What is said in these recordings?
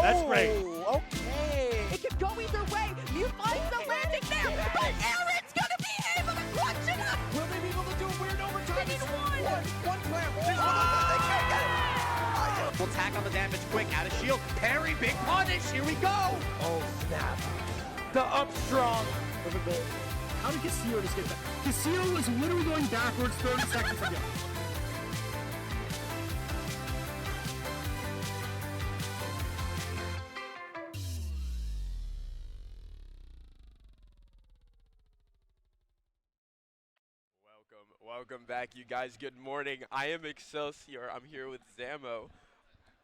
That's great. Okay. It could go either way. Mew finds the landing there, but Aaron's gonna be able to clutch it up. Will they be able to do a weird overtime? They need one. One player. They can't get it. We'll tack on the damage quick. Out of shield. Parry, big punish. Here we go. Oh, snap. The up strong. How did Castillo just get that? Castillo was literally going backwards 30 seconds ago. Welcome back, you guys. Good morning. I am Excelsior. I'm here with Zamo.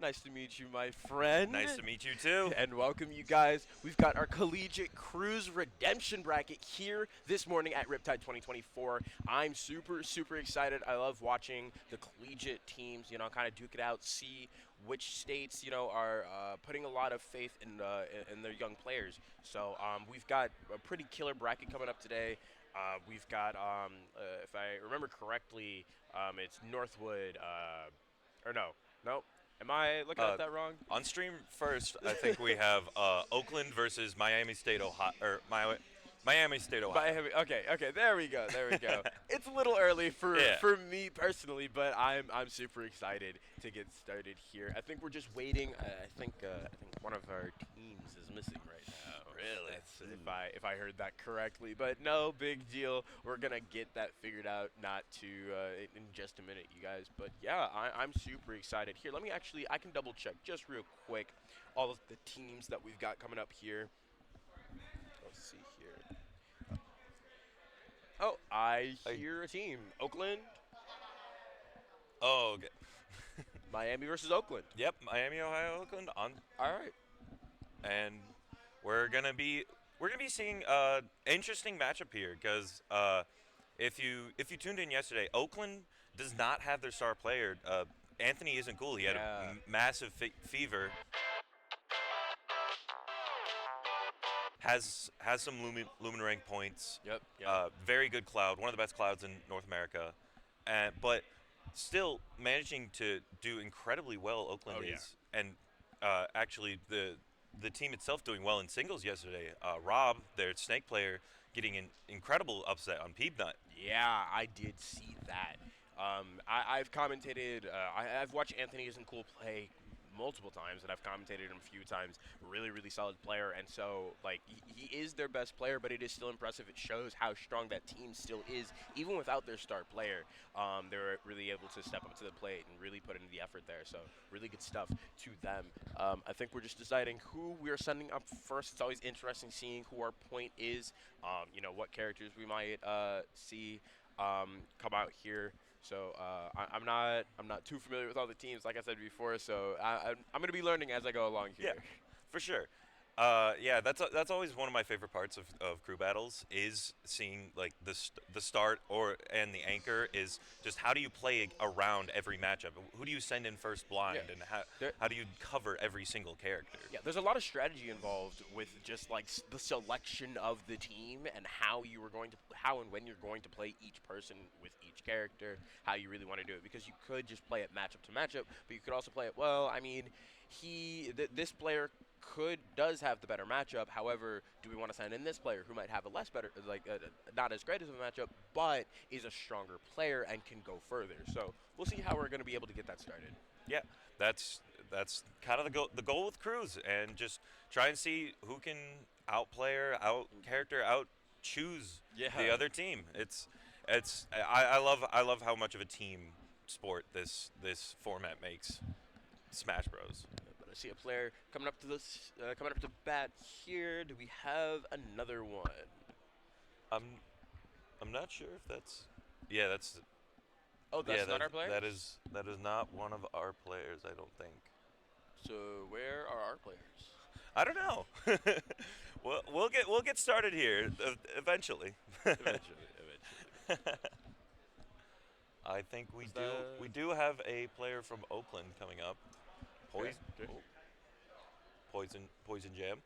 Nice to meet you, my friend. Nice to meet you too. And welcome, you guys. We've got our Collegiate Cruise Redemption bracket here this morning at Riptide 2024. I'm super excited. I love watching the Collegiate teams, kind of duke it out, see which states, are putting a lot of faith in their young players. So we've got a pretty killer bracket coming up today. We've got, if I remember correctly, it's Northwood, or no. Am I looking at that wrong? On stream first, I think we have Oakland versus Miami State, Ohio, or Miami State, Ohio. Okay, there we go. It's a little early for me personally, but I'm super excited to get started here. I think we're just waiting. I think one of our teams is missing right now. Really? If I heard that correctly, but no big deal. We're gonna get that figured out in just a minute, you guys. But yeah, I'm super excited. Here, I can double check just real quick all of the teams that we've got coming up here. Let's see here. Oh, I hear a team. Oakland. Oh, okay. Miami versus Oakland. Yep, Miami, Ohio, Oakland on. All right. And we're gonna be seeing interesting matchup here because if you tuned in yesterday, Oakland does not have their star player. Anthony isn't cool. He had a massive fever. Has some lumen rank points. Yep. Very good cloud, one of the best clouds in North America, but still managing to do incredibly well. Oakland is, and actually the team itself doing well in singles yesterday. Rob, their Snake player, getting an incredible upset on Peebnut. Yeah, I did see that. I've commentated. I've watched Anthony Isn't Cool play multiple times, and I've commentated him a few times. Really solid player, and so he is their best player, but it is still impressive. It shows how strong that team still is, even without their star player. They're really able to step up to the plate and really put in the effort there. So really good stuff to them. I think we're just deciding who we're sending up first. It's always interesting seeing who our point is. What characters we might see come out here. So I'm not too familiar with all the teams, like I said before. So I'm going to be learning as I go along here. Yeah, for sure. That's always one of my favorite parts of crew battles is seeing the start and the anchor is just how do you play around every matchup? Who do you send in first blind, and how do you cover every single character? Yeah, there's a lot of strategy involved with just the selection of the team and how and when you're going to play each person with each character, how you really want to do it, because you could just play it matchup to matchup, but you could also play it this player does have the better matchup. However, do we want to send in this player who might have a less better, not as great as a matchup, but is a stronger player and can go further? So we'll see how we're going to be able to get that started. Yeah, that's kind of the goal with crews, and just try and see who can out choose the other team. I love how much of a team sport this format makes Smash Bros. I see a player coming up to bat here. Do we have another one? I'm not sure if that's Oh, that's not that, our player? that is not one of our players, I don't think. So where are our players? I don't know. We'll get started here eventually. Eventually. I think we Was do that- we do have a player from Oakland coming up. Poison Okay. Poison Jam.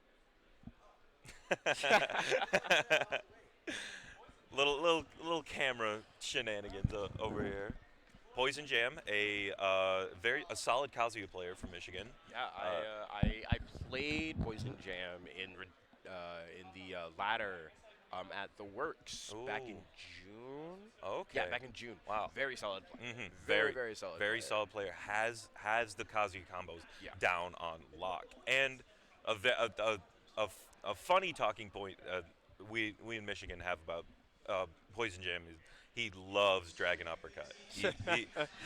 little camera shenanigans over here. Poison Jam, a solid Kazuya player from Michigan. Yeah, I played Poison Jam in the ladder at the Works back in Ooh. June. Okay. Yeah, back in June. Wow. Very solid player. Mhm. Very solid. Very player. solid player. Has the Kazuya combos Yeah. down on lock. And a funny talking point we in Michigan have about Poison Jam is he loves Dragon Uppercut. He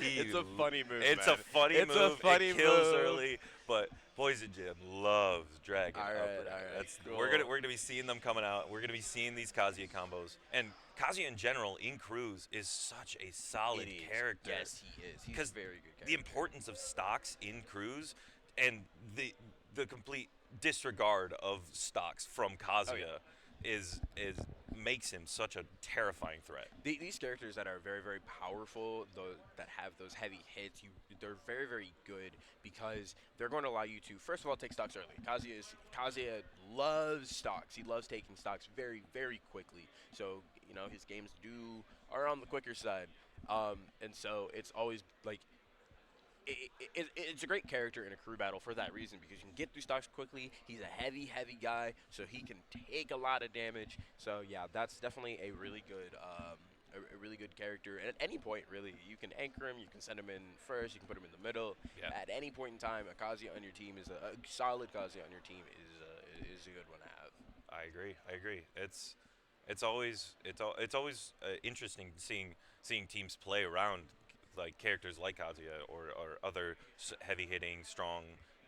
It's a funny move. It's man. a funny It's move. a funny it kills move. early, but Poison Jam loves Dragon All right, Uppercut. all right, That's, cool. we're gonna be seeing them coming out. We're gonna be seeing these Kazuya combos. And Kazuya in general in Cruise is such a solid It is. character. Yes, he is. He's Because a very good character. the importance of stocks in Cruise and the complete disregard of stocks from Kazuya is makes him such a terrifying threat. These characters that are very powerful, that have those heavy hits, they're very good because they're going to allow you to first of all take stocks early. Kazuya loves stocks. He loves taking stocks very quickly. So his games are on the quicker side, and so it's always like. It's a great character in a crew battle for that reason because you can get through stocks quickly. He's a heavy guy, so he can take a lot of damage. So yeah, that's definitely a really good character. And at any point, really, you can anchor him, you can send him in first, you can put him in the middle. Yeah. At any point in time, a Kazuya on your team is a solid Kazuya on your team is a good one to have. I agree. It's always interesting seeing teams play around like characters like Kazuya or other heavy hitting, strong,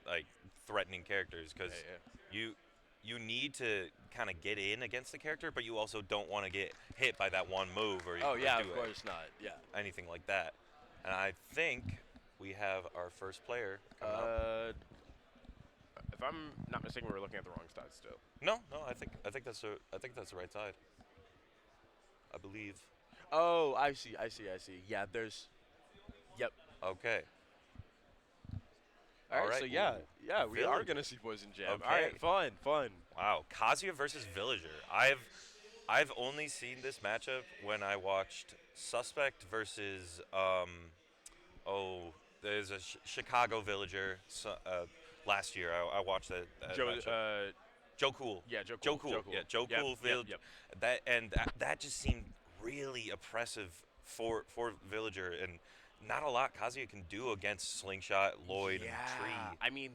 like threatening characters because you need to kind of get in against the character, but you also don't want to get hit by that one move or Oh yeah, or do of course not. Yeah. anything like that. And I think we have our first player coming up. If I'm not mistaken, we're looking at the wrong side still. No, I think that's the right side. I believe. Oh, I see. Yeah, there's. Yep. Okay. All right. right, So ooh, we are Villager. gonna see Poison Jam. Okay. All right. Fun. Wow, Kazuya versus Villager. I've only seen this matchup when I watched Suspect versus there's a Chicago Villager last year. I watched that matchup. Joe Cool. Yeah, Joe Cool. Yeah, Joe Yep, Cool. yep. That just seemed really oppressive for Villager, and not a lot Kazuya can do against Slingshot, Lloyd, and Tree. I mean,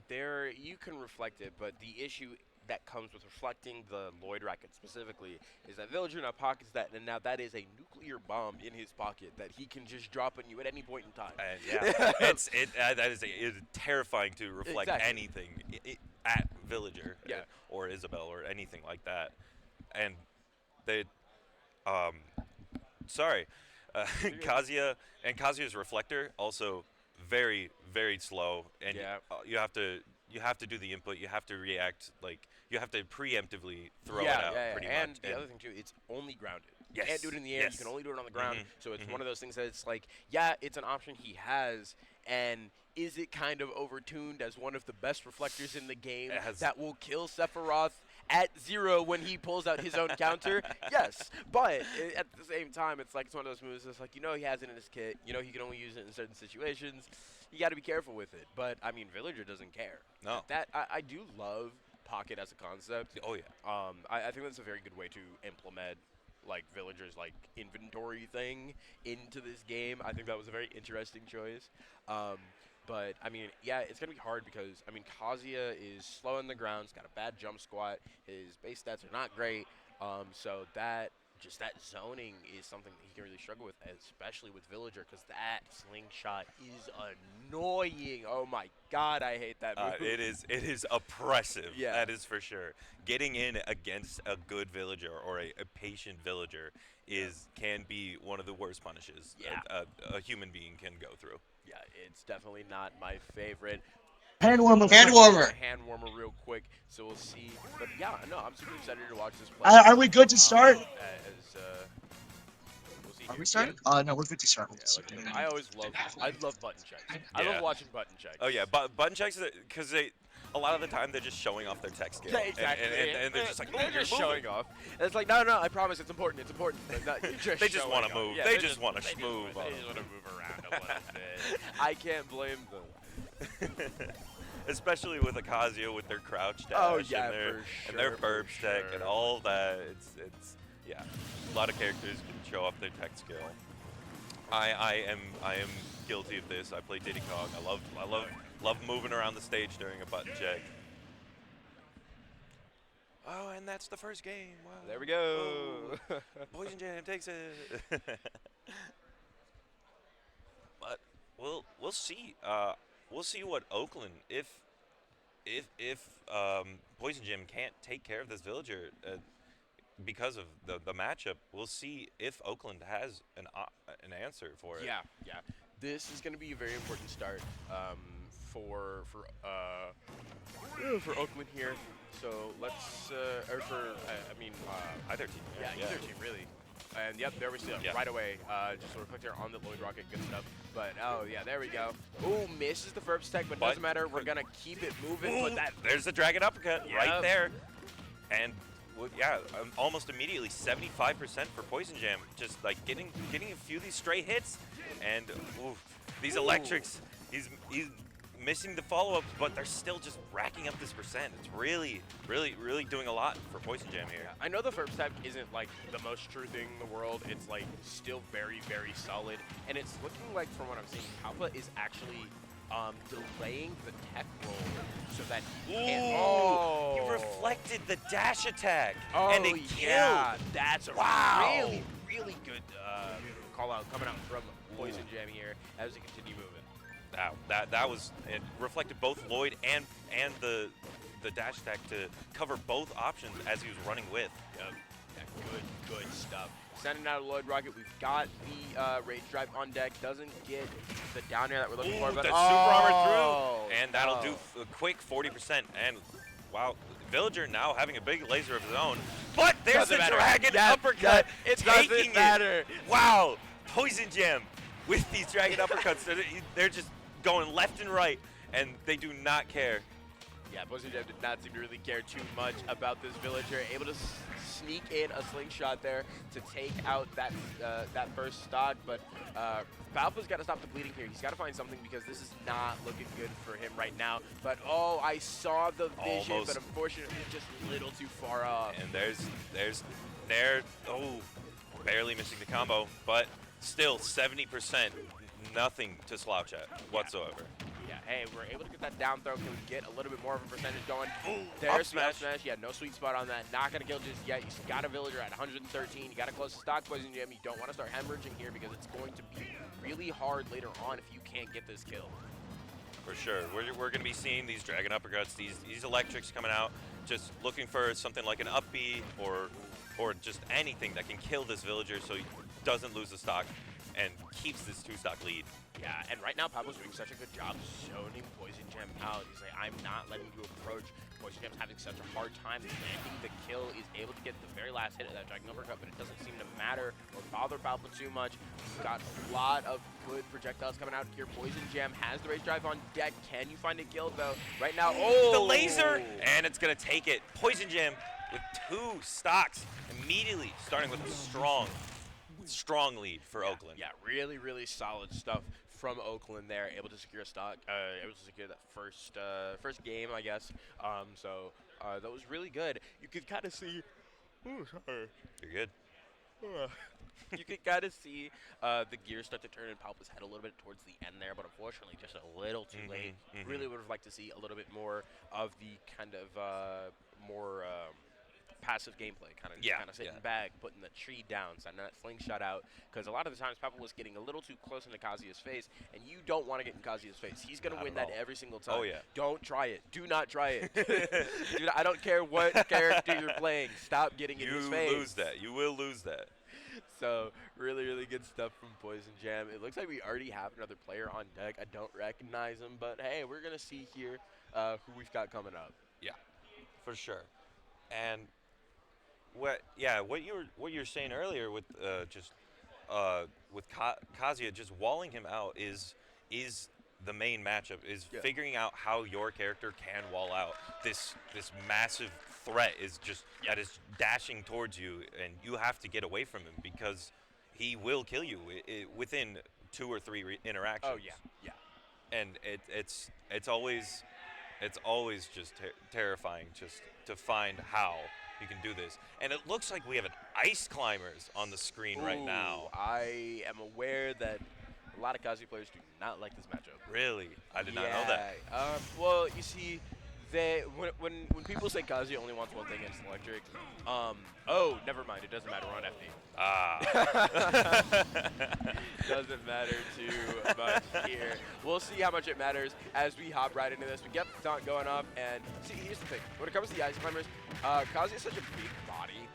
you can reflect it, but the issue that comes with reflecting the Lloyd racket specifically is that Villager now pockets that, and now that is a nuclear bomb in his pocket that he can just drop on you at any point in time. That is terrifying to reflect Exactly. anything at Villager Yeah. or Isabel or anything like that. And they, Kazuya and Kazuya's reflector also very slow, and Yeah. you have to do the input. You have to react, like you have to preemptively throw it out pretty and much. the other thing too, it's only grounded. Yes, You can't do it in the air. yes. You can only do it on the ground. Mhm, So it's mhm. one of those things that it's like, it's an option he has, and is it kind of overtuned as one of the best reflectors in the game It has- that will kill Sephiroth at 0 when he pulls out his own counter? Yes, but at the same time, it's like it's one of those moves that's like, he has it in his kit. He can only use it in certain situations. You got to be careful with it. But, I mean, Villager doesn't care. No. I do love Pocket as a concept. Oh yeah. I think that's a very good way to implement like Villager's like inventory thing into this game. I think that was a very interesting choice. But I mean, it's gonna be hard because I mean Kazuya is slow on the ground. He's got a bad jump squat. His base stats are not great. So that just that zoning is something that he can really struggle with, especially with Villager, because that slingshot is annoying. Oh my god, I hate that move. It is oppressive. Yeah. That is for sure. Getting in against a good villager or a patient villager can be one of the worst punishes a human being can go through. Yeah, it's definitely not my favorite. Hand warmer. Hand warmer. A hand warmer real quick, so we'll see. But yeah, no, I'm super excited to watch this play. Are we good to start? We'll see Are here. we starting? No, we're good to start. Yeah, I love button checks. I Yeah. love watching button checks. Oh yeah, button checks because a lot of the time they're just showing off their tech skill. Yeah, exactly. And they're just like, they're just moving." showing off. And it's like, no, I promise, it's important. It's important. But no, you're just They just showing wanna off. move. Yeah, They just wanna they just schmove want on to them. move around a little bit. I can't blame them. Especially with Ocasio with their crouch dash Oh, yeah, and their for burp tech sure. and all that. It's yeah. A lot of characters can show off their tech skill. I am guilty of this. I play Diddy Kong. I love moving around the stage during a button check. Oh, and that's the first game. Wow. There we go. Oh, Poison Jam takes it. But we'll see. We'll see what Oakland if Poison Jam can't take care of this villager because of the matchup. We'll see if Oakland has an answer for it. Yeah. This is going to be a very important start for Oakland here. So let's Either team. yeah, either team really. And yep, there we see it Yeah. right away. Just a reflector on the Lloyd Rocket, good stuff. But oh yeah, there we go. Ooh, misses the first tech, but doesn't matter. We're gonna keep it moving. Ooh, But that there's the Dragon Uppercut right Yep. there. And well, yeah, almost immediately 75% for Poison Jam. Just like getting a few of these stray hits, and these electrics. He's missing the follow-ups, but they're still just racking up this percent. It's really doing a lot for Poison Jam here. I know the first tech isn't like the most true thing in the world. It's like still very solid, and it's looking like from what I'm seeing, Alpha is actually delaying the tech roll so that he can't. He reflected the dash attack, and it killed. Yeah, that's a Wow. really good call out coming out from Poison Jam here as they continue moving. Wow, that was it. Reflected both Lloyd and the dash attack to cover both options as he was running with. Yep. Yeah, good stuff. Sending out a Lloyd Rocket. We've got the Rage Drive on deck. Doesn't get the down air that we're looking for. The But super armor oh, through, and that'll do a quick 40%. And wow, Villager now having a big laser of his own. But there's Doesn't the matter. Dragon Yeah, Uppercut. it taking doesn't matter. It. Wow, Poison Jam with these Dragon Uppercuts. They're just going left and right, and they do not care. Yeah, Poison Jam did not seem to really care too much about this villager. Able to sneak in a slingshot there to take out that first stock, but Valpa's got to stop the bleeding here. He's got to find something because this is not looking good for him right now. But oh, I saw the vision, Almost. but unfortunately just a little too far off. And barely missing the combo, but still 70%, nothing to slouch at whatsoever. Yeah, hey, we're able to get that down throw. Can we get a little bit more of a percentage going? Ooh, There's up smash. smash. Yeah, no sweet spot on that. Not going to kill just yet. You got a villager at 113. You got to close the stock, Poison Jam. You don't want to start hemorrhaging here because it's going to be really hard later on if you can't get this kill. For sure. We're going to be seeing these Dragon Uppercuts, these electrics coming out, just looking for something like an up B or just anything that can kill this villager so he doesn't lose the stock and keeps this 2-stock lead. Yeah, and right now Pablo's doing such a good job zoning Poison Jam out. He's like, I'm not letting you approach. Poison Jam's having such a hard time landing the kill. He's able to get the very last hit of that Dragon Uppercut, but it doesn't seem to matter or bother Pablo too much. He's got a lot of good projectiles coming out here. Poison Jam has the Rage Drive on deck. Can you find a kill, though? Right now, The laser, and it's going to take it. Poison Jam with 2 stocks immediately, starting with a strong lead for Oakland. Yeah, really solid stuff from Oakland there. Able to secure a stock, able to secure that first game, I guess. So that was really good. You could kind of see. Ooh, sorry. You're good. You could kind of see the gears start to turn in Palpa's head a little bit towards the end there, but unfortunately just a little too late. Really would have liked to see a little bit more of the kind of more passive gameplay, kind of sitting yeah. back, putting the tree down, sending that slingshot out. Because a lot of the times, Peppa was getting a little too close into Kazuya's face, and you don't want to get in Kazuya's face. He's going to win that every single time. Oh, yeah. Don't try it. Do not try it. Dude, I don't care what character you're playing. Stop getting in his face. You lose that. You will lose that. So, really, really good stuff from Poison Jam. It looks like we already have another player on deck. I don't recognize him, but hey, we're going to see here who we've got coming up. Yeah, for sure. And what you're saying earlier with Kazuya just walling him out is the main matchup, is figuring out how your character can wall out this massive threat that is dashing towards you, and you have to get away from him because he will kill you within 2 or 3 interactions. Oh yeah. And it's always just terrifying just to find how you can do this. And it looks like we have an Ice Climbers on the screen right now. I am aware that a lot of Kazuya players do not like this matchup. Really? I did not know that. Well, you see, when people say Kazuya only wants one thing, it's electric. Oh, never mind. It doesn't matter. We're on FD. Doesn't matter too much here. We'll see how much it matters as we hop right into this. We get the taunt going up, and see, here's the thing. When it comes to the Ice Climbers, Kazuya is such a big body.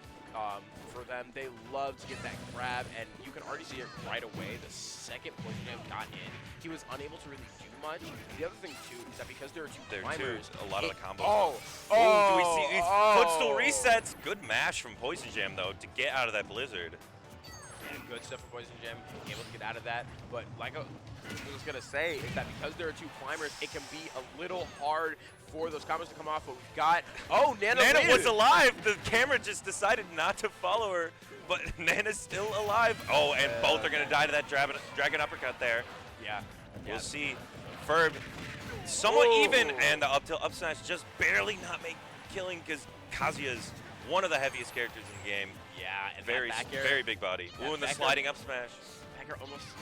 For them, they love to get that grab, and you can already see it right away. The second Poison Jam got in, he was unable to really do much. The other thing, too, is that because there are two climbers, a lot of the combos. Oh, do we see these footstool resets? Good mash from Poison Jam, though, to get out of that blizzard. Yeah, good stuff for Poison Jam, able to get out of that. But like I was going to say, is that because there are two climbers, it can be a little hard for those combos to come off. But we've got, Nana was alive. The camera just decided not to follow her, but Nana's still alive. Oh, and both are going to die to that dragon uppercut there. Yeah. We'll see. Ferb, somewhat even, and the up tilt up smash just barely not killing because Kazuya is one of the heaviest characters in the game. Yeah, and very big body. Ooh, and the sliding up smash.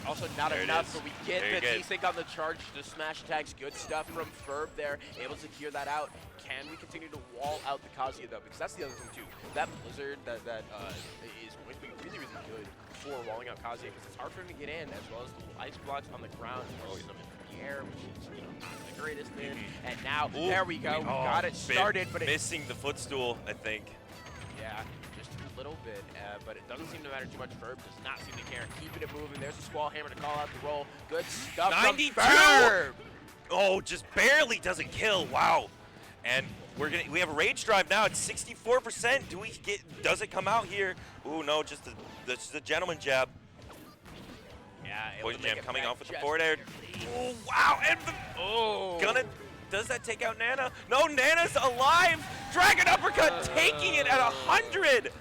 Also not enough, but we get the desync on the charge, the smash attacks. Good stuff from Ferb there, able to clear that out. Can we continue to wall out the Kazuya, though? Because that's the other thing, too. That blizzard that is going to be really, really good for walling out Kazuya, because it's hard for him to get in, as well as the little ice blocks on the ground. Some in the air, which is not the greatest thing. And now, there we go. We got it started, but missing the footstool, I think. Yeah. A little bit, but it doesn't seem to matter too much. Ferb does not seem to care. Keeping it moving. There's a Squall Hammer to call out the roll. Good stuff 92! From Ferb! Oh, just barely doesn't kill. Wow. And we have a Rage Drive now at 64%. Does it come out here? Ooh, no, just the gentleman jab. Yeah, Poison Jam coming off with the forward air. Oh, wow. And does that take out Nana? No, Nana's alive! Dragon Uppercut taking it at 100!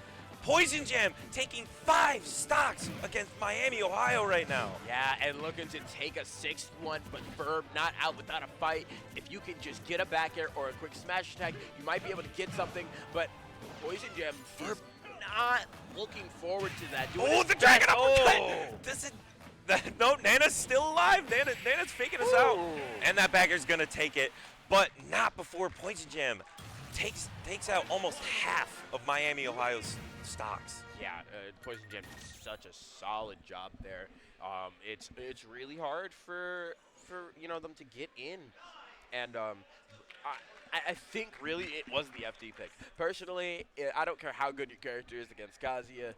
Poison Jam taking 5 stocks against Miami, Ohio right now. Yeah, and looking to take a 6th one, but Ferb not out without a fight. If you can just get a back air or a quick smash attack, you might be able to get something, but Poison Jam is not looking forward to that. The Dragon Uppercut! No, Nana's still alive. Nana's faking us out. And that bagger's going to take it, but not before Poison Jam takes out almost half of Miami, Ohio's stocks. Yeah, Poison Jam did such a solid job there. It's really hard for them to get in, and I think really it was the FD pick. Personally, I don't care how good your character is against Kazuya.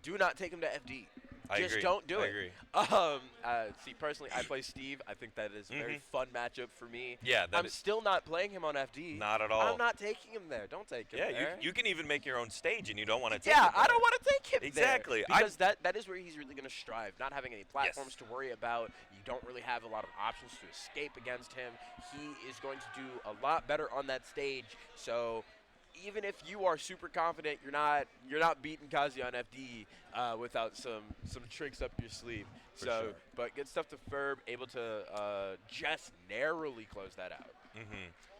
Do not take him to FD. I agree. Don't do it. I agree. See, personally, I play Steve. I think that is a very fun matchup for me. Yeah, I'm still not playing him on FD. Not at all. I'm not taking him there. Don't take him there. Yeah, you can even make your own stage, and you don't want to take him there. I don't want to take him exactly. there. Because that is where he's really going to strive. Not having any platforms to worry about. You don't really have a lot of options to escape against him. He is going to do a lot better on that stage. So even if you are super confident, you're not beating Kazuya on FD without some tricks up your sleeve. Sure. But good stuff to Ferb, able to just narrowly close that out.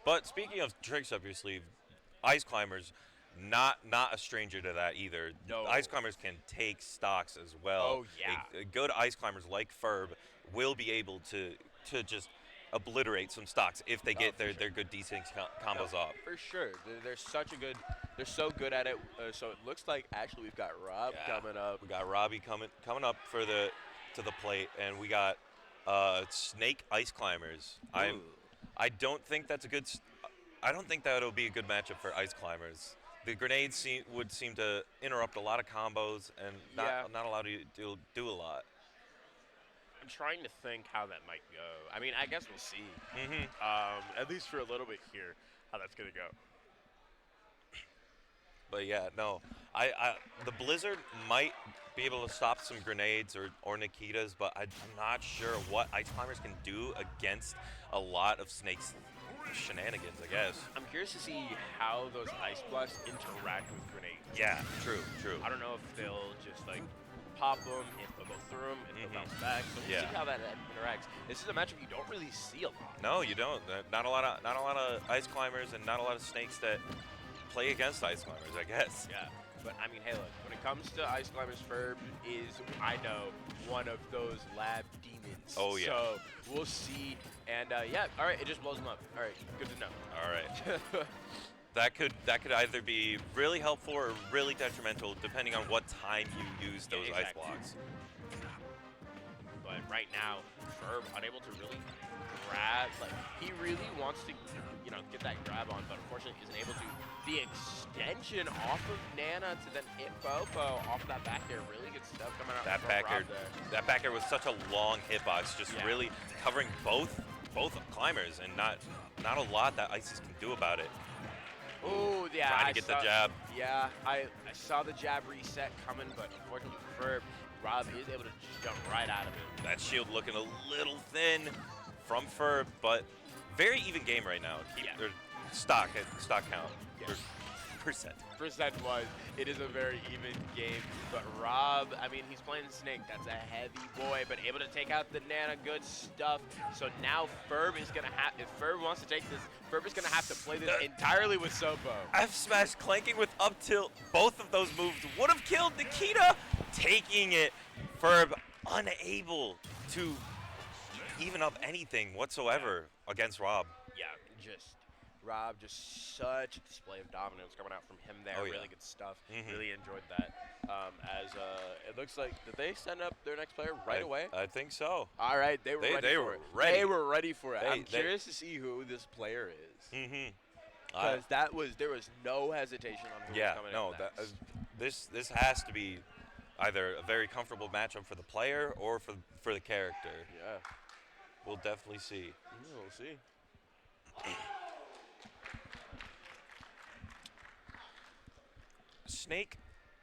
But speaking of tricks up your sleeve, Ice Climbers, not a stranger to that either. No. Ice Climbers can take stocks as well. Oh yeah. Good Ice Climbers like Ferb will be able to just obliterate some stocks if they get their good decent combos off. For sure. They're so good at it. So it looks like actually we've got Rob coming up. We got Robbie coming up to the plate, and we got Snake Ice Climbers. I don't think that's a good. I don't think that'll be a good matchup for Ice Climbers. The grenades would seem to interrupt a lot of combos and not allow you to do a lot. I'm trying to think how that might go. I mean, I guess we'll see. At least for a little bit here, how that's gonna go. But yeah, no, the Blizzard might be able to stop some grenades or Nikitas, but I'm not sure what Ice Climbers can do against a lot of Snake's shenanigans, I guess. I'm curious to see how those ice blasts interact with grenades. Yeah, true. I don't know if they'll just like pop them, if they'll go through them, if they'll bounce back. So we'll see how that interacts. This is a matchup you don't really see a lot. No, you don't. Not a lot of Ice Climbers and not a lot of Snakes that play against Ice Climbers, I guess. Yeah. But I mean, hey, look, when it comes to Ice Climbers, Ferb is, I know, one of those lab demons. Oh, yeah. So we'll see. And yeah, all right, it just blows them up. All right, good to know. All right. That could either be really helpful or really detrimental, depending on what time you use those ice blocks. But right now, Ferb unable to really grab. Like, he really wants to, get that grab on, but unfortunately isn't able to. The extension off of Nana to then hit Popo off of that back air. Really good stuff coming out That from back air, Rob there. that back air was such a long hitbox, just really covering both climbers, and not a lot that Isis can do about it. Oh, yeah. Trying to get the jab. Yeah, I saw the jab reset coming, but unfortunately for Rob is able to just jump right out of it. That shield looking a little thin from Ferb, but very even game right now. Their stock count. Yeah. Percent. Percent-wise, it is a very even game. But Rob, I mean, he's playing Snake. That's a heavy boy, but able to take out the Nana. Good stuff. So now Ferb is going to have, if Ferb wants to take this, Ferb is going to have to play this entirely with Sopo. F smash clanking with up tilt. Both of those moves would have killed Nikita. Taking it. Ferb unable to even up anything whatsoever against Rob. Yeah, Rob, just such a display of dominance coming out from him there. Oh, yeah. Really good stuff. Really enjoyed that. As it looks like, did they send up their next player right away? I think so. All right, they were ready they for were it. ready. They were ready for it. I'm curious to see who this player is. Because there was no hesitation on who was coming in next. This has to be either a very comfortable matchup for the player or for the character. Yeah. We'll definitely see. We'll see.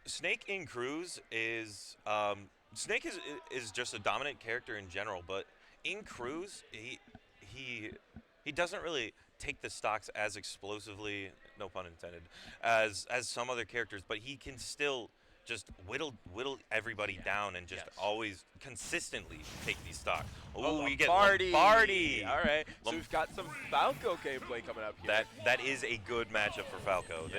Snake in Cruise is Snake is just a dominant character in general, but in Cruise he doesn't really take the stocks as explosively, no pun intended, as some other characters, but he can still just whittle everybody down and just always consistently take these stocks. Oh, we get Lombardi. All right, so we've got some Falco gameplay coming up here. That is a good matchup for Falco.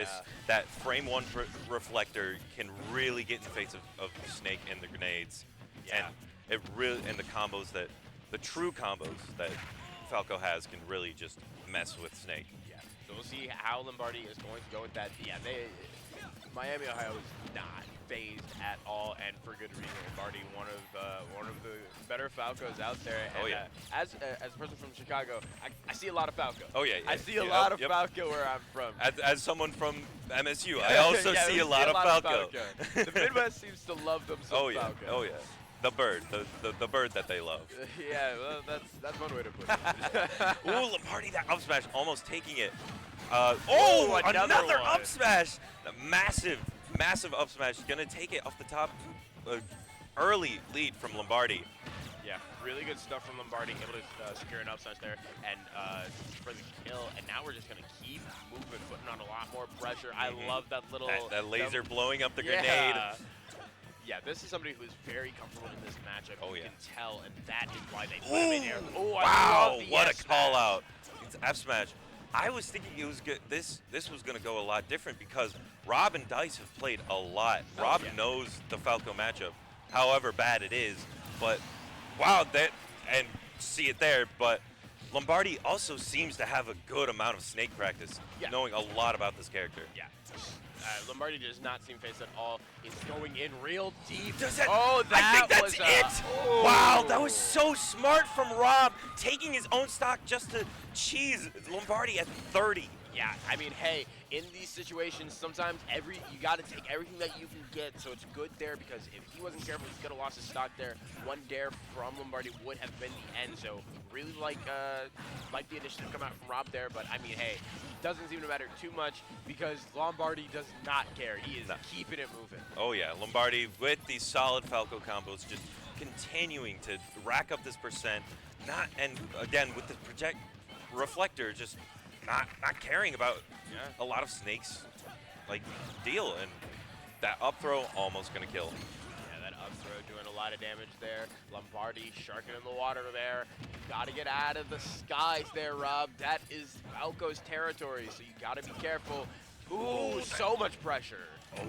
That frame one reflector can really get in the face of Snake and the grenades, and the combos the true combos that Falco has can really just mess with Snake. Yeah, so we'll see how Lombardi is going to go with that. Yeah, Miami, Ohio is not phased at all, and for good reason. Lombardi, one of the better Falcos out there. And, as a person from Chicago, I see a lot of Falco. Oh yeah. I see a lot of Falco where I'm from. As someone from MSU, I also see a lot of Falco. The Midwest seems to love them some Falco. Oh yeah. The bird, the bird that they love. Yeah, well, that's one way to put it. Ooh, Lombardi, that up smash, almost taking it. Another up smash! Massive up smash. Gonna take it off the top. Early lead from Lombardi. Yeah, really good stuff from Lombardi. Able to secure an up smash there and for the kill. And now we're just gonna keep moving, putting on a lot more pressure. I love that little that laser blowing up the grenade. Yeah, this is somebody who's very comfortable in this matchup. Oh, you yeah. can tell, and that is why they put him in here. Oh, wow, what a call out. It's F smash. I was thinking it was good. This was going to go a lot different because Rob and Dice have played a lot. Rob knows the Falco matchup, however bad it is. But wow, and see it there. But Lombardi also seems to have a good amount of snake practice, Yeah. knowing a lot about this character. Yeah. Lombardi does not seem phased at all. He's going in real deep. Does that, Oh, I that think that's was it! oh. Wow, that was so smart from Rob, taking his own stock just to cheese Lombardi at 30. Yeah, I mean, hey, in these situations, sometimes you got to take everything that you can get, so it's good there because if he wasn't careful, he could have lost his stock there. One dare from Lombardi would have been the end, so really like the initiative come out from Rob there, but I mean, hey, it doesn't seem to matter too much because Lombardi does not care. He is keeping it moving. Oh yeah, Lombardi with these solid Falco combos, just continuing to rack up this percent. And again with the project reflector, just not caring about a lot of snakes like deal, and that up throw almost gonna kill. Yeah, that up throw doing a lot of damage there. Lombardi sharking in the water there. You gotta get out of the skies there, Rob. That is Falco's territory, so you gotta be careful. Ooh, so much pressure. Oh,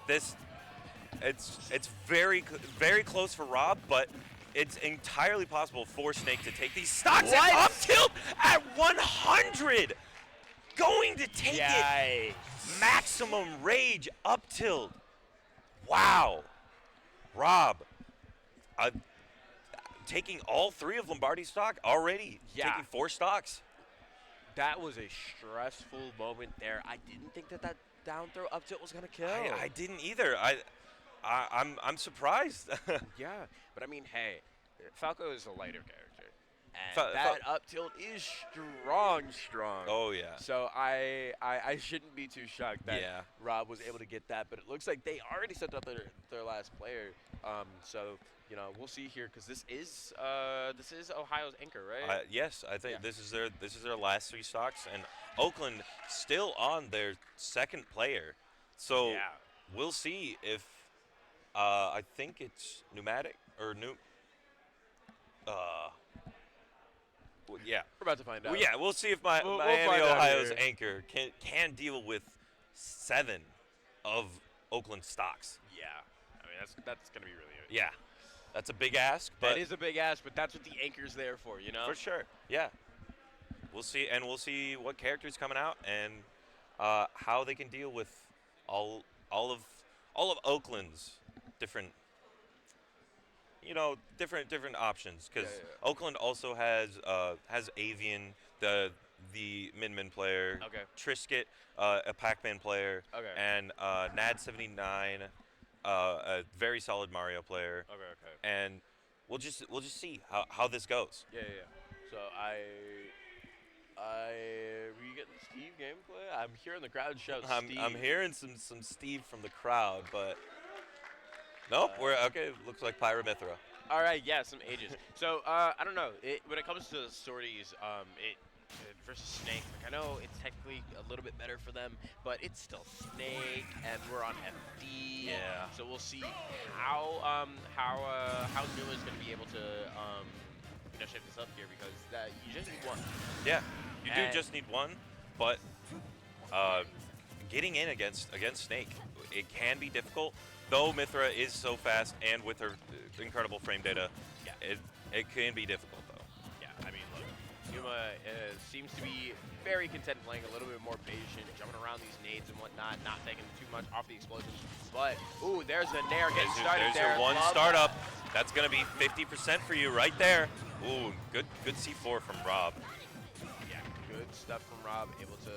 it's very close for Rob, but it's entirely possible for Snake to take these stocks and up tilt at 100. Going to take it. Maximum rage up tilt. Wow. Rob, taking all 3 of Lombardi's stock already. Yeah. Taking 4 stocks. That was a stressful moment there. I didn't think that down throw up tilt was gonna kill. I didn't either. I'm surprised. Yeah, but I mean, hey, Falco is a lighter character, and that up tilt is strong. Oh yeah. So I shouldn't be too shocked that Rob was able to get that, but it looks like they already set up their last player. So you know, we'll see here because this is Ohio's anchor, right? Yes, I think this is their last 3 stocks, and Oakland still on their 2nd player. So we'll see if I think it's pneumatic or new. Yeah, We're about to find out. well, yeah, we'll see if Miami, find out Ohio's here. anchor can deal with 7 of Oakland stocks. Yeah, I mean that's gonna be really good. Yeah, that's a big ask, but That is a big ask, but that's what the anchor's there for, you know. for sure, yeah. We'll see, and we'll see what characters coming out and how they can deal with all of Oakland's different different options, because Oakland also has Avian, the Min player, Trisket, a Pac-Man player, and Nad79, a very solid Mario player. And we'll just see how this goes. Yeah. So were you getting Steve gameplay? I'm hearing the crowd shout Steve. I'm hearing some Steve from the crowd, but nope. We're okay. Looks like Pyramithra. All right, yeah, some ages. So I don't know. When it comes to sorties, versus Snake, like, I know it's technically a little bit better for them, but it's still Snake, and we're on FD. Yeah. So we'll see how Numa's going to be able to shift this up here, because you just need one. Yeah, you do just need one, but getting in against Snake, it can be difficult. Though Mithra is so fast, and with her incredible frame data, it can be difficult though. Yeah, I mean, look, Numa seems to be very content playing a little bit more patient, jumping around these nades and whatnot, not taking too much off the explosions. But ooh, there's a Nair getting started there. There's your one startup. That's gonna be 50% for you right there. Ooh, good C4 from Rob. Yeah, good stuff from Rob, able to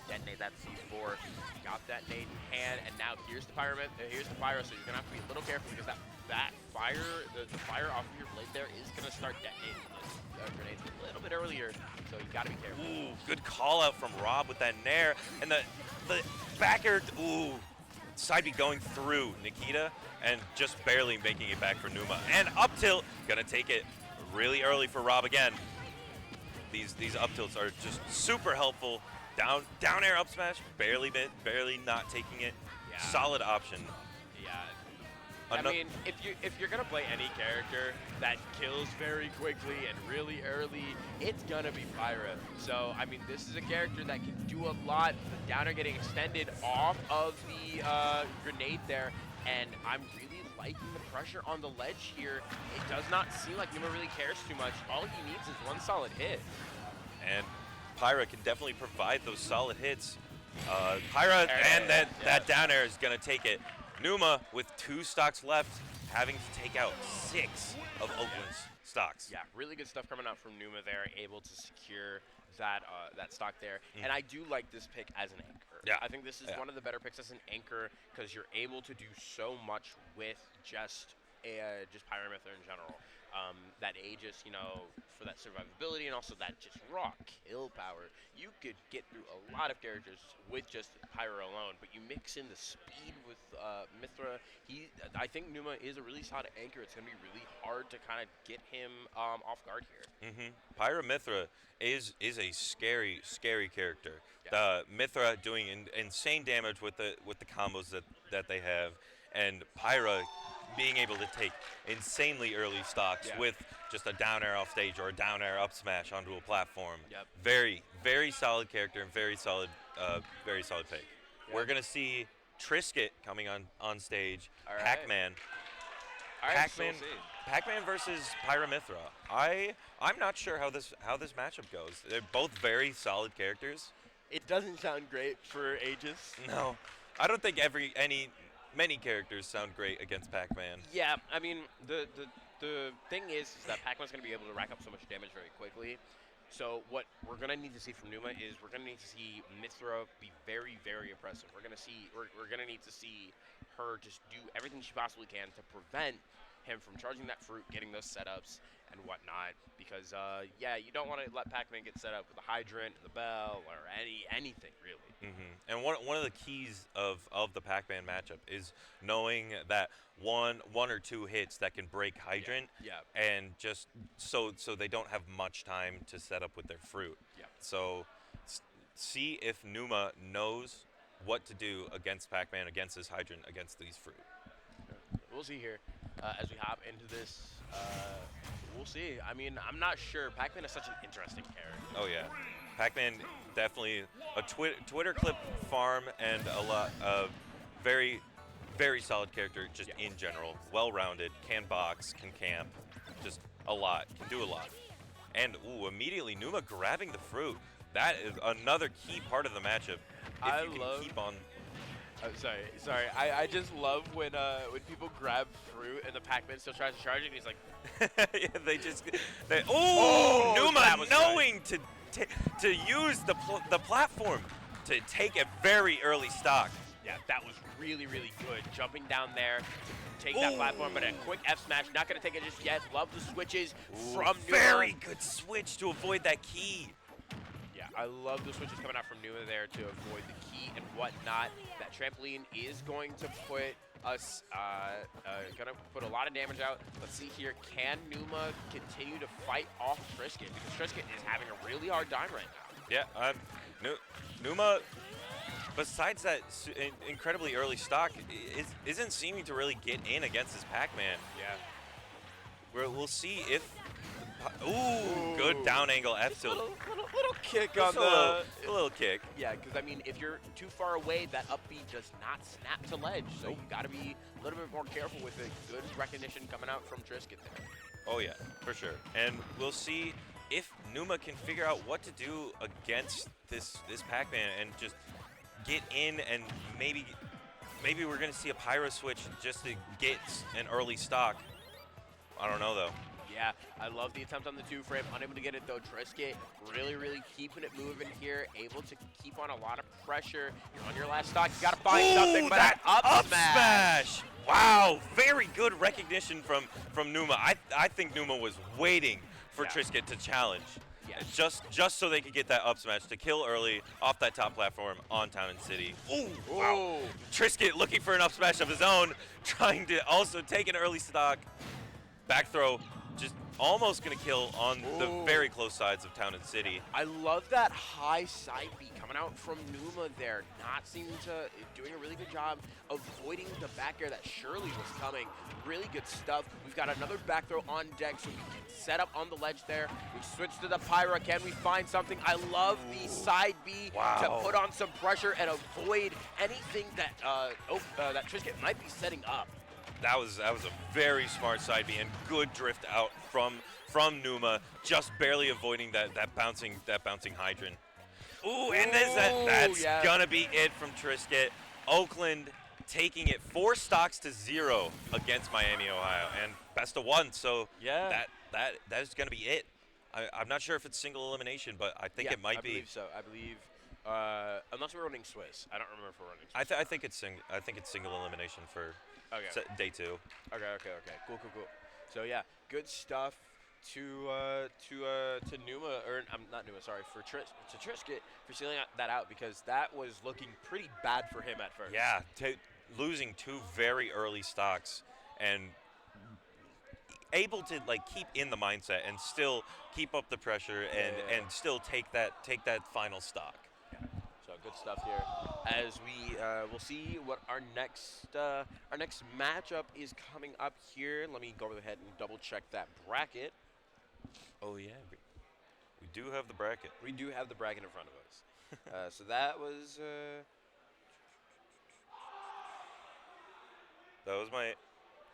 detonate that C4. Got that nade in hand, and now here's the pyro. So you're gonna have to be a little careful, because that fire, the fire off of your blade there is gonna start detonating those grenades a little bit earlier. So you gotta be careful. Ooh, good call out from Rob with that Nair, and the backer. Ooh, side B going through Nikita and just barely making it back for Numa. And up tilt, gonna take it really early for Rob again. These up tilts are just super helpful. Down air up smash, barely not taking it. Yeah. Solid option. Yeah. I mean, if you're gonna play any character that kills very quickly and really early, it's gonna be Pyra. So I mean, this is a character that can do a lot. The down air getting extended off of the grenade there, and I'm really spiking the pressure on the ledge here. It does not seem like Numa really cares too much. All he needs is one solid hit. And Pyra can definitely provide those solid hits. Pyra and that down air is going to take it. Numa, with 2 stocks left, having to take out 6 of Oakland's stocks. Yeah, really good stuff coming out from Numa there, able to secure that stock there. And I do like this pick as an anchor. Yeah. I think this is one of the better picks as an anchor because you're able to do so much with just Pyra Mythra in general. That Aegis, you know, for that survivability and also that just raw kill power. You could get through a lot of characters with just Pyra alone, but you mix in the speed with Mythra. I think Numa is a really solid anchor. It's going to be really hard to kind of get him off guard here. Pyra Mythra is a scary character. Yeah. Mythra doing insane damage with the combos that they have, and Pyra being able to take insanely early stocks with just a down air off stage or a down air up smash onto a platform. Yep. Very, very solid character and very solid pick. Yep. We're gonna see Trisket coming on stage. All right. Pac-Man. All right, Pac-Man versus Pyra Mythra. I'm not sure how this matchup goes. They're both very solid characters. It doesn't sound great for Aegis. No, I don't think many characters sound great against Pac-Man. Yeah, I mean, the thing is that Pac-Man's going to be able to rack up so much damage very quickly. So what we're going to need to see from Numa is we're going to need to see Mythra be very, very oppressive. We're going to need to see her just do everything she possibly can to prevent him from charging that fruit, getting those setups and whatnot. Because you don't want to let Pac-Man get set up with the hydrant, the bell, or anything really. And one of the keys of the Pac-Man matchup is knowing that one or two hits that can break hydrant, and just so they don't have much time to set up with their fruit. So see if Numa knows what to do against Pac-Man, against this hydrant, against these fruit. We'll see here as we hop into this. We'll see. I mean, I'm not sure. Pac-Man is such an interesting character. Oh yeah, Pac-Man definitely a Twitter clip farm and a lot of very, very solid character just in general. Well-rounded, can box, can camp, just a lot, can do a lot. And immediately Numa grabbing the fruit. That is another key part of the matchup. If you can keep on. Sorry. I just love when people grab fruit and the Pac-Man still tries to charge it and he's like, Numa knowing to use the platform to take a very early stock. Yeah, that was really, really good. Jumping down there to take that platform, but a quick F smash. Not going to take it just yet. Love the switches from Numa. Very good switch to avoid that key. Yeah, I love the switches coming out from Numa there to avoid the key and whatnot. That trampoline is going to put us, gonna put a lot of damage out. Let's see here, can Numa continue to fight off Trisket? Because Trisket is having a really hard time right now. Yeah, Numa, besides that incredibly early stock, isn't seeming to really get in against his Pac-Man. Yeah. We'll see if. Good down angle F tilt. Little kick on a little kick. Yeah, because I mean, if you're too far away, that up B does not snap to ledge. So you got to be a little bit more careful with it. Good recognition coming out from Trisket there. Oh yeah, for sure. And we'll see if Numa can figure out what to do against this Pac-Man and just get in, and maybe we're gonna see a Pyra switch just to get an early stock. I don't know though. Yeah, I love the attempt on the 2-frame. Unable to get it though. Trisket really, really keeping it moving here. Able to keep on a lot of pressure. You're on your last stock. You got to find something. But that up smash. Wow, very good recognition from Numa. I think Numa was waiting for Trisket to challenge. Yeah. Just so they could get that up smash to kill early off that top platform on Town and City. Wow. Trisket looking for an up smash of his own, trying to also take an early stock. Back throw. Just almost going to kill on the very close sides of Town and City. I love that high side B coming out from Numa there. Not seeming to, doing a really good job avoiding the back air that surely was coming. Really good stuff. We've got another back throw on deck, so we can set up on the ledge there. We switch to the Pyra. Can we find something? I love the side B to put on some pressure and avoid anything that that Trisket might be setting up. That was a very smart side B and good drift out from Numa, just barely avoiding that bouncing hydrant. Ooh, and that's yeah. gonna be it from Trisket. Oakland taking it 4 stocks to 0 against Miami, Ohio, and best of 1. So Yeah. that is gonna be it. I'm not sure if it's single elimination, but I think it might I be. believe so. I believe, unless we're running Swiss. I don't remember if we're running Swiss. I think it's single elimination for day 2. Okay. Cool. So yeah, good stuff to Numa, or not Numa, sorry, to Trisket for sealing that out, because that was looking pretty bad for him at first. Yeah, losing 2 very early stocks and able to like keep in the mindset and still keep up the pressure and still take that final stock. So good stuff here. As we will see what our next matchup is coming up here. Let me go ahead and double check that bracket. Oh yeah, we do have the bracket. We do have the bracket in front of us. So that was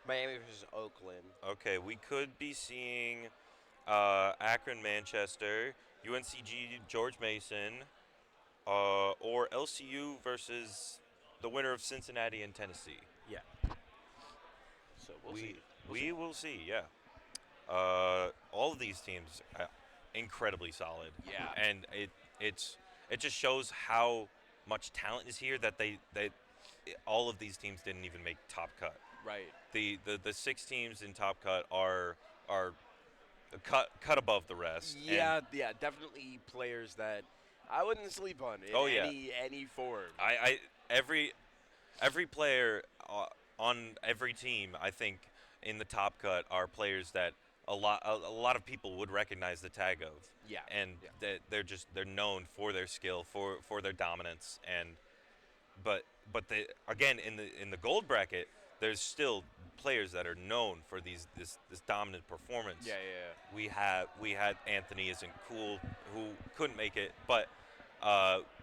Miami versus Oakland. Okay, we could be seeing Akron, Manchester, UNCG, George Mason, or LCU versus the winner of Cincinnati and Tennessee. Yeah. So we'll see. We will see, yeah. All of these teams incredibly solid. Yeah. And it just shows how much talent is here that all of these teams didn't even make top cut. Right. The 6 teams in top cut are cut above the rest. Yeah, definitely players that I wouldn't sleep on in any form. Every player on every team, I think, in the top cut are players that a lot of people would recognize the tag of. Yeah. And they're known for their skill, for their dominance, but again in the gold bracket, there's still players that are known for this dominant performance. Yeah. We had Anthony isn't cool, who couldn't make it, but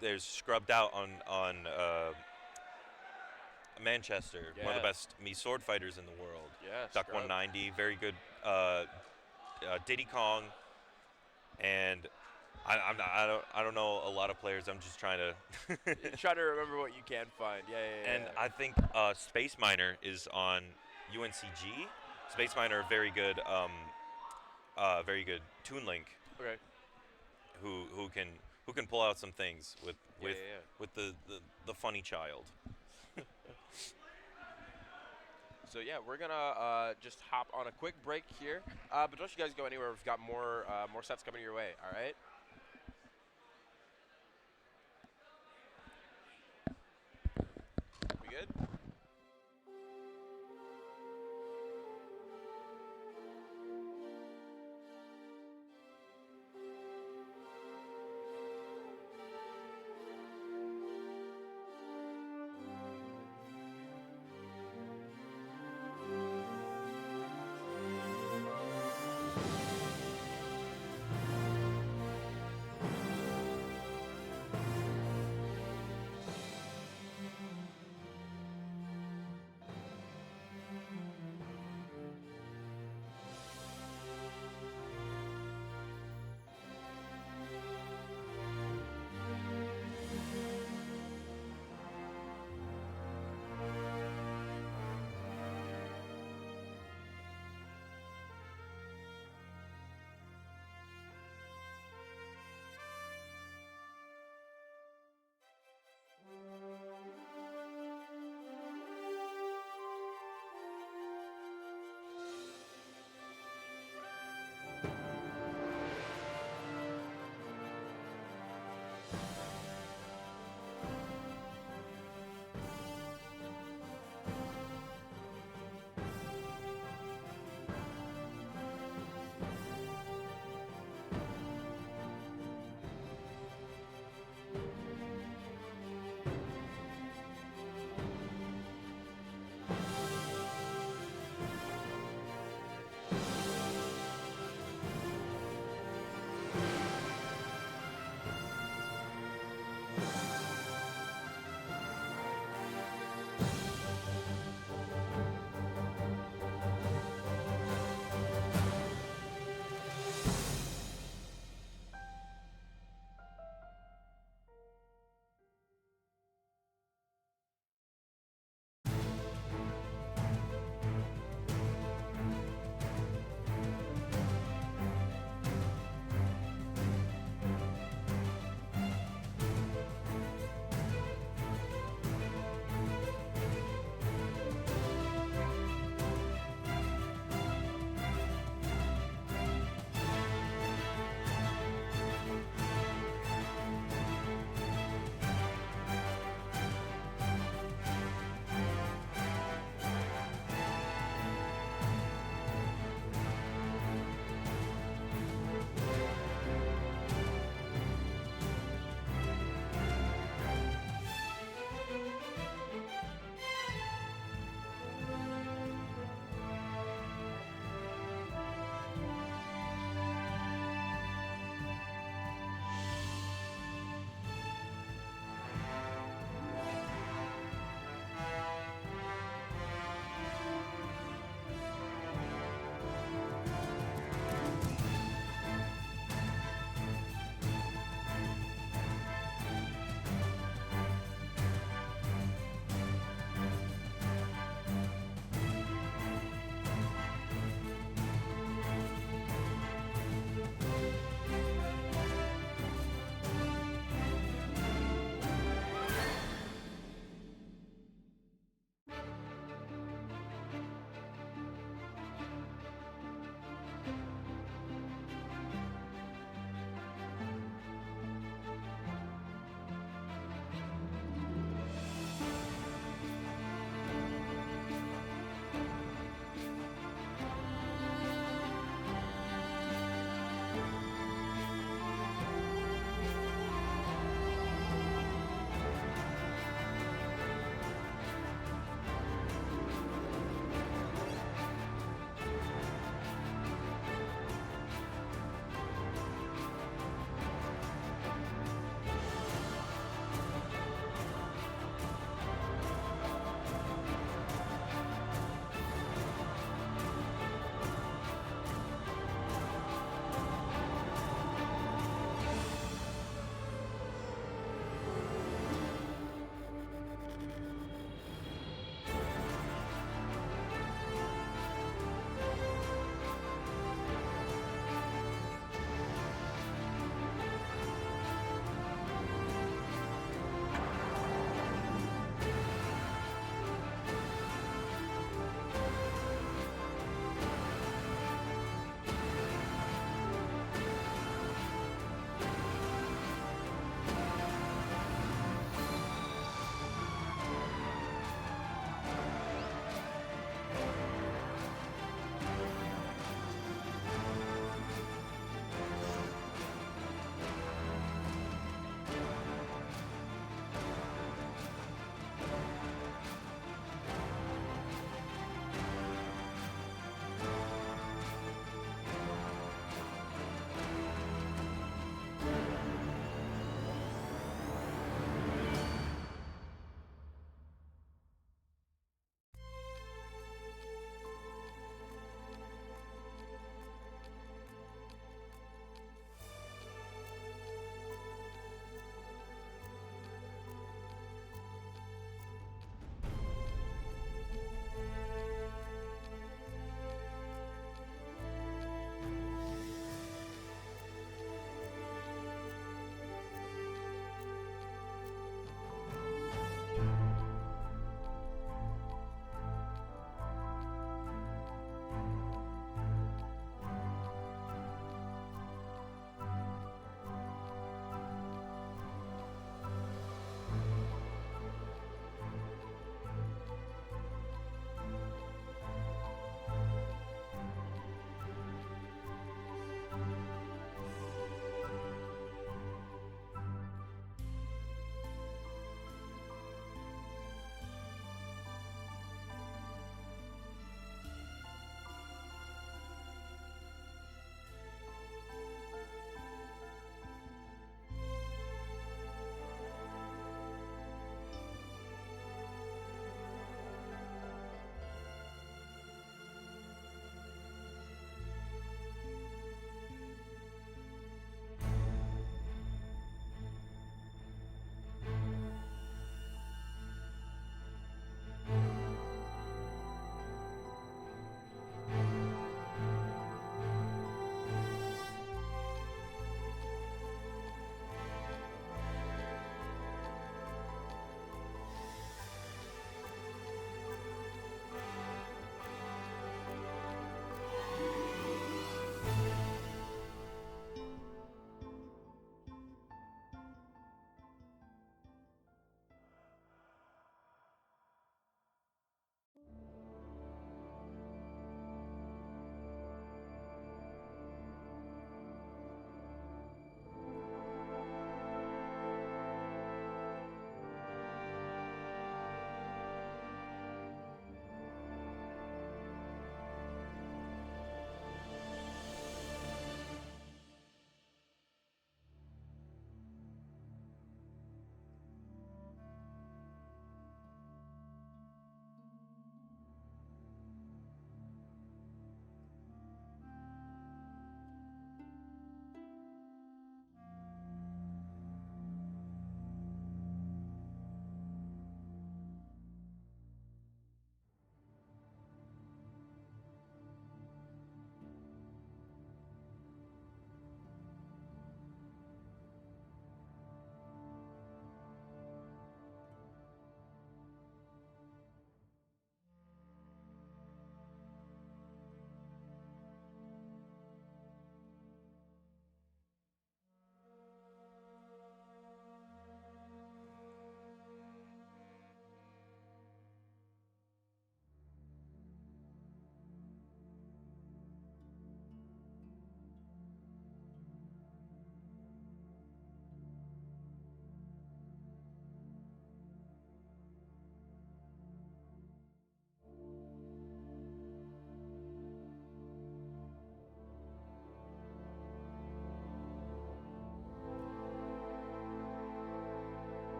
there's Scrubbed Out on Manchester, one of the best sword fighters in the world. Yeah, Duck Scrub. 190, very good. Diddy Kong, and I don't know a lot of players. I'm just trying to Try to remember what you can find. Yeah. And I think Space Miner is on UNCG. Space Miner, very good Toon Link. Okay. Who can pull out some things with the funny child. So yeah, we're gonna just hop on a quick break here, but don't you guys go anywhere. We've got more sets coming your way. All right. We good?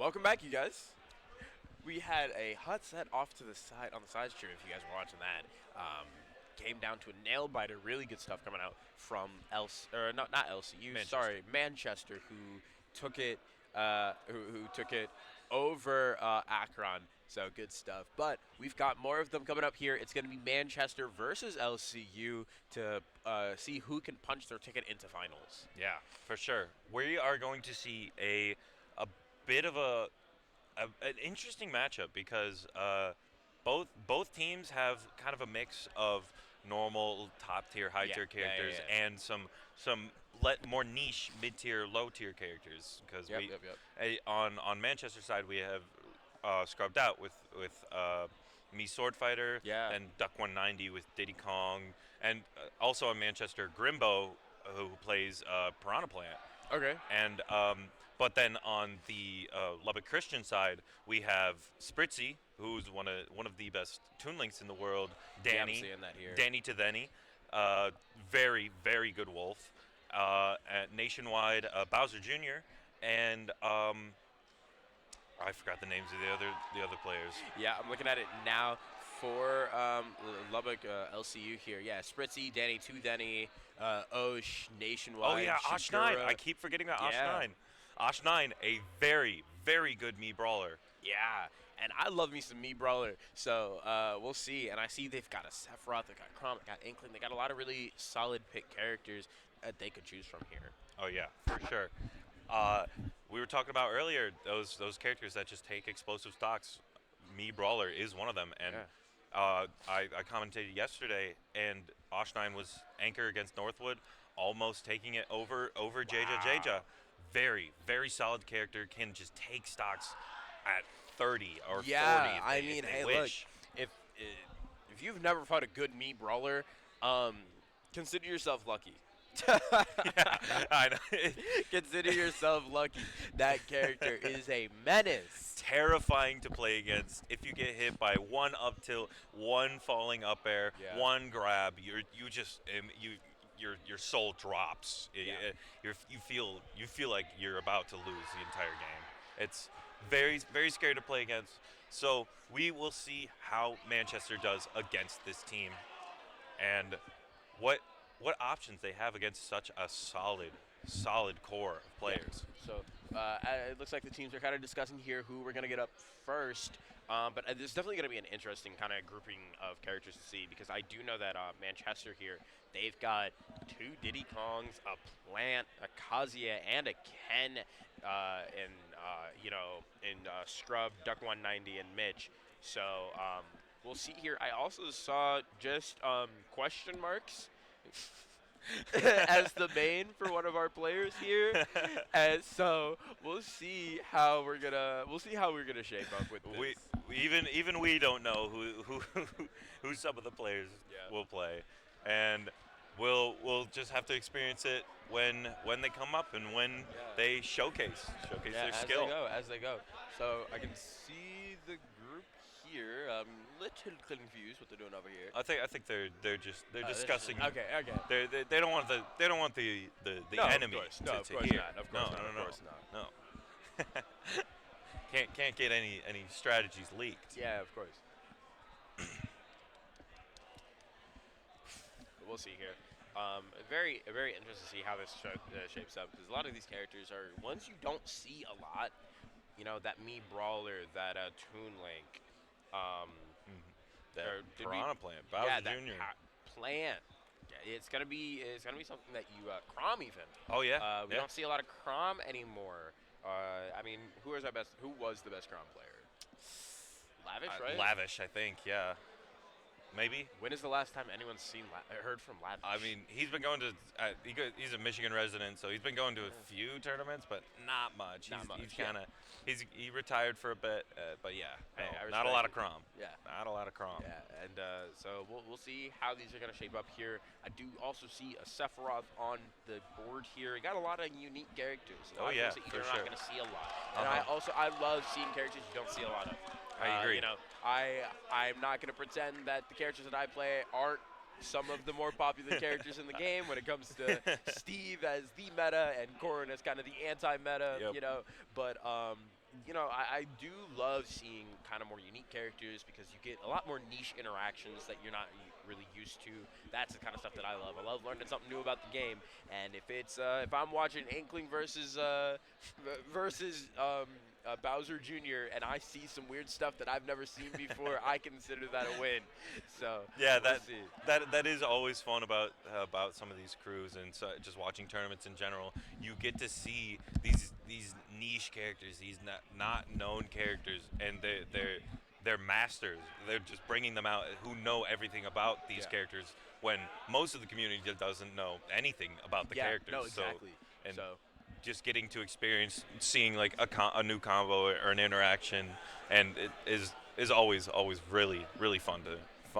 Welcome back, you guys. We had a hot set off to the side on the side stream. If you guys were watching that, came down to a nail biter. Really good stuff coming out from not LCU. Manchester. Sorry, Manchester, who took it, who took it over Akron. So good stuff. But we've got more of them coming up here. It's going to be Manchester versus LCU to see who can punch their ticket into finals. Yeah, for sure. We are going to see a bit of an interesting matchup because both teams have kind of a mix of normal top tier, high tier characters and some more niche mid tier, low tier characters. Because on Manchester side we have scrubbed out with me Sword Fighter and Duck 190 with Diddy Kong, and also on Manchester Grimbo who plays Piranha Plant. Okay. And but then on the Lubbock Christian side, we have Spritzy, who's one of the best Toon Links in the world. Danny, Danny to Denny, very very good wolf. At Nationwide, Bowser Jr. and I forgot the names of the other players. Yeah, I'm looking at it now for Lubbock LCU here. Yeah, Spritzy, Danny to Denny, Osh, Nationwide. Oh yeah, Osh 9. I keep forgetting about Osh 9. Osh 9, a very, very good Mii Brawler. Yeah, and I love me some Mii Brawler, so we'll see. And I see they've got a Sephiroth, they got Chrom, they got Inkling, they got a lot of really solid pick characters that they could choose from here. Oh yeah, for sure. We were talking about earlier those characters that just take explosive stocks. Mii Brawler is one of them, and I commentated yesterday, and Osh 9 was anchor against Northwood, almost taking it over Jaja. Very, very solid character, can just take stocks at 30 or 40. I mean, hey, look, if you've never fought a good Mii Brawler, consider yourself lucky. Yeah, I know. Consider yourself lucky. That character is a menace. Terrifying to play against. If you get hit by one up tilt, one falling up air, one grab, your soul drops. You feel like you're about to lose the entire game. It's very, very scary to play against. So we will see how Manchester does against this team, and what options they have against such a solid core of players. So it looks like the teams are kind of discussing here who we're going to get up first. But there's definitely going to be an interesting kind of grouping of characters to see, because I do know that Manchester here, they've got 2 Diddy Kongs, a Plant, a Kazuya, and a Ken, in Scrub, Duck 190, and Mitch. So we'll see here. I also saw just question marks as the main for one of our players here, and so we'll see how we're gonna shape up with this. Even we don't know who some of the players will play, and we'll just have to experience it when they come up and when they showcase their skill as they go. So I can see the group here. I'm a little confused what they're doing over here. I think they're discussing. Okay. They don't want the enemy to hear. Of course not. No. Can't get any strategies leaked. Yeah, of course. We'll see here. Very interesting to see how this shapes up, because a lot of these characters are ones you don't see a lot. You know, that Mii Brawler, that Toon Link, that Piranha Plant, Bowser Jr. Plant. Yeah, it's gonna be something that you Chrom even. Oh yeah. We don't see a lot of Chrom anymore. I mean, who was the best Chrom player? Lavish, right? Lavish, I think. Yeah. Maybe. When is the last time anyone's heard from Lavish? I mean, he's been going to. He's a Michigan resident, so he's been going to a few tournaments, but not much. He retired for a bit, but not a lot of Chrom. Yeah. Not a lot of Chrom. Yeah, and so we'll see how these are going to shape up here. I do also see a Sephiroth on the board here. You got a lot of unique characters. Oh yeah, you're not going to see a lot. And I love seeing characters you don't see a lot of. I agree. You know, I'm not going to pretend that the characters that I play aren't some of the more popular characters in the game when it comes to Steve as the meta and Corrin as kind of the anti-meta, you know. But you know, I do love seeing kind of more unique characters because you get a lot more niche interactions that you're not really used to. That's the kind of stuff that I love. I love learning something new about the game. And if I'm watching Inkling versus Bowser Jr. and I see some weird stuff that I've never seen before, I consider that a win. So Yeah, we'll see. that is always fun about some of these crews and so just watching tournaments in general. You get to see these niche characters, these not known characters, and they're masters. They're just bringing them out who know everything about these characters when most of the community just doesn't know anything about the characters. No, exactly. So just getting to experience seeing like a new combo or an interaction, and it is always really fun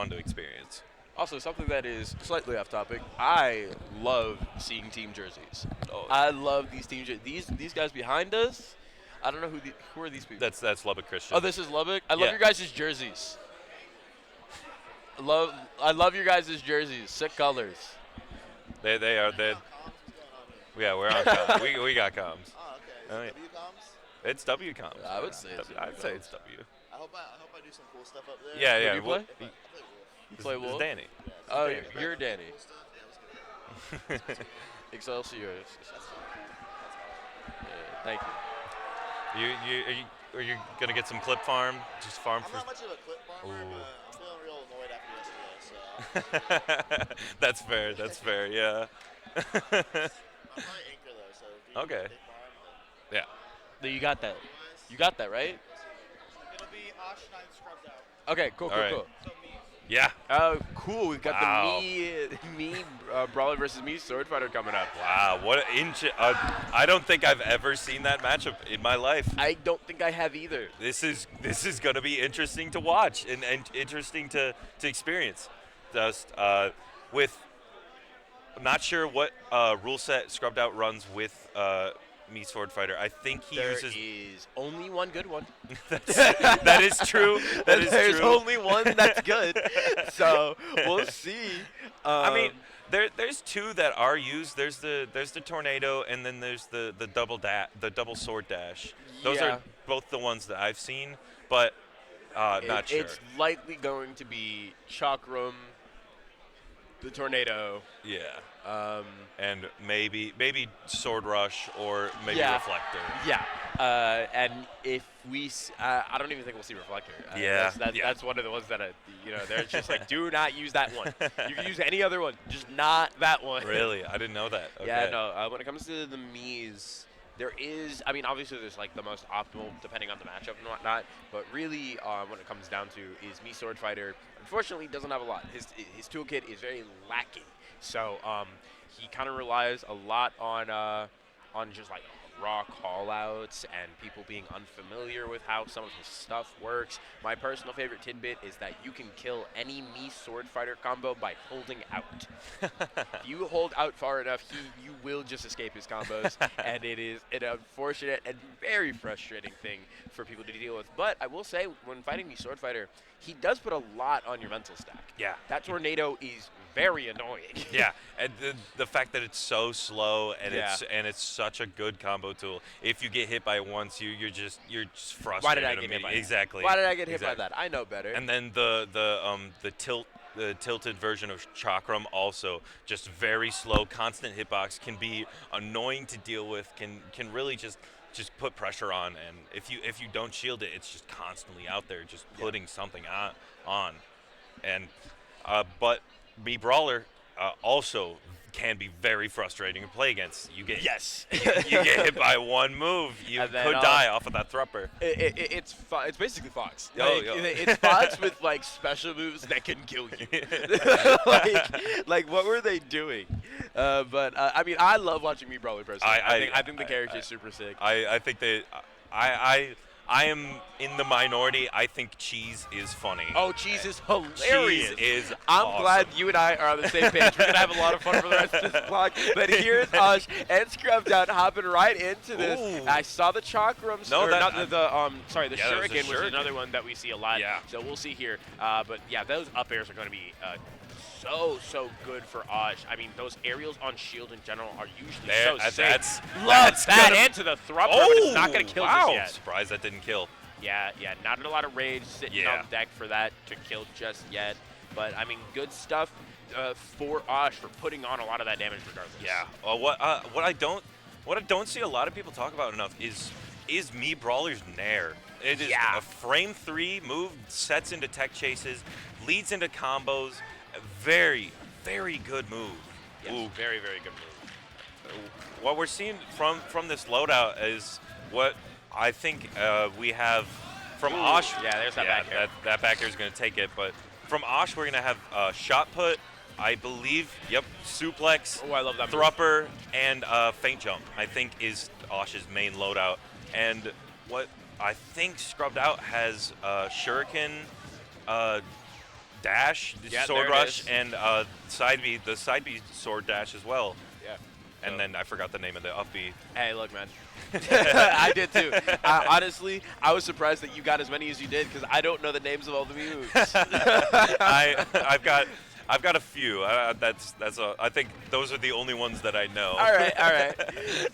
to experience. Also, something that is slightly off topic, I love seeing team jerseys. Oh. I love these team jerseys. These guys behind us, I don't know who are these people. That's Lubbock Christian. Oh, this is Lubbock? I love Yeah. your guys' jerseys. I love your guys' jerseys. Sick colors. They are. Yeah, we're on comms. we got comms. Oh, okay. Oh, yeah. W comms? It's W comms. I would say it's I'd say it's W. I hope I do some cool stuff up there. Yeah, Who yeah. do you play? I play Wolf. You play This is Wolf? Danny. Oh, Danny. you're Danny. Cool stuff? Yeah, let's go. Excelsior. That's fine. Yeah, thank you. Are you gonna get some clip farm? Just farm I'm for. not much of a clip farmer, Ooh. but I'm feeling real annoyed after yesterday, so. That's fair. That's fair. Yeah. I'm probably anchor though, so if you Okay. can big farm, then Yeah. No, you got that. You got that, right? it'll be Osh 9 scrubbed out. Okay, cool, All cool, right. cool. So me. Yeah. Oh, cool. We've got Wow. the me Brawler versus me Sword Fighter coming up. Wow. What an inch. I don't think I've ever seen that matchup in my life. I don't think I have either. This is gonna be interesting to watch and interesting to experience. Just with. I'm not sure what rule set Scrubbed Out runs with me Sword Fighter. I think he There uses. is only one good one. That is true. That is There's true. only one that's good. So we'll see. I mean, there's two that are used. There's the tornado, and then there's the double sword dash. Those Yeah. are both the ones that I've seen, but not sure. It's likely going to be Chakram, the tornado. Yeah, And and maybe sword rush or maybe Yeah. reflector. yeah, and if we, I don't even think we'll see Reflector. Yeah, That's one of the ones that, they're just like, do not use that one. You can use any other one, just not that one. Really, I didn't know that. Okay. Yeah, no. When it comes to the Miis, there is. I mean, obviously, there's like the most optimal depending on the matchup and whatnot. But really, when it comes down to is me Sword Fighter. Unfortunately, doesn't have a lot. His toolkit is very lacking. So he kind of relies a lot on just like raw callouts and people being unfamiliar with how some of his stuff works. My personal favorite tidbit is that you can kill any me Sword Fighter combo by holding out. If you hold out far enough, you will just escape his combos, and it is an unfortunate and very frustrating thing for people to deal with. But I will say, when fighting me Sword Fighter, he does put a lot on your mental stack. Yeah. That tornado is very annoying. Yeah, and the fact that it's so slow and Yeah. it's such a good combo tool. If you get hit by it once, you're just frustrated. Why did I get hit by that? Exactly. Why did I get hit Exactly. by that? I know better. And then the tilted version of Chakram also just very slow, constant hitbox can be annoying to deal with. Can really just put pressure on, and if you don't shield it, it's just constantly out there, just putting something on. And but me Brawler also can be very frustrating to play against. You get you get hit by one move, you And then, could die off of that thrupper. It's basically Fox. Oh, Like, yeah. It's Fox with like special moves that can kill you. like what were they doing? But I mean, I love watching me Brawler personally. I think the character is super sick. I think that I am in the minority. I think Cheese is funny. Oh, Cheese is hilarious. Cheese is I'm awesome. glad you and I are on the same page. We're going to have a lot of fun for the rest of this vlog. But here's Osh and Scrubbed Out hopping right into this. Ooh. I saw the Chakram. No, or that- not the Yeah, that was Shuriken a was Shuriken. another one that we see a lot. Yeah. So we'll see here. But yeah, those up airs are going to be so good for Osh. I mean, those aerials on shield in general are usually There, so sick. that's Loves that gonna- into the Thrupper, but it's not going to kill wow. just yet. Surprised that didn't kill. Yeah, not a lot of rage sitting Yeah. on deck for that to kill just yet. But, I mean, good stuff for Osh for putting on a lot of that damage regardless. Yeah. What I don't see a lot of people talk about enough is Mii Brawler's Nair. It is a frame 3 move, sets into tech chases, leads into combos. A very, very good move. Yes, Ooh. very, very good move. What we're seeing from this loadout is what I think we have from Osh. Yeah, there's that back air. That back air is going to take it. But from Osh, we're going to have shot put, I believe, suplex, Oh, I love that move. Thrupper, and feint jump, I think, is Osh's main loadout. And what I think Scrubbed Out has Shuriken, dash, sword there it rush, is. and the side B sword dash as well. Yeah. And then I forgot the name of the up B. Hey, look, man. I did too. Honestly, I was surprised that you got as many as you did because I don't know the names of all the moves. I've got a few. I think those are the only ones that I know. all right.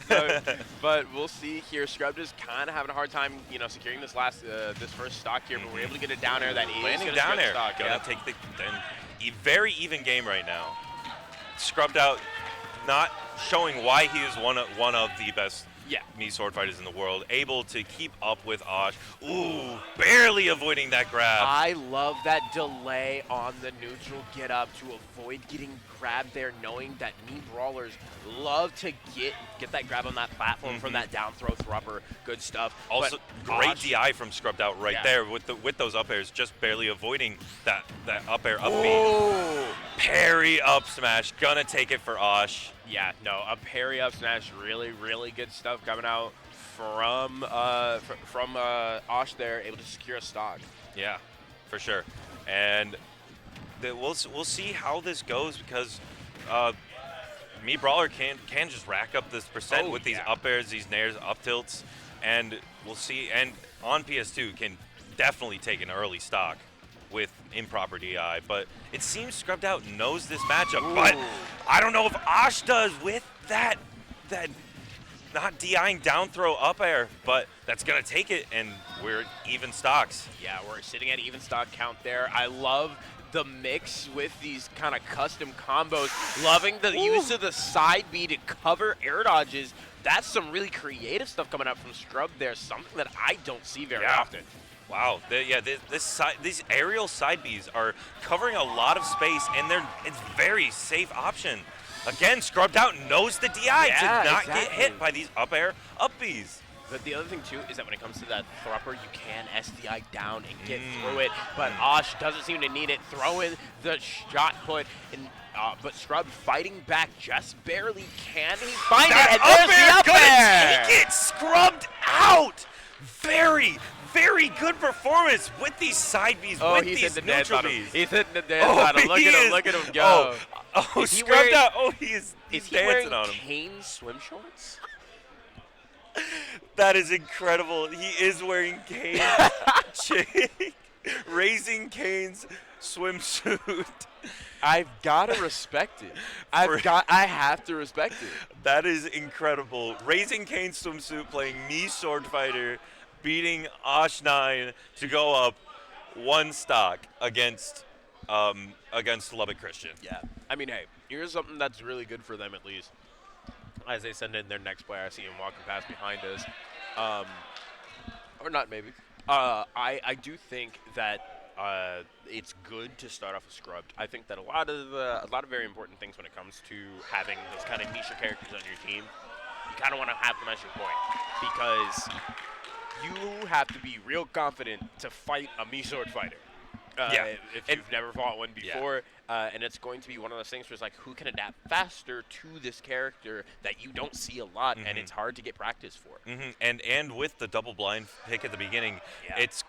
So, but we'll see here. Scrubbed is kind of having a hard time, securing this first stock here, but we're able to get it down air. That is Landing gonna down secure the air. stock. Gonna Yep. take the very even game right now. Scrubbed Out, not showing why he is one of the best Mii sword fighters in the world, able to keep up with Osh. Ooh, barely avoiding that grab. I love that delay on the neutral get up to avoid getting grabbed there, knowing that Mii Brawlers love to get that grab on that platform from that down throw Thrupper. Good stuff. Also, But great Osh- DI from Scrubbed Out right there with those up airs, just barely avoiding that up air up B. Oh! Parry up smash, gonna take it for Osh. Yeah, no, a parry up smash, really, really good stuff coming out from Osh there, able to secure a stock. Yeah, for sure. And we'll see how this goes because Mii Brawler can just rack up this percent with these up airs, these nairs, up tilts, and we'll see. And on PS2 can definitely take an early stock with improper DI, but it seems Scrubbed Out knows this matchup. But I don't know if Osh does with that not DIing down throw up air, but that's gonna take it, and we're even stocks. Yeah, we're sitting at even stock count there. I love the mix with these kind of custom combos. Loving the use of the side B to cover air dodges. That's some really creative stuff coming out from Scrub there, something that I don't see very often. Wow, these aerial side Bs are covering a lot of space, and it's very safe option. Again, Scrubbed Out knows the DI to not get hit by these up air up Bs. But the other thing too is that when it comes to that Thrupper, you can SDI down and get through it. But Osh doesn't seem to need it. Throw in the shot put, and but Scrub fighting back just barely. Can he find it? And there's the up air! Take it, Scrubbed Out. Very, very good performance with these side Bs, with he's these hitting the dance neutral on him. Bs. He's hitting the dance on him. Look at him go. Oh, Is he Scrubbed wearing- Out. Oh, he's Is he dancing wearing on him. Kane swim shorts? That is incredible. He is wearing Kane, Raising Kane's swimsuit. I've got to respect it. I have to respect it. That is incredible. Raising Kane's swimsuit, playing Mii Sword Fighter, beating Osh9 to go up one stock against Lubbock Christian. Yeah. I mean, hey, here's something that's really good for them at least. As they send in their next player, I see him walking past behind us. Or not, maybe. I do think that it's good to start off with Scrubbed. I think that a lot of very important things when it comes to having those kind of niche characters on your team, you kind of want to have them as your point. Because you have to be real confident to fight a Mii Sword fighter. If you've never fought one before, and it's going to be one of those things where it's like, who can adapt faster to this character that you don't see a lot, and it's hard to get practice for. And with the double blind pick at the beginning, it's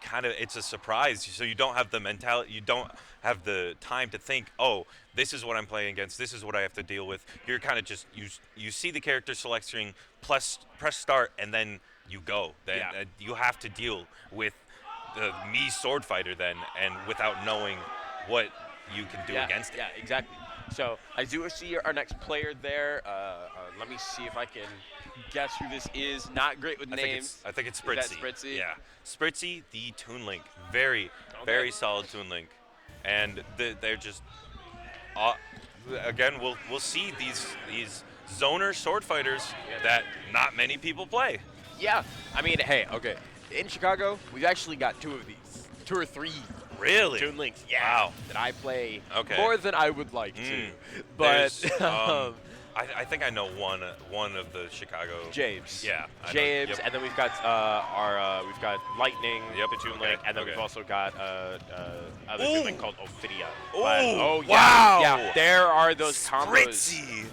a surprise. So you don't have the mentality, you don't have the time to think, oh, this is what I'm playing against, this is what I have to deal with. You're kind of just you see the character select string, press start, and then you go. Then you have to deal with the Mii Sword Fighter then, and without knowing what you can do against it. Yeah, exactly. So I do see our next player there. Let me see if I can guess who this is. Not great with names. I think it's Is Spritzy. that Spritzy? Yeah, Spritzy, the Toon Link, very solid Toon Link, and they're just again we'll see these zoner sword fighters that not many people play. Yeah. I mean, hey, okay. In Chicago, we've actually got 2 of these, 2 or 3. Really? Toon Links, yeah. Wow. That I play Okay. more than I would like to. But There's, I think I know one of the Chicago. James. Yeah. I know. James, Yep. and then we've got we've got Lightning, the Toon Link, and then we've also got other Toon Link called Ophidia. Oh, yeah, wow. Yeah, there are those combos. Spritzy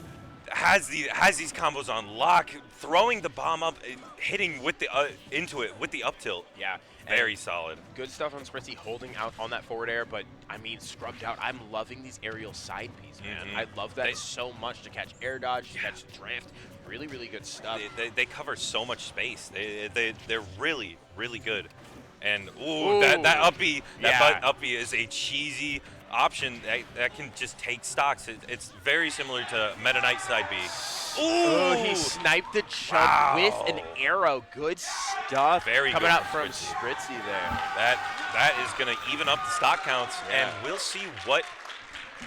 has these combos on lock, throwing the bomb up, hitting with the into it with the up tilt. Yeah. Very solid. Good stuff on Spritzy holding out on that forward air, but I mean, scrubbed out. I'm loving these aerial side Bs, man. I love that so much to catch air dodge, to catch drift. Really, really good stuff. They cover so much space. They're really, really good. And that up B, up B is a cheesy option that can just take stocks. It's very similar to Meta Knight side B. Oh, he sniped the chunk with an arrow. Good stuff. Very coming good out from from Spritzy there. That is going to even up the stock counts, and we'll see what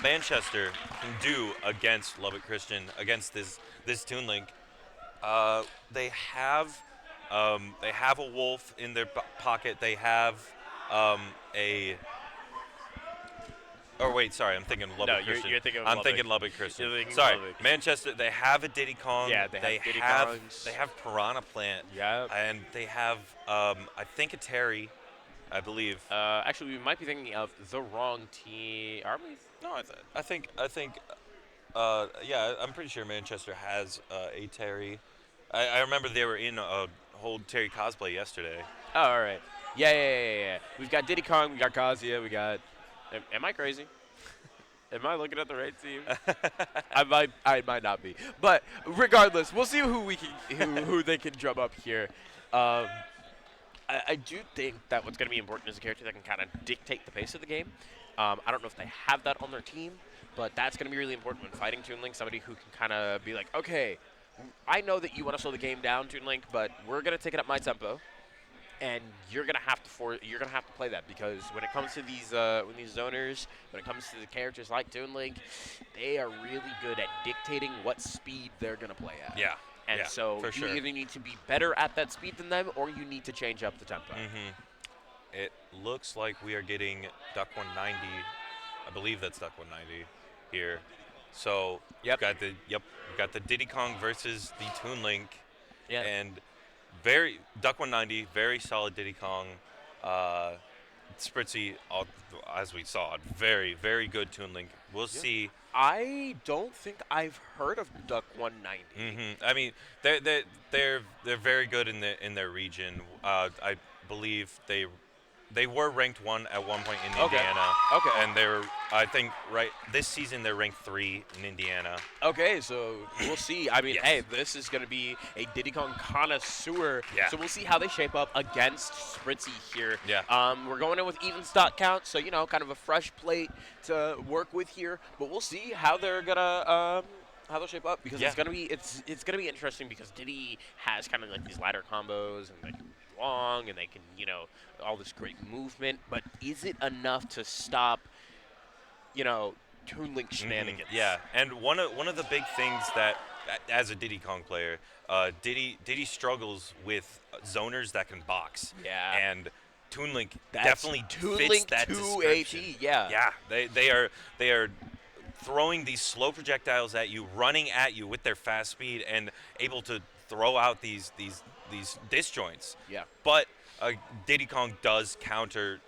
Manchester can do against Lubbock Christian, against this Toon Link. They have a wolf in their pocket. They have a. Oh wait, sorry, I'm thinking Lubbock Christian. You're thinking of I'm Lubbock. thinking Lubbock Christian. You're thinking Sorry, Lubbock. Manchester. They have a Diddy Kong. Yeah, they have Diddy Kongs. They have Piranha Plant. Yeah. And they have I think a Terry, I believe. Actually, we might be thinking of the wrong team. Are we? No, I think yeah, I'm pretty sure Manchester has a Terry. I remember they were in a whole Terry cosplay yesterday. Oh, all right. Yeah. We've got Diddy Kong, we got Kazuya, we got. Am I crazy? Am I looking at the right team? I might not be. But regardless, we'll see who they can drum up here. I do think that what's going to be important is a character that can kind of dictate the pace of the game. I don't know if they have that on their team, but that's going to be really important when fighting Toon Link. Somebody who can kind of be like, okay, I know that you want to slow the game down, Toon Link, but we're going to take it up my tempo. And you're gonna have to play that, because when it comes to these zoners, when it comes to the characters like Toon Link, they are really good at dictating what speed they're gonna play at. Yeah. And yeah, so for you sure. either need to be better at that speed than them, or you need to change up the tempo. It looks like we are getting Duck 190. I believe that's Duck 190 here. So Yep. we've got the Diddy Kong versus the Toon Link. Yeah. And Duck 190, very solid Diddy Kong. Spritzy, as we saw, very, very good Toon Link. We'll see. I don't think I've heard of Duck 190. I mean, they're very good in their region. I believe they were ranked 1 at one point in Indiana. Okay. And I think this season they're ranked 3 in Indiana. Okay, so we'll see. I mean, Yes. hey, this is going to be a Diddy Kong connoisseur. Yeah. So we'll see how they shape up against Spritzy here. Yeah. We're going in with even stock count, so, kind of a fresh plate to work with here. But we'll see how they're going to how they'll shape up, because Yeah. it's gonna be interesting, because Diddy has kind of like these ladder combos, and they can be long, and they can all this great movement. But is it enough to stop Toon Link shenanigans? Yeah, and one of the big things that, as a Diddy Kong player, Diddy struggles with zoners that can box. Yeah. And Toon Link That's definitely Toon fits Link that 2AT, description. yeah. Yeah, they are throwing these slow projectiles at you, running at you with their fast speed, and able to throw out these disjoints. Yeah. But Diddy Kong does counter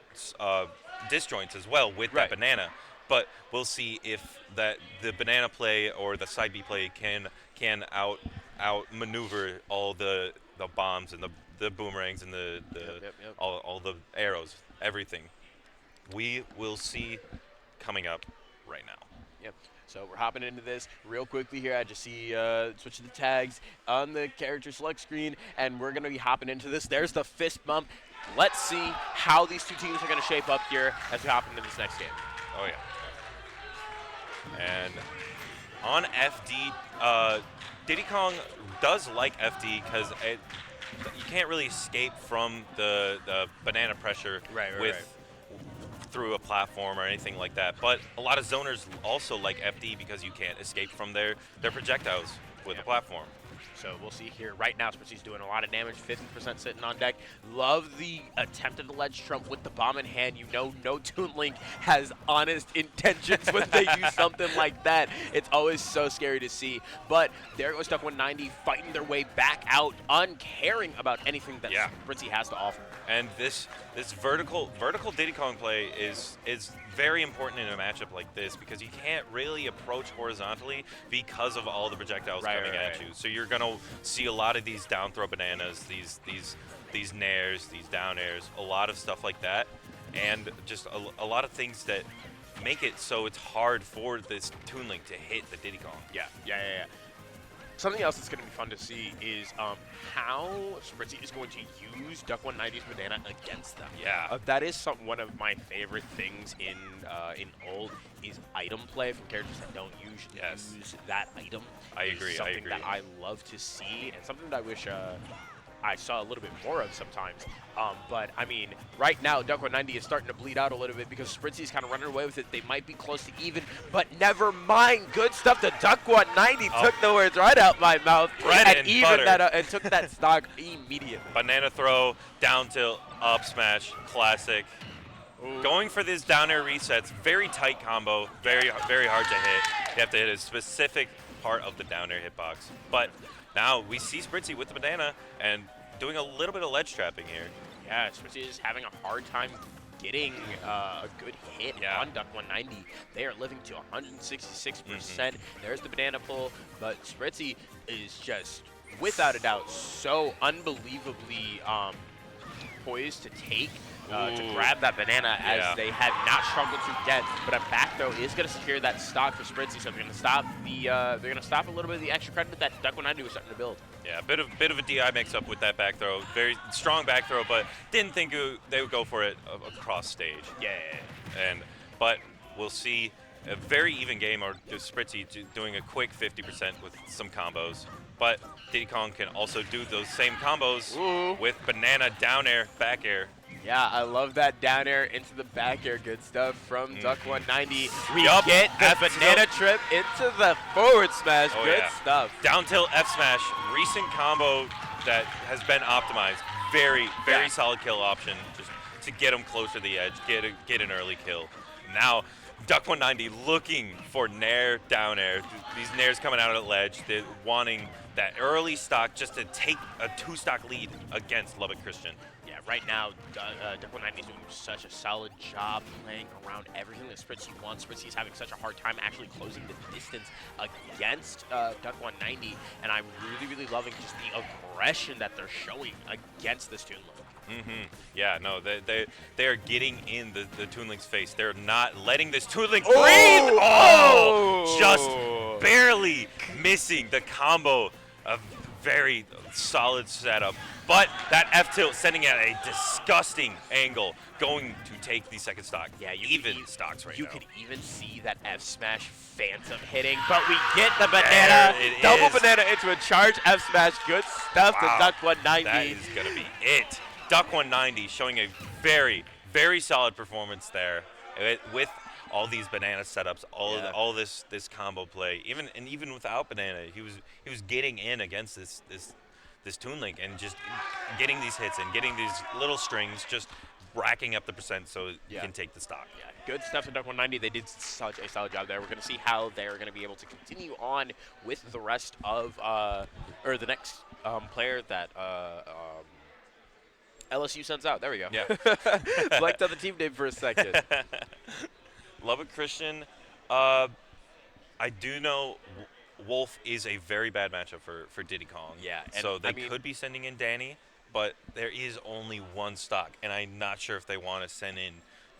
disjoints as well with that banana. But we'll see if the banana play or the side B play can out maneuver all the bombs and the boomerangs and the all the arrows, everything. We will see coming up right now. Yep. So we're hopping into this real quickly here. I just see switch to the tags on the character select screen, and we're going to be hopping into this. There's the fist bump. Let's see how these two teams are going to shape up here as we hop into this next game. Oh, yeah. And on FD, Diddy Kong does like FD because you can't really escape from the banana pressure through a platform or anything like that. But a lot of zoners also like FD because you can't escape from their projectiles with the platform. So we'll see here. Right now, Spritzy's doing a lot of damage, 50% sitting on deck. Love the attempt at the ledge trump with the bomb in hand. You know no Toon Link has honest intentions when they do something like that. It's always so scary to see. But there goes Duck 190 fighting their way back out, uncaring about anything that Spritzy has to offer. And this vertical Diddy Kong play is very important in a matchup like this because you can't really approach horizontally because of all the projectiles coming at you. So you're gonna see a lot of these down throw bananas, these nairs, these down airs, a lot of stuff like that, and just a lot of things that make it so it's hard for this Toon Link to hit the Diddy Kong. Yeah. Something else that's going to be fun to see is how Spritzy is going to use Duck 190's banana against them. Yeah. That is one of my favorite things in old is item play from characters that don't usually use that item. I agree. Something that I love to see and something that I wish I saw a little bit more of sometimes. But, I mean, right now, Duck 190 is starting to bleed out a little bit because Spritzy's kind of running away with it. They might be close to even, but never mind. Good stuff to Duck 190. Took the words right out my mouth. Bread and even butter. that and took that stock immediately. Banana throw, down tilt, up smash, classic. Ooh. Going for this down air resets, very tight combo, very hard to hit. You have to hit a specific part of the down air hitbox. But now we see Spritzy with the banana and doing a little bit of ledge trapping here. Yeah, Spritzy is having a hard time getting a good hit on Duck 190. They are living to 166%. There's the banana pull, but Spritzy is just, without a doubt, so unbelievably poised to take, to grab that banana as they have not struggled to get. But a back throw is going to secure that stock for Spritzy, so they're going to stop a little bit of the extra credit that Duck 190 was starting to build. Yeah, a bit of a DI mix-up with that back throw. Very strong back throw, but didn't think they would go for it across stage. But we'll see a very even game, or just Spritzy doing a quick 50% with some combos. But Diddy Kong can also do those same combos with banana down air, back air. Yeah, I love that down air into the back air. Good stuff from Duck 190. We get the banana trip into the forward smash. Good stuff. Down tilt F smash, recent combo that has been optimized. Very solid kill option just to get him closer to the edge, get an early kill. Now, Duck 190 looking for nair, down air. These nairs coming out of the ledge. They're wanting that early stock just to take a 2-stock lead against Lubbock Christian. Yeah, right now, Duck 190 is doing such a solid job playing around everything that Spritzy wants. Spritzy's having such a hard time actually closing the distance against Duck 190, and I'm really loving just the aggression that they're showing against this Toon Link. Yeah, no, they are getting in the Toon Link's face. They're not letting this Toon Link breathe. Just barely missing the combo. A very solid setup. But that F tilt sending at a disgusting angle, going to take the second stock. Yeah, even stocks right now. You can even see that F smash phantom hitting, but we get the banana. Double banana into a charge F smash. Good stuff to Duck 190. That is going to be it. Duck 190 showing a very solid performance there with all these banana setups, all this combo play. Even without banana, he was getting in against this Toon Link and just getting these hits and getting these little strings, just racking up the percent so you can take the stock. Yeah, good stuff from Duck 190. They did such a solid job there. We're going to see how they're going to be able to continue on with the rest of or the next player that LSU sends out. There we go. Yeah. Blanked on the team name for a second. Lubbock Christian, I do know Wolf is a very bad matchup for Diddy Kong. Yeah. So they could be sending in Danny, but there is only one stock, and I'm not sure if they want to send in.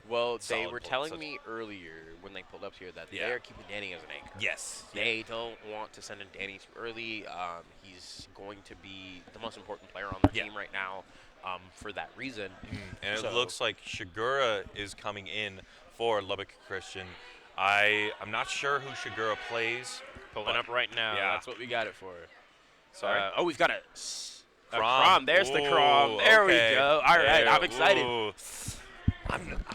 Well, they were telling me earlier when they pulled up here that they are keeping Danny as an anchor. Yes. They don't want to send in Danny too early. He's going to be the most important player on their team right now for that reason. And it looks like Shigura is coming in for Lubbock Christian. I'm not sure who Shigura plays. Pulling up right now. Yeah. That's what we got it for. Sorry. We've got a Crom. Crom. There's the Crom. There Okay. we go. All right, There. I'm excited. Ooh.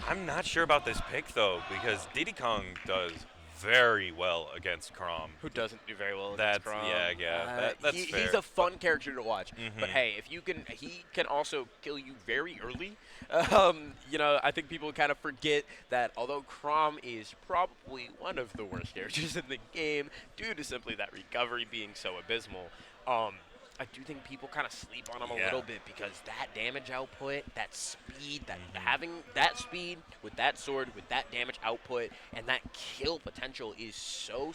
I'm not sure about this pick though, because Diddy Kong does very well against Crom. Who doesn't do very well That's against Crom? that's He's fair. a fun character to watch. But Mhm. hey, if you can, he can also kill you very early. You know, I think people kind of forget that although Crom is probably one of the worst characters in the game due to simply that recovery being so abysmal, I do think people kind of sleep on him a little bit because that damage output, that speed, that having that speed with that sword, with that damage output, and that kill potential is so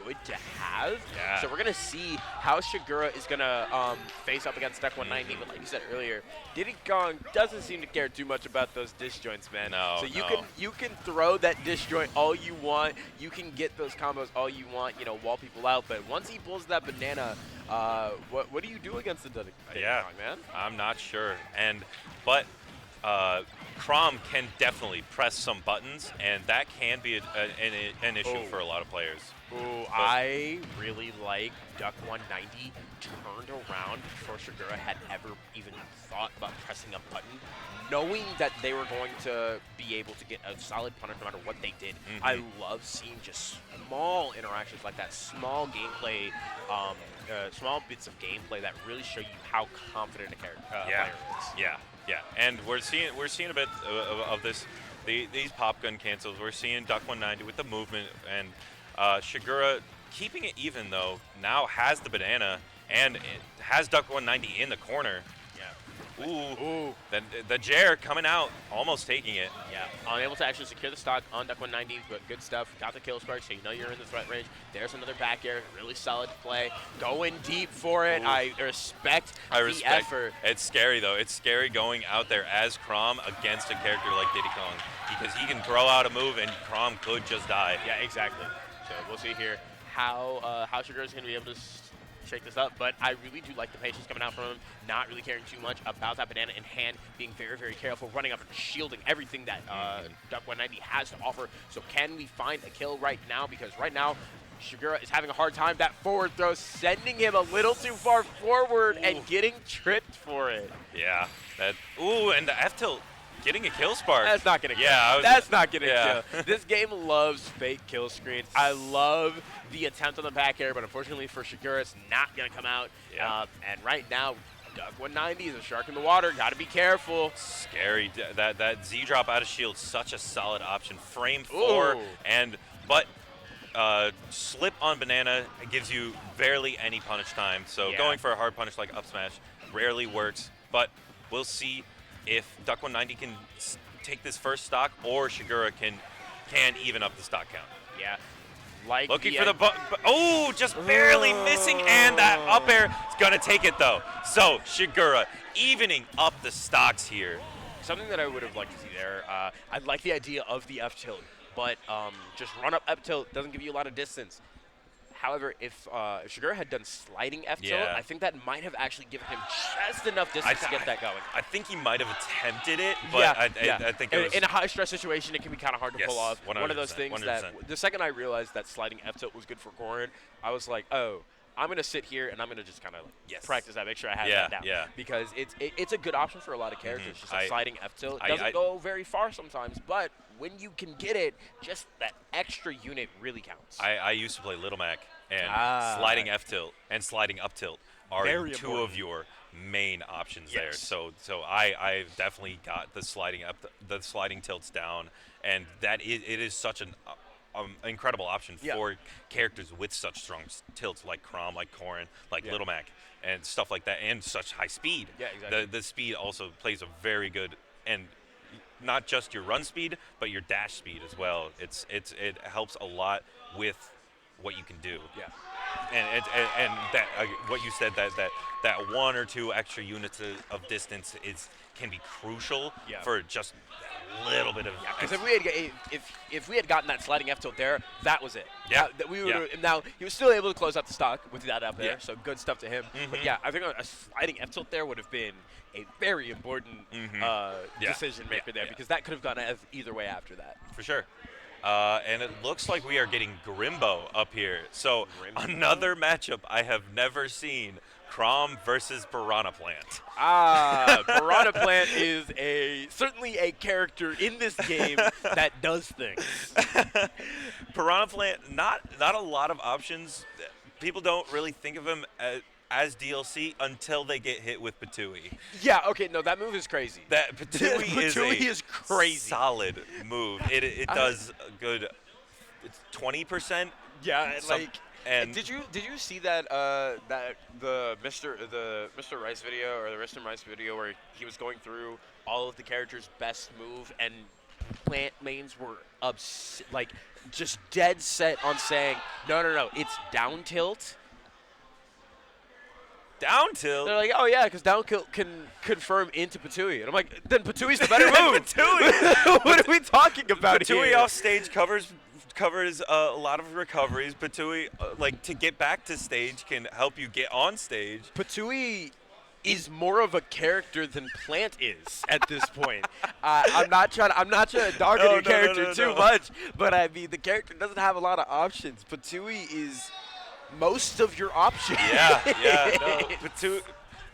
good to have. Yeah. So we're gonna see how Shigura is gonna face up against Duck 190. But like you said earlier, Diddy Kong doesn't seem to care too much about those disjoints, man. No, so no. you can throw that disjoint all you want. You can get those combos all you want. You know, wall people out. But once he pulls that banana. What do you do against the Diddy Kong, man? I'm not sure. But Crom can definitely press some buttons, and that can be an issue for a lot of players. Ooh, I really like Duck 190 turned around before Shigura had ever even thought about pressing a button, knowing that they were going to be able to get a solid punish no matter what they did. I love seeing just small interactions like that, small gameplay, small bits of gameplay that really show you how confident a player is. Yeah, and we're seeing a bit of this, these pop gun cancels. We're seeing Duck 190 with the movement, and Shigura keeping it even though now has the banana and it has Duck 190 in the corner. Yeah. Ooh. The Jair coming out, almost taking it. Yeah, unable to actually secure the stock on Duck 190, but good stuff. Got the kill spark, so you know you're in the threat range. There's another back air, really solid play. Going deep for it. Ooh. I respect the effort. It's scary though. It's scary going out there as Crom against a character like Diddy Kong, because he can throw out a move and Crom could just die. Yeah, exactly. So we'll see here how Shigura's going to be able to shake this up, but I really do like the patience coming out from him, not really caring too much about that banana in hand, being very careful, running up and shielding everything that Duck 190 has to offer. So can we find a kill right now? Because right now, Shigura is having a hard time. That forward throw sending him a little too far forward and getting tripped for it. Yeah. And the F tilt getting a kill spark. That's not going to kill. Yeah. That's not going to kill. This game loves fake kill screens. I love the attempt on the back air, but unfortunately for Shigura, it's not going to come out. Yeah. And right now, Duck 190 is a shark in the water. Got to be careful. Scary. That Z drop out of shield, such a solid option. Frame 4, but slip on banana gives you barely any punish time. So going for a hard punish like up smash rarely works. But we'll see if Duck 190 can take this first stock, or Shigura can even up the stock count. Yeah. Looking for the just barely missing, and that up air is going to take it though. So Shigura evening up the stocks here. Something that I would have liked to see there, I like the idea of the F tilt, but just run up F tilt doesn't give you a lot of distance. However, if Shigura had done sliding F tilt, I think that might have actually given him just enough distance to get that going. I think he might have attempted it, but I think it was in a high stress situation, it can be kind of hard to pull off. 100%, One of those things 100%. that the second I realized that sliding F tilt was good for Goran, I was like, oh, I'm gonna sit here and I'm gonna just kind of practice that, make sure I have that down. Yeah. Because it's a good option for a lot of characters. Just a sliding F tilt. It doesn't I go very far sometimes, but when you can get it, just that extra unit really counts. I used to play Little Mac, and sliding F tilt and sliding up tilt are Very two important. of your main options there. So I definitely got the sliding tilts down, and it is such an incredible option for characters with such strong tilts like Crom, like Corrin, like Little Mac, and stuff like that, and such high speed. Yeah, exactly. The speed also plays a very good, and not just your run speed, but your dash speed as well. It helps a lot with what you can do. Yeah. And that what you said, that 1 or 2 extra units of distance can be crucial for just a little bit of. Because if we had gotten that sliding F tilt there, that was it. Yeah. Now he was still able to close out the stock with that up there, so good stuff to him. But I think a sliding F tilt there would have been a very important decision maker there, because that could have gone either way after that. For sure. And it looks like we are getting Grimbo up here. So another matchup I have never seen. Crom versus Piranha Plant. Piranha Plant is certainly a character in this game that does things. Piranha Plant, not a lot of options. People don't really think of him as DLC until they get hit with Patui. Yeah, okay, no, that move is crazy. That Patui is crazy. Solid move. It does a good 20%. Yeah, and did you see that that the Mr. Rice video or the Mr. Rice video where he was going through all of the characters' best move, and Plant mains were just dead set on saying, no, it's down tilt. Down tilt? They're like, oh yeah, because down tilt can confirm into Patui. And I'm like, then Patui's the better move. Patui! What are we talking about here? Patui off stage covers a lot of recoveries. Patui, to get back to stage can help you get on stage. Patui is more of a character than Plant is at this point. I'm not trying to dog on your character too much, but I mean the character doesn't have a lot of options. Patui is most of your options. Patui,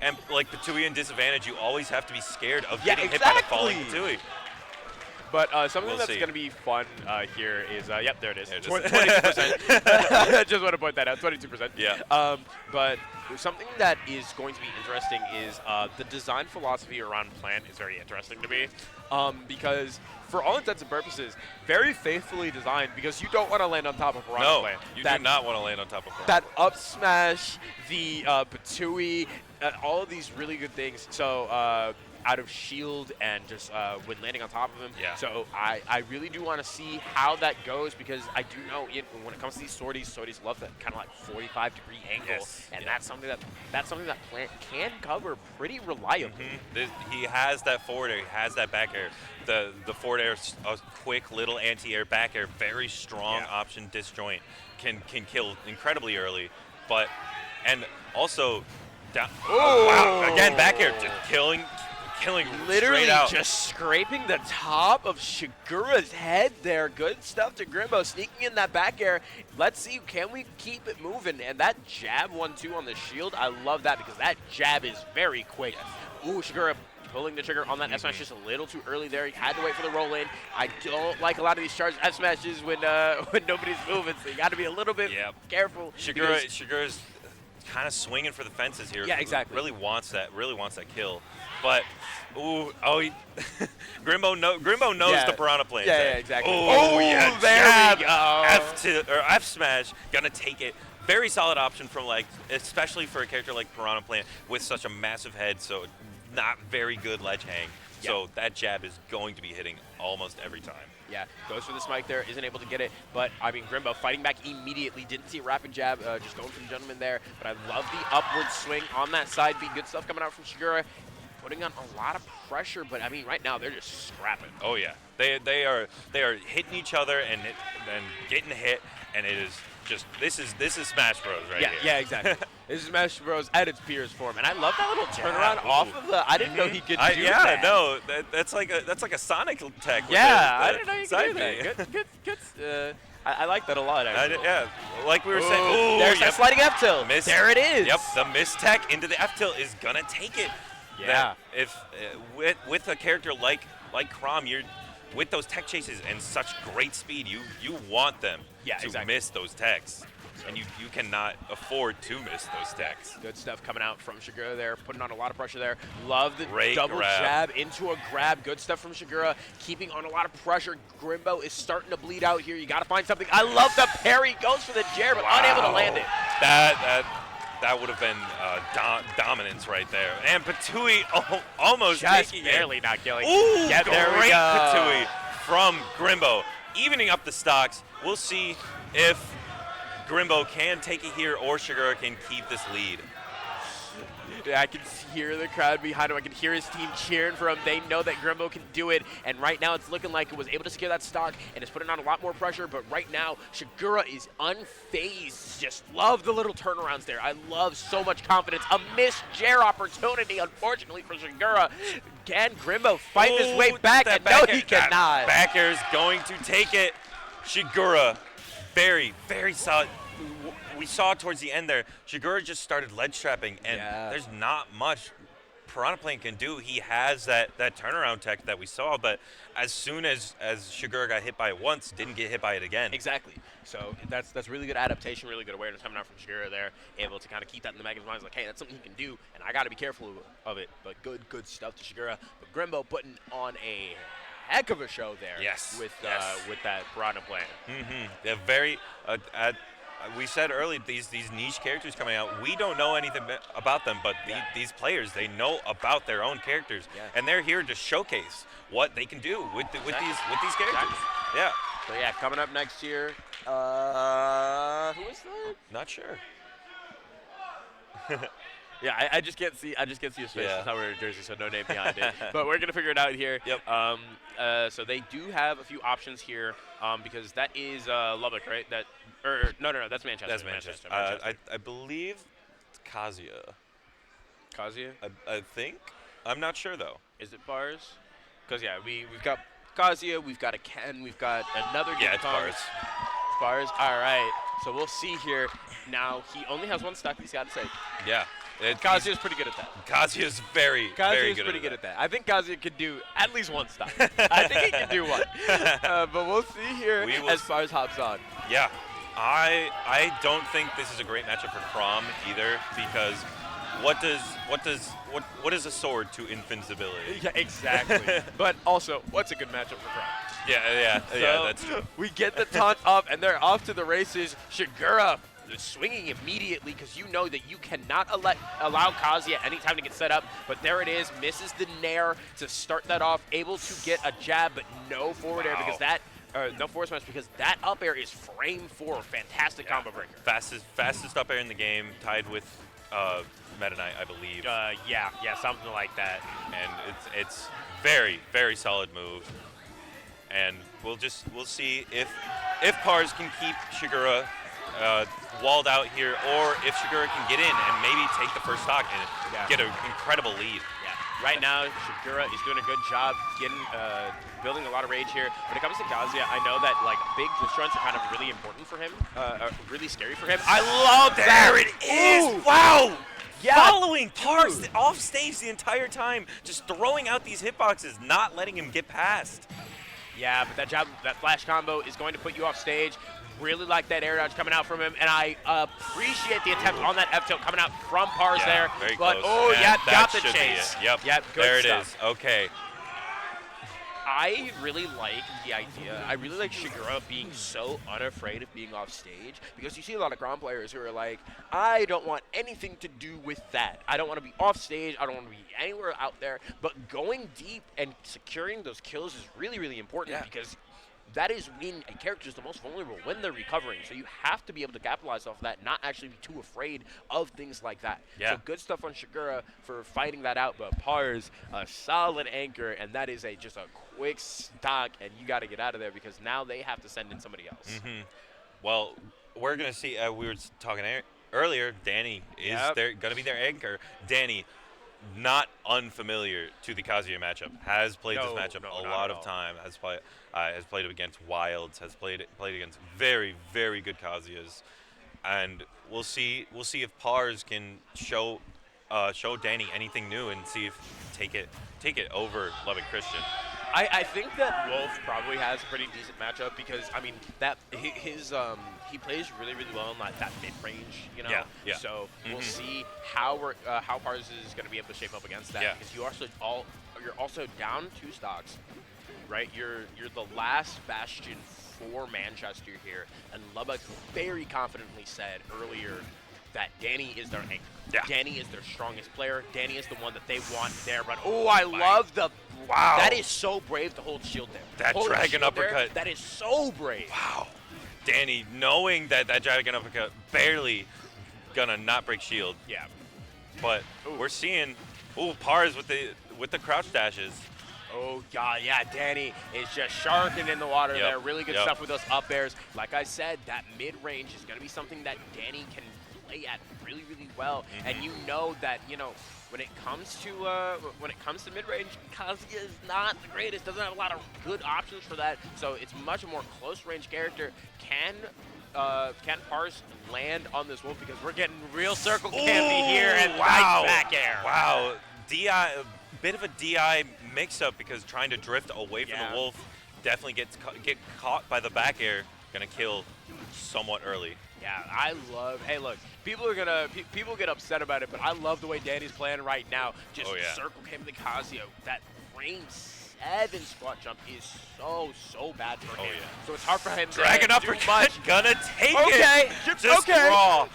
and Patui and disadvantage, you always have to be scared of getting hit by the falling Patui. But something that's going to be fun here is, yep, there it is. 22%. Just want to point that out, 22%. Yeah. But something that is going to be interesting is the design philosophy around Plant is very interesting to me. Because for all intents and purposes, very faithfully designed, because you don't want to land on top of Piranha Plant. You do not want to land on top of Piranha. That up smash, the Patui, all of these really good things. So out of shield and just when landing on top of him. Yeah. So I really do want to see how that goes, because I do know when it comes to these sorties love that kind of 45-degree angle, and that's something that Plant can cover pretty reliably. He has that forward air, he has that back air. The forward air, a quick little anti-air back air, very strong option disjoint, can kill incredibly early, and also down. Oh wow! Again, back air, just killing literally straight out. Just scraping the top of Shigura's head there. Good stuff to Grimbo, sneaking in that back air. Let's see, can we keep it moving? And that jab 1-2 on the shield, I love that, because that jab is very quick. Ooh, Shigura pulling the trigger on that F smash just a little too early there. He had to wait for the roll in. I don't like a lot of these charged F smashes when nobody's moving, so you got to be a little bit careful. Shigura's kind of swinging for the fences here. Yeah, exactly. Really wants that kill. But Grimbo knows the Piranha Plant. Yeah, exactly. Oh yeah, there we go. F smash, gonna take it. Very solid option from especially for a character like Piranha Plant with such a massive head, so not very good ledge hang. Yeah. So that jab is going to be hitting almost every time. Yeah, goes for the spike there, isn't able to get it, but I mean Grimbo fighting back immediately, didn't see a rapid jab, just going for the gentleman there, but I love the upward swing on that side B. Good stuff coming out from Shigura, putting on a lot of pressure, but I mean right now they're just scrapping. Oh yeah, they are hitting each other and getting hit, and it is just this is Smash Bros right here. Yeah, exactly. This is Smash Bros at its purest form, and I love that little turnaround off of the. I didn't know he could do that. Yeah, no, that's like a Sonic tech. I didn't know you could do that. Good. I like that a lot, actually. Like we were saying. There's that sliding F tilt. There it is. Yep, the miss tech into the F tilt is gonna take it. Yeah. If with a character like Crom, you're with those tech chases and such great speed, you want them to miss those techs. And you cannot afford to miss those techs. Good stuff coming out from Shigura there, putting on a lot of pressure there. Love the great double grab. jab into a grab. Good stuff from Shigura, keeping on a lot of pressure. Grimbo is starting to bleed out here. You got to find something. I love the parry. Goes for the Jair, but unable to land it. That would have been dominance right there. And Patui almost just taking barely not killing. Ooh, yeah, there we great go. Patui from Grimbo. Evening up the stocks. We'll see if Grimbo can take it here or Shigura can keep this lead. Yeah, I can hear the crowd behind him. I can hear his team cheering for him. They know that Grimbo can do it. And right now it's looking like it was able to secure that stock and is putting on a lot more pressure. But right now, Shigura is unfazed. Just love the little turnarounds there. I love so much confidence. A missed Jair opportunity, unfortunately, for Shigura. Can Grimbo fight his way back? And no, he cannot. Back air is going to take it. Shigura, very, very solid. We saw towards the end there, Shigura just started ledge trapping, and there's not much Piranha Plant can do. He has that turnaround tech that we saw, but as soon as Shigura got hit by it once, didn't get hit by it again. Exactly. So that's really good adaptation, really good awareness coming out from Shigura there, able to kind of keep that in the back of his mind. Like, hey, that's something he can do, and I got to be careful of it. But good stuff to Shigura. But Grimbo putting on a heck of a show there. Yes. With that Piranha Plant. They're very. We said earlier these niche characters coming out. We don't know anything about them, but these players, they know about their own characters, and they're here to showcase what they can do with these characters. Exactly. Yeah. So yeah, coming up next year. Who is that? Not sure. Yeah, I just can't see his face. Yeah. That's how we're in Jersey, so no name behind it. But we're gonna figure it out here. Yep. So they do have a few options here, because that is Lubbock, right? No, that's Manchester. That's Manchester. I believe it's Kazuya. Kazuya? I think. I'm not sure though. Is it Bars? Because we've got Kazuya, we've got a Ken, we've got another. Yeah, it's Bars. Bars. All right. So we'll see here. Now he only has one stock. He's got to say. Yeah. Kazuya's pretty good at that. Kazuya's very good pretty good at at that. I think Kazuya can do at least one stock. I think he can do one. But we'll see here as Bars hops on. Yeah. I don't think this is a great matchup for Crom either, because what is a sword to invincibility? Yeah, exactly. But also, what's a good matchup for Crom? Yeah, that's true. We get the taunt up, and they're off to the races. Shigura swinging immediately, because you know that you cannot allow Kazuya any time to get set up. But there it is, misses the nair to start that off, able to get a jab, but no forward air, because that. No forward smash, because that up air is frame 4. Fantastic combo breaker. Fastest up air in the game, tied with Meta Knight, I believe. Yeah, something like that. And it's very, very solid move. And we'll see if Pars can keep Shigura walled out here, or if Shigura can get in and maybe take the first stock and get an incredible lead. Right now, Shigura is doing a good job building a lot of rage here. When it comes to Kazuya, I know that big push runs are kind of really important for him, really scary for him. I love that. There it is. Ooh. Wow. Yeah. Following Pars off stage the entire time, just throwing out these hitboxes, not letting him get past. Yeah, but that flash combo is going to put you off stage. Really like that air dodge coming out from him, and I appreciate the attempt on that F tilt coming out from Pars there. Very but close. Got the chase. Yep. Good there stuff. It is. Okay. I really like the idea. I really like Shigura being so unafraid of being off stage, because you see a lot of Grom players who are like, I don't want anything to do with that. I don't want to be off stage. I don't want to be anywhere out there. But going deep and securing those kills is really, really important, because that is when a character is the most vulnerable, when they're recovering. So you have to be able to capitalize off of that, not actually be too afraid of things like that. Yeah. So good stuff on Shigura for fighting that out, but Pars, a solid anchor, and that is just a quick stock, and you got to get out of there, because now they have to send in somebody else. Well, we're going to see, we were talking earlier, Danny is going to be their anchor. Danny, not unfamiliar to the Kazuya matchup, has played this matchup a lot of time, has played against Wilds, has played against very, very good Kazuyas, and we'll see if Pars can show Danny anything new and see if take it over Lubbock Christian. I think that Wolf probably has a pretty decent matchup, because I mean that he plays really, really well in that mid range, you know. Yeah. So we'll see how Pars is going to be able to shape up against that, because you're also down 2 stocks, right? You're the last bastion for Manchester here, and Lubbock very confidently said earlier that Danny is their anchor. Yeah. Danny is their strongest player. Danny is the one that they want there. But I love the. Wow. That is so brave to hold shield there. That dragon uppercut. That is so brave. Wow. Danny, knowing that dragon uppercut barely gonna not break shield. Yeah. But we're seeing Pars with the crouch dashes. Oh, God, yeah, Danny is just sharking in the water there. Really good stuff with those up airs. Like I said, that mid-range is going to be something that Danny can play at really, really well. And you know that, you know, when it comes to mid-range, Kazuya is not the greatest. Doesn't have a lot of good options for that. So it's much more close-range character. Can Pars land on this Wolf, because we're getting real circle candy here and wow. nice back air. Wow, DI, a bit of a DI mix-up because trying to drift away from the Wolf definitely get caught by the back air. Gonna kill somewhat early. Yeah, I love. Hey, look, people get upset about it, but I love the way Danny's playing right now. Just circle came to Kazuya. That frame 7 squat jump is so bad for him. So it's hard for him Dragon to do much. Gonna take it. Just raw.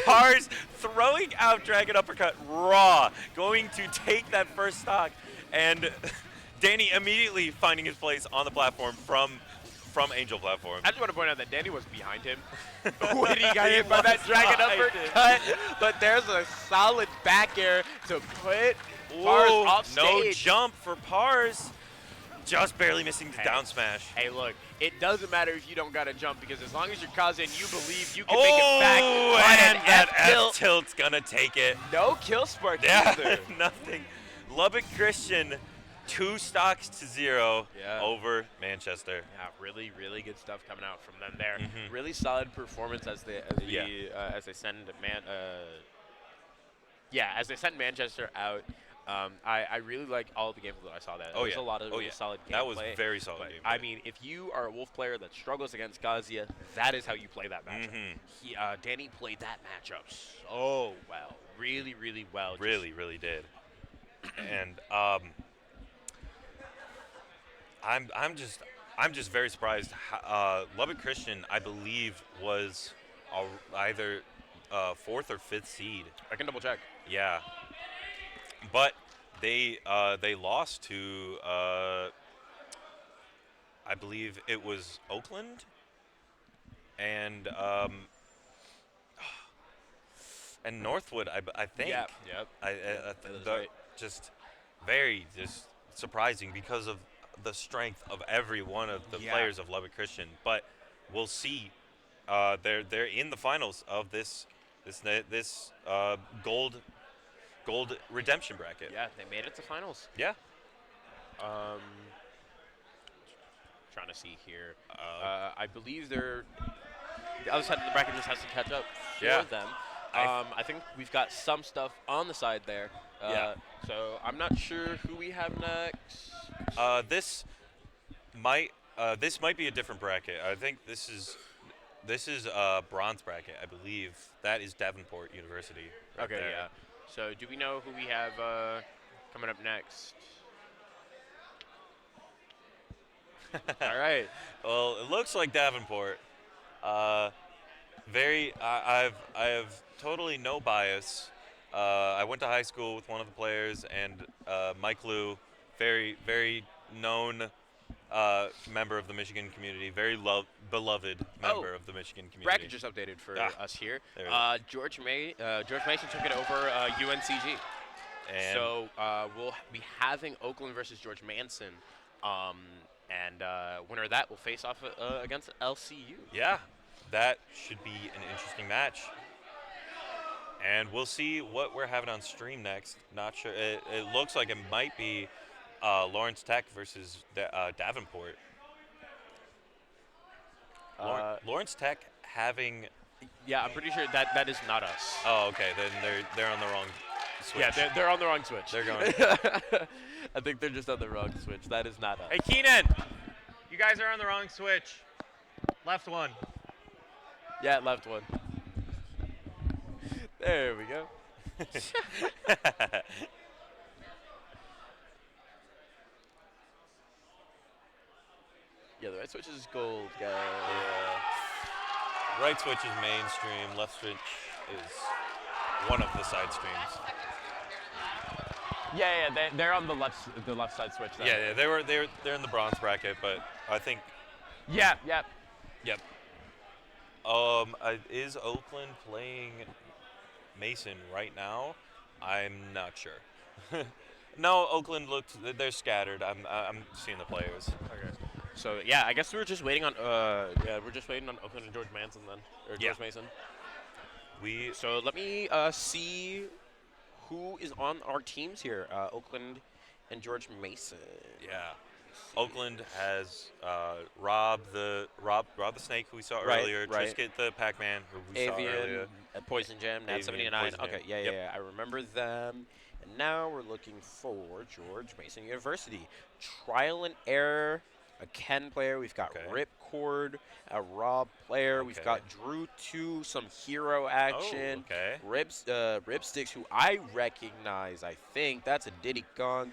Pars throwing out Dragon Uppercut raw. Going to take that first stock. And Danny immediately finding his place on the platform from Angel platform. I just want to point out that Danny was behind him when he got hit by that Dragon Uppercut. But there's a solid back air to put Pars off stage. No jump for Pars. Just barely missing the down smash. Hey, look, it doesn't matter if you don't got to jump, because as long as you're Kazuya and you believe you can make it back. And that F-tilt's gonna take it. No kill spark either. Nothing. Lubbock Christian, 2 stocks to 0 over Manchester. Yeah, really, really good stuff coming out from them there. Really solid performance as they send as they send Manchester out. I really like all of the gameplay that I saw. There was a lot of really solid gameplay. That was very solid gameplay. I mean, if you are a Wolf player that struggles against Kazuya, that is how you play that matchup. Danny played that matchup so well, really, really well. Really did. And I'm just very surprised. Lubbock Christian, I believe, was either 4th or 5th seed. I can double check. Yeah, but they lost to I believe it was Oakland, and Northwood. I think. Yep. Right. Just very surprising because of the strength of every one of the players of Lubbock Christian. But we'll see. They're in the finals of this gold redemption bracket. Yeah, they made it to finals. Yeah. Trying to see here. I believe the other side of the bracket just has to catch up for them. I think we've got some stuff on the side there. So I'm not sure who we have next. This might be a different bracket. I think this is a bronze bracket, I believe. That is Davenport University. Right there. Yeah. So do we know who we have coming up next? All right. Well, it looks like Davenport. I have totally no bias. I went to high school with one of the players, and Mike Liu, very known member of the Michigan community, very beloved member of the Michigan community. Bracket just updated for us here. George Mason took it over UNCG. And so we'll be having Oakland versus George Mason. And winner of that will face off against LCU. Yeah, that should be an interesting match. And we'll see what we're having on stream next. Not sure. It looks like it might be Lawrence Tech versus Davenport. Lawrence Tech having. Yeah, I'm pretty sure that is not us. Oh, okay. Then they're on the wrong switch. Yeah, they're on the wrong switch. They're going. I think they're just on the wrong switch. That is not us. Hey, Keenan, you guys are on the wrong switch. Left one. Yeah, left one. There we go. Yeah, the right switch is gold, guys. Yeah. Right switch is mainstream. Left switch is one of the side streams. Yeah, they're on the left side switch. Then. Yeah, they're in the bronze bracket, but I think. Yep. Is Oakland playing Mason right now? I'm not sure. No, Oakland they're scattered. I'm seeing the players. Okay. So yeah, I guess we're just waiting on Oakland and George Mason then, or George Mason. So let me see who is on our teams here. Oakland and George Mason. Yeah. Oakland has Rob the Snake, who we saw Right, earlier. right. Trisket the Pac-Man, who we saw earlier. Avian, Poison Gem, Nat Avian, 79. Poison Jam. Okay, yeah, Yep. yeah, I remember them. And now we're looking for George Mason University. Trial and Error, a Ken player. We've got Okay. Ripcord, a Rob player. We've Okay. got Drew 2, some hero action. Oh, okay. Ripsticks, who I recognize, I think. That's a Diddy Kong.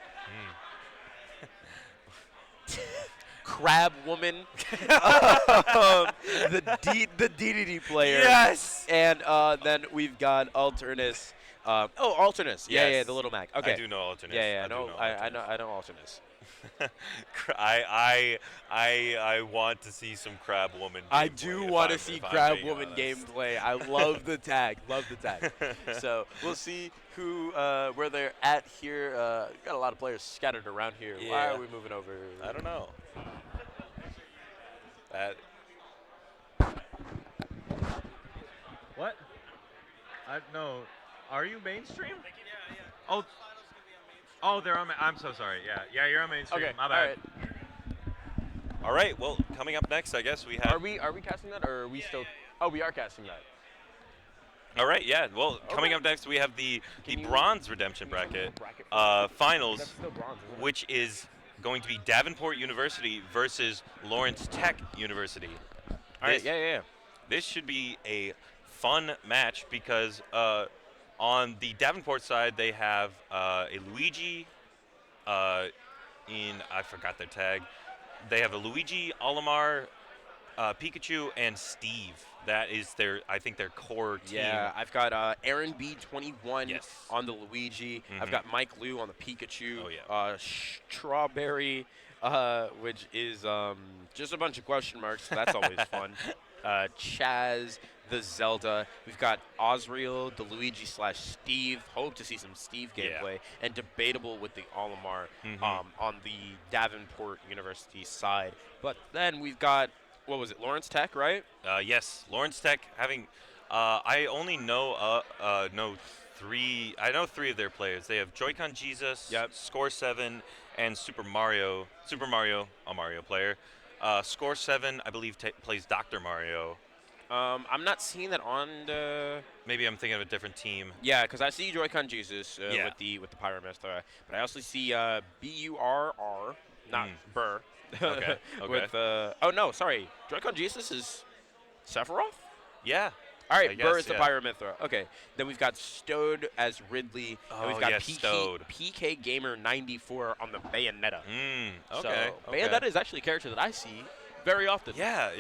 Crab Woman, the DDD player. Yes. And then we've got Alternus. Alternus. Yeah, Yes. the little Mac. Okay. I do know Alternus. Yeah, I do know I Alternus. know Alternus. I want to see some Crab Woman. I gameplay do if want to I'm- see if I'm Crab being Woman honest. gameplay. I love the tag. Love the tag. So we'll see where they're at here. Got a lot of players scattered around here. Why Yeah. are we moving over? I don't know. That What? No. Are you mainstream? Oh, they're on. I'm so sorry. Yeah, you're on mainstream. Okay. My bad. All right. All right. Well, coming up next, I guess we have. Are we casting that, or are we still? Oh, we are casting that. All right. Yeah. Well, coming Okay. up next, we have the Can you- bronze redemption bracket finals, That's still bronze, isn't it? which is going to be Davenport University versus Lawrence Tech University. All right. This- Yeah. This should be a fun match because on the Davenport side they have a Luigi. I forgot their tag. They have a Luigi, Olimar, Pikachu, and Steve. That is their core team. Yeah, I've got Aaron B21 Yes. on the Luigi. I've Mhm. ch Mike Liu on the Pikachu. Oh, yeah. Strawberry, which is just a bunch of question marks. So that's always fun. Chaz, the Zelda. We've got Osriel, the Luigi/Steve. Hope to see some Steve Yeah. gameplay. And debatable with the Olimar Mhm. on the Davenport University side. But then we've got, what was it, Lawrence Tech, right? Yes, Lawrence Tech having. I only know three. I know three of their players. They have Joy-Con Jesus, Yep. Score 7, and Super Mario, a Mario player. Score 7, I believe, plays Dr. Mario. I'm not seeing that on the. Maybe I'm thinking of a different team. Yeah, because I see Joy-Con Jesus Yeah. with the Pyramista, but I also see BURR, not Burr. Okay, With oh no, sorry, Joy-Con Jesus is Sephiroth. Yeah. All right, I Burr guess, is the yeah. Pyramithra. Okay, then we've got Stode as Ridley, and we've Oh, got yes, Stode. PK Gamer 94 on the Bayonetta. Okay. So Bayonetta is actually a character that I see very often. Yeah.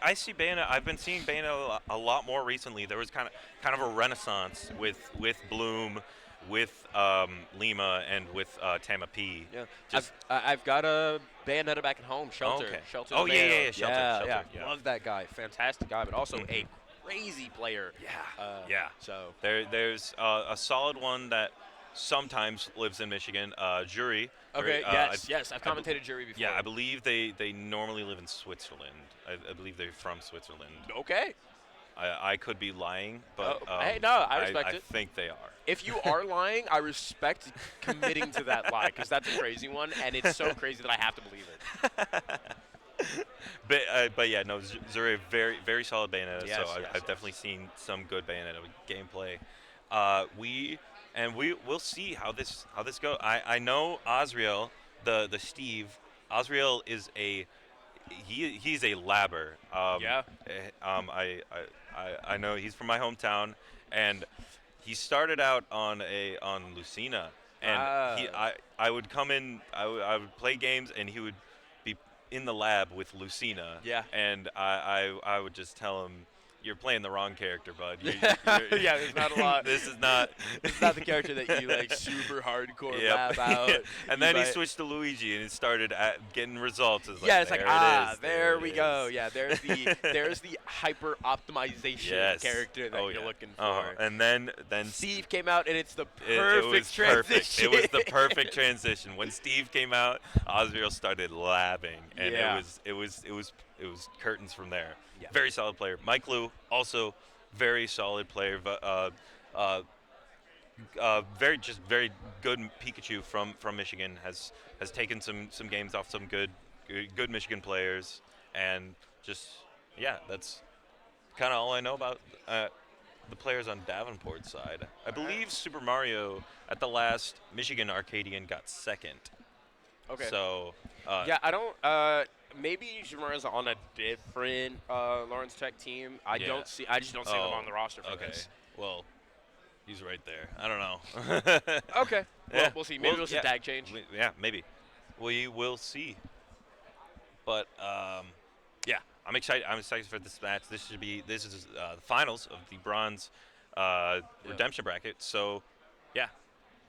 I see Bayonetta. I've been seeing Bayonetta a lot more recently. There was kind of a renaissance with Bloom, with Lima, and with Tama P. Yeah, Just I've got a Bayonetta back at home. Shelter. Okay. Shelter. Oh, the yeah, Bayonetta. yeah, Shelter, yeah. Love that guy. Fantastic guy, but also a crazy player. Yeah. So There's a solid one that sometimes lives in Michigan. Jury. okay. Yes. I've I bel- commentated Jury before. Yeah, I believe they normally live in Switzerland. I believe they're from Switzerland. Okay. I could be lying, but hey, no, I respect I it. think they are. If you are lying, I respect committing to that lie because that's a crazy one, and it's so crazy that I have to believe it. But yeah, no, Zuri, very very solid Bayonetta. Yes, so yes, I've yes. definitely seen some good Bayonetta gameplay. We'll see how this goes. I know Osriel, the Steve. Osriel is he's a labber. Yeah. I know he's from my hometown, and he started out on Lucina, and I would come in. I would play games, and he would be in the lab with Lucina. Yeah. And I would just tell him, "You're playing the wrong character, bud. Yeah, there's not a lot. This is not. It's not the character that you like super hardcore Yep. lab out. And then he switched to Luigi and it started getting results. It's Yeah, it's like there it is, there it we go. is. Yeah, there's the hyper optimization Yes. character that Oh, you're yeah. looking for. And then Steve came out and it's the it perfect was transition. perfect. It was the perfect transition. When Steve came out, Osriel started labbing, and Yeah. it was curtains from there. Yeah. Very solid player. Mike Liu, also very solid player. Very good Pikachu from Michigan has taken some games off some good Michigan players, and just yeah, that's kind of all I know about the players on Davenport's side. I believe Super Mario at the last Michigan Arcadian got second. Okay. So Yeah, I don't. Maybe Jamara's on a different Lawrence Tech team. I Yeah. just don't see them on the roster for okay. this. Well, he's right there. I don't know. Okay. Well, Yeah. we'll see. Maybe it's a tag change. Yeah, maybe. We will see. But yeah, I'm excited. I'm excited for this match. This is the finals of the bronze redemption bracket. So yeah,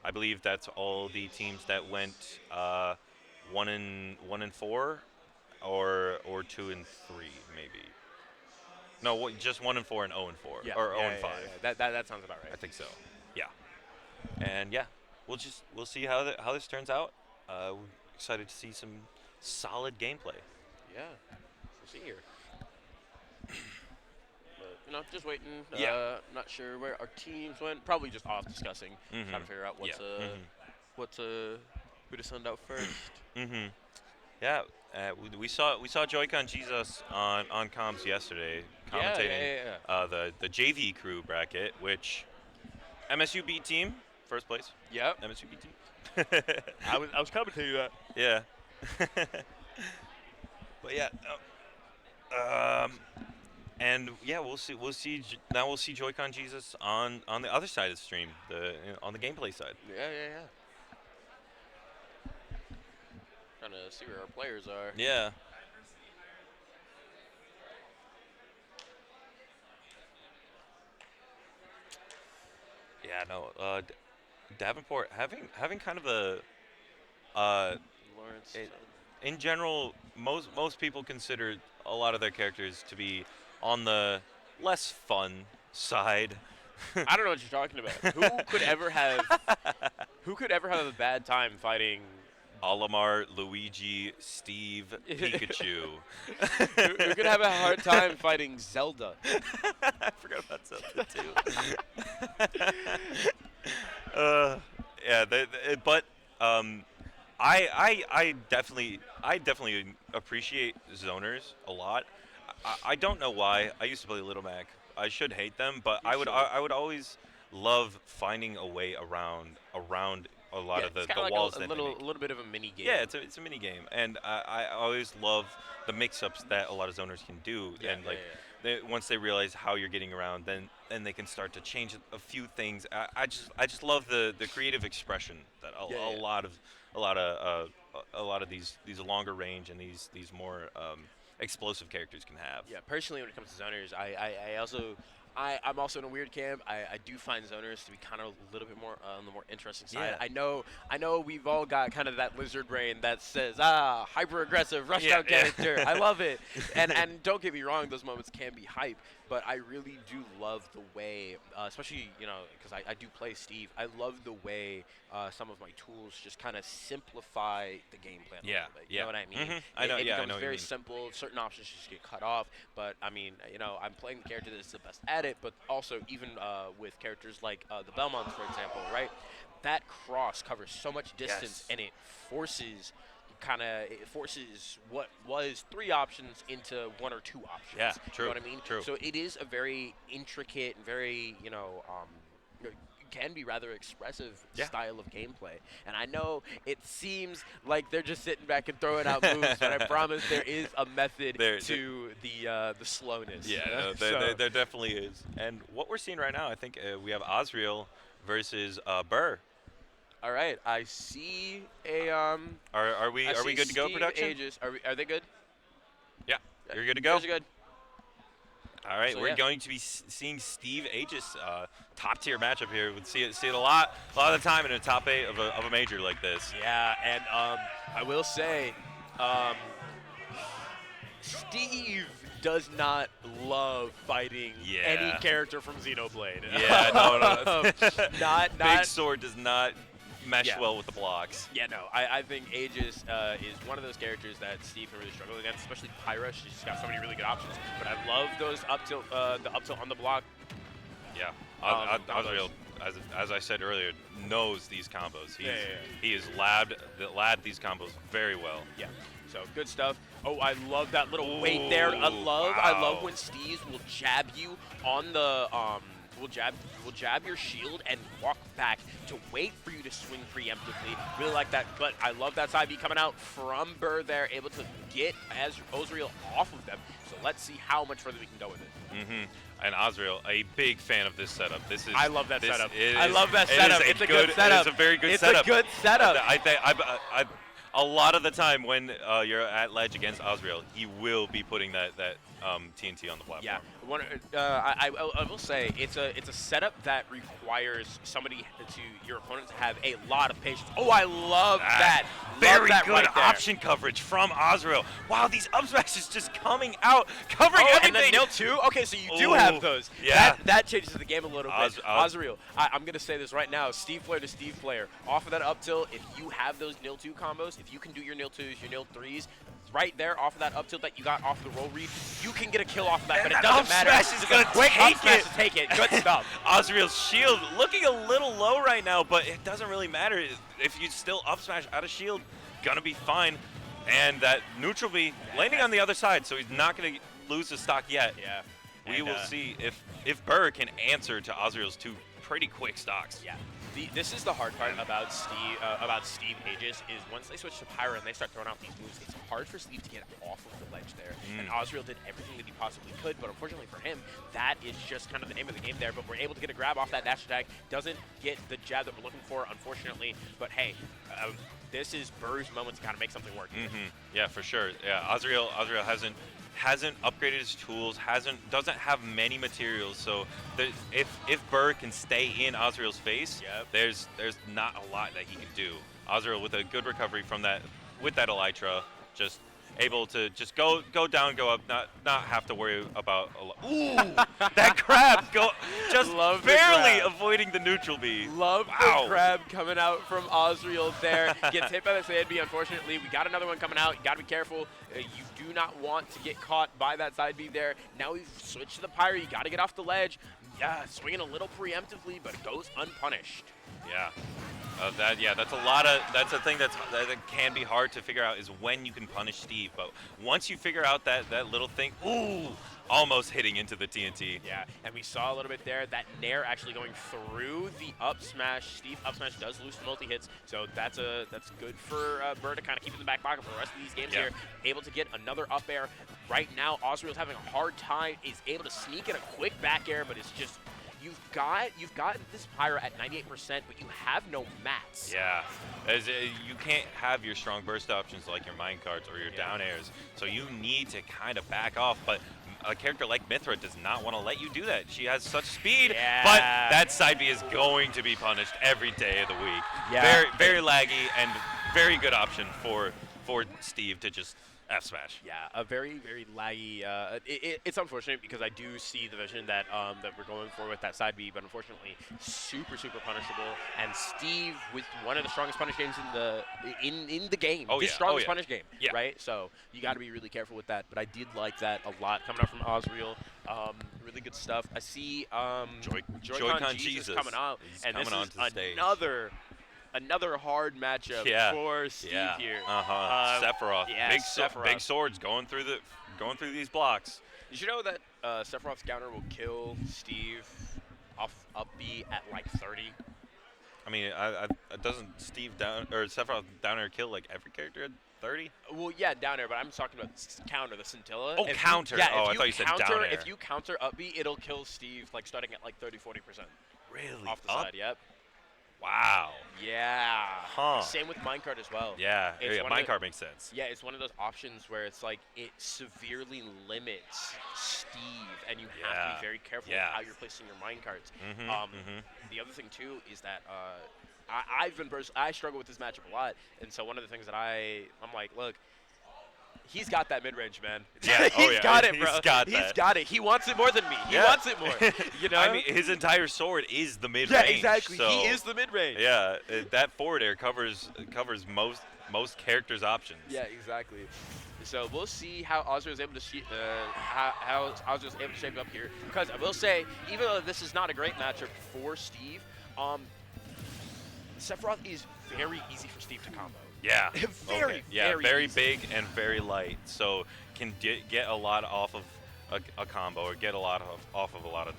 I believe that's all the teams that went 1-4, or 2-3 maybe. No, just 1-4 and 0-4, Yeah. or 0-5. Yeah. That sounds about right. I think so. Yeah. And yeah, we'll see how this turns out. We're excited to see some solid gameplay. Yeah. We'll see here. But, just waiting. Yeah. Not sure where our teams went. Probably just off discussing, trying to figure out who to send out first. Yeah. We saw Joy-Con Jesus on comms yesterday commentating the JV crew bracket, which MSU beat team first place. Yep. MSU beat team. I was commentating that. Yeah. But yeah. And yeah, we'll see. Now we'll see Joy-Con Jesus on the other side of the stream, on the gameplay side. Yeah. Trying to see where our players are. Yeah. Yeah. No. Davenport having kind of a Lawrence. in general, most people consider a lot of their characters to be on the less fun side. I don't know what you're talking about. Who could ever have a bad time fighting? Olimar, Luigi, Steve, Pikachu. Who could have a hard time fighting Zelda? I forgot about Zelda too. Yeah, but I definitely appreciate zoners a lot. I don't know why. I used to play Little Mac. I should hate them, but I would always love finding a way around a lot of the like walls a that little bit of a mini game. Yeah, it's a mini game, and I always love the mix-ups that a lot of zoners can do, and once they realize how you're getting around, then they can start to change a few things. I just love the creative expression that a lot of these longer range and these more explosive characters can have. Yeah, personally, when it comes to zoners, I'm also in a weird camp. I do find zoners to be kind of a little bit more on the more interesting side. Yeah. I know we've all got kind of that lizard brain that says, hyper aggressive, rushed out character. I love it. And don't get me wrong, those moments can be hype, but I really do love the way, especially, because I do play Steve, I love the way some of my tools just kind of simplify the gameplay a little bit. You know what I mean? I know, It I becomes know what you very mean. simple. Certain options just get cut off, but I mean, I'm playing the character that's the best at it, but also even with characters like the Belmonts, for example, right? That cross covers so much distance, and it forces what was 3 options into 1 or 2 options. Yeah, true. You know what I mean? True. So it is a very intricate and very, can be rather expressive style of gameplay. And I know it seems like they're just sitting back and throwing out moves, but I promise there is a method to the slowness. Yeah, there definitely is. And what we're seeing right now, I think we have Osriel versus Burr. All right, I see a Are we good to go, Steve production? Aegis. Are they good? Yeah, you're good to You go. guys are good. All right, So, we're yeah. going to be seeing Steve Aegis, top tier matchup here. We see it a lot of the time in a top 8 of a major like this. Yeah, and I will say, Steve does not love fighting any character from Xenoblade. Yeah, no. not Big Sword does not mesh well with the blocks. Yeah, no. I think Aegis is one of those characters that Steve can really struggle against, especially Pyra. She's got so many really good options. But I love those up tilt, the up tilt on the block. Yeah. Combos. Osriel, as I said earlier, knows these combos. Yeah. He has labbed these combos very well. Yeah. So good stuff. Oh, I love that little wait there. I love wow. when Steve will jab you on the will jab your shield and walk back to wait for you to swing preemptively. Really like that. But I love that side B coming out from Burr there, able to get Osriel off of them. So let's see how much further we can go with it. And Osriel, a big fan of this setup. I love that setup. I love that setup. It's a good setup. It's a very good it's setup. It's a good setup. I think a lot of the time when you're at ledge against Osriel, he will be putting that TNT on the platform. Yeah, I will say it's a setup that requires your opponent to have a lot of patience. Oh, I love that. Very love that good right there. option coverage from Osriel. Wow, these up smashes just coming out, covering everything. And then nil 2? Okay, so you do have those. Yeah. That changes the game a little bit. Osriel, I'm going to say this right now. Steve player to Steve player. Off of that up tilt, if you have those nil 2 combos, if you can do your nil 2s, your nil 3s, right there off of that up tilt that you got off the roll read, you can get a kill off of that, but it doesn't matter. Smash is going to take it. Good stuff. Osriel's shield looking a little low right now, but it doesn't really matter. If you still up smash out of shield, gonna be fine. And that neutral B landing on the other side, so he's not gonna lose the stock yet. Yeah. We will see if Burr can answer to Osriel's 2 pretty quick stocks. Yeah. This is the hard part about Steve Aegis is once they switch to Pyro and they start throwing out these moves, it's hard for Steve to get off of the ledge there. And Osriel did everything that he possibly could, but unfortunately for him, that is just kind of the name of the game there. But we're able to get a grab off that dash attack. Doesn't get the jab that we're looking for, unfortunately. But hey, this is Burr's moment to kind of make something work. Yeah, for sure. Yeah, Osriel hasn't upgraded his tools, doesn't have many materials, so if Burr can stay in Osriel's face, there's not a lot that he can do. Osriel with a good recovery from that, with that Elytra, just able to just go down, go up, not have to worry about ooh, that grab just barely avoiding the neutral B. Love the grab coming out from Osriel there. Gets hit by the side B, unfortunately. We got another one coming out. You got to be careful. You do not want to get caught by that side B there. Now we've switched to the Pyro. You got to get off the ledge. Yeah, swinging a little preemptively, but goes unpunished. Yeah. That's a thing that can be hard to figure out is when you can punish Steve. But once you figure out that little thing, almost hitting into the TNT. Yeah, and we saw a little bit there, that Nair actually going through the up smash. Steve up smash does lose multi-hits, so that's good for Burr to kind of keep in the back pocket for the rest of these games here. Able to get another up air. Right now, Osriel's having a hard time. He's able to sneak in a quick back air, but it's just, you've got this Pyro at 98%, but you have no mats. Yeah, you can't have your strong burst options like your mine carts or your down airs, so you need to kind of back off, but a character like Mithra does not want to let you do that. She has such speed, but that side B is going to be punished every day of the week. Yeah. Very, very laggy and very good option for Steve to just F smash. Yeah, a very, very laggy. It's unfortunate because I do see the vision that that we're going for with that side B, but unfortunately, super, super punishable. And Steve with one of the strongest punish games in the game, strongest punish game, right? So you got to be really careful with that. But I did like that a lot coming up from Osriel. Really good stuff. I see Joy-Con Jesus coming out, and this is another hard matchup for Steve here. Sephiroth. Sephiroth. Big swords going through these blocks. Did you know that Sephiroth's counter will kill Steve off up B at like 30? I mean, doesn't Sephiroth down air kill like every character at 30? Well, yeah, down air, but I'm talking about counter, the scintilla. Oh, counter. I thought you said down air. If you counter up B, it'll kill Steve like starting at like 30-40%. Really? Off the side, yep. Wow. Yeah. Huh. Same with minecart as well. Yeah. Minecart makes sense. Yeah, it's one of those options where it's like it severely limits Steve, and you have to be very careful with how you're placing your minecarts. The other thing too is that I struggle with this matchup a lot, and so one of the things that I'm like, look. He's got that mid-range, man. Yeah, He's got it, bro. He's got it. He wants it more than me. He wants it more. You know? I mean, his entire sword is the mid-range. Yeah, exactly. So, he is the mid-range. Yeah, that forward air covers most characters' options. Yeah, exactly. So we'll see how Ozra is able to how Ozra is able to shape up here. Because I will say, even though this is not a great matchup for Steve, Sephiroth is very easy for Steve to combo. Yeah. Very, yeah, very very easy. big and very light. So can get a lot off of a combo or get a lot off of a lot of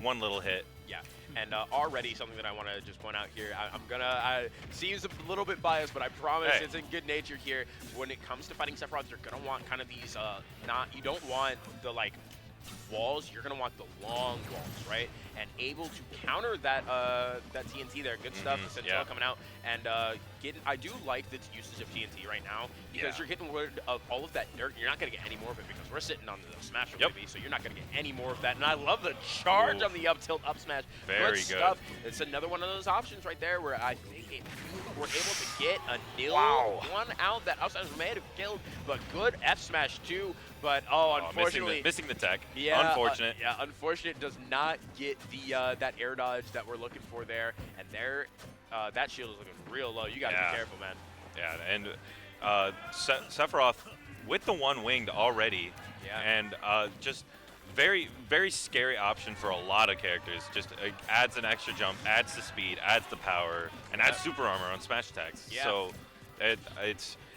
one little hit. Yeah, and already something that I want to just point out here, I seems a little bit biased, but I promise it's in good nature here. When it comes to fighting Sephiroth, you're gonna want kind of these you don't want the like walls, you're gonna want the long walls, right? And able to counter that that TNT there. Good stuff. The Sentinel coming out, and I do like the usage of TNT right now because you're getting rid of all of that dirt. You're not gonna get any more of it because we're sitting on the smasher baby, so you're not gonna get any more of that. And I love the charge on the up tilt up smash. Very good stuff. It's another one of those options right there where I think if you were able to get a nil one out, that up smash may have killed, but good F smash too. But unfortunately, missing the tech. Yeah, Unfortunate. unfortunate. Does not get the that air dodge that we're looking for there, and there, that shield is looking real low. You gotta be careful, man. Yeah, and Sephiroth with the one winged already, and just very, very scary option for a lot of characters. Just adds an extra jump, adds the speed, adds the power, and adds super armor on smash attacks. Yeah. So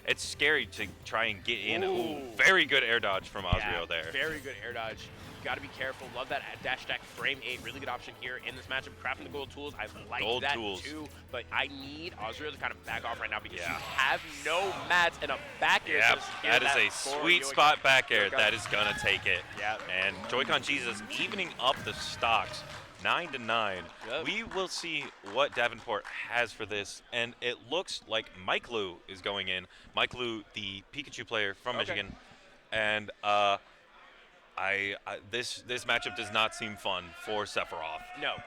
it's scary to try and get in. Ooh, very good air dodge from Ozrio there. Very good air dodge. You got to be careful. Love that dash attack frame 8. Really good option here in this matchup. Crafting the gold tools. I like gold that tools. too. But I need Ozrio to kind of back off right now because you have no mats and a back air. Yep, that is a sweet spot back air. That is going to take it. Yep. And Joy-Con Jesus evening up the stocks. 9-9. Yep. We will see what Davenport has for this, and it looks like Mike Liu is going in. Mike Liu, the Pikachu player from Michigan, and this matchup does not seem fun for Sephiroth. No.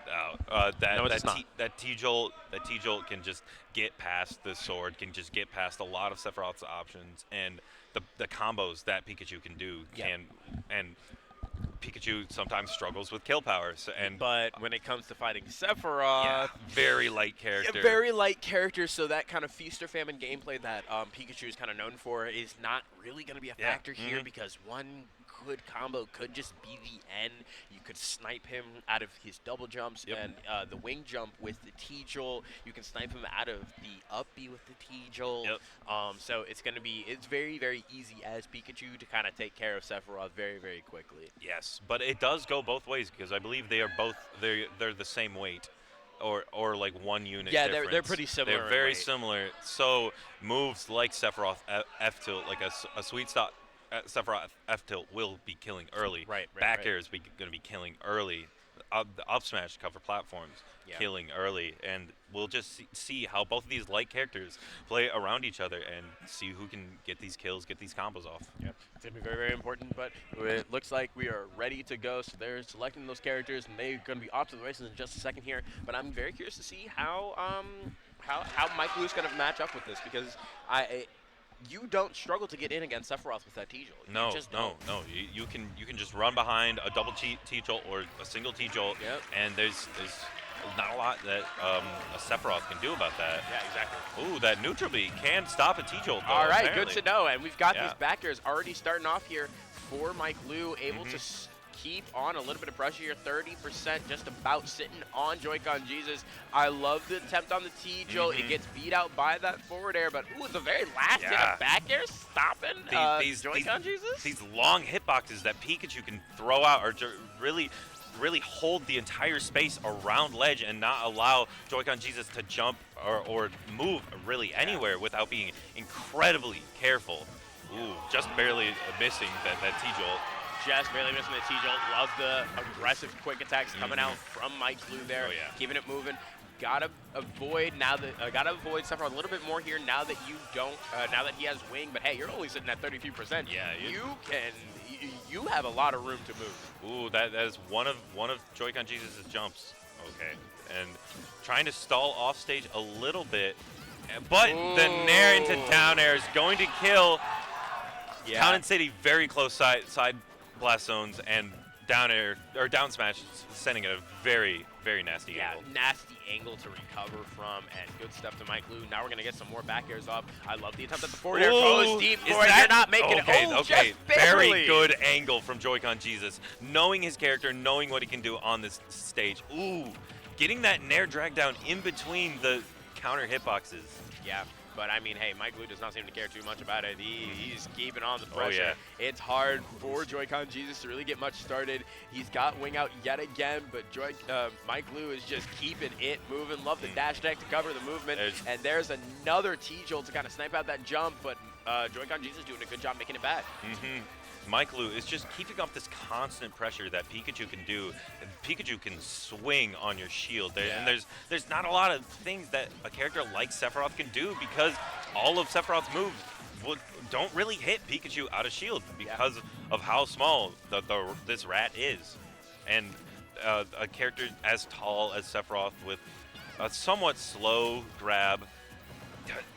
That T-Jolt can just get past the sword, can just get past a lot of Sephiroth's options, and the combos that Pikachu can do and Pikachu sometimes struggles with kill powers, but when it comes to fighting Sephiroth, very light character. Very light character, so that kind of feast or famine gameplay that Pikachu is kind of known for is not really going to be a factor here because one good combo could just be the end. You could snipe him out of his double jumps and the wing jump with the T-Jolt. You can snipe him out of the up B with the T-Jolt. So it's very, very easy as Pikachu to kind of take care of Sephiroth very, very quickly. Yes, but it does go both ways because I believe they are both they're the same weight. Or like one unit difference. They're pretty similar. They're very similar. So moves like Sephiroth F tilt, like a sweet spot Sephiroth F tilt will be killing early. Back air is going to be killing early. The up smash cover platforms killing early, and we'll just see how both of these light characters play around each other and see who can get these kills, get these combos off. Yep, it's going to be very, very important, but it looks like we are ready to go, so they're selecting those characters, and they're going to be off to the races in just a second here, but I'm very curious to see how Mike Liu's going to match up with this, because you don't struggle to get in against Sephiroth with that T-Jolt. No. You can just run behind a double T-Jolt or a single T-Jolt, and there's not a lot that a Sephiroth can do about that. Yeah, exactly. Ooh, that neutral B can stop a T-Jolt, though. All right, apparently. good to know. And we've got these backers already starting off here for Mike Liu, able to keep on a little bit of pressure here. 30% just about sitting on Joy-Con Jesus. I love the attempt on the T-Jolt. It gets beat out by that forward air, but ooh, the very last hit of back air stopping Joy-Con Jesus. These long hitboxes that Pikachu can throw out are really hold the entire space around ledge and not allow Joy-Con Jesus to jump or move really anywhere without being incredibly careful. Ooh, just barely missing that T-Jolt. Just barely missing the T-Jolt. Love the aggressive quick attacks coming out from Mike Liu there, keeping it moving. Gotta avoid Sephiroth a little bit more here now that you don't. Now that he has wing, but hey, you're only sitting at 33%. Yeah, you have a lot of room to move. Ooh, that is one of Joy-Con Jesus' jumps. Okay, and trying to stall off stage a little bit, but the nair into down air is going to kill. Town and City very close side blast zones, and down air or down smash, sending a very, very nasty angle. Nasty angle to recover from, and good stuff to Mike Lou. Now we're gonna get some more back airs up. I love the attempt at the forward air. Goes deep. Is Forward, that- you're not making okay, it. Oh, okay. just barely. Very good angle from Joy-Con Jesus. Knowing his character, knowing what he can do on this stage. Ooh, getting that nair drag down in between the counter hitboxes. Yeah. But, I mean, hey, Mike Lou does not seem to care too much about it. He's keeping on the Oh, pressure. yeah. It's hard for Joy-Con Jesus to really get much started. He's got wing out yet again, but Mike Lou is just keeping it moving. Love the dash deck to cover the movement. And there's another T-Jolt to kind of snipe out that jump, but Joy-Con Jesus doing a good job making it back. Mike Lou is just keeping up this constant pressure that Pikachu can do. And Pikachu can swing on your shield. And there's not a lot of things that a character like Sephiroth can do because all of Sephiroth's moves don't really hit Pikachu out of shield because of how small this rat is. And a character as tall as Sephiroth with a somewhat slow grab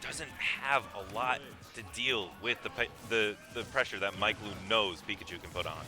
doesn't have a lot to deal with the pressure that Mike Lou knows Pikachu can put on.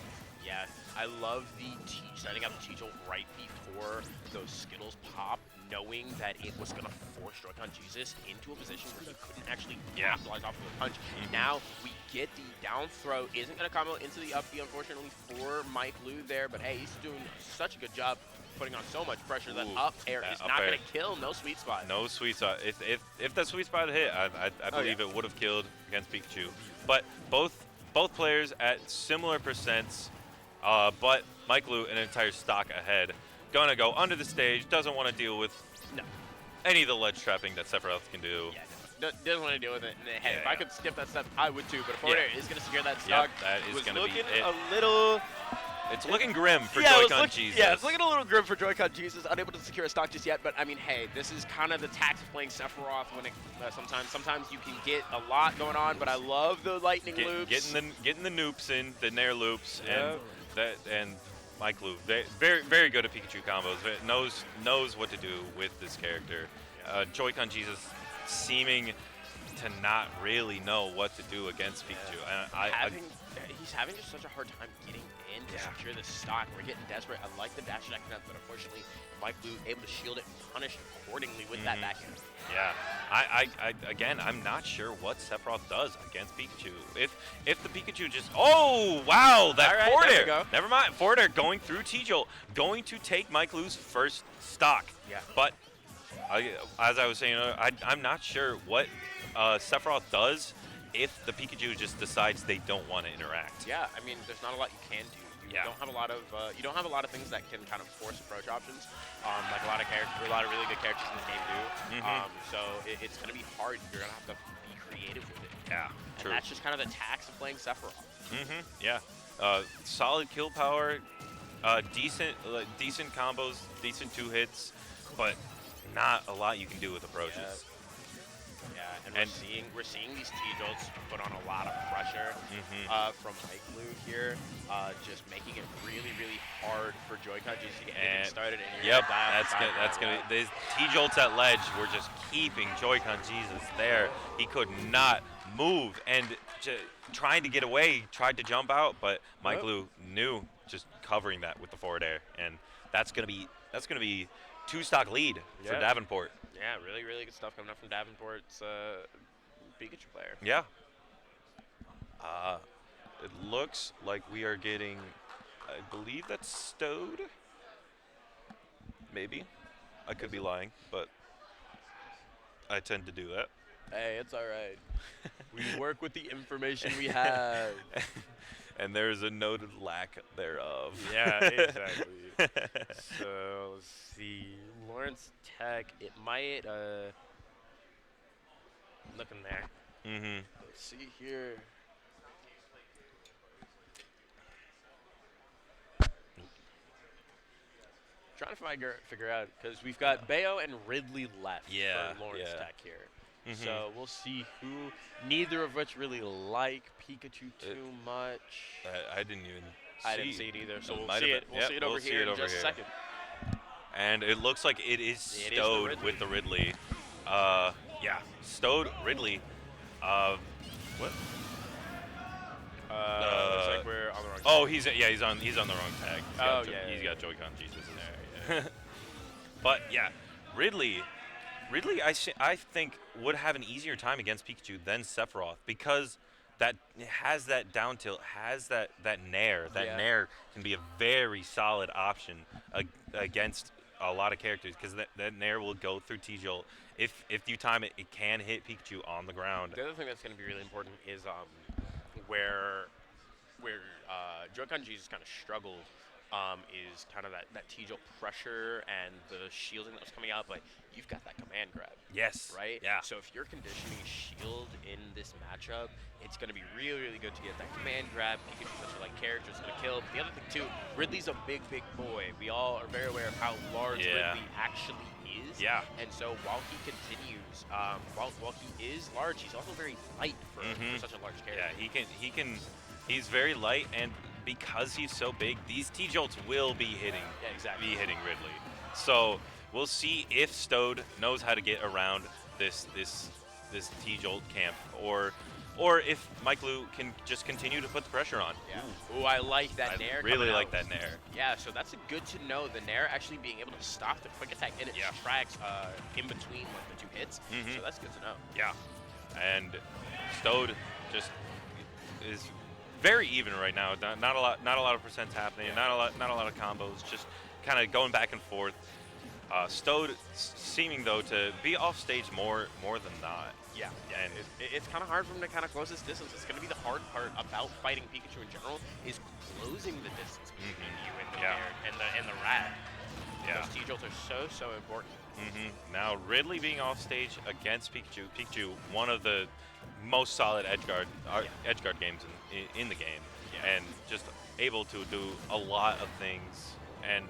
Yeah, I love the setting up the T-Jolt right before those Skittles pop, knowing that it was going to force Joy-Con Jesus into a position where he couldn't actually capitalize off of the punch. Now we get the down throw. Isn't going to combo into the up B, unfortunately, for Mike Lou there, but hey, he's doing such a good job putting on so much pressure that up air is not going to kill. No sweet spot. No sweet spot. If that sweet spot hit, I believe it would have killed against Pikachu. But both players at similar percents, but Mike Lou an entire stock ahead. Gonna go under the stage, doesn't want to deal with any of the ledge trapping that Sephiroth can do. Yeah, doesn't want to deal with it. And hey, if I could skip that step, I would too. But a forward air is going to secure that stock. That is going to be it. A little... It's looking grim for Joy-Con Jesus. Yeah, it's looking a little grim for Joy-Con Jesus. Unable to secure a stock just yet, but I mean, hey, this is kind of the tax of playing Sephiroth. When it sometimes you can get a lot going on, but I love the lightning loops. Getting the noops in, the nair loops, and Mike Lou, very good at Pikachu combos. Knows what to do with this character. Joy-Con Jesus seeming to not really know what to do against Pikachu. He's having just such a hard time getting in to secure this stock. We're getting desperate. I like the dash attack, but unfortunately, Mike Lou able to shield it and punish accordingly with that back end. Yeah, again, I'm not sure what Sephiroth does against Pikachu. If the Pikachu just, oh wow, that forward air. Never mind, forward air going through T-Jolt, going to take Mike Lou's first stock. Yeah. But as I was saying, I'm not sure what Sephiroth does if the Pikachu just decides they don't want to interact. Yeah, I mean, there's not a lot you can do. You don't have a lot of things that can kind of force approach options, like a lot of really good characters in this game do. So it's going to be hard. You're going to have to be creative with it. Yeah, true. And that's just kind of the tax of playing Sephiroth. Yeah, solid kill power, decent combos, decent 2 hits, but not a lot you can do with approaches. Yeah, and we're seeing these T-Jolts put on a lot of pressure from Mike Lou here, just making it really, really hard for Joy-Con Jesus to get anything started. And that's gonna be these T-Jolts at ledge were just keeping Joy-Con Jesus there. He could not move and trying to get away, tried to jump out, but Mike Lou knew just covering that with the forward air, and that's gonna be 2-stock lead for Davenport. Yeah, really, really good stuff coming up from Davenport's Pikachu player. Yeah. It looks like we are getting, I believe that's Stowed. Maybe. I could be lying, but I tend to do that. Hey, it's all right. We work with the information we have. And there's a noted lack thereof. Yeah, exactly. So, let's see. Lawrence Tech, it might, looking there. Let's see here. Trying to figure out, because we've got Bayo and Ridley left for Lawrence Tech here. So we'll see who, neither of which really like Pikachu too much. I didn't even I didn't see it either, so we'll see it. We'll see it over here in just a second. And it looks like it is Stowed with the Ridley. Yeah, Stowed Ridley. What? Looks like we're on the wrong. Oh, he's on the wrong tag. He's yeah. got Joy-Con Jesus in there. Yeah. But yeah, Ridley, I think would have an easier time against Pikachu than Sephiroth because that has that down tilt, has that nair. That nair can be a very solid option against a lot of characters because that nair will go through T-Jolt. If you time it, it can hit Pikachu on the ground. The other thing that's going to be really important is where Joy-Con Jesus kind of struggled is kind of that T-Jolt pressure and the shielding that was coming out, but you've got that command grab. Yes. Right? Yeah. So if you're conditioning shield in this matchup, it's going to be really, really good to get that command grab. Pikachu's such a light character, it's going to kill. But the other thing, too, Ridley's a big, big boy. We all are very aware of how large Ridley actually is. Yeah. And so while he continues, while he is large, he's also very light for such a large character. Yeah, he's very light, and because he's so big, these T-Jolts will be hitting Ridley. So we'll see if Stode knows how to get around this T-Jolt camp, or if Mike Liu can just continue to put the pressure on. Yeah. Ooh, I like that nair. I really like that nair. Yeah, so that's good to know. The nair actually being able to stop the quick attack in its tracks in between like the two hits. So that's good to know. Yeah, and Stode just is very even right now. Not a lot of percents happening. Not a lot of combos. Just kind of going back and forth. Stode seeming though to be off stage more than not. Yeah, and it's kind of hard for him to kind of close this distance. It's going to be the hard part about fighting Pikachu in general is closing the distance between you and the rat. Yeah, those T-Jolts are so important. Now Ridley being off stage against Pikachu, one of the most solid edge guard games in the game, and just able to do a lot of things. And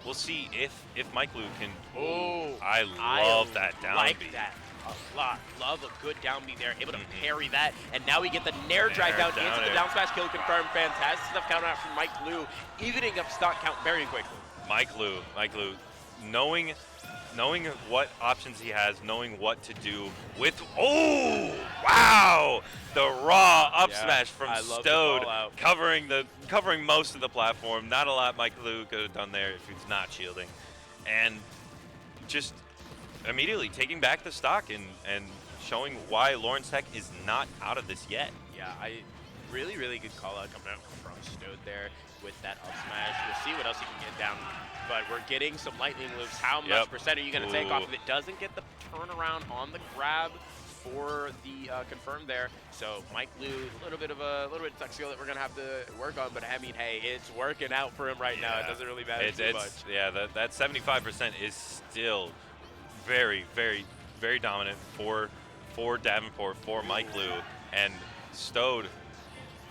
we'll see if Mike Liu can. Oh, I love that down like beat. that a lot. Love a good down beat there. Able to parry that, and now we get the nair drive down into the down smash kill confirmed. Fantastic stuff coming out from Mike Liu, evening up stock count very quickly. Mike Liu, knowing what options he has, knowing what to do with. Oh, wow! The raw up smash from Stode, covering most of the platform. Not a lot Mike Liu could have done there if he's not shielding, and just immediately taking back the stock and showing why Lawrence Tech is not out of this yet. Yeah, really good call out coming out from Stode there with that up smash. We'll see what else he can get down. But we're getting some lightning loops. How much percent are you going to take off of it? Doesn't get the turnaround on the grab for the confirm there. So Mike Liu, a little bit of tech skill that we're going to have to work on. But I mean, hey, it's working out for him right now. It doesn't really matter too much. Yeah, that 75% is still very, very, very dominant for Davenport, for Mike Liu. And Stode,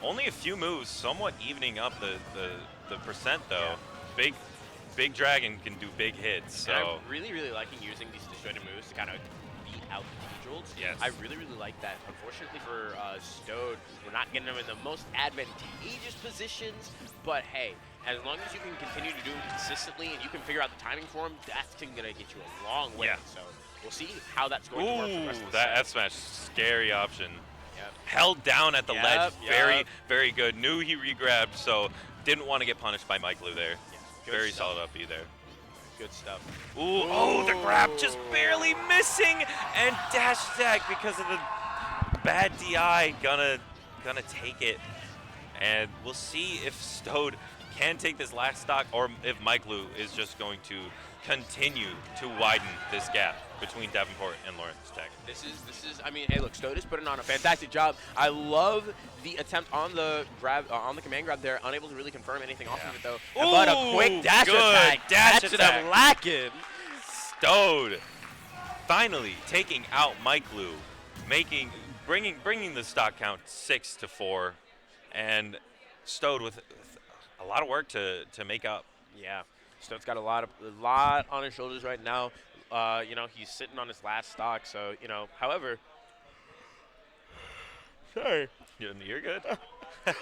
only a few moves, somewhat evening up the percent though. Big Dragon can do big hits. So and I'm really liking using these disjointed moves to kind of beat out the T-Jolts. Yes. I really like that. Unfortunately for Stode, we're not getting them in the most advantageous positions, but hey, as long as you can continue to do them consistently and you can figure out the timing for them, that's going to get you a long way. So we'll see how that's going to work for the rest of the that F-smash, scary option. Held down at the ledge, very good. Knew he regrabbed, so didn't want to get punished by Mike Liu there. Very solid up B there. Good stuff. Ooh, oh, the grab just barely missing, and dash attack because of the bad DI. Gonna take it, and we'll see if Stode can take this last stock, or if Mike Liu is just going to continue to widen this gap between Davenport and Lawrence Tech. This is. I mean, hey, look, Stode is putting on a fantastic job. I love the attempt on the grab, on the command grab there. Unable to really confirm anything off of it though. Ooh, but a quick dash attack. Dash That's attack. it lacking. Stode finally taking out Mike Liu, bringing the stock count 6-4, and Stode with a lot of work to make up. Yeah, Stode's got a lot on his shoulders right now. You know, he's sitting on his last stock, so, you know, however. Sorry. You're good.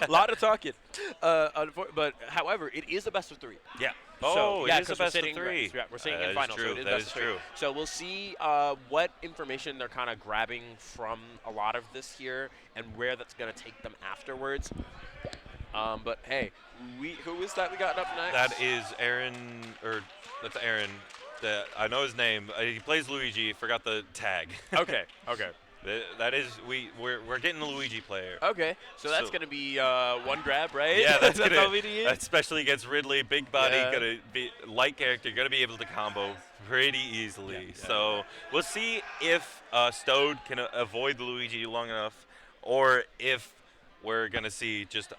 A lot of talking. But however, it is a best of 3. Yeah. So, Oh, yeah, it is a 'cause we're best of sitting- 3. right, we're sitting That in is finals, so true. it is That best is of 3. true. So we'll see what information they're kind of grabbing from a lot of this here and where that's going to take them afterwards. But hey, who is that we got up next? That is Aaron, or that's Aaron. I know his name. He plays Luigi. Forgot the tag. Okay. That is we're getting a Luigi player. Okay, so that's So- going to be one grab, right? Yeah, that's all gonna, we need? especially against Ridley, big body, Yeah. gonna be light character, gonna be able to combo pretty easily. Yeah. So we'll see if Stode can avoid the Luigi long enough, or if we're gonna see just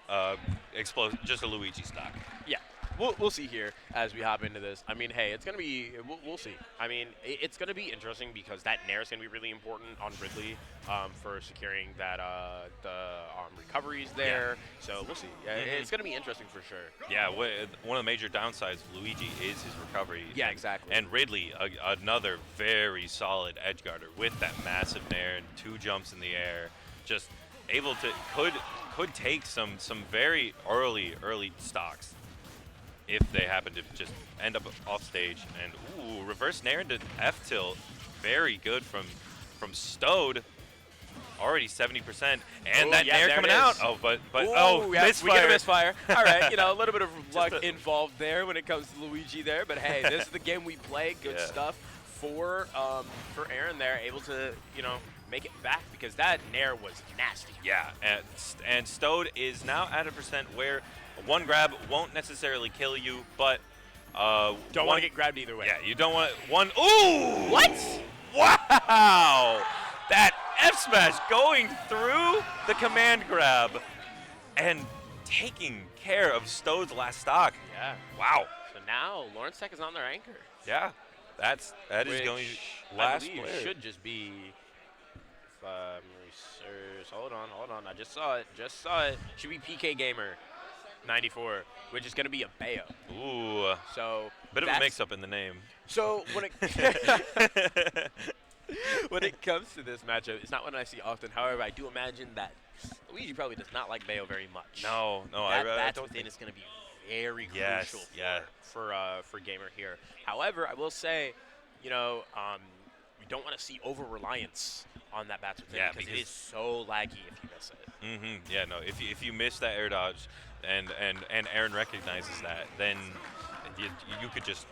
just a Luigi stock. Yeah, we'll see here as we hop into this. I mean, hey, it's gonna be we'll see. I mean, it's gonna be interesting because that Nair is gonna be really important on Ridley for securing that the recoveries there. So we'll see. Yeah, it's gonna be interesting for sure. Yeah, one of the major downsides of Luigi is his recovery. Yeah, exactly. And Ridley, another very solid edge guarder with that massive Nair and 2 jumps in the air, just able to could take some very early stocks if they happen to just end up off stage. And ooh, reverse Nair into F tilt, very good from Stode. Already 70%, and Ooh, that yeah, Nair there coming it out. is. Oh, but Ooh, yeah, misfire. we get a misfire. All right, a little bit of luck a- involved there when it comes to Luigi there, but hey, this is the game we play. Good Yeah. stuff for Aaron there, able to make it back because that Nair was nasty. Yeah, and Stode is now at a percent where one grab won't necessarily kill you, but Don't want to get grabbed either way. Yeah, you don't want one. Ooh! What? Wow! That F smash going through the command grab and taking care of Stode's last stock. Yeah. Wow. So now Lawrence Tech is on their anchor. Yeah, that is Which going I last believe player. should just be. Hold on. I just saw it. Should be PK Gamer 94, which is going to be a Bayo. Ooh, So bit of a that's- mix-up in the name. So when it comes to this matchup, it's not one I see often. However, I do imagine that Luigi probably does not like Bayo very much. No, that I that's don't within think. is going to be very Yes, crucial yeah. for Gamer here. However, I will say, we don't want to see over reliance on that bats within Yeah, because it because- is so laggy if you miss it. Mm-hmm. Yeah, no. If you miss that air dodge, and Aaron recognizes that, then you could just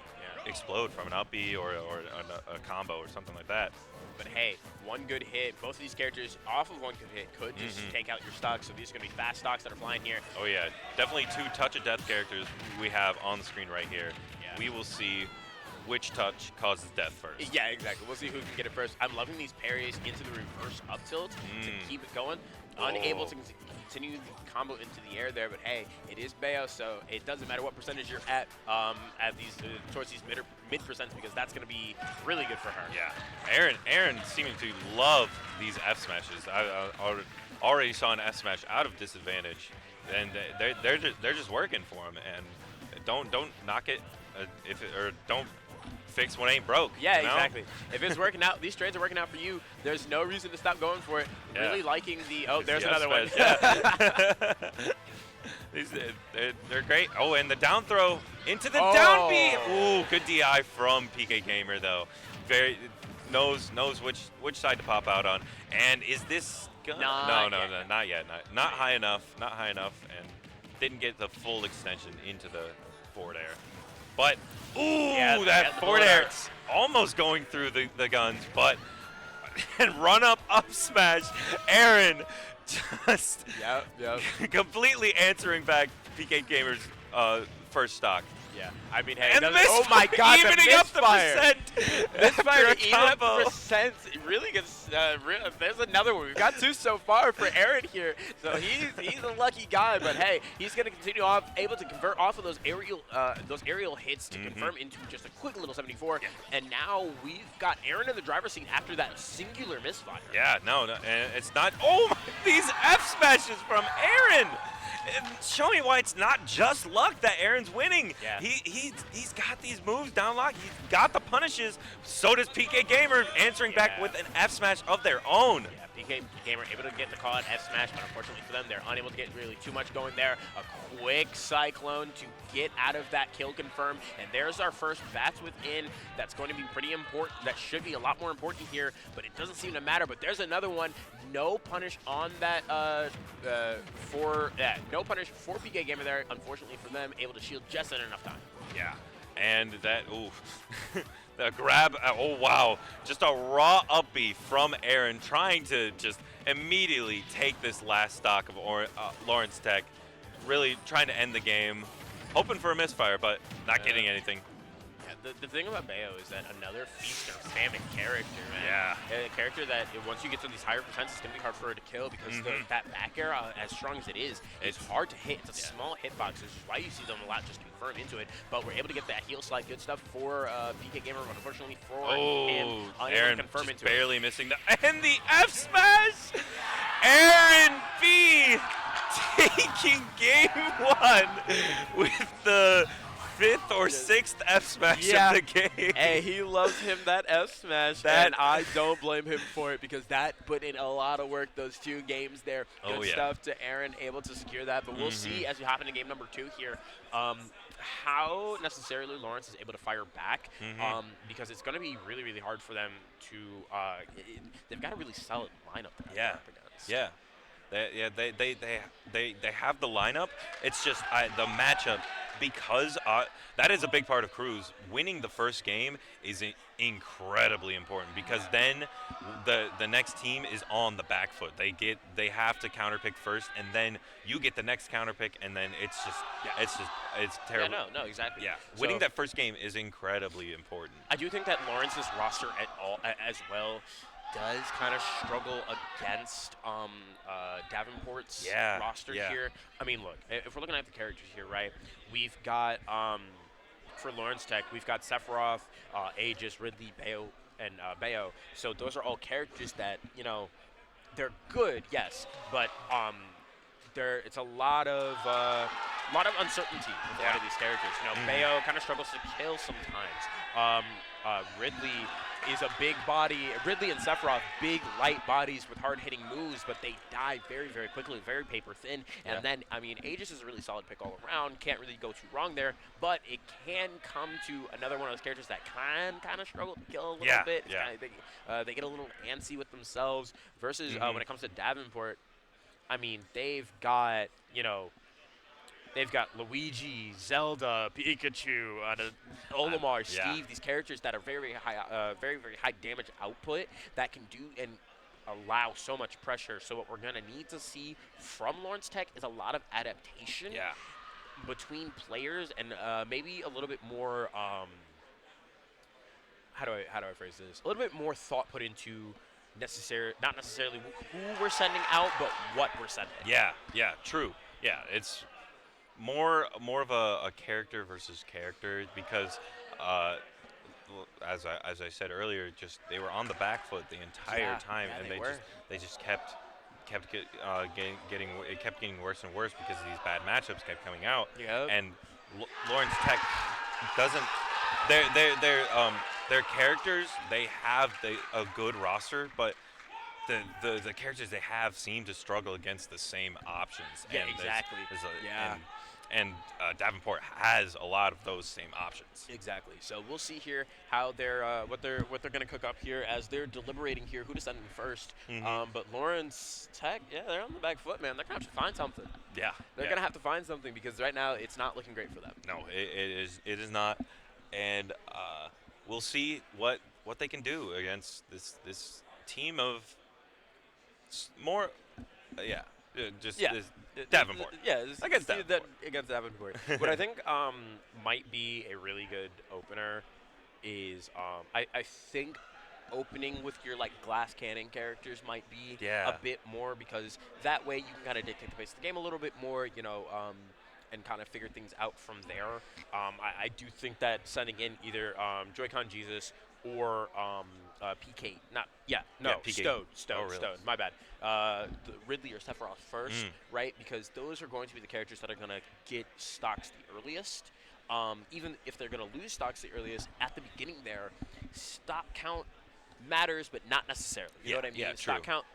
explode from an up B or a combo or something like that. But hey, one good hit. Both of these characters off of one good hit could just take out your stocks. So these are going to be fast stocks that are flying here. Oh yeah, definitely 2 touch of death characters we have on the screen right here. Yeah. We will see which touch causes death first. Yeah, exactly. We'll see who can get it first. I'm loving these parries into the reverse up tilt to keep it going. Unable to continue the combo into the air there, but hey, it is Bayo, so it doesn't matter what percentage you're at these towards these mid percents because that's going to be really good for her. Yeah, Aaron seeming to love these F smashes. I already saw an F smash out of disadvantage, and they're just working for him. And don't knock it or don't fix what ain't broke. Yeah, you know? exactly. If it's working out, these trades are working out for you. There's no reason to stop going for it. Yeah. Really liking the. Oh, It's there's the another one. F smash, yeah. They're great. Oh, and the down throw into the Oh. down B. Ooh, good DI from PK Gamer though. Very knows which side to pop out on. And is this gonna? Not No, yet. not yet. Not high enough. Not high enough, and didn't get the full extension into the forward air. But ooh, Yeah, that the forward bullet air hurts. almost going through the guns, but and run up smash. Aaron just Yep. completely answering back PK Gamer's first stock. Yeah. I mean, hey, And it doesn't- oh my misfire, God, the evening up the misfire. percent. Misfire after a to even up the combo. percent. It really gets. There's another one. We've got 2 so far for Aaron here. So he's a lucky guy. But hey, he's going to continue able to convert off of those aerial hits to confirm into just a quick little 74. And now we've got Aaron in the driver's seat after that singular misfire. Yeah, no, and it's not. Oh, my, these F smashes from Aaron. Showing why it's not just luck that Aaron's winning. Yeah. He's got these moves down lock. He's got the punishes. So does PK Gamer answering back Yeah. with an F smash of their own. Yeah, PK Gamer able to get the call at F smash, but unfortunately for them, they're unable to get really too much going there. A quick cyclone to get out of that kill confirm, and there's our first Vats within. That's going to be pretty important. That should be a lot more important here, but it doesn't seem to matter. But there's another one. No punish on that no punish for PK Gamer there. Unfortunately for them, able to shield just in enough time. Yeah, and that, ooh, the grab, oh wow, just a raw up B from Aaron, trying to just immediately take this last stock of Lawrence Tech, really trying to end the game, hoping for a misfire, but not getting anything. The thing about Bayo is that another feast of famine character, man. Yeah. A character that once you get to these higher percents, it's going to be hard for her to kill because that back air, as strong as it is hard to hit. It's a small hitbox, which is why you see them a lot just confirm into it. But we're able to get that heal slide, good stuff for PK Gamer, but unfortunately for him, Aaron to confirm just into barely missing and the F smash! Aaron B taking game 1 with the 5th or 6th F smash of the game. Hey, he loves him that F smash, and I don't blame him for it because that put in a lot of work those 2 games there. Good stuff to Aaron, able to secure that. But we'll see as we hop into game number 2 here how necessarily Lawrence is able to fire back because it's going to be really, really hard for them to they've got a really solid lineup to match up against. Yeah. They have the lineup. It's just the matchup, because that is a big part of Cruz. Winning the first game is incredibly important because then the next team is on the back foot. They have to counterpick first, and then you get the next counterpick, and then it's terrible. Yeah, no, exactly. Yeah, winning that first game is incredibly important. I do think that Lawrence's roster as well does kind of struggle against Davenport's roster here. I mean, look, if we're looking at the characters here, right, we've got, for Lawrence Tech, we've got Sephiroth, Aegis, Ridley, Bayo. So those are all characters that, you know, they're good, yes, but it's a lot of uncertainty with a lot of these characters. You know, Bayo kind of struggles to kill sometimes. Ridley is a big body. Ridley and Sephiroth, big, light bodies with hard-hitting moves, but they die very, very quickly, very paper-thin. And then, I mean, Aegis is a really solid pick all around. Can't really go too wrong there, but it can come to another one of those characters that can kind of struggle to kill a little bit. It's kinda, they get a little antsy with themselves versus when it comes to Davenport, I mean, they've got, you know, they've got Luigi, Zelda, Pikachu, Olimar, Steve, these characters that are very high, very high damage output that can do and allow so much pressure. So what we're going to need to see from Lawrence Tech is a lot of adaptation between players and maybe a little bit more, how do I phrase this? A little bit more thought put into not necessarily who we're sending out, but what we're sending. Yeah, true. Yeah, it's more of a character versus character because as I said earlier, just they were on the back foot the entire time, and they just kept getting worse and worse because these bad matchups kept coming out. And Lawrence Tech doesn't. Their characters, they have a good roster, but the characters they have seem to struggle against the same options. Yeah, exactly. And Davenport has a lot of those same options. Exactly. So we'll see here how they're what they're going to cook up here as they're deliberating here who to send in first. But Lawrence Tech, they're on the back foot, man. They're going to have to find something. Yeah. They're going to have to find something because right now it's not looking great for them. No, it is not. And we'll see what they can do against this team of more Davenport. Against Davenport. What I think might be a really good opener is I think opening with your like glass cannon characters might be a bit more because that way you can kind of dictate the pace of the game a little bit more, you know, and kind of figure things out from there. I do think that sending in either Joy-Con Jesus or PK, PK. Stone, my bad. Ridley or Sephiroth first, right? Because those are going to be the characters that are going to get stocks the earliest. Even if they're going to lose stocks the earliest, at the beginning there, stock count matters, but not necessarily. You know what I mean? Yeah, Stock true. count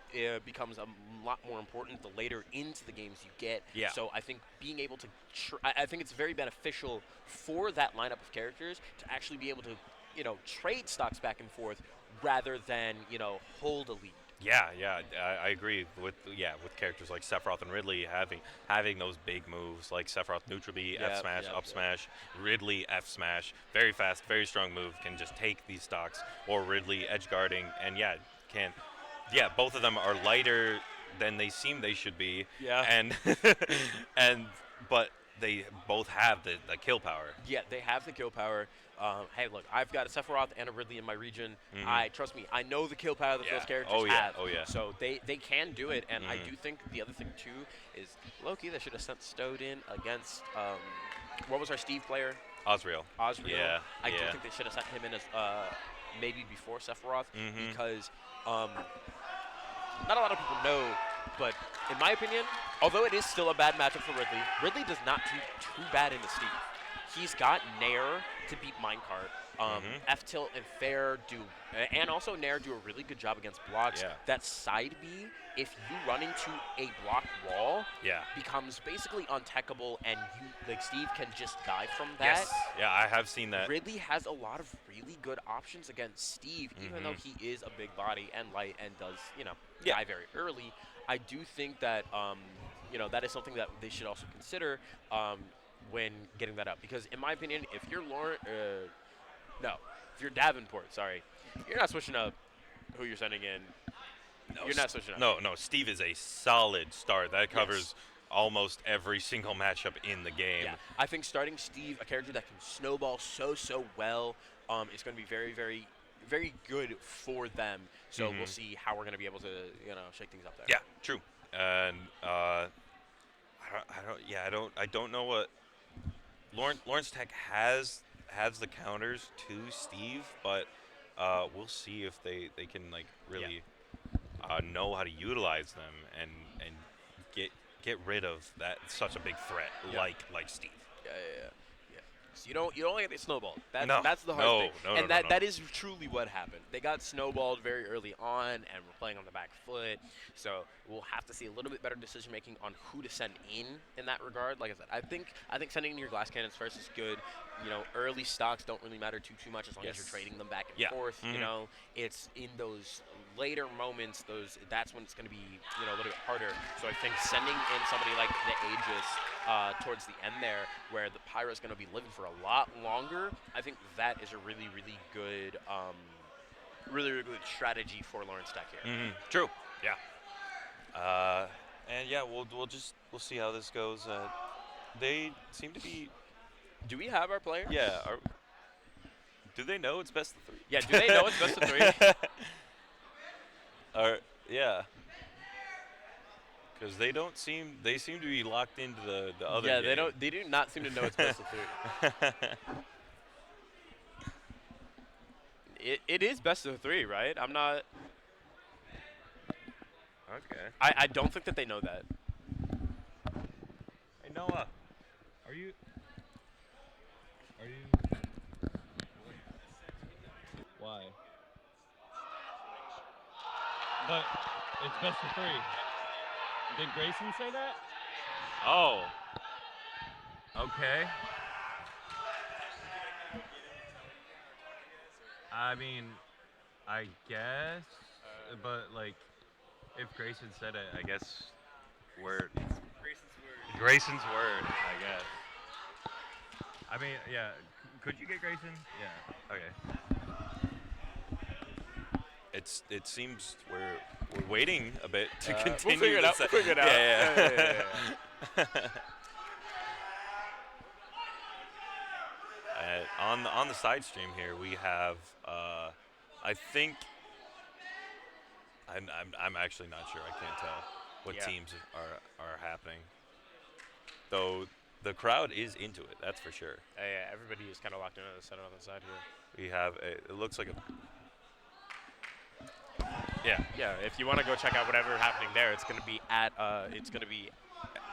becomes a lot more important the later into the games you get. Yeah. So I think being able to, I think it's very beneficial for that lineup of characters to actually be able to, trade stocks back and forth rather than, hold a lead. Yeah, I agree with characters like Sephiroth and Ridley having those big moves like Sephiroth neutral B, F smash, up smash, Ridley F smash, very fast, very strong move, can just take these stocks, or Ridley edge guarding, and both of them are lighter than they seem they should be. Yeah. And but they both have the kill power. Yeah, they have the kill power. Hey, look, I've got a Sephiroth and a Ridley in my region. Trust me, I know the kill power that those characters have. Oh, yeah. So they can do it, and I do think the other thing, too, is low-key they should have sent Stowed in against, what was our Steve player? Osriel. Yeah. I do yeah. think they should have sent him in as maybe before Sephiroth, because not a lot of people know, but in my opinion, although it is still a bad matchup for Ridley, Ridley does not do too bad into Steve. He's got Nair to beat Minecart. F-Tilt and Fair do, and also Nair do a really good job against blocks. Yeah. That side B, if you run into a block wall, becomes basically untechable, and Steve can just die from that. Yes. Yeah, I have seen that. Ridley has a lot of really good options against Steve, even though he is a big body and light and does, die very early. I do think that, that is something that they should also consider when getting that up. Because in my opinion, if you're if you're Davenport, you're not switching up who you're sending in. No, you're not switching up. No, Steve is a solid start. That covers almost every single matchup in the game. Yeah, I think starting Steve, a character that can snowball so well, is going to be very, very, very good for them. So we'll see how we're going to be able to, shake things up there. Yeah, true. And I don't know what Lawrence Tech has the counters to Steve, but we'll see if they can really know how to utilize them and get rid of that such a big threat like Steve. Yeah. So you don't get snowballed. That's the hard thing. No, that is truly what happened. They got snowballed very early on, and we're playing on the back foot. So we'll have to see a little bit better decision making on who to send in that regard. Like I said, I think sending in your glass cannons first is good. Early stocks don't really matter too much as long as you're trading them back and forth. It's in those later moments, that's when it's going to be a little bit harder. So I think sending in somebody like the Aegis towards the end there, where the Pyro's going to be living for a lot longer, I think that is a really, really good, really good strategy for Lawrence Tech here. True. Yeah. And yeah, we'll see how this goes. They seem to be. Do we have our player? Yeah. Do they know it's best of 3? Yeah. Do they know it's best of 3? Yeah. Because they seem to be locked into the other. Yeah, game. they do not seem to know it's best of 3. It is best of 3, right? I'm not. Okay. I don't think that they know that. Hey Noah, are you? Why? But it's best of 3. Did Grayson say that? Oh. Okay. I mean, I guess, but if Grayson said it, I guess Grayson's word, I guess. I mean, yeah. Could you get Grayson? Yeah. Okay. It seems we're waiting a bit to continue. We'll figure it out. Yeah. On the side stream here, we have I think I'm actually not sure. I can't tell what teams are happening. Though the crowd is into it, that's for sure. Yeah, everybody is kind of locked into the setup on the side here. We have it looks like a. Yeah. If you want to go check out whatever happening there, it's gonna be at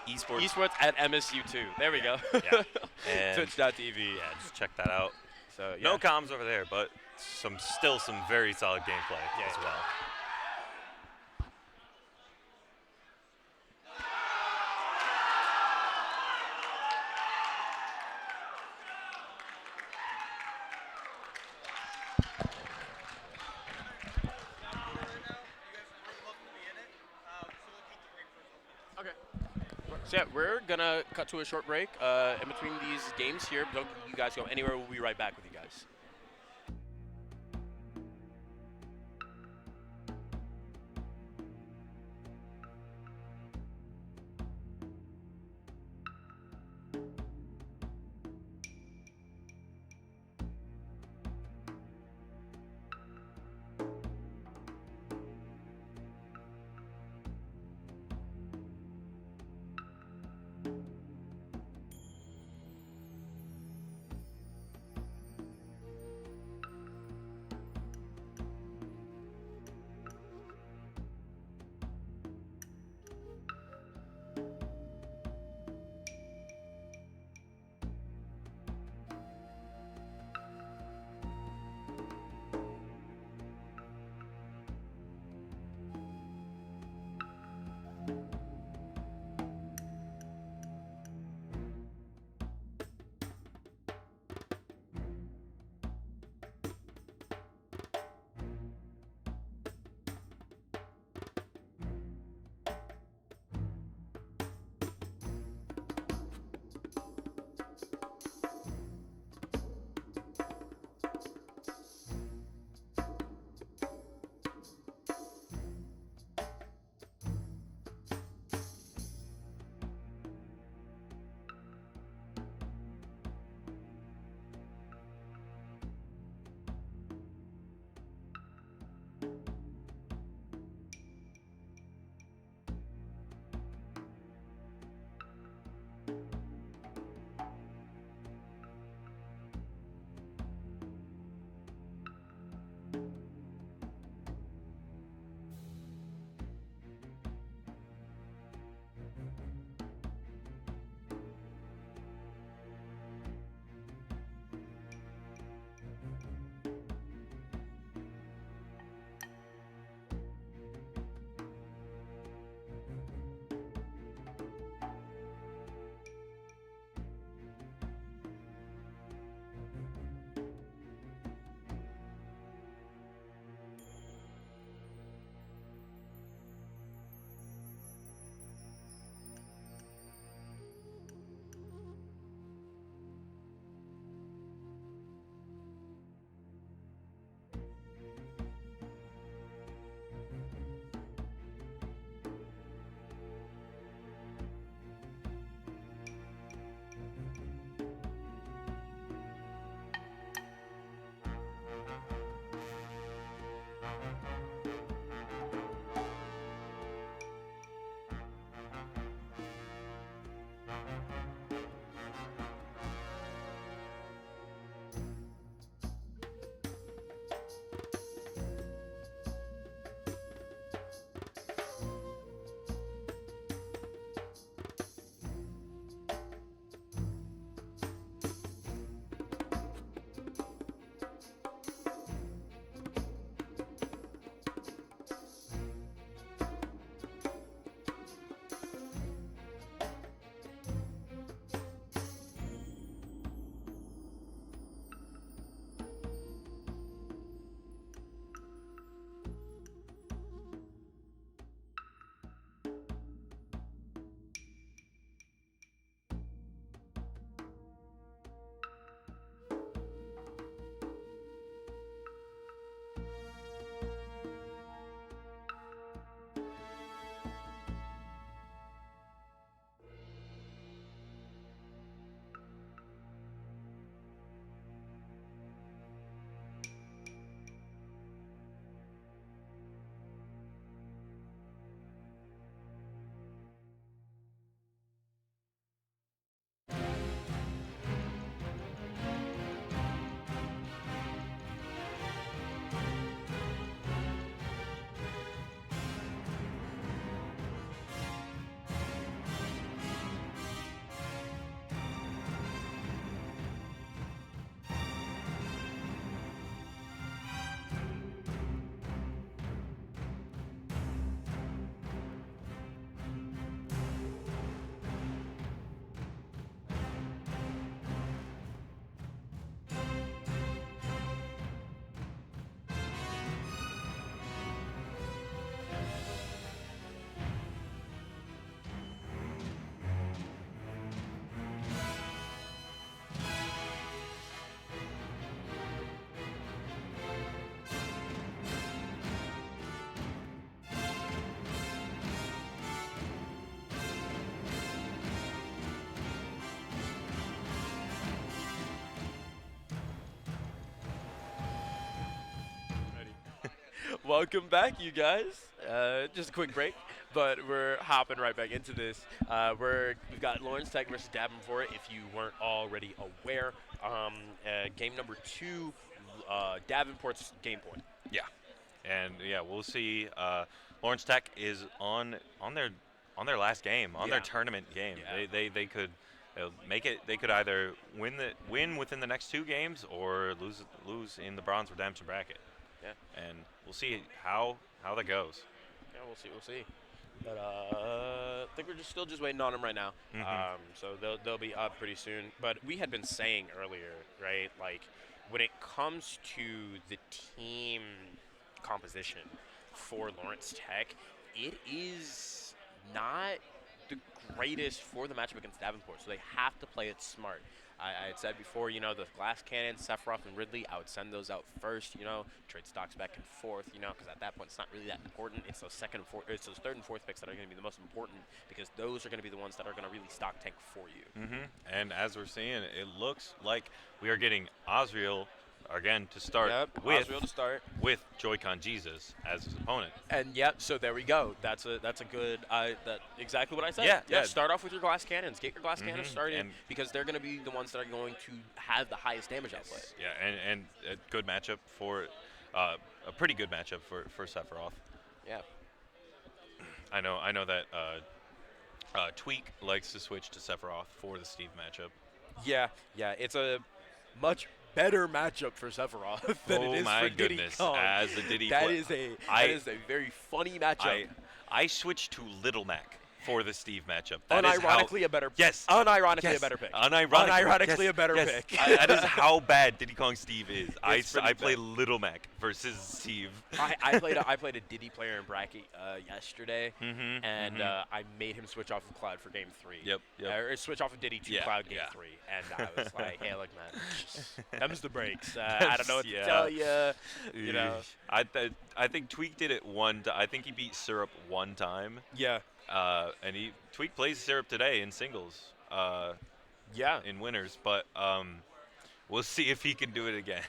esports at MSU2. There we go. Yeah. And Twitch.tv. yeah, just check that out. So yeah. No comms over there, but still some very solid gameplay as well. So yeah, we're gonna cut to a short break in between these games here. Don't you guys go anywhere. We'll be right back with you guys. Welcome back, you guys. Just a quick break, but we're hopping right back into this. We've got Lawrence Tech versus Davenport. If you weren't already aware, game number 2, Davenport's game point. Yeah, and yeah, we'll see. Lawrence Tech is on their last game, on their tournament game. Yeah. They could make it. They could either win within the next 2 games or lose in the bronze redemption bracket. Yeah. And we'll see how that goes. Yeah, we'll see. But I think we're still just waiting on them right now. So they'll be up pretty soon. But we had been saying earlier, right? Like when it comes to the team composition for Lawrence Tech, it is not the greatest for the matchup against Davenport. So they have to play it smart. I had said before, the glass cannon, Sephiroth and Ridley, I would send those out first, trade stocks back and forth, because at that point it's not really that important. It's those third and fourth picks that are going to be the most important, because those are going to be the ones that are going to really stock tank for you. And as we're seeing, it looks like we are getting Osriel again to start Osriel to start with Joy-Con Jesus as his opponent. And so there we go. That's a good exactly what I said. Yeah. Start off with your glass cannons. Get your glass cannons started, and because they're going to be the ones that are going to have the highest damage output. Yeah, and a good matchup for a pretty good matchup for Sephiroth. Yeah. I know that Tweak likes to switch to Sephiroth for the Steve matchup. Yeah, it's a much better matchup for Sephiroth than it is for Diddy goodness, Kong. as a Diddy that player. is a very funny matchup. I switched to Little Mac for the Steve matchup. Unironically a better yes, unironically yes, a better pick. Unironically a better pick. That is how bad Diddy Kong Steve is. I play bad. Little Mac versus Steve. I played a Diddy player in bracket yesterday, and I made him switch off of Cloud for game 3. Yep. Or switch off of Diddy to Cloud game 3, and I was like, hey, look, man, them's the breaks. I don't know what to tell you. I think Tweak did it I think he beat Syrup one time. Yeah. And Tweak plays Syrup today in singles. In winners, but we'll see if he can do it again.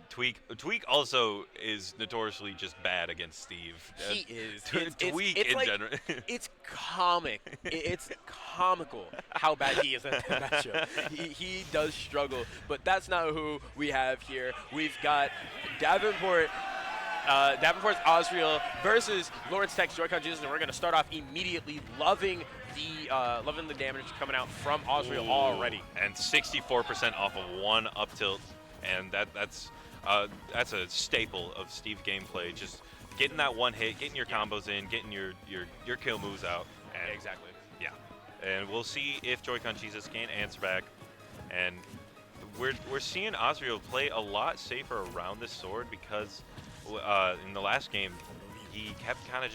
Tweak also is notoriously just bad against Steve. He is. Tweak it's in like, general. It's comic. It's comical how bad he is in that matchup. He does struggle, but that's not who we have here. We've got Davenport's Osriel versus Lawrence Tech's Joy-Con Jesus, and we're going to start off immediately loving the damage coming out from Osriel already. And 64% off of one up tilt, and that's a staple of Steve gameplay. Just getting that one hit, getting your combos in, getting your kill moves out. And Exactly. Yeah. And we'll see if Joy-Con Jesus can answer back. And we're seeing Osriel play a lot safer around this sword, because in the last game he kept kind of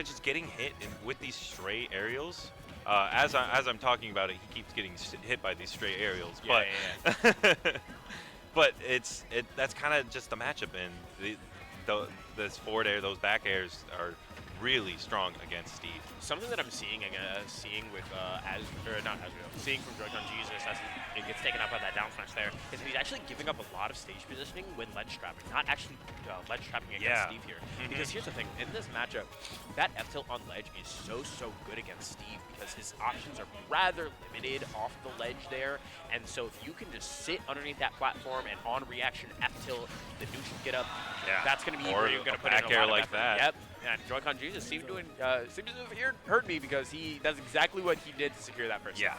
just getting hit with these stray aerials. As I'm talking about it, he keeps getting hit by these stray aerials. But that's kind of just the matchup, and this forward air, those back airs are really strong against Steve. Something that I'm seeing with seeing from Joy-Con Jesus as it gets taken up by that down smash there, is that he's actually giving up a lot of stage positioning when ledge trapping, not actually ledge trapping against Steve here. Because here's the thing, in this matchup, that F tilt on ledge is so good against Steve, because his options are rather limited off the ledge there, and so if you can just sit underneath that platform and on reaction F tilt, the neutral get up, that's going to be where you're going to put in a back air lot of like effort. that. Yep. And Joy-Con Jesus seems to have heard me, because that's exactly what he did to secure that first. Yeah.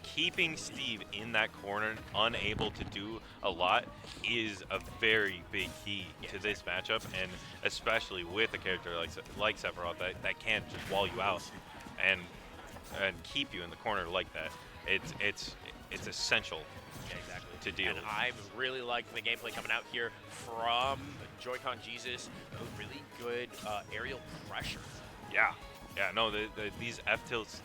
Keeping Steve in that corner, unable to do a lot, is a very big key to this matchup, and especially with a character like Sephiroth that can just wall you out and keep you in the corner like that. It's essential. Exactly. To deal and with. I'm really liking the gameplay coming out here from Joy-Con Jesus. A really good aerial pressure. No, these F tilts,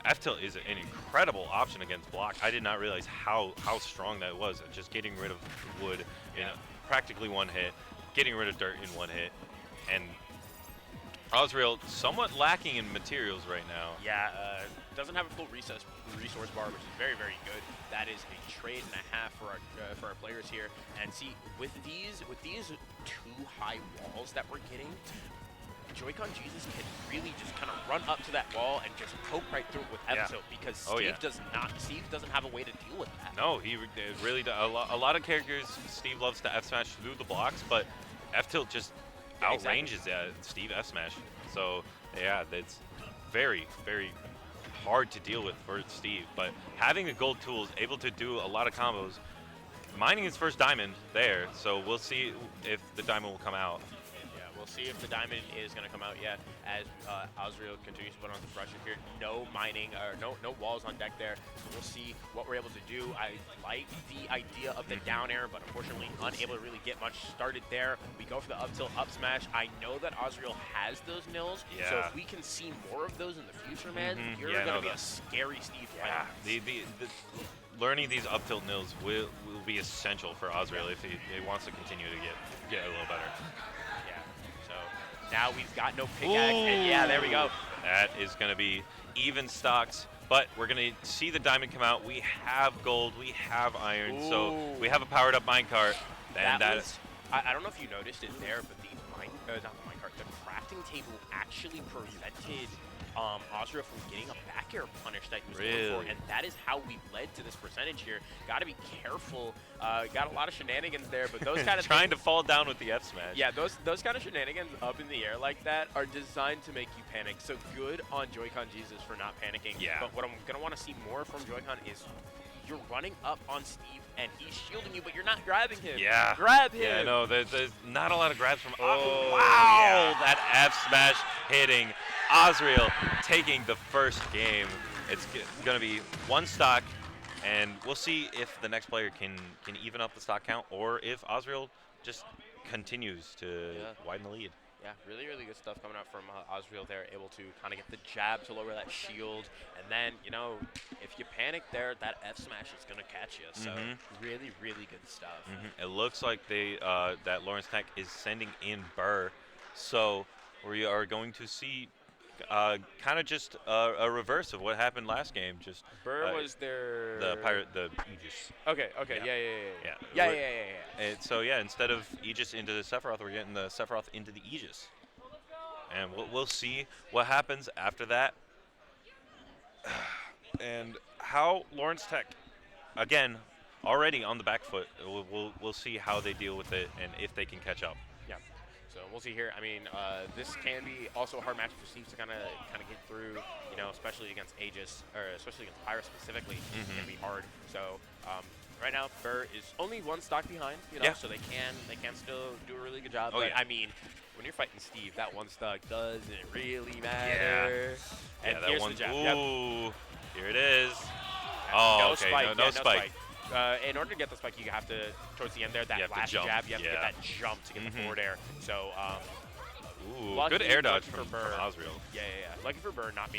F tilt is an incredible option against block. I did not realize how strong that was. Just getting rid of wood in practically one hit, getting rid of dirt in one hit, and Osriel somewhat lacking in materials right now. Yeah, doesn't have a full resource bar, which is very, very good. That is a trade and a half for our players here. And see, with these 2 high walls that we're getting, Joy-Con Jesus can really just kind of run up to that wall and just poke right through it with F-Tilt because Steve doesn't have a way to deal with that. No, he really does. A lot of characters, Steve loves to F-Smash through the blocks, but F-Tilt just outranges Steve F-Smash. So, yeah, that's very, very hard to deal with for Steve. But having the gold tools, able to do a lot of combos, mining his first diamond there, so we'll see if the diamond will come out. We'll see if the diamond is going to come out yet as Osriel continues to put on the pressure here. No mining, or no walls on deck there. So we'll see what we're able to do. I like the idea of the down air, but unfortunately unable to really get much started there. We go for the up tilt, up smash. I know that Osriel has those nils, so if we can see more of those in the future, man, you're going to be a scary Steve player. The learning these up tilt nils will be essential for Osriel if he wants to continue to get a little better. Now we've got no pickaxe, and yeah, there we go. That is going to be even stocks, but we're going to see the diamond come out. We have gold, we have iron, so we have a powered up minecart. I don't know if you noticed it there, but the crafting table actually prevented Osriel from getting a back air punish that he was going for, and that is how we led to this percentage here. Got to be careful. Got a lot of shenanigans there, but those kind of trying to fall down with the F smash. Yeah, those kind of shenanigans up in the air like that are designed to make you panic. So good on Joy-Con Jesus for not panicking. Yeah. But what I'm gonna want to see more from Joy-Con is you're running up on Steve and he's shielding you, but you're not grabbing him. Yeah. Grab him. Yeah, no, there's not a lot of grabs from. Oh, wow! Yeah. That F smash hitting. Osriel taking the first game. It's going to be 1 stock, and we'll see if the next player can even up the stock count or if Osriel just continues to widen the lead. Yeah, really, really good stuff coming out from Osriel there, able to kind of get the jab to lower that shield. And then, you know, if you panic there, that F smash is going to catch you. So really, really good stuff. It looks like that Lawrence Tech is sending in Burr. So we are going to see kind of just a reverse of what happened last game. Just Burr was their the Aegis. Okay. Yeah. And so yeah, instead of Aegis into the Sephiroth, we're getting the Sephiroth into the Aegis, and we'll see what happens after that. And how Lawrence Tech, again, already on the back foot. We'll see how they deal with it and if they can catch up. Yeah. So we'll see here. I mean, this can be also a hard match for Steve to kind of get through. You know, especially against Aegis, or especially against Pyra specifically, it can be hard. So right now, Burr is only 1 stock behind. You know, so they can still do a really good job. Oh, but I mean, when you're fighting Steve, that 1 stock doesn't really matter. Yeah. And That here's one. the jab. Ooh, here it is. No okay. spike. No No spike. in order to get the spike, you have to, towards the end there, that last jab, you have to get that jump to get the forward air. So, good air dodge from Osriel. Yeah. Lucky for Burr not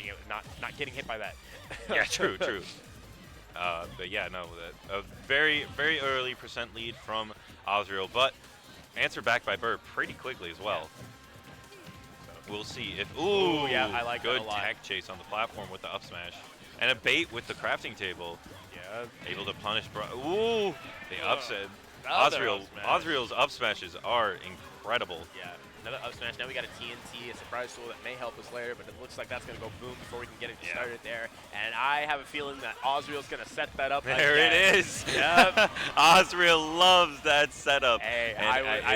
getting hit by that. Yeah, true. But yeah, no, a very, very early percent lead from Osriel, but answered back by Burr pretty quickly as well. We'll see if. Ooh, yeah, I like good that a lot. tech chase on the platform with the up smash, and a bait with the crafting table. Yeah. Able to punish. Ooh, the upset. Osriel's up smashes are incredible. Yeah. Another up smash. Now we got a TNT, a surprise tool that may help us later, but it looks like that's going to go boom before we can get it started there. And I have a feeling that Osriel's going to set that up. There again. it is. Yep. Osriel loves that setup. Hey,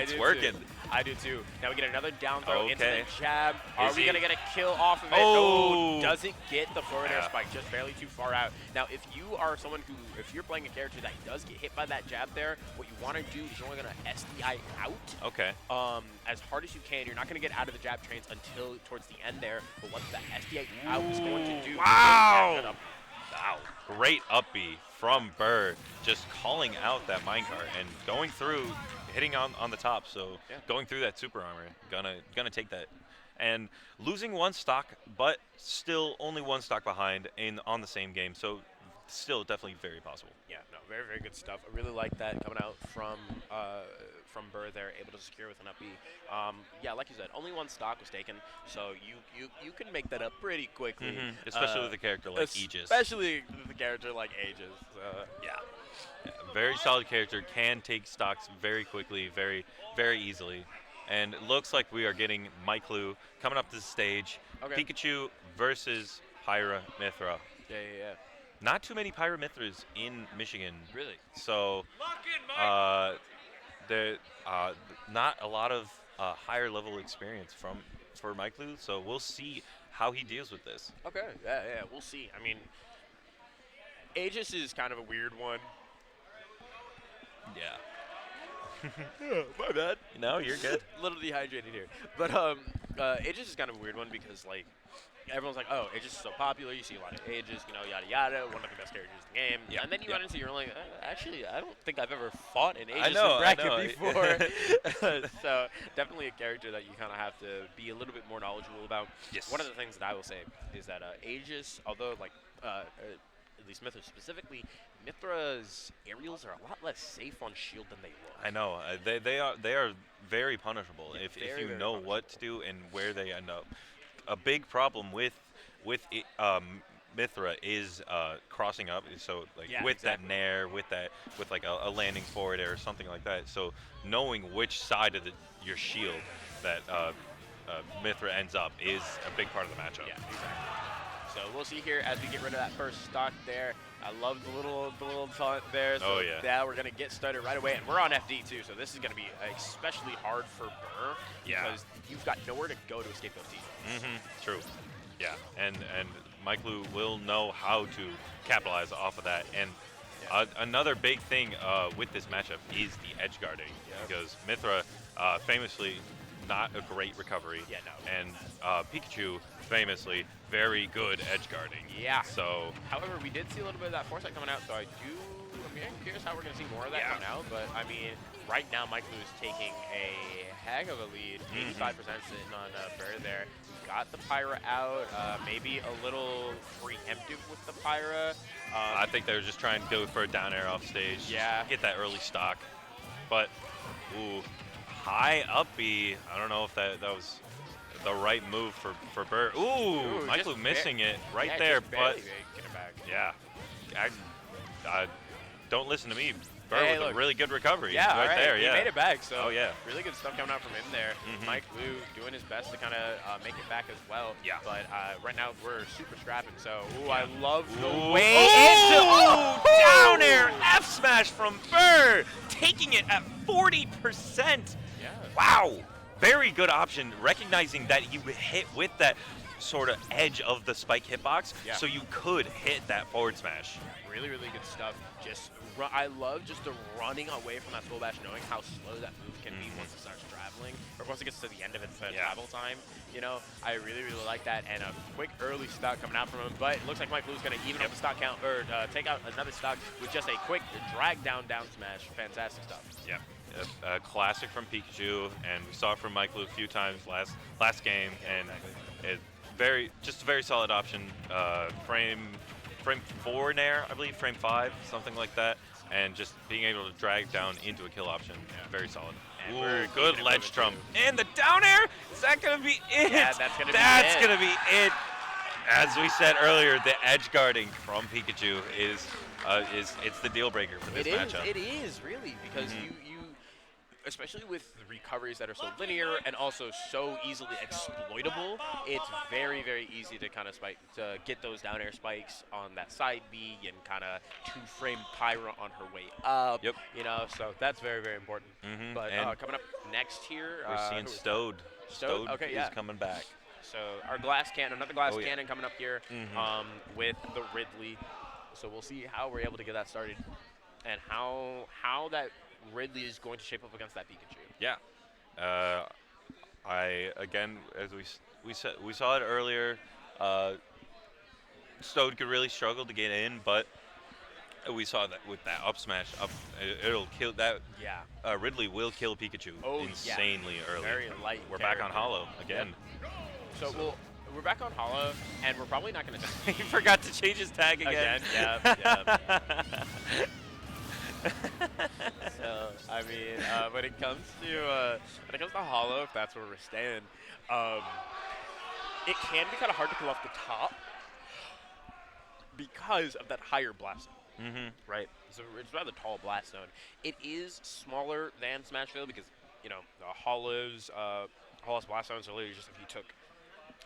it's working. Too. I do too. Now we get another down throw into the Okay. jab. Are we going to get a kill off of it? Oh. No, doesn't get the forward air spike, just barely too far out. Now, if you are someone who, if you're playing a character that does get hit by that jab there, what you want to do is you're only going to SDI out. Okay. As hard as you can. You're not going to get out of the jab trains until towards the end there. But what that SDI out is going to do. Wow. Great up B from Burr, just calling out that minecart and going through, hitting on the top. So going through that super armor, gonna take that, and losing 1 stock, but still only 1 stock behind on the same game. So still definitely very possible. Yeah, no, very, very good stuff. I really like that coming out from Burr there, able to secure with an up B. Yeah, like you said, only one stock was taken, so you can make that up pretty quickly. Especially with a character like Aegis. Especially with a character like Aegis. Yeah, very solid character, can take stocks very quickly, very, very easily. And it looks like we are getting Miclu coming up to the stage. Okay. Pikachu versus Pyra Mithra. Yeah. Not too many Pyra Mithras in Michigan. Really? So, there not a lot of higher level experience for Miclu. So we'll see how he deals with this. Okay. Yeah. We'll see. I mean, Aegis is kind of a weird one. Yeah. My bad. No, you're good. A little dehydrated here. But Aegis is kind of a weird one because, like, everyone's like, oh, Aegis is so popular. You see a lot of Aegis, yada, yada. One of the best characters in the game. Yeah. And then you run into, you're like, actually, I don't think I've ever fought an Aegis I know. bracket before. So definitely a character that you kind of have to be a little bit more knowledgeable about. Yes. One of the things that I will say is that Aegis, although, like, at least Mithra specifically, Mithra's aerials are a lot less safe on shield than they look. I know. They are very punishable if you very know what to do and where they end up. A big problem with Mithra is crossing up. So like with that nair, with like a landing forward air or something like that. So knowing which side of your shield that Mithra ends up is a big part of the matchup. Yeah, exactly. So we'll see here as we get rid of that first stock there. I love the little taunt there. So yeah, we're going to get started right away. And we're on FD too, so this is going to be especially hard for Burr because you've got nowhere to go to escape those teams. True. Yeah, and Miclu will know how to capitalize off of that. And another big thing with this matchup is the edge guarding because Mithra famously not a great recovery. Yeah, no. And Pikachu famously very good edge guarding. Yeah. So, however, we did see a little bit of that foresight coming out, so I'm curious how we're going to see more of that coming out. But I mean, right now, Miclu is taking a heck of a lead, 85% sitting on Burr there. We've got the Pyra out, maybe a little preemptive with the Pyra. I think they're just trying to go for a down air off stage. Yeah. Get that early stock. But, high up B. I don't know if that was the right move for Burr. Miclu missing it right there, but get it back. Yeah, I don't listen to me. Burr with a really good recovery. Yeah, right there. He made it back. So yeah, really good stuff coming out from him there. Miclu doing his best to kind of make it back as well. Yeah. But right now we're super scrapping. So I love the way into down air F smash from Burr, taking it at 40%. Yeah. Wow. Very good option, recognizing that you hit with that sort of edge of the spike hitbox, so you could hit that forward smash. Really, really good stuff. I love just the running away from that Skull Bash, knowing how slow that move can be once it starts traveling, or once it gets to the end of its travel time. I really, really like that, and a quick early stock coming out from him, but it looks like Mike Blue's going to even up the stock count, or take out another stock with just a quick drag down smash. Fantastic stuff. Yeah. A classic from Pikachu, and we saw it from Mike Lou a few times last game, and just a very solid option. Frame 4 nair, I believe, frame 5, something like that, and just being able to drag down into a kill option. Very solid. Good ledge trump. And the down air, is that going to be it? Yeah, that's going to be it. As we said earlier, the edge guarding from Pikachu is it's the deal breaker for this matchup. It is, really, because you especially with recoveries that are so linear and also so easily exploitable, it's very, very easy to kind of get those down air spikes on that side B and kind of 2-frame Pyra on her way up. Yep. So that's very, very important. But coming up next here, we're seeing Stode. Stode is coming back. So our another glass cannon coming up here with the Ridley. So we'll see how we're able to get that started and how that Ridley is going to shape up against that Pikachu. Yeah. As we saw it earlier, Stode could really struggle to get in, but we saw that with that up smash, it'll kill that. Yeah. Ridley will kill Pikachu insanely early. Very light. We're back on Hollow again. Yep. So we're back on Hollow, and we're probably not going to. He forgot to change his tag again. Yeah. So I mean, when it comes to Hollow, if that's where we're staying, it can be kind of hard to pull off the top because of that higher blast zone. Mm-hmm. Right? So it's rather tall blast zone. It is smaller than Smashville because, you know, the Hollow's blast zones are literally just if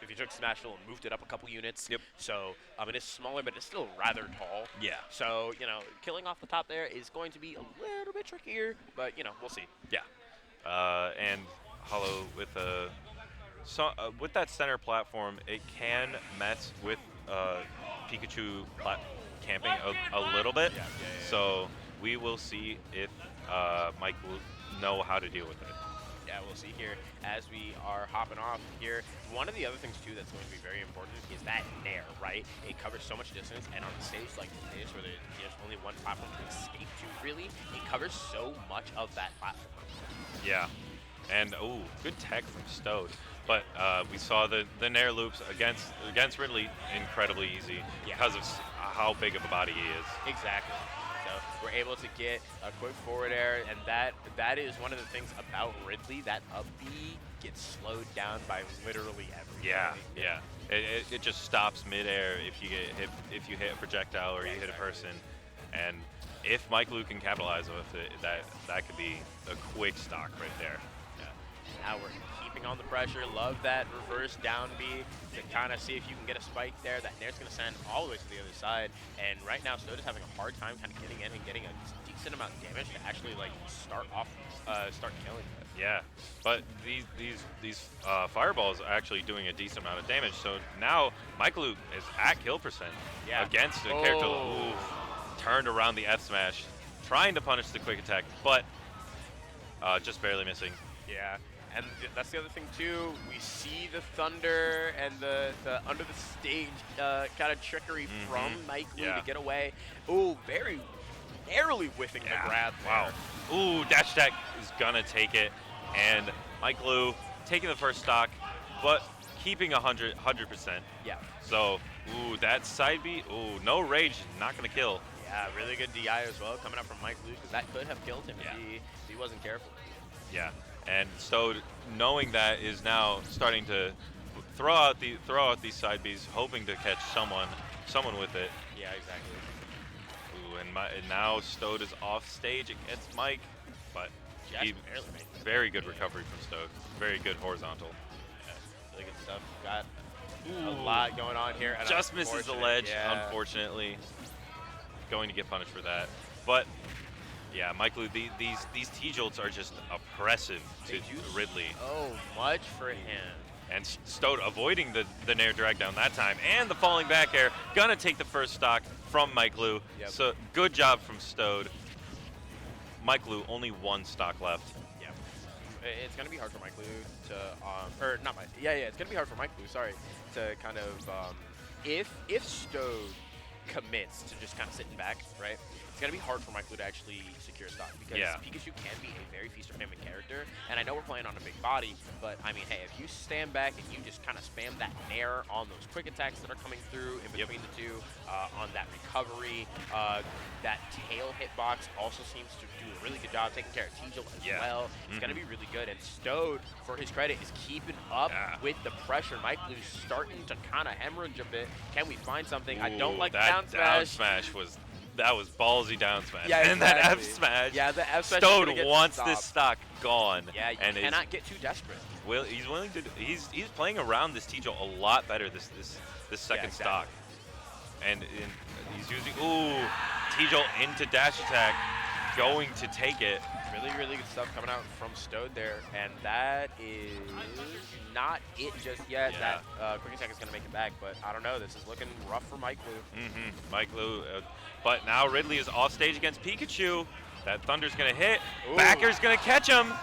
you took Smashville and moved it up a couple units. Yep. So it is smaller, but it's still rather tall. Yeah. So, you know, killing off the top there is going to be a little bit trickier, but, you know, we'll see. Yeah. And Hollow with with that center platform, it can mess with Pikachu camping a little bit. Yeah. So we will see if Mike will know how to deal with it. Yeah, we'll see here as we are hopping off here. One of the other things, too, that's going to be very important is that nair, right? It covers so much distance, and on a stage like this where there's only one platform to escape to, really, it covers so much of that platform. Yeah. And, ooh, good tech from Stode. But we saw the nair loops against Ridley incredibly easy because of how big of a body he is. Exactly. So we're able to get a quick forward air, and that is one of the things about Ridley. That up B gets slowed down by literally everything. Yeah. It just stops midair if you get hit, if you hit a projectile or you hit a person, and if Mike Lu can capitalize with it, that could be a quick stock right there. Now we're keeping on the pressure. Love that reverse down B to kind of see if you can get a spike there. That nair's going to send all the way to the other side. And right now, Stode is having a hard time kind of getting in and getting a decent amount of damage to actually like start killing it. Yeah, but these fireballs are actually doing a decent amount of damage. So now Mike Lu is at kill percent against a character who turned around the F smash, trying to punish the quick attack, but just barely missing. Yeah. And that's the other thing, too. We see the thunder and the under the stage kind of trickery from Mike Lu to get away. Ooh, very narrowly whiffing the grab there. Wow. Ooh, dash attack is going to take it. And Mike Lu taking the first stock, but keeping 100%. Yeah. So, ooh, that side B, ooh, no rage, not going to kill. Yeah, really good DI as well coming up from Mike Lu, because that could have killed him if he wasn't careful. Yeah. And Stode, knowing that, is now starting to throw out these side Bs, hoping to catch someone with it. Yeah, exactly. Ooh, and now Stode is off stage against Mike, but he barely made it. Very good recovery from Stode. Very good horizontal. Yeah, really good stuff. Got a lot going on here. Just misses the ledge, unfortunately. Going to get punished for that, but. Yeah, Mike Lu, these T-Jolts are just oppressive to Ridley. Oh, much for him. And Stode avoiding the nair drag down that time, and the falling back air. Gonna take the first stock from Mike Lu. Yep. So good job from Stode. Mike Lu, only one stock left. Yeah. It's gonna be hard for Mike Lu to, or not Mike. Yeah, it's gonna be hard for Mike Lu. Sorry, to kind of, if Stode commits to just kind of sitting back, right? It's going to be hard for Mike Lu to actually secure a stock because Pikachu can be a very feast or famine character. And I know we're playing on a big body, but I mean, hey, if you stand back and you just kind of spam that nair on those quick attacks that are coming through in between the two, on that recovery, that tail hitbox also seems to do a really good job taking care of T-Jolt as well. It's going to be really good. And Stode, for his credit, is keeping up with the pressure. Mike Lu's starting to kind of hemorrhage a bit. Can we find something? I don't like the down smash. Down smash was... That was ballsy down smash. Yeah, and that F smash. Yeah, the F smash. Stode wants this stock gone. Yeah, you cannot get too desperate. He's willing to. He's playing around this T-Jolt a lot better this second stock, and he's using T-Jolt into dash attack, going to take it. Really good stuff coming out from Stode there, and that is not it just yet. Yeah. That quick attack is going to make it back, but I don't know. This is looking rough for Mike Lu. Mike Lu, but now Ridley is off stage against Pikachu. That Thunder's going to hit. Backer's going to catch him.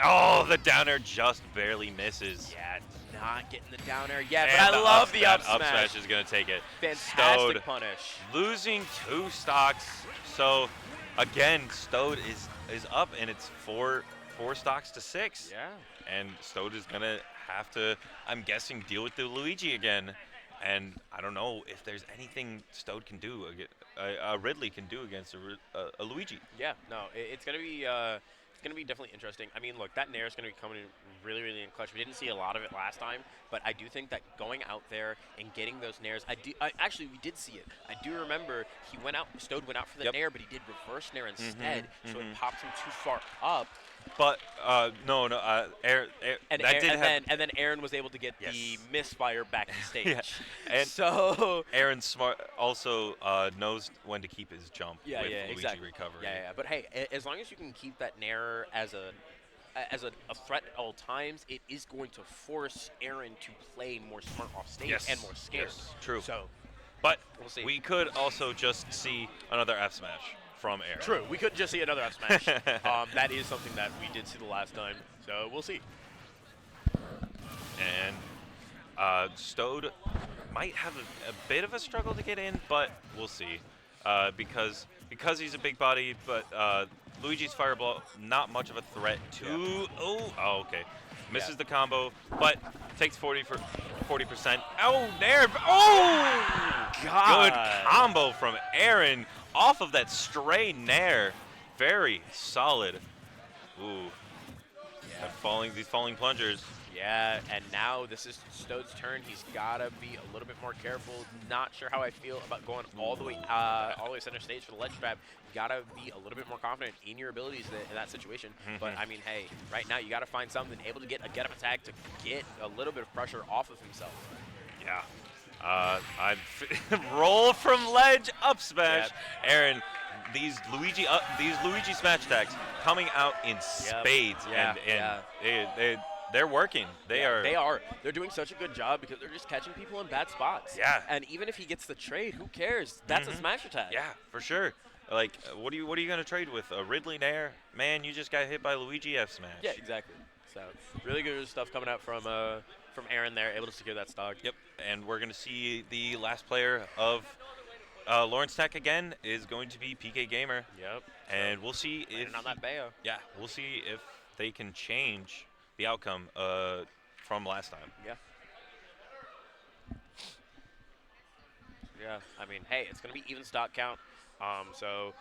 Oh, the down air just barely misses. Yeah, not getting the down air yet, but I love the up smash. Up smash is going to take it. Fantastic Stode punish. Losing 2 stocks. So, again, Stode is up, and it's four stocks to 6. Yeah. And Stode is going to have to, I'm guessing, deal with the Luigi again. And I don't know if there's anything Stode can do, Ridley can do against a Luigi. Yeah, no, it's gonna be definitely interesting. I mean, look, that Nair is gonna be coming in really, really in clutch. We didn't see a lot of it last time, but I do think that going out there and getting those Nairs, actually we did see it. I do remember Stode went out for the Nair, but he did reverse Nair instead, so it popped him too far up. But no, Aaron, And then Aaron was able to get the misfire back in stage. Yeah. And so Aaron smart also knows when to keep his jump with Luigi exactly. recovery. Yeah. But hey, as long as you can keep that Nair as a threat at all times, it is going to force Aaron to play more smart off stage and more scared. Yes, true. So, but we'll see. We could also just see another F smash from Aaron. True. We could just see another F smash. That is something that we did see the last time. So we'll see. And Stode might have a bit of a struggle to get in, but we'll see. Because he's a big body, but Luigi's Fireball, not much of a threat to... Oh, okay. Misses the combo, but takes 40%. Oh, Nair! Oh! God! Good combo from Aaron off of that stray Nair. Very solid. Ooh. Yeah. These falling plungers. Yeah, and now this is Stode's turn. He's got to be a little bit more careful. Not sure how I feel about going all the way center stage for the ledge trap. You got to be a little bit more confident in your abilities in that situation. But, I mean, hey, right now you got to find something able to get a get-up attack to get a little bit of pressure off of himself. Yeah. Roll from ledge, up smash. Yep. Aaron, these Luigi smash attacks coming out in spades. They're working. They are. They're doing such a good job because they're just catching people in bad spots. Yeah. And even if he gets the trade, who cares? That's a smash attack. Yeah, for sure. Like, what are you gonna trade with? A Ridley Nair? Man, you just got hit by Luigi F smash. Yeah, exactly. So really good stuff coming out from Aaron there, able to secure that stock. Yep. And we're gonna see the last player of Lawrence Tech again is going to be PK Gamer. Yep. And we'll see if on that Bayo. Yeah, we'll see if they can change the outcome from last time. Yeah. Yeah, I mean, hey, it's going to be even stock count. So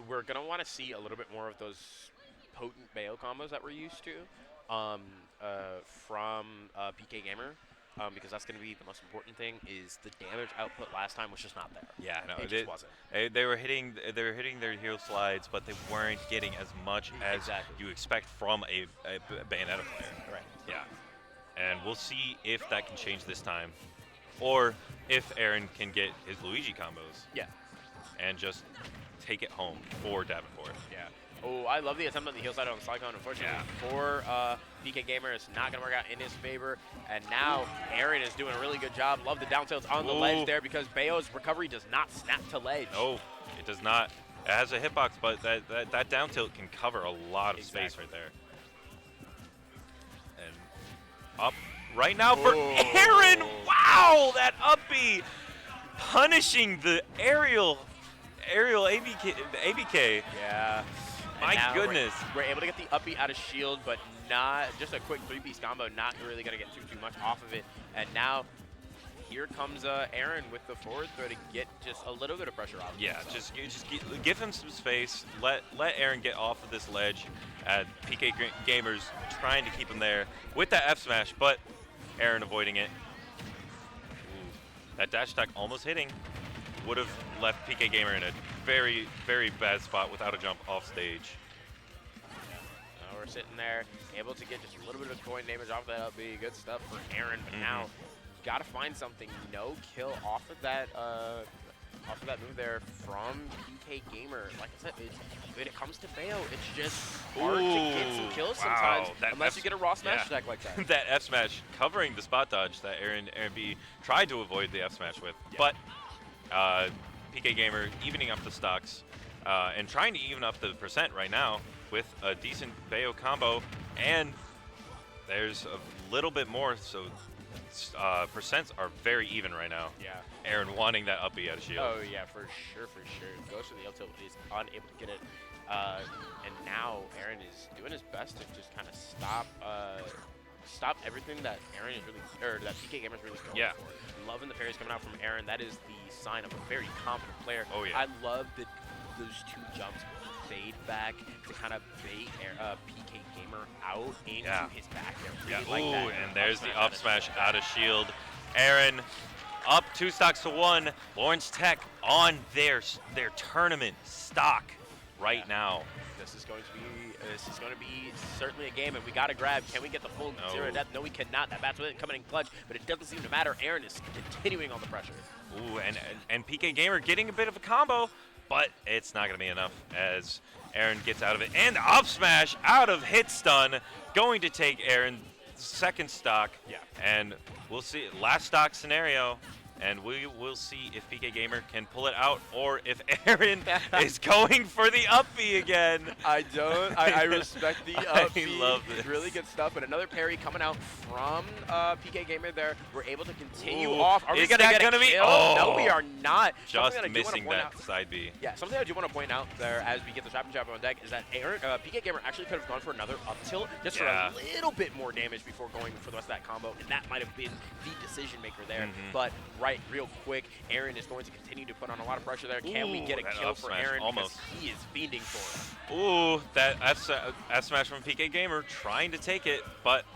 we're going to want to see a little bit more of those potent Bayo combos that we're used to from PK Gamer. Because that's going to be the most important thing. Is the damage output last time was just not there. Yeah, no, it just wasn't. They were hitting their hero slides, but they weren't getting as much as you expect from a Bayonetta player. Right. Yeah, and we'll see if that can change this time, or if Aaron can get his Luigi combos. Yeah. And just take it home for Davenport. Yeah. Oh, I love the attempt on the heel side on Slycon. Unfortunately, for PK Gamer, it's not going to work out in his favor. And now Aaron is doing a really good job. Love the down tilts on the ledge there because Bayo's recovery does not snap to ledge. No, it does not. It has a hitbox, but that down tilt can cover a lot of space right there. And up right now for Aaron. Wow, that up B punishing the aerial ABK. Yeah. My goodness. We're able to get the up B out of shield, but not just a quick 3-piece combo, not really going to get too much off of it. And now here comes Aaron with the forward throw to get just a little bit of pressure off. Yeah, just give him some space. Let Aaron get off of this ledge. PK Gamers trying to keep him there with that F smash, but Aaron avoiding it. Ooh, that dash attack almost hitting. Would have left PK Gamer in a very, very bad spot without a jump off stage. Now we're sitting there, able to get just a little bit of coin damage off that up B. Good stuff for Aaron, but now got to find something. No kill off of that move there from PK Gamer. Like I said, when it comes to Bayo, it's just hard to get some kills sometimes, unless you get a raw smash attack like that. That F smash covering the spot dodge that Aaron B tried to avoid the F smash with, but PK Gamer evening up the stocks and trying to even up the percent right now with a decent Bayo combo, and there's a little bit more, so percents are very even right now. Yeah. Aaron wanting that up B out of shield. Oh yeah, for sure. Goes for the up tilt, he's unable to get it. And now Aaron is doing his best to just kind of stopped everything that Aaron is really, or that PK Gamer is really going Yeah. for. Loving the parries coming out from Aaron. That is the sign of a very confident player. Oh, yeah. I love those 2 jumps fade back to kind of bait PK Gamer out into his back there. Really like that. And there's the up smash out of shield. Aaron up 2 stocks to 1. Lawrence Tech on their tournament stock right now. This is going to be certainly a game, and we got to grab. Can we get the full 0 death? No, we cannot. That bat's coming in clutch, but it doesn't seem to matter. Aaron is continuing on the pressure. Ooh, and PK Gamer getting a bit of a combo, but it's not going to be enough as Aaron gets out of it. And up smash out of hit stun, going to take Aaron's second stock. Yeah. And we'll see. Last stock scenario. And we will see if PK Gamer can pull it out or if Aaron is going for the up B again. I respect the up B. I love this. Really good stuff. But another parry coming out from PK Gamer there. We're able to continue off. Are we going to get a kill? No, we are not. Just missing that side B. Yeah, something I do want to point out there as we get the Trap on deck is that Aaron, PK Gamer actually could have gone for another up tilt just for a little bit more damage before going for the rest of that combo. And that might have been the decision maker there. But real quick, Aaron is going to continue to put on a lot of pressure there. Can we get a kill for Aaron? Almost. He is fiending for it. Ooh, that F smash from PK Gamer trying to take it, but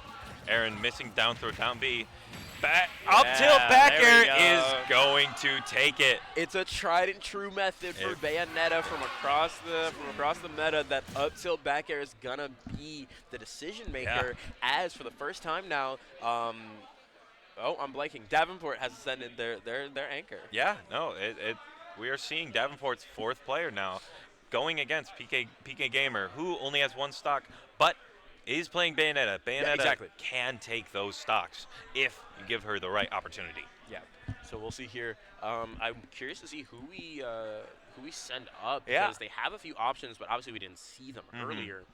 Aaron missing down throw down B. Up tilt back air is going to take it. It's a tried and true method for Bayonetta from across the meta that up tilt back air is gonna be the decision maker. As for the first time now, oh, I'm blanking. Davenport has ascended their anchor. Yeah, no, we are seeing Davenport's 4th player now going against PK Gamer, who only has 1 stock, but is playing Bayonetta. Bayonetta can take those stocks if you give her the right opportunity. Yeah. So we'll see here. I'm curious to see who we send up because they have a few options, but obviously we didn't see them earlier.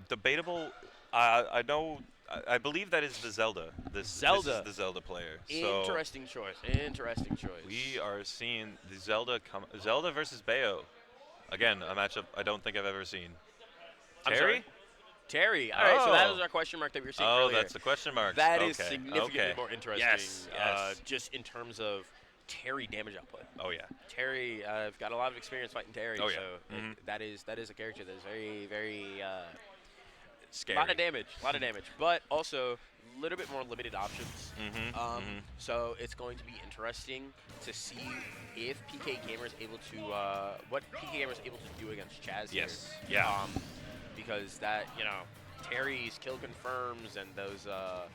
Debatable. I believe that is the Zelda. This is the Zelda player. Interesting choice. Interesting choice. We are seeing the Zelda Zelda versus Bayo. Again, a matchup I don't think I've ever seen. Terry. All right, so that was our question mark that we were seeing earlier. Oh, that's the question mark. That is significantly more interesting. Yes. Just in terms of Terry damage output. Oh yeah. Terry, I've got a lot of experience fighting Terry. Oh yeah. So that is a character that is very, very scary. A lot of damage, but also a little bit more limited options. So it's going to be interesting to see if PK Gamer is able to what PK Gamer is able to do against Chaz here. Yeah. Because that Terry's kill confirms and those that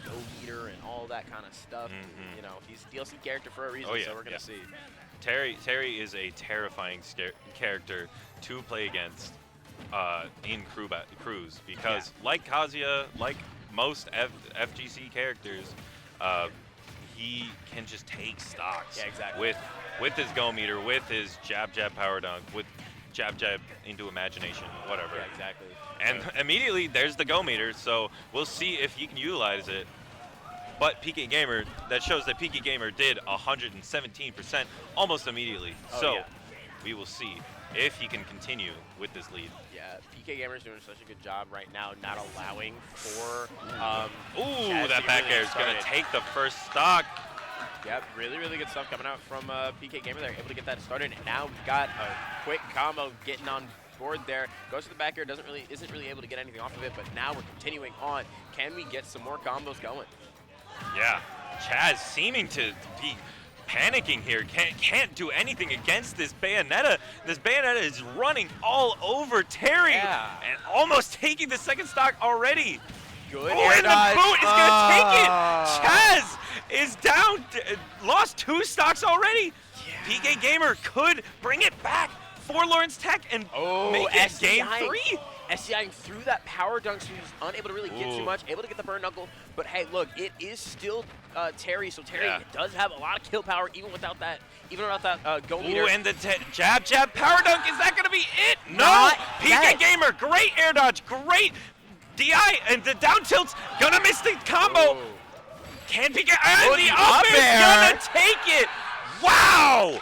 go meter and all that kind of stuff. He's a DLC character for a reason, so we're gonna see. Terry is a terrifying character to play against in crews because like Kazuya, like most FGC characters, he can just take stocks with his go meter, with his jab power dunk, with jab into imagination, whatever. Yeah, exactly. And immediately there's the go meter, so we'll see if he can utilize it. But PK Gamer, that shows that PK Gamer did 117% almost immediately. We will see if he can continue with this lead. Yeah, PK Gamer is doing such a good job right now, not allowing for. That back air is going to take the first stock. Yep, really, really good stuff coming out from PK Gamer. They're able to get that started, and now we've got a quick combo getting on board there. Goes to the back air, isn't really able to get anything off of it, but now we're continuing on. Can we get some more combos going? Yeah, Chaz seeming to be panicking here. Can't do anything against this Bayonetta. This Bayonetta is running all over Terry and almost taking the second stock already. Good. And the boot is going to take it. Chaz is down, lost 2 stocks already. PK Gamer could bring it back for Lawrence Tech and make it game 3. SCIing through that power dunk, so he's unable to really get too much, able to get the burn knuckle. But hey, look, it is still Terry, so Terry does have a lot of kill power even without that go meter. And the jab power dunk, is that going to be it? No! PK Gamer, great air dodge, great DI, and the down tilt's going to miss the combo. Can PK, and the up is going to take it. Wow!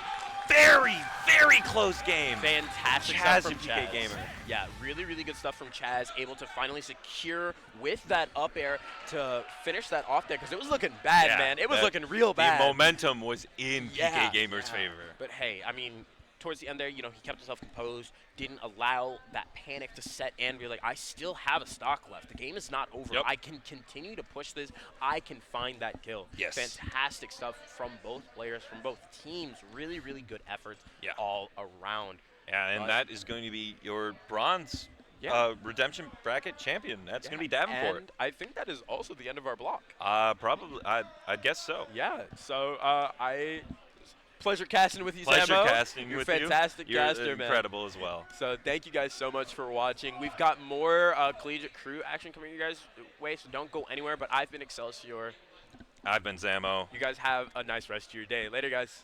Very, very close game. Fantastic Chaz stuff from and PK Chaz. Gamer. Yeah, really, really good stuff from Chaz. Able to finally secure with that up air to finish that off there because it was looking bad, Yeah, man. It was looking real bad. The momentum was in Yeah, PK Gamer's yeah. favor. But hey, I mean, towards the end there, he kept himself composed, didn't allow that panic to set in. Be like, I still have a stock left. The game is not over. Yep. I can continue to push this. I can find that kill. Yes. Fantastic stuff from both players, from both teams. Really, really good efforts all around. Yeah, and that is going to be your bronze redemption bracket champion. That's going to be Davenport. And I think that is also the end of our block. Probably. I guess so. Yeah. So pleasure casting with you, Pleasure Samo. casting You're with fantastic you. caster, You're man. incredible as well. So thank you guys so much for watching. We've got more Collegiate Crew action coming your guys' way, so don't go anywhere. But I've been Excelsior. I've been Zamo. You guys have a nice rest of your day. Later, guys.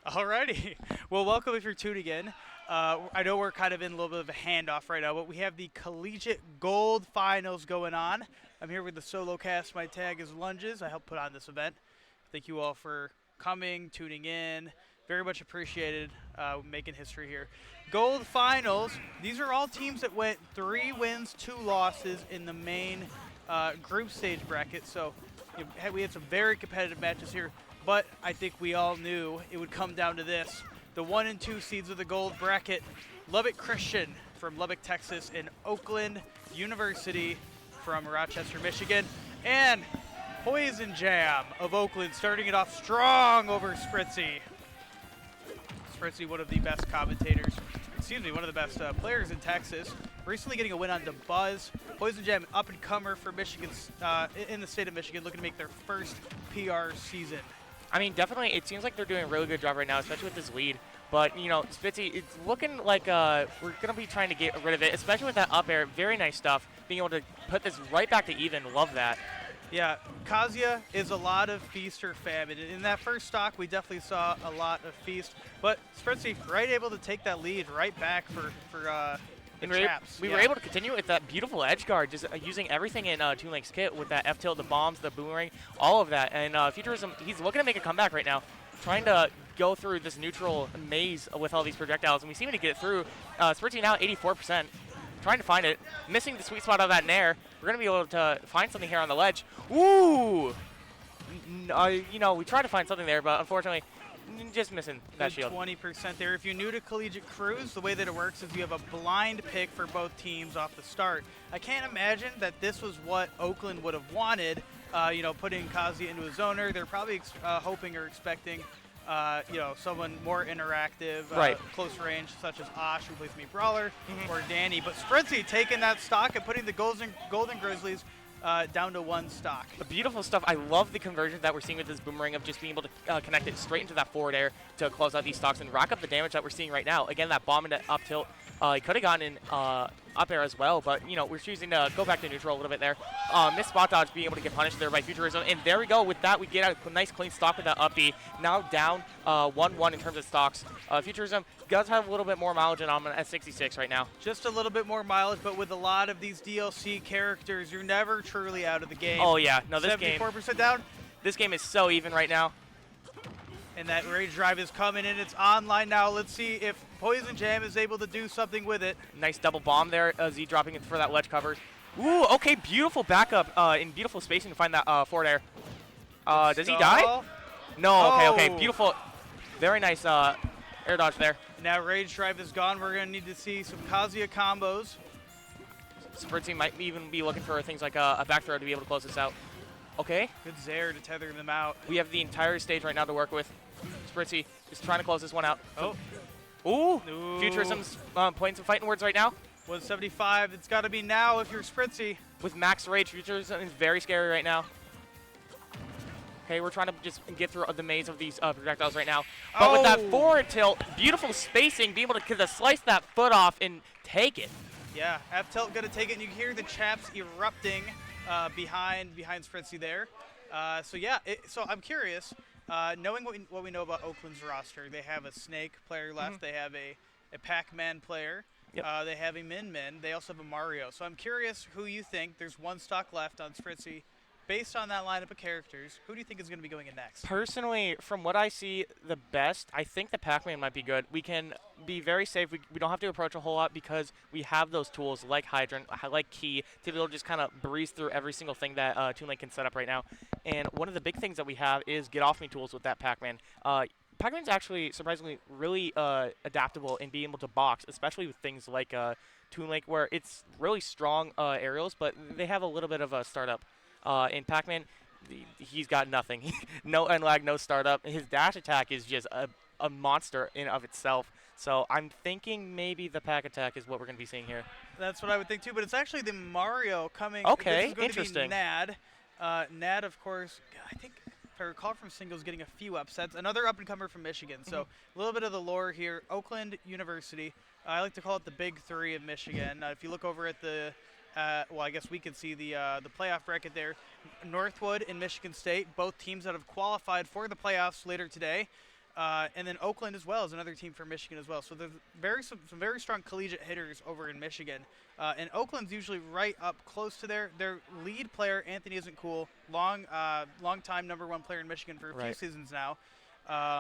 Alrighty. Well, welcome if you're tuning in. I know we're kind of in a little bit of a handoff right now, but we have the Collegiate Gold Finals going on. I'm here with the solo cast. My tag is Lunges. I helped put on this event. Thank you all for coming, tuning in. Very much appreciated, making history here. Gold Finals. These are all teams that went 3 wins, 2 losses in the main group stage bracket. So we had some very competitive matches here. But I think we all knew it would come down to this. The 1 and 2 seeds of the gold bracket, Lubbock Christian from Lubbock, Texas, and Oakland University from Rochester, Michigan. And Poison Jam of Oakland starting it off strong over Spritzy. Spritzy, one of the best commentators, one of the best players in Texas. Recently getting a win on DeBuzz. Poison Jam, up-and-comer for Michigan, in the state of Michigan, looking to make their first PR season. I mean, definitely, it seems like they're doing a really good job right now, especially with this lead. But, Spitzy, it's looking like we're going to be trying to get rid of it, especially with that up air. Very nice stuff. Being able to put this right back to even. Love that. Yeah, Kazuya is a lot of feast or famine. In that first stock, we definitely saw a lot of feast. But Spritzy, right able to take that lead right back for and chaps. We were able to continue with that beautiful edge guard, just using everything in Toon Link's kit with that F-tilt, the bombs, the boomerang, all of that. And Futurism, he's looking to make a comeback right now, trying to go through this neutral maze with all these projectiles, and we seem to get it through. Spritzy now 84%, trying to find it, missing the sweet spot of that nair. We're going to be able to find something here on the ledge. Ooh! We tried to find something there, but unfortunately, just missing that shield. 20% there. If you're new to Collegiate Cruise, the way that it works is you have a blind pick for both teams off the start. I can't imagine that this was what Oakland would have wanted, putting Kazuya into a zoner. They're probably hoping or expecting, someone more interactive, right. Close range, such as Osh, who plays me Brawler, or Danny. But Spritzy taking that stock and putting the Golden Grizzlies down to 1 stock. Beautiful stuff. I love the conversion that we're seeing with this boomerang of just being able to connect it straight into that forward air to close out these stocks and rack up the damage that we're seeing right now. Again, that bomb into up tilt. He could have gotten in up air as well, but we're choosing to go back to neutral a little bit there. Missed spot dodge, being able to get punished there by Futurism, and there we go. With that, we get a nice clean stock with that up B. Now down 1-1 in terms of stocks. Futurism does have a little bit more mileage, and I'm at 66 right now. Just a little bit more mileage, but with a lot of these DLC characters, you're never truly out of the game. Oh yeah, no, this 74% down. This game is so even right now. And that rage drive is coming in. It's online now. Let's see if Poison Jam is able to do something with it. Nice double bomb there. Z dropping it for that ledge cover. Ooh, okay, beautiful backup in beautiful spacing to find that forward air. Does he die? No, okay, beautiful. Very nice air dodge there. Now rage drive is gone. We're going to need to see some Kazuya combos. Spritzy might even be looking for things like a back throw to be able to close this out. Okay. Good Zair to tether them out. We have the entire stage right now to work with. Spritzy is trying to close this one out. Oh. Ooh. Futurism's playing some fighting words right now. 175. It's got to be now if you're Spritzy. With max rage, Futurism is very scary right now. Okay, we're trying to just get through the maze of these projectiles right now. But with that forward tilt, beautiful spacing, be able to slice that foot off and take it. Yeah, F-tilt going to take it, and you hear the chaps erupting behind Spritzy there. So I'm curious, knowing what we know about Oakland's roster, they have a Snake player left, they have a Pac-Man player, they have a Min-Min, they also have a Mario. So I'm curious who you think, there's 1 stock left on Spritzy. Based on that lineup of characters, who do you think is going to be going in next? Personally, from what I see, the best, I think the Pac-Man might be good. We can be very safe. We don't have to approach a whole lot because we have those tools like Hydrant, like Key, to be able to just kind of breeze through every single thing that Toon Link can set up right now. And one of the big things that we have is get-off-me tools with that Pac-Man. Pac-Man's actually surprisingly really adaptable in being able to box, especially with things like Toon Link, where it's really strong aerials, but they have a little bit of a startup. In Pac-Man, he's got nothing. No unlag, no startup. His dash attack is just a monster in of itself. So I'm thinking maybe the Pac attack is what we're going to be seeing here. That's what I would think too, but it's actually the Mario coming. Okay, this is going interesting. To be Nad. Nad, of course, I think if I recall from singles, getting a few upsets. Another up-and-comer from Michigan. So a little bit of the lore here. Oakland University. I like to call it the Big Three of Michigan. If you look over at the I guess we can see the playoff bracket there. Northwood and Michigan State, both teams that have qualified for the playoffs later today. And then Oakland as well is another team from Michigan as well. So there's some very strong collegiate hitters over in Michigan. And Oakland's usually right up close to their lead player, Anthony Isn't Cool, long time #1 player in Michigan for a few seasons now.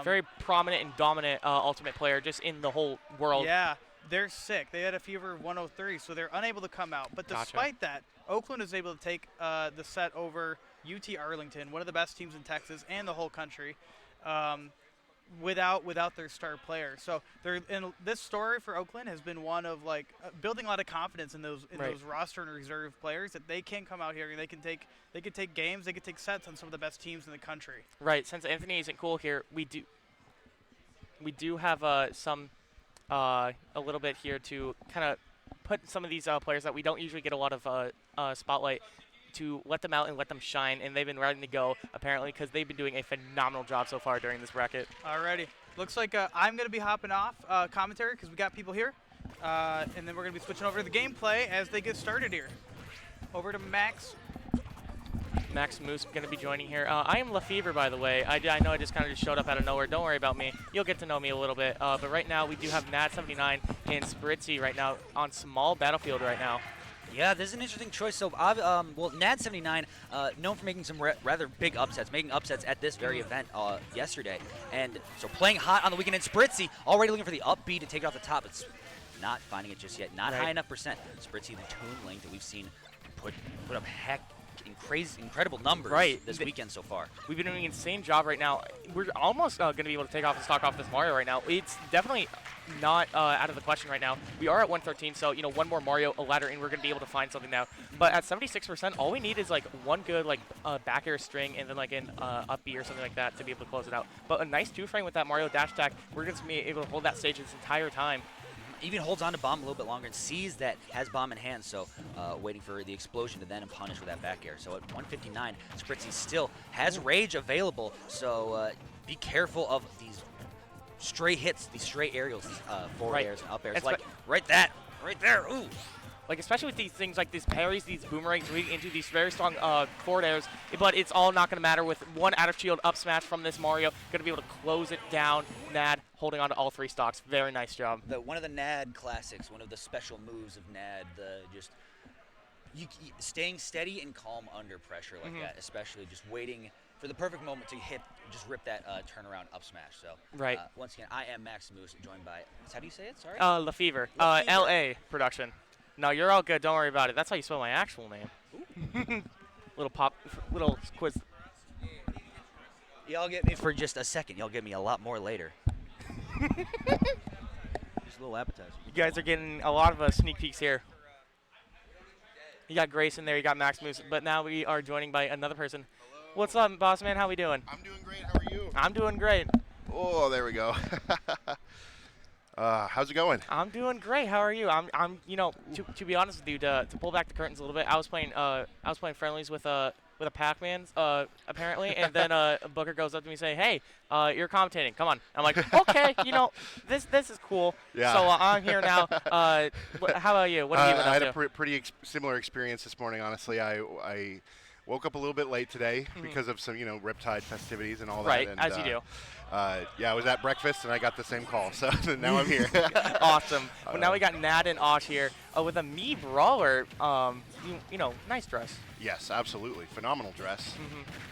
Very prominent and dominant ultimate player just in the whole world. Yeah, they're sick. They had a fever of 103, so they're unable to come out. But despite that, Oakland is able to take the set over UT Arlington, one of the best teams in Texas and the whole country. Without their star player. So this story for Oakland has been one of building a lot of confidence in those roster and reserve players that they can come out here and they can take games, they can take sets on some of the best teams in the country. Right. Since Anthony Isn't Cool here, we do have a little bit here to kind of put some of these players that we don't usually get a lot of spotlight, to let them out and let them shine, and they've been ready to go apparently because they've been doing a phenomenal job so far during this bracket. Alrighty, looks like I'm going to be hopping off commentary because we got people here, and then we're going to be switching over to the gameplay as they get started here. Over to Max. Max Moose going to be joining here. I am Lefevre, by the way. I know I just kind of showed up out of nowhere. Don't worry about me. You'll get to know me a little bit. But right now we do have Nad79 and Spritzy right now on small battlefield right now. Yeah, this is an interesting choice. So, Nad79, known for making some rather big upsets, making upsets at this very event yesterday. And so playing hot on the weekend, and Spritzy already looking for the up B to take it off the top. It's not finding it just yet. Not high enough percent. Spritzy, the tune link that we've seen put up incredible numbers this weekend so far. We've been doing an insane job right now. We're almost going to be able to take off and stock off this Mario right now. It's definitely not out of the question right now. We are at 113, so one more Mario, a ladder, and we're going to be able to find something now. But at 76%, all we need is one good back air string and then an up B or something like that to be able to close it out. But a nice 2-frame with that Mario dash attack. We're going to be able to hold that stage this entire time. Even holds on to bomb a little bit longer and sees that has bomb in hand, so waiting for the explosion to then punish with that back air. So at 159, Spritzy still has rage available, so be careful of these stray hits, these stray aerials, these forward airs and up airs. Right there, ooh. Especially with these things like these parries, these boomerangs leading into these very strong forward airs, but it's all not going to matter with one out of shield up smash from this Mario. Going to be able to close it down. Nad holding on to all 3 stocks. Very nice job. One of the Nad classics, one of the special moves of Nad, staying steady and calm under pressure like that, especially just waiting for the perfect moment to just rip that turnaround up smash. So once again, I am Max Moose, joined by, how do you say it? Sorry? Lefevre. LA production. No, you're all good. Don't worry about it. That's how you spell my actual name. little quiz. Y'all get me for just a second. Y'all get me a lot more later. Just a little appetizer. You guys are getting a lot of sneak peeks here. You got Grace in there. You got Max Moose. But now we are joining by another person. Hello. What's up, boss man? How we doing? I'm doing great. How are you? I'm doing great. Oh, there we go. How's it going? I'm doing great. How are you? I'm to be honest with you, to pull back the curtains a little bit, I was playing friendlies with a Pac-Man apparently, and then Booker goes up to me and say, "Hey, you're commentating. Come on." I'm like, "Okay, this is cool." Yeah. So I'm here now. How about you? What have you been up to? I had a pretty similar experience this morning. Honestly, I woke up a little bit late today because of some Riptide festivities and all that. Right, and, as you do. Yeah, I was at breakfast and I got the same call, so now I'm here. Awesome. Well, now we got Nad and Osh here with a Mii Brawler. Nice dress. Yes, absolutely. Phenomenal dress.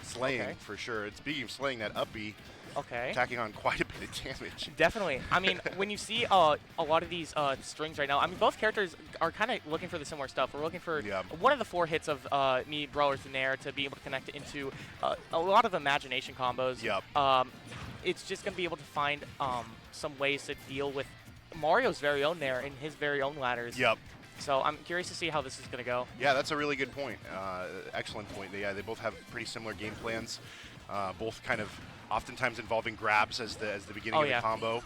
Slaying, for sure. Speaking of slaying, that up B, tacking on quite a bit of damage. Definitely. I mean, when you see a lot of these strings right now, I mean, both characters are kind of looking for the similar stuff. We're looking for one of the 4 hits of Mii Brawler's Nair to be able to connect it into a lot of imagination combos. Yep. It's just going to be able to find some ways to deal with Mario's very own Nair and his very own ladders. Yep. So I'm curious to see how this is going to go. Yeah, that's a really good point. Excellent point. They both have pretty similar game plans, both kind of oftentimes involving grabs as the beginning of the combo.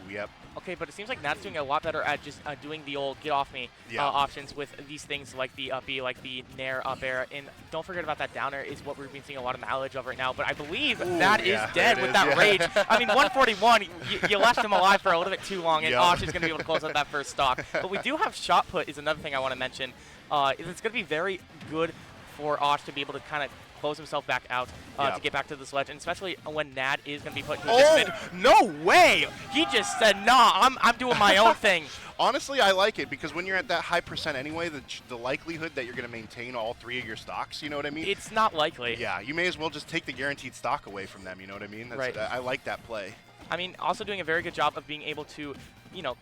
Yep. Okay, but it seems like Nat's doing a lot better at just doing the old get off me options with these things like the up B, like the Nair up air. And don't forget about that down air is what we've been seeing a lot of mileage of right now. But I believe Nat is dead with that rage. I mean, 141, you left him alive for a little bit too long, and Osh is going to be able to close out that first stock. But we do have shot put is another thing I want to mention. It's going to be very good for Osh to be able to kind of close himself back out to get back to the sledge, and especially when Nad is going to be put into Oh! a disadvantage. No way! He just said, nah, I'm doing my own thing. Honestly, I like it because when you're at that high percent anyway, the likelihood that you're going to maintain all 3 of your stocks, you know what I mean? It's not likely. Yeah, you may as well just take the guaranteed stock away from them, you know what I mean? Right. I like that play. I mean, also doing a very good job of being able to, you know,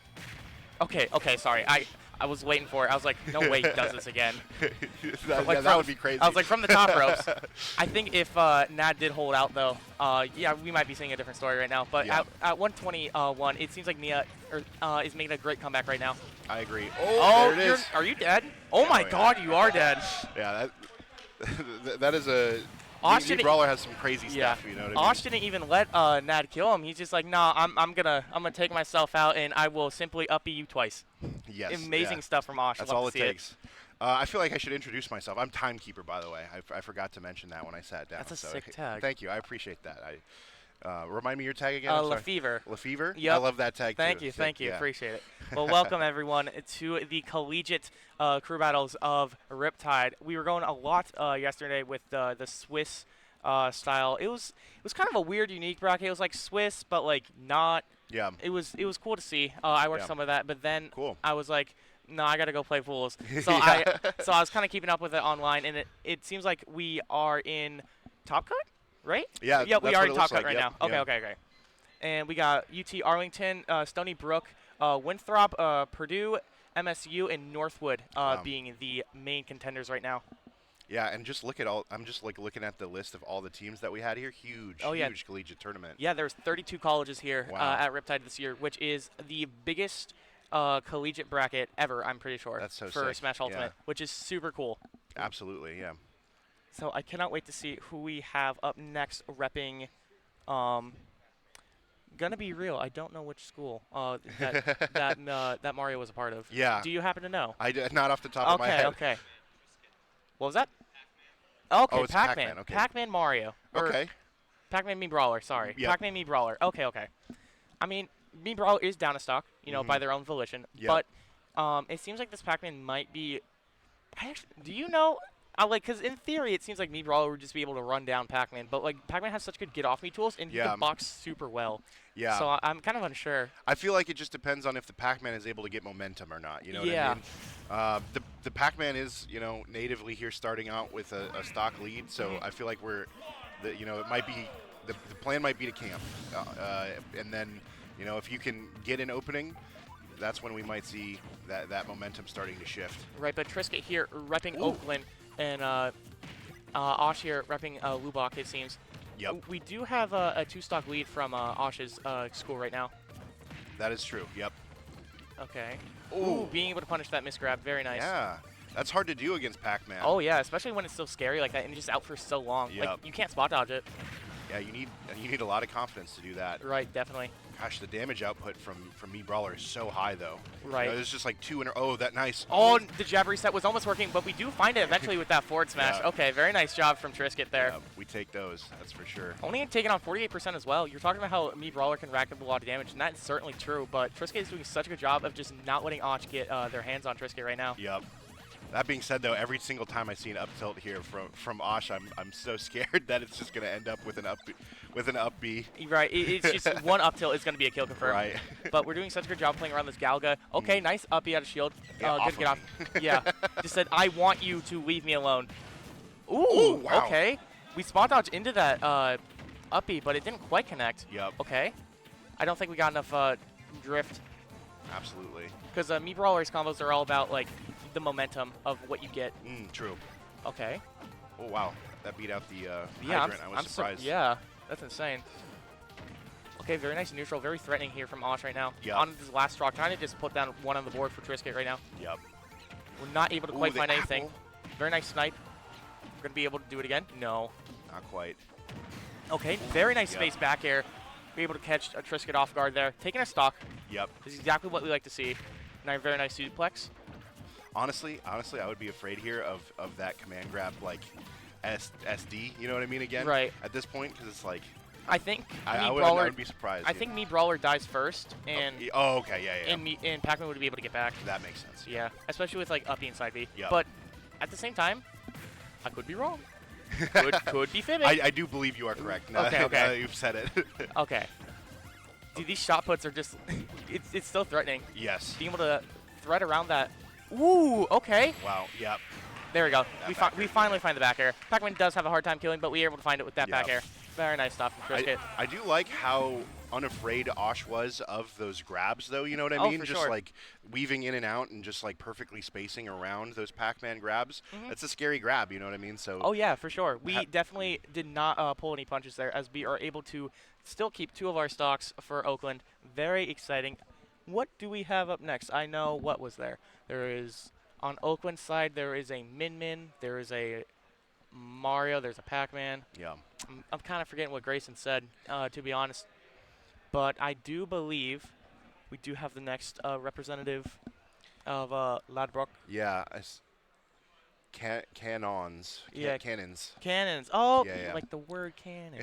okay, sorry. I was waiting for it. I was like, no way he does this again. that would be crazy. I was like, from the top ropes. I think if Nad did hold out, though, yeah, we might be seeing a different story right now. But at 121, it seems like Nia is making a great comeback right now. I agree. Oh, there it is. Are you dead? Oh, my God, you are dead. Yeah, that is a... Osh Brawler has some crazy stuff, you know what I mean? Osh didn't even let Nad kill him. He's just like, nah, I'm gonna take myself out and I will simply up-B you twice. Yes. Amazing stuff from Osh. That's all it takes. I feel like I should introduce myself. I'm Timekeeper, by the way. I forgot to mention that when I sat down. That's a sick tag. Thank you. I appreciate that. Remind me your tag again. Lefevre. Lefevre? Yep. I love that tag too. Thank you. Yeah. Appreciate it. Well, welcome everyone to the collegiate crew battles of Riptide. We were going a lot yesterday with the Swiss style. It was kind of a weird, unique bracket. It was like Swiss, but like not. Yeah. It was cool to see. I watched some of that, but then I was like, no, I gotta go play pools. So I was kind of keeping up with it online, and it seems like we are in Top Cut, right? Yeah. Yeah, we are in Top Cut like. right Yep. now. Okay. And we got UT Arlington, Stony Brook, Winthrop, Purdue, MSU, and Northwood being the main contenders right now. Yeah, and just look at all. I'm just like looking at the list of all the teams that we had here. Huge collegiate tournament. Yeah, there's 32 colleges here at Riptide this year, which is the biggest collegiate bracket ever. I'm pretty sure. That's so for sick. Smash Ultimate, which is super cool. Absolutely, yeah. So I cannot wait to see who we have up next repping. Gonna be real. I don't know which school that Mario was a part of. Yeah. Do you happen to know? Not off the top of my head. Okay. What was that? Okay, oh, it's Pac-Man. Okay. Pac-Man Mario. Okay. Pac-Man Me Brawler, sorry. Yep. Pac-Man Me Brawler. Okay. I mean, Me Brawler is down a stock, you know, by their own volition. Yep. But it seems like this Pac-Man might be... do you know... because in theory, it seems like Me Brawler would just be able to run down Pac-Man, but like Pac-Man has such good get-off-me tools, and he can box super well. Yeah. So I'm kind of unsure. I feel like it just depends on if the Pac-Man is able to get momentum or not. You know what I mean? The Pac-Man is, you know, natively here starting out with a stock lead, so I feel like it might be the plan might be to camp, and then if you can get an opening, that's when we might see that momentum starting to shift. Right, but Trisket here repping Oakland, and Osh here repping Lubbock, it seems. Yep. We do have a two-stock lead from Osh's school right now. That is true, yep. Okay. Ooh, being able to punish that misgrab, very nice. Yeah, that's hard to do against Pac-Man. Oh, yeah, especially when it's so scary like that and just out for so long. Yep. Like, you can't spot dodge it. Yeah, you need a lot of confidence to do that. Right, definitely. Gosh, the damage output from Me Brawler is so high, though. Right. There's just like two in a... Oh, that nice. Oh, the jab reset was almost working, but we do find it eventually with that forward smash. Yeah. Okay, very nice job from Trisket there. Yeah, we take those, that's for sure. Only taking on 48% as well. You're talking about how Me Brawler can rack up a lot of damage, and that is certainly true, but Trisket is doing such a good job of just not letting Osh get their hands on Trisket right now. Yep. That being said, though, every single time I see an up tilt here from Osh, I'm so scared that it's just going to end up with an up B. Right, it's just one up tilt is going to be a kill confirm. Right. But we're doing such a good job playing around this Galga. Okay, nice up B out of shield. Yeah, good to get off. Yeah, just said, I want you to leave me alone. Ooh, wow. Okay. We spot dodge into that up B, but it didn't quite connect. Yep. Okay. I don't think we got enough drift. Absolutely. Because Me Brawler's combos are all about, like, the momentum of what you get. True. Okay. Oh, wow. That beat out the hydrant. I was surprised. Yeah, that's insane. Okay, very nice neutral. Very threatening here from Osh right now. Yep. On this last draw, trying to just put down one on the board for Trisket right now. Yep. We're not able to quite find anything. apple. Very nice snipe. We're going to be able to do it again? No. Not quite. Okay, very nice space back air. Be able to catch a Trisket off guard there. Taking a stock. Yep. This is exactly what we like to see. And a very nice suplex. Honestly, I would be afraid here of that command grab, like SD, you know what I mean, again? Right. At this point, because it's like... I think I Brawler, would be surprised. I think Me Brawler dies first, and okay, yeah. And Pac-Man would be able to get back. That makes sense. Yeah, especially with like up B and side B. Yep. But at the same time, I could be wrong. Could be fibbing. I do believe you are correct. Now, Okay, now okay. that you've said it. Okay. Dude, these shot puts are just, it's still threatening. Yes. Being able to thread around that. Ooh, okay. Wow, yep. There we go. That We finally find the back air. Pac-Man does have a hard time killing, but we were able to find it with that back Yep. air. Very nice stuff from Trisket. I do like how unafraid Osh was of those grabs, though. You know what I Oh, mean? for Just sure. like weaving in and out and just like perfectly spacing around those Pac-Man grabs. Mhm. That's a scary grab. You know what I mean? So. Oh, yeah, for sure. We definitely did not pull any punches there, as we are able to still keep 2 of our stocks for Oakland. Very exciting. What do we have up next? I know what was there. There is, on Oakland's side, there is a Min-Min. There is a Mario. There's a Pac-Man. Yeah. I'm kind of forgetting what Grayson said, to be honest. But I do believe we do have the next representative of Ladbroke. Yeah. Cannons. Yeah. Cannons. Cannons. Oh, Yeah. like the word cannon.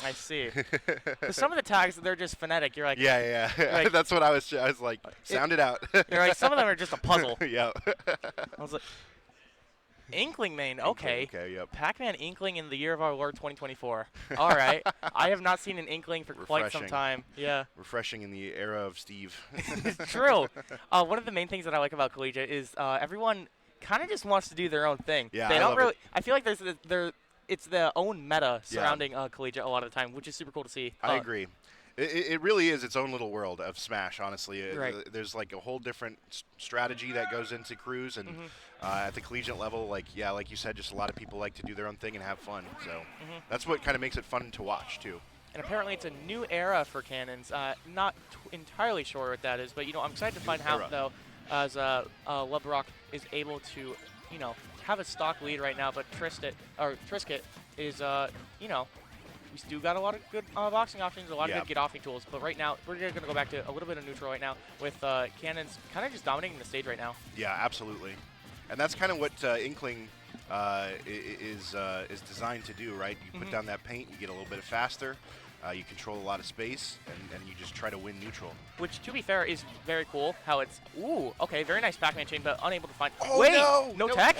I see. 'Cause some of the tags, they're just phonetic. You're like, Yeah. like- That's what I was like, sound it out. You're like, some of them are just a puzzle. Yeah. I was like, Inkling main. Okay. Okay, yep. Pac-Man Inkling in the year of our Lord 2024. All right. I have not seen an Inkling for quite some Refreshing. time. Yeah. Refreshing in the era of Steve. It's true. One of the main things that I like about Collegiate is everyone kind of just wants to do their own thing. Yeah, they I don't love really. it. I feel like it's their own meta surrounding Collegiate a lot of the time, which is super cool to see. I agree. It really is its own little world of Smash, honestly. Right. There's like a whole different strategy that goes into crews, and at the collegiate level, like you said, just a lot of people like to do their own thing and have fun. So that's what kind of makes it fun to watch, too. And apparently it's a new era for cannons. Not entirely sure what that is, but I'm excited to find out though, as Lebrock is able to, have a stock lead right now. But Trisket is, we still got a lot of good boxing options, a lot of good get-offing tools. But right now, we're going to go back to a little bit of neutral right now with cannons kind of just dominating the stage right now. Yeah, absolutely. And that's kind of what Inkling is designed to do, right? You put down that paint, you get a little bit faster, you control a lot of space, and you just try to win neutral. Which, to be fair, is very cool. How it's okay, very nice Pac-Man chain, but unable to find. Oh, wait, no tech?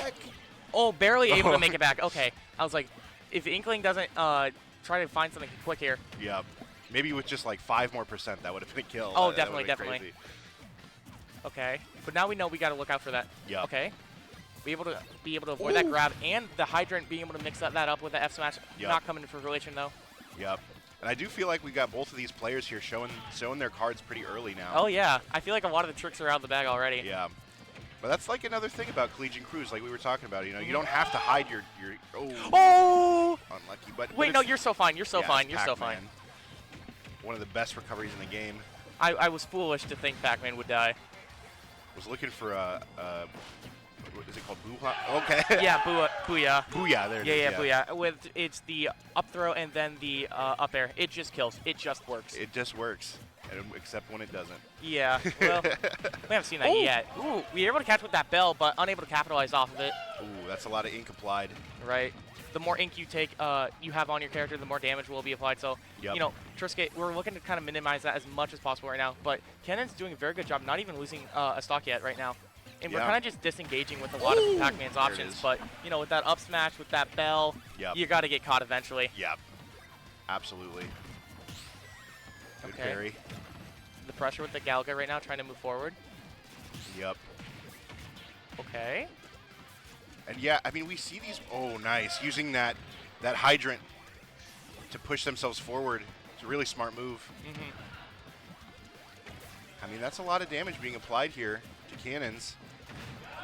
Oh, barely able to make it back. Okay, I was like, if Inkling doesn't try to find something quick here. Yeah, maybe with just like 5% more, that would have been a kill. Oh, That definitely, would've been definitely. crazy. Okay, but now we know we got to look out for that. Yeah. Okay. Be able to avoid that grab, and the hydrant being able to mix that up with the F smash. Not coming into fruition though. Yep. And I do feel like we got both of these players here showing their cards pretty early now. Oh yeah, I feel like a lot of the tricks are out of the bag already. Yeah. But that's like another thing about collegiate crews, like we were talking about. You don't have to hide your Oh! Unlucky, but Wait, no, you're so fine. You're so yeah, fine. it's You're so fine. Pac-Man. One of the best recoveries in the game. I was foolish to think Pac-Man would die. Was looking for what is it called? Booha? Okay. Yeah, booyah. Booyah, there it is. Yeah, booyah. It's the up throw and then the up air. It just kills. It just works. It just works, except when it doesn't. Yeah, well, we haven't seen that yet. Ooh, we were able to catch with that bell, but unable to capitalize off of it. Ooh, that's a lot of ink applied. Right. The more ink you have on your character, the more damage will be applied. So, Trisket, we're looking to kind of minimize that as much as possible right now. But Cannon's doing a very good job, not even losing a stock yet right now. And we're kind of just disengaging with a lot of Pac-Man's options. But, with that up smash, with that bell, you got to get caught eventually. Yep. Absolutely. Good parry. The pressure with the Galga right now, trying to move forward. Yep. Okay. And yeah, I mean, we see these. Oh, nice. Using that hydrant to push themselves forward. It's a really smart move. I mean, that's a lot of damage being applied here to cannons.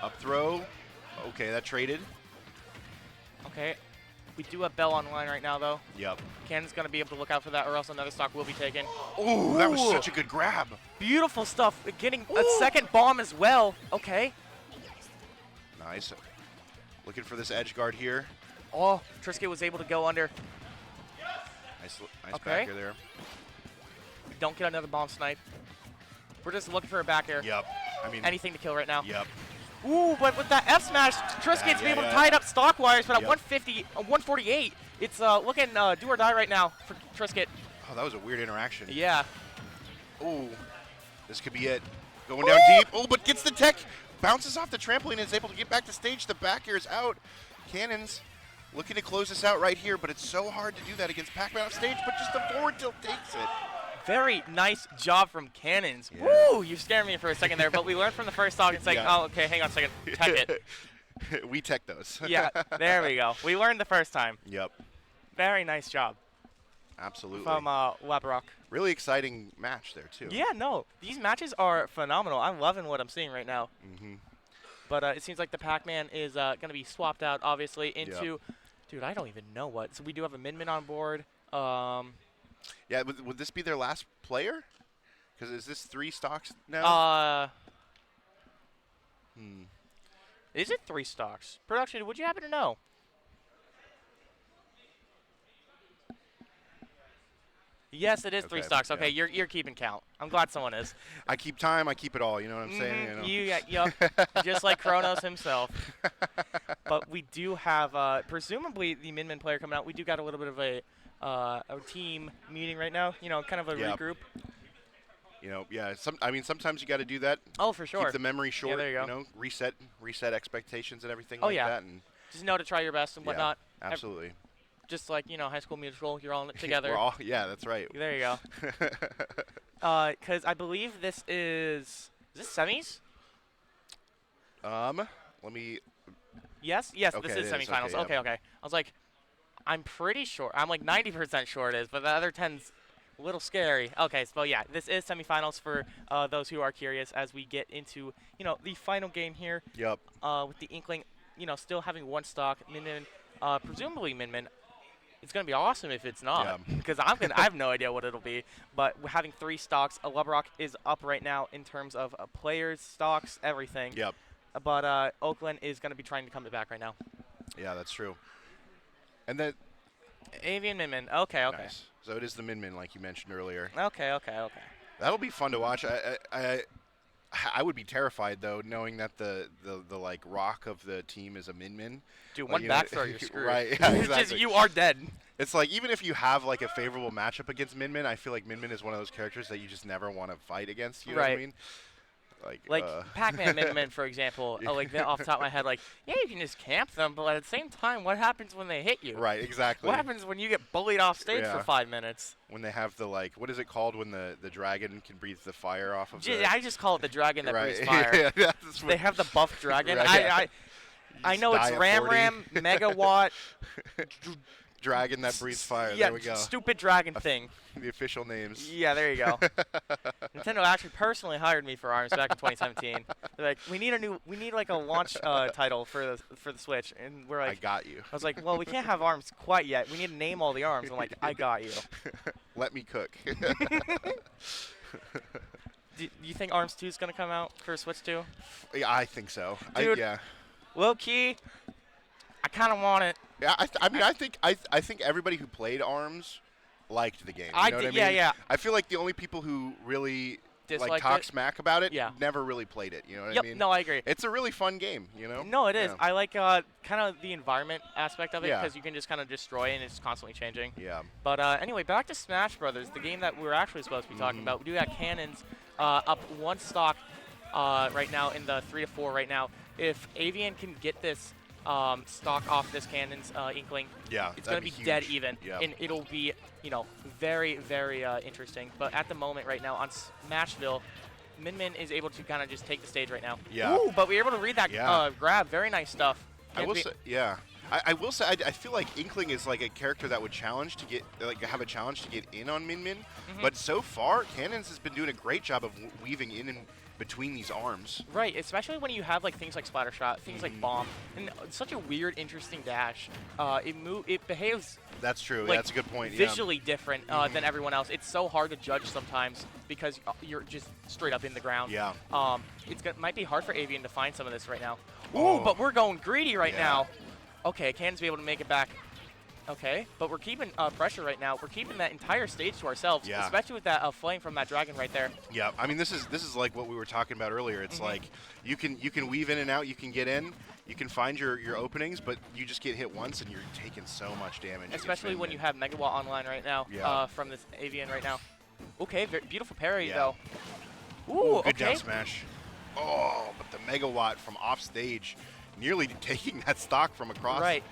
Up throw. Okay, that traded. Okay. We do have Bell online right now, though. Yep. Cannon's going to be able to look out for that, or else another stock will be taken. Ooh, that was such a good grab. Beautiful stuff. Getting a second bomb as well. Okay. Nice. Looking for this edge guard here. Oh, Trisket was able to go under. Nice back air there. Don't get another bomb snipe. We're just looking for a back air. Yep. I mean, anything to kill right now. Yep. Ooh, but with that F smash, Trisket's able to tie it up stock wires, but at 148, it's looking do or die right now for Trisket. Oh, that was a weird interaction. Yeah. Ooh, this could be it. Going down deep. Oh, but gets the tech. Bounces off the trampoline and is able to get back to stage. The back air is out. Cannons looking to close this out right here, but it's so hard to do that against Pac-Man off stage, but just the forward tilt takes it. Very nice job from Cannons. Yeah. Woo! You scared me for a second there, but we learned from the first talk. It's like, Yeah. oh, okay, hang on a second. Tech it. We tech those. Yeah, there we go. We learned the first time. Yep. Very nice job. Absolutely. From Labrock. Really exciting match there, too. Yeah, no. These matches are phenomenal. I'm loving what I'm seeing right now. Mm-hmm. But it seems like the Pac-Man is going to be swapped out, obviously, into... Dude, I don't even know what. So we do have a Min on board. Yeah, would this be their last player? Because is this 3 stocks now? Is it 3 stocks? Production, would you happen to know? Yes, it is 3 stocks. Okay, you're keeping count. I'm glad someone is. I keep time. I keep it all. You know what I'm saying? You know? Yep. Just like Kronos himself. But we do have, presumably, the Min player coming out. We do got a little bit of a team meeting right now. You know, kind of a regroup. You know, yeah. I mean, sometimes you got to do that. Oh, for sure. Keep the memory short. Yeah, there you go. know, reset expectations and everything Oh, like yeah. that. And just know to try your best and whatnot. Absolutely. Just like, you know, High School Musical, you're all in it together. We're all, yeah, that's right. There you go. Because I believe this is this semis? Let me. Yes, Okay, this is it is. semifinals. Okay, Okay. I was like, I'm pretty sure. I'm like 90% sure it is, but the other 10's a little scary. Okay, so yeah, this is semifinals for those who are curious as we get into, you know, the final game here. Yep. With the Inkling, you know, still having 1 stock. Min, presumably Min. It's gonna be awesome if it's not, because I have no idea what it'll be. But we're having 3 stocks. Labrock is up right now in terms of players, stocks, everything. Yep. But Oakland is gonna be trying to come back right now. Yeah, that's true. And then Avian Min. Okay. Nice. So it is the Min like you mentioned earlier. Okay. That'll be fun to watch. I would be terrified though, knowing that the like rock of the team is a Min. Dude, one back throw, you're screwed. Right. Yeah, exactly. Just, you are dead. It's like even if you have like a favorable matchup against Min, I feel like Min is one of those characters that you just never want to fight against. You know what I mean? Like Pac-Man Min, for example. Like off the top of my head, like yeah, you can just camp them, but at the same time, what happens when they hit you? Right. Exactly. What happens when you get bullied off stage for 5 minutes? When they have the what is it called when the dragon can breathe the fire off of? I just call it the dragon that breathes fire. Yeah, they have the buff dragon. Right, I know it's Ram, Megawatt. Dragon that breathes fire. Yeah, there we go. Stupid dragon thing. The official names. Yeah, there you go. Nintendo actually personally hired me for ARMS back in 2017. They're like, we need like a launch title for the Switch, and we're like, I got you. I was like, well, we can't have ARMS quite yet. We need to name all the ARMS. I'm like, I got you. Let me cook. Do you think ARMS 2 is gonna come out for Switch 2? Yeah, I think so. Dude, yeah. Low key, I kind of want it. Yeah, I think everybody who played ARMS liked the game. You know what I mean? Yeah. I feel like the only people who really Disliked talk it? smack about it never really played it. You know what I mean? No, I agree. It's a really fun game. You know? No, it is. I like kind of the environment aspect of it Yeah. because you can just kind of destroy it and it's constantly changing. Yeah. But anyway, back to Smash Brothers, the game that we're actually supposed to be talking about. We do have Cannons up 1 stock right now in the 3 to 4 right now. If Avian can get this stock off this Cannons Inkling, it's going to be dead even, and it'll be, you know, very, very interesting. But at the moment right now on Smashville, Min is able to kind of just take the stage right now. Yeah. Ooh, but we were able to read that grab. Very nice stuff. I will say, I will say, I feel like Inkling is like a character that would challenge to get, have a challenge to get in on Min. But so far, Cannons has been doing a great job of weaving in and between these arms. Right, especially when you have like things like Splatter Shot, things like Bomb, and it's such a weird, interesting dash. It behaves. That's true. Like, that's a good point. Visually different than everyone else. It's so hard to judge sometimes because you're just straight up in the ground. Yeah. Might be hard for Avian to find some of this right now. Ooh, but we're going greedy right now. Okay, Cannons be able to make it back. Okay, but we're keeping pressure right now. We're keeping that entire stage to ourselves, especially with that flame from that dragon right there. Yeah, I mean this is like what we were talking about earlier. It's like you can weave in and out, you can get in, you can find your openings, but you just get hit once and you're taking so much damage. Especially when you have Megawatt online right now from this Avian right now. Okay, beautiful parry though. Ooh, good down smash. Oh, but the Megawatt from off stage, nearly taking that stock from across. Right.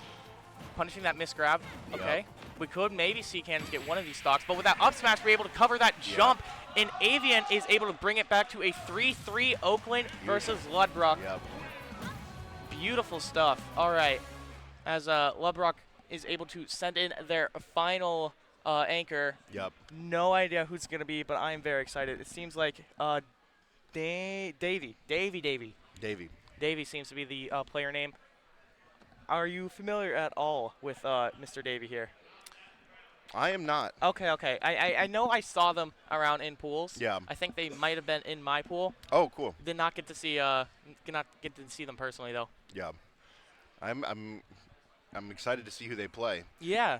punishing that misgrab. Yep. Okay. We could maybe see Cannons get one of these stocks, but with that up smash, we're able to cover that jump, and Avian is able to bring it back to a 3-3 Oakland versus Ludbrock. Yep. Beautiful stuff. All right. As Ludbrock is able to send in their final anchor. Yep. No idea who's going to be, but I am very excited. It seems like Davey seems to be the player name. Are you familiar at all with Mr. Davey here? I am not. Okay. I know I saw them around in pools. Yeah. I think they might have been in my pool. Oh, cool. Did not get to see them personally though. Yeah. I'm excited to see who they play. Yeah.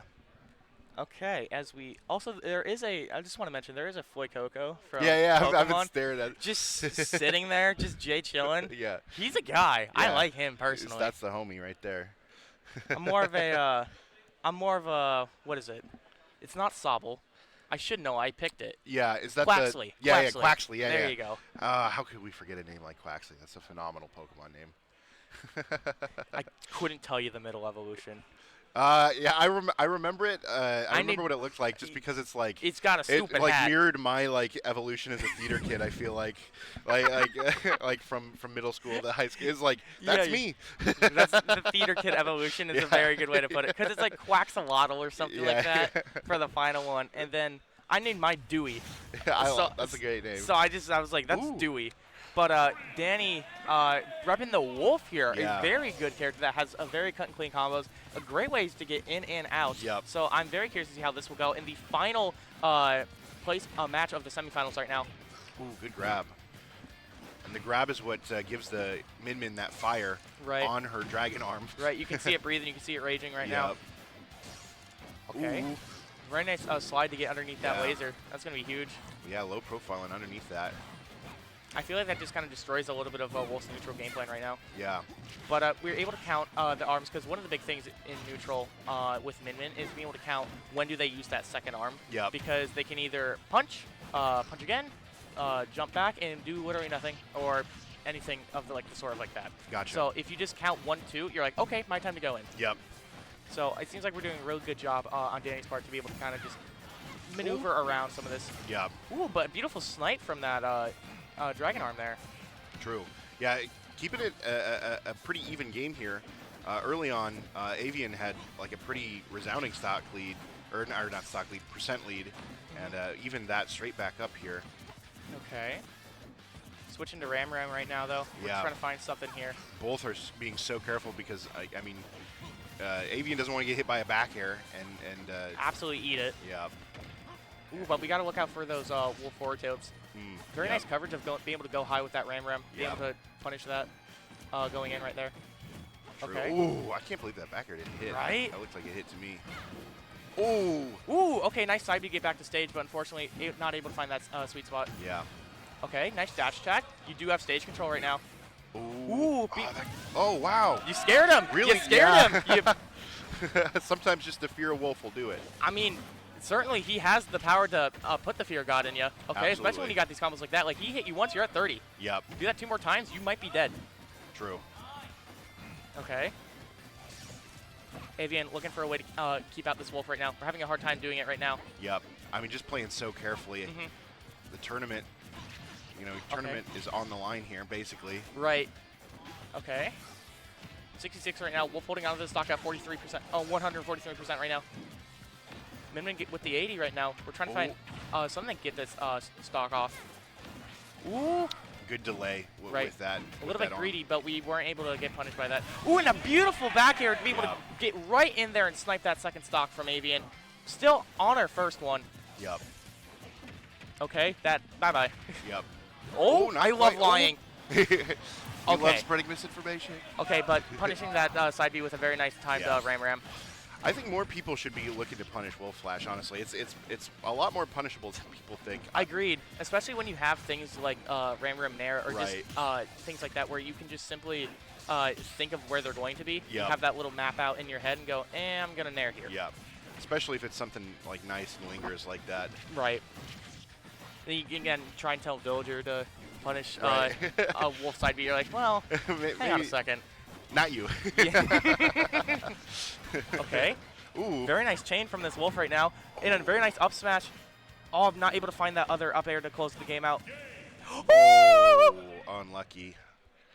Okay. As we also I just want to mention there is a Fuecoco from Pokemon. I've been staring at it. Just sitting there, just Jay chilling. Yeah. He's a guy. Yeah. I like him personally. That's the homie right there. I'm more of a what is it? It's not Sobble. I should know. I picked it. Yeah, is that Quaxley. Quaxley. Yeah, there you go. How could we forget a name like Quaxley? That's a phenomenal Pokemon name. I couldn't tell you the middle evolution. Yeah, I remember it. I remember what it looked like, just because it's like it's got a stupid it like hat. mirrored my like evolution as a theater kid. I feel like like from middle school to high school. It's like that's me. That's the theater kid evolution is a very good way to put it, because it's like Quaxolotl or something like that for the final one, and then I named my Dewey. That's a great name. So I was like, that's Dewey. But Danny, repping the Wolf here, a very good character that has a very cut and clean combos, a great ways to get in and out. Yep. So I'm very curious to see how this will go in the final match of the semifinals right now. Ooh, good grab. And the grab is what gives the Min that fire on her dragon arm. Right, you can see it breathing, you can see it raging right now. Okay. Ooh. Very nice slide to get underneath that laser. That's going to be huge. Yeah, low profile and underneath that. I feel like that just kind of destroys a little bit of Wolf's neutral game plan right now. Yeah. But we're able to count the arms, because one of the big things in neutral with Min is being able to count when do they use that second arm. Yeah. Because they can either punch again, jump back, and do literally nothing, or anything of the sort of like that. Gotcha. So if you just count 1, 2, you're like, okay, my time to go in. Yep. So it seems like we're doing a really good job on Danny's part to be able to kind of just maneuver around some of this. Yeah. Ooh, but beautiful snipe from that dragon arm there. True. Yeah, keeping it a pretty even game here. Early on, Avian had like a pretty resounding stock lead, or not stock lead, percent lead, and even that straight back up here. Okay. Switching to Ram right now, though. We're just trying to find something here. Both are being so careful because, I mean, Avian doesn't want to get hit by a back air and absolutely eat it. Yeah. Ooh, but we got to look out for those Wolf forward tilts. Very nice coverage of being able to go high with that Ram, being able to punish that going in right there. True. Okay. Ooh, I can't believe that back air didn't hit. Right? That looks like it hit to me. Ooh. Ooh, okay, nice side B get back to stage, but unfortunately not able to find that sweet spot. Yeah. Okay, nice dash attack. You do have stage control right now. Ooh. Oh, wow. You scared him. Really? You scared him. Sometimes just the fear of Wolf will do it. I mean, certainly he has the power to put the fear god in you. Okay, Absolutely. especially when you got these combos like that. Like, he hit you once, you're at 30. Yep. Do that 2 more times, you might be dead. True. Okay. Avian looking for a way to keep out this Wolf right now. We're having a hard time doing it right now. Yep. I mean, just playing so carefully. The tournament, tournament is on the line here, basically. Right. Okay. 66 right now. Wolf holding on to the stock at 43%. Oh, 143% right now. Min with the 80 right now. We're trying to find something to get this stock off. Ooh. Good delay with that. A little bit greedy, but we weren't able to get punished by that. Ooh, and a beautiful back air to be able to get right in there and snipe that second stock from Avian. Still on our first one. Yep. Okay, bye-bye. Yep. Oh, I love lying. You love spreading misinformation. Okay, but punishing that side B with a very nice timed Ram. I think more people should be looking to punish Wolf Flash, honestly. It's just a lot more punishable than people think. Agreed, especially when you have things like Ram Nair or Right. just things like that where you can just simply think of where they're going to be. You Yep. have that little map out in your head and go, I'm going to Nair here. Yeah, especially if it's something like nice and lingers like that. Right. Then you can again try and tell Villager to punish Right. a Wolf side B. You're like, well, hang on a second. Not you. Okay. Ooh. Very nice chain from this Wolf right now. And a very nice up smash. Oh, I'm not able to find that other up air to close the game out. Oh, unlucky.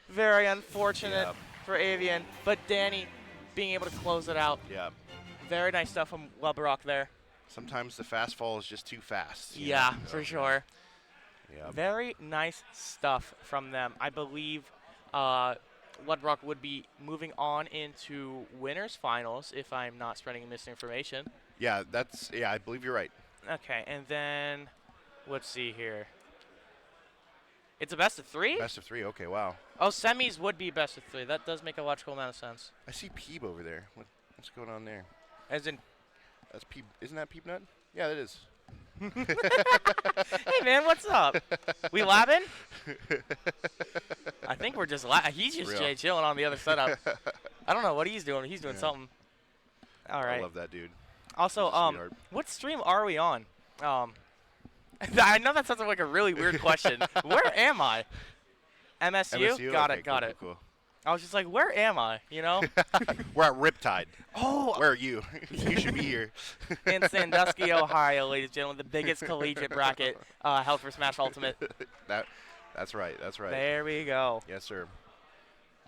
Very unfortunate Yep. for Avian. But Danny being able to close it out. Yeah. Very nice stuff from Webrock there. Sometimes the fast fall is just too fast. you Yeah, know? for sure. Yeah. Very nice stuff from them. I believe Webrock would be moving on into winners finals if I'm not spreading misinformation. Yeah, I believe you're right. Okay, and then let's see here. It's a best of 3? Best of 3. Okay, wow. Oh, semis would be best of 3. That does make a logical amount of sense. I see Peeb over there. What's going on there? As in, That's Peeb. Isn't that Peeb Nut? Yeah, that is. hey man, what's up? We labbing? I think we're just he's just Real. Jay chilling on the other setup. I don't know what he's doing. He's doing something. All right. I love that dude. Also, He's a sweetheart. what stream are we on? I know that sounds like a really weird question. Where am I? MSU? MSU? Got Okay, it, got cool, it. Cool, I was just like, where am I? You know? We're at Riptide. Oh. Where are you? You should be here. In Sandusky, Ohio, ladies and gentlemen, the biggest collegiate bracket held for Smash Ultimate. That's right. That's right. There we go. Yes, sir.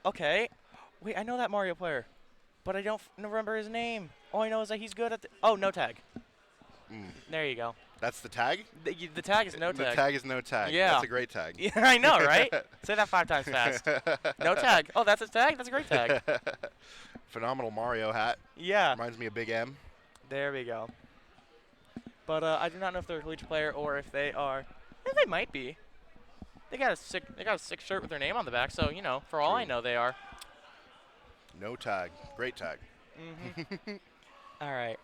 Okay. Wait, I know that Mario player, but I don't remember his name. All I know is that he's good at no tag. There you go. That's the tag? The tag is no tag. The tag is no tag. Yeah. That's a great tag. Yeah, I know, right? Say that 5 times fast. No tag. Oh, that's a tag? That's a great tag. Phenomenal Mario hat. Yeah. Reminds me of Big M. There we go. But I do not know if they're a collegiate player or if they are. They might be. They got a sick shirt with their name on the back, so for all I know, they are. No tag. Great tag. All right.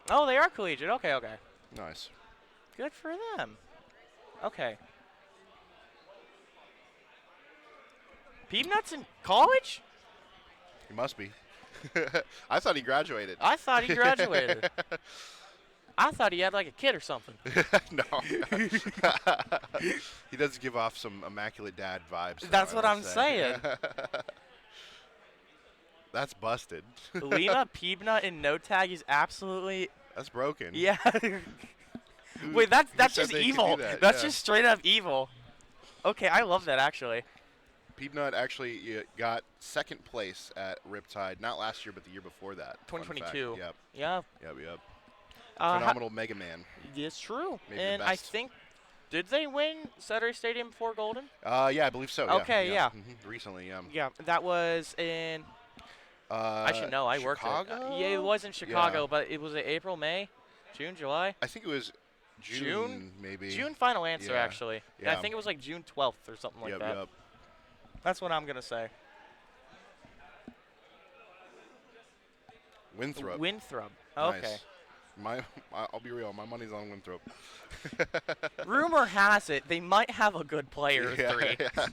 Oh, they are collegiate. Okay. Nice. Good for them. Okay. Peanut's in college? He must be. I thought he graduated. I thought he graduated. I thought he had like a kid or something. No. He does give off some immaculate dad vibes. That's what I'm saying. That's busted. Lima Peebnut in no tag is absolutely. That's broken. Yeah. Wait, that's said just they could evil. do that? That's Yeah. just straight up evil. Okay, I love that actually. Peebnut actually got second place at Riptide, not last year, but the year before that. 2022. Yep. Yeah. Yep. Phenomenal Mega Man. It's true. Maybe the And I best. think, did they win Saturday Stadium before Golden? Yeah, I believe so. Okay, yeah. Recently, Yeah, that was in. I should know. I worked Chicago? there. Yeah, it was in Chicago, Yeah. but it was April, May, June, July. I think it was June maybe. June final answer, Yeah. actually. Yeah. I Yeah. think it was like June 12th or something like that. Yep. That's what I'm going to say. Winthrop. Winthrop. Okay. Nice. I'll be real. My money's on Winthrop. Rumor has it they might have a good player, Yeah, 3. yeah.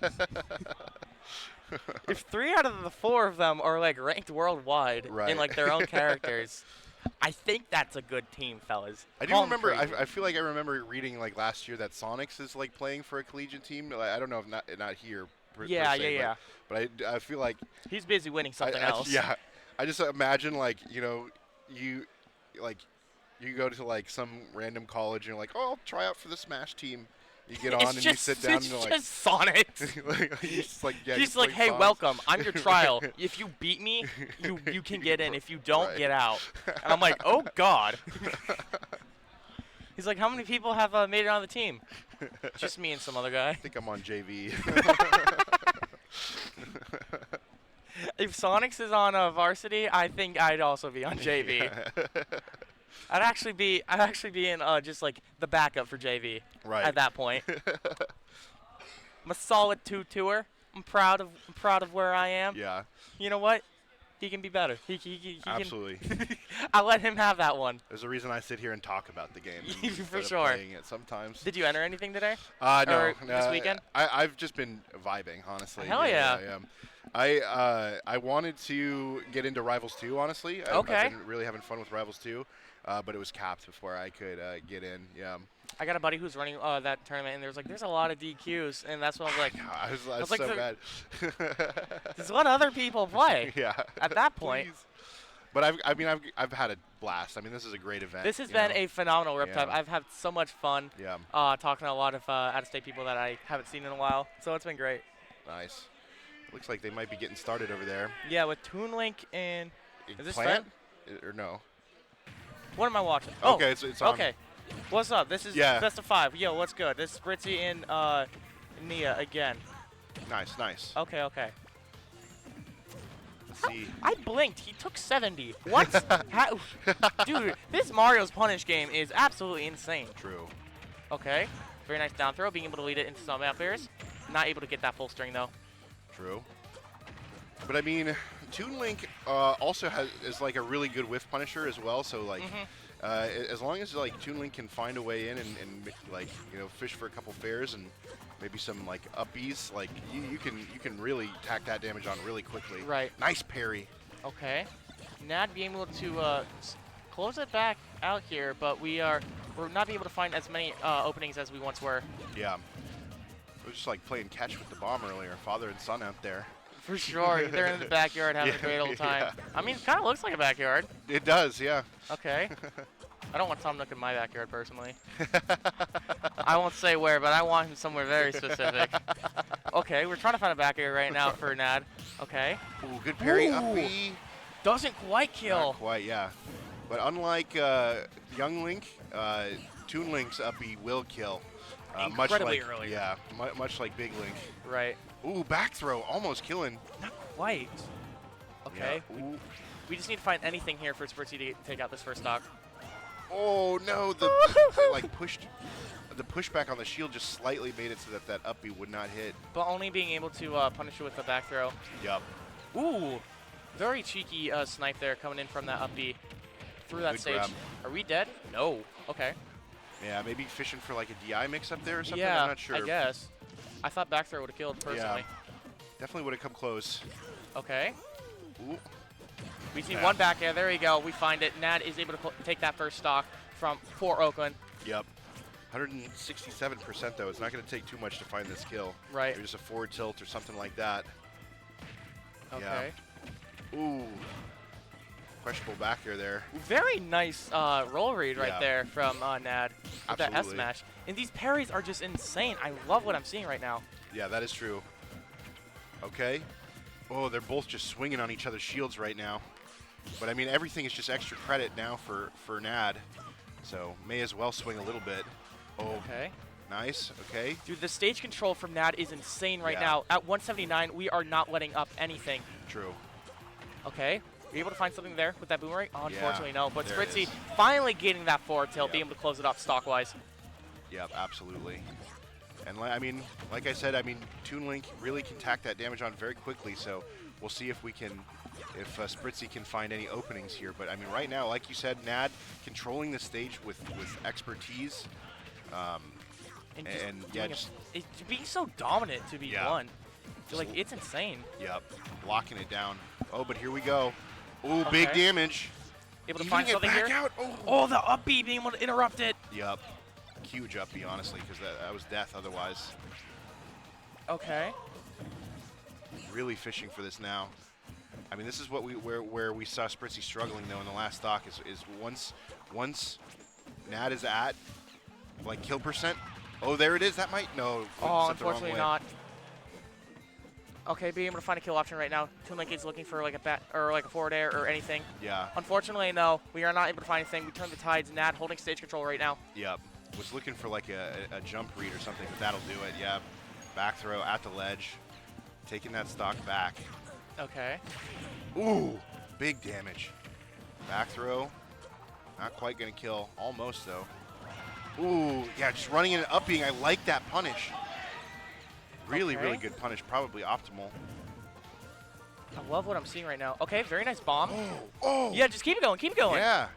If 3 out of the 4 of them are like ranked worldwide in Right. like their own characters, I think that's a good team, fellas. I do Call 'em remember. crazy. I feel like I remember reading like last year that Sonics is like playing for a collegiate team. Like, I don't know if not here. Per Yeah, se, yeah. But I feel like He's busy winning something else. Yeah, I just imagine like you go to like some random college and you're like, oh, I'll try out for the Smash team. You get on and you sit down and you're like, just Sonic. he's like, yeah, He's you like, play hey, Sonics." welcome. I'm your trial. If you beat me, you can get in. If you don't, Right. get out. And I'm like, oh God. He's like, how many people have made it on the team? Just me and some other guy. I think I'm on JV. If Sonics is on varsity, I think I'd also be on JV. I'd actually be in just like the backup for JV. Right. At that point. I'm a solid 2-2er. I'm proud of where I am. Yeah. You know what? He can be better. He Absolutely. Can I'll let him have that one. There's a reason I sit here and talk about the game. For instead of sure. Playing it sometimes. Did you enter anything today? No. Or this weekend? I've just been vibing, honestly. Hell yeah. I wanted to get into Rivals 2, honestly. I've been really having fun with Rivals 2, but it was capped before I could get in. Yeah. I got a buddy who's running that tournament, and there's a lot of DQs, and that's when I was like, I was like, so bad. just let other people play. Yeah. At that point. Please. But I've had a blast. I mean, this is a great event. This has been a phenomenal Riptide. Yeah. I've had so much fun. Yeah. Talking to a lot of out-of-state people that I haven't seen in a while, so it's been great. Nice. Looks like they might be getting started over there. Yeah, with ToonLink and is this Plant? Fed? Or no? What am I watching? Okay, it's on. Okay. What's up? This is best of 5. Yo, what's good? This is Spritzy and Nia again. Nice, nice. Okay. Let's see. I blinked. He took 70. What? Dude, this Mario's punish game is absolutely insane. True. Okay. Very nice down throw, being able to lead it into some out airs. Not able to get that full string, though. True. But, I mean, ToonLink also is like a really good whiff punisher as well, so, like, as long as, like, ToonLink can find a way in and like, you know, fish for a couple fairs and maybe some, like, uppies, like, you can really tack that damage on really quickly. Right. Nice parry. Okay. Nad being able to close it back out here, but we're not being able to find as many openings as we once were. Yeah. It was just like playing catch with the bomb earlier, father and son out there. For sure. They're in the backyard having a great old time. Yeah. I mean, it kind of looks like a backyard. It does, yeah. Okay. I don't want Tom Nook in my backyard, personally. I won't say where, but I want him somewhere very specific. Okay, we're trying to find a backyard right now for Nad. Okay. Ooh, good parry, uppy. Doesn't quite kill. Not quite, yeah. But unlike Young Link, ToonLink's uppy will kill. Incredibly early. Yeah, much like Big Link. Right. Ooh, back throw, almost killing. Not quite. Okay. Yeah. We just need to find anything here for Spritzy to take out this first stock. Oh no, the pushback on the shield just slightly made it so that uppy would not hit. But only being able to punish it with the back throw. Yup. Ooh, very cheeky snipe there coming in from that up B through that Good stage. grab. Are we dead? No. Okay. Yeah, maybe fishing for like a DI mix up there or something. Yeah, I'm not sure. I guess. I thought back throw would have killed personally. Yeah, definitely would have come close. Okay. Ooh. We see one back air. There you go. We find it. Nad is able to take that first stock for Oakland. Yep. 167% though. It's not going to take too much to find this kill. Right. Maybe just a forward tilt or something like that. Okay. Yeah. Ooh. Questionable back air there. Very nice roll read right Yeah. there from Nad with that S Absolutely. smash. And these parries are just insane. I love what I'm seeing right now. Yeah, that is true. Okay. Oh, they're both just swinging on each other's shields right now. But I mean, everything is just extra credit now for Nad. So may as well swing a little bit. Oh. Okay. Nice. Okay. Dude, the stage control from Nad is insane right Yeah. now. At 179, we are not letting up anything. True. Okay. Are you able to find something there with that boomerang? Oh, unfortunately, no. But there it Spritzy is. finally getting that forward tilt, Yep. being able to close it up stock-wise. Yep, absolutely. And I mean, like I said, I mean, ToonLink really can tack that damage on very quickly. So we'll see if we can, if Spritzy can find any openings here. But I mean, right now, like you said, Nad controlling the stage with expertise. And yeah, it's being so dominant to be Yeah. blunt. Like, it's insane. Yep, locking it down. Oh, but here we go. Ooh, big Okay. damage. Able to Evening find it something back here. out. Oh, the up B being able to interrupt it. Yep. Huge up B, honestly, because that was death otherwise. Okay. Really fishing for this now. I mean, this is what where we saw Spritzy struggling though in the last stock is once Nad is at like kill percent. Oh, there it is. That might no. Oh, sent the wrong unfortunately way. not. Okay, being able to find a kill option right now. ToonLink is looking for like a bat or like a forward air or anything. Yeah. Unfortunately, no. We are not able to find anything. We turn the tides. Nad holding stage control right now. Yep. Was looking for like a jump read or something, but that'll do it. Yeah. Back throw at the ledge, taking that stock back. Okay. Ooh, big damage. Back throw, not quite gonna kill. Almost though. Ooh, yeah, just running in and upping. I like that punish. Really, Okay. really good punish. Probably optimal. I love what I'm seeing right now. Okay, very nice bomb. Oh. Yeah, just keep it going. Keep it going. Yeah.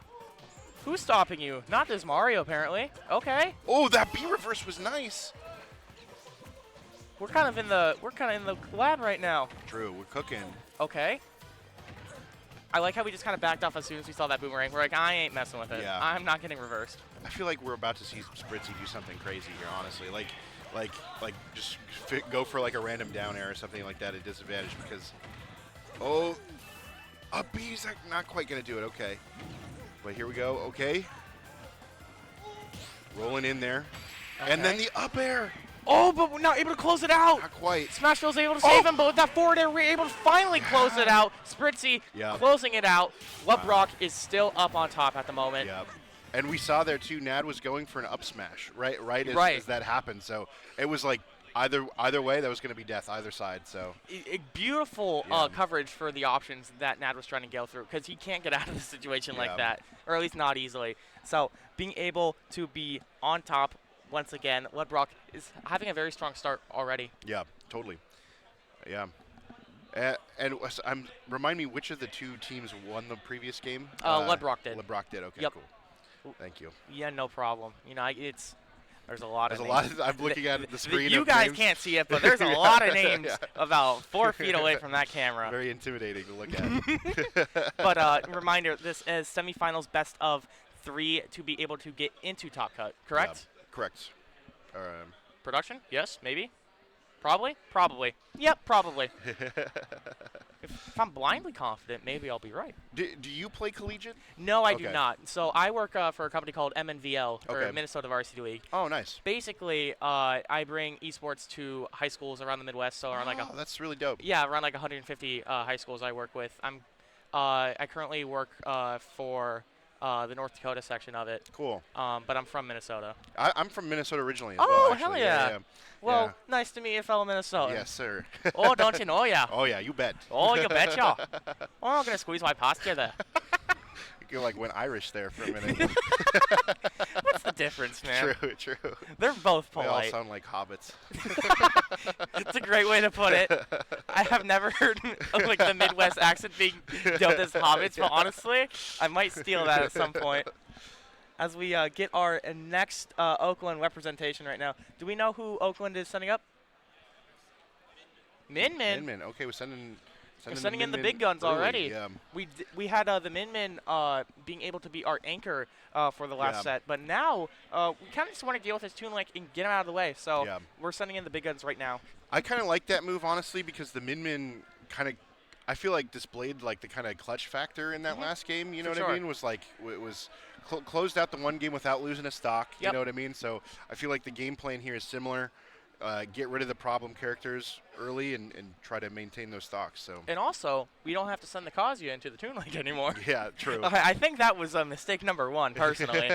Who's stopping you? Not this Mario, apparently. Okay. Oh, that B reverse was nice. We're kind of in the lab right now. True, we're cooking. Okay. I like how we just kind of backed off as soon as we saw that boomerang. We're like, I ain't messing with it. Yeah. I'm not getting reversed. I feel like we're about to see Spritzy do something crazy here, honestly. Like just go for like a random down air or something like that at disadvantage because, oh, up B's not quite gonna do it. Okay, but here we go. Okay, rolling in there, and then the up air. Oh, but we're not able to close it out. Not quite. Smashville's able to save him, but with that forward air, we're able to finally close it out. Spritzy closing it out. Lebrock is still up on top at the moment. Yep. And we saw there too, Nad was going for an up smash right as that happened. So it was like either way, that was going to be death either side. So beautiful coverage for the options that Nad was trying to go through because he can't get out of the situation like that, or at least not easily. So being able to be on top once again, Lebrock is having a very strong start already. Yeah, totally. Yeah. And remind me, which of the two teams won the previous game? Lebrock did. Lebrock did. Okay, yep. Cool. Thank you. Yeah, no problem. You know, there's a lot of names. There's a lot. I'm looking at the screen. You guys can't see it, but there's a lot of names about 4 feet away from that camera. Very intimidating to look at. But reminder, this is semifinals best of 3 to be able to get into Top Cut, correct? Correct. Production? Yes, maybe. Probably? Probably. Yep, probably. If I'm blindly confident, maybe I'll be right. Do you play Collegiate? No, I do not. So I work for a company called MNVL, or Minnesota Varsity League. Oh, nice. Basically, I bring esports to high schools around the Midwest. So around that's really dope. Yeah, around like 150 high schools I work with. I currently work for the North Dakota section of it. Cool. But I'm from Minnesota. I'm from Minnesota originally as well. Oh, actually. hell yeah. Well, nice to meet you, fellow Minnesotan. Yes, sir. Oh, don't you know ya? Oh, yeah, you bet. Oh, you betcha. Oh, I'm going to squeeze my past you there. You like went Irish there for a minute. What's the difference, man? True. They're both polite. They all sound like hobbits. It's a great way to put it. I have never heard of like the Midwest accent being dubbed as hobbits, but honestly, I might steal that at some point. As we get our next Oakland representation right now, do we know who Oakland is sending up? Min Min. Okay, we're sending in the big guns already. Yeah. We had the Min Min being able to be our anchor for the last set, but now we kind of just want to deal with his Toon Link and get him out of the way. So we're sending in the big guns right now. I kind of like that move, honestly, because the Min Min kind of, I feel like displayed like the kind of clutch factor in that last game. You know what I mean? Was like it was closed out the one game without losing a stock. You know what I mean? So I feel like the game plan here is similar. Get rid of the problem characters early and try to maintain those stocks. So. And also, we don't have to send the Kazuya into the Toon Link anymore. Yeah, true. I think that was mistake number 1, personally.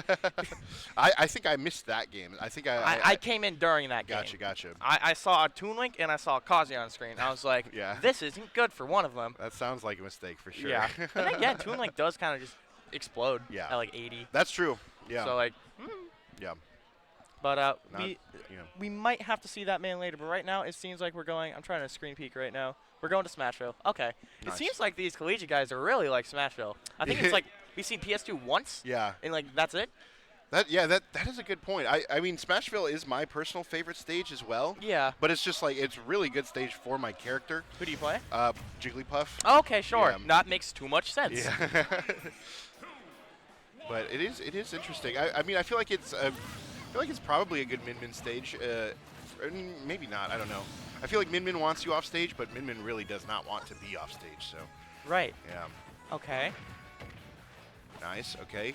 I think I missed that game. I think I came in during that game. Gotcha. I saw a Toon Link and I saw a Kazuya on screen. I was like, this isn't good for one of them. That sounds like a mistake for sure. Yeah. And then, yeah, Toon Link does kind of just explode at like 80. That's true. Yeah. So like, yeah. But we might have to see that man later. But right now, it seems like we're going. I'm trying to screen peek right now. We're going to Smashville. Okay. Nice. It seems like these Collegiate guys are really like Smashville. I think it's like we've seen PS2 once. Yeah. And like that's it. That is a good point. I mean, Smashville is my personal favorite stage as well. Yeah. But it's just like it's really good stage for my character. Who do you play? Jigglypuff. Okay, sure. Yeah. That makes too much sense. Yeah. But it is interesting. I mean, I feel like it's probably a good Min-Min stage. Maybe not. I don't know. I feel like Min-Min wants you off stage, but Min-Min really does not want to be off stage. So. Right. Yeah. Okay. Nice. Okay.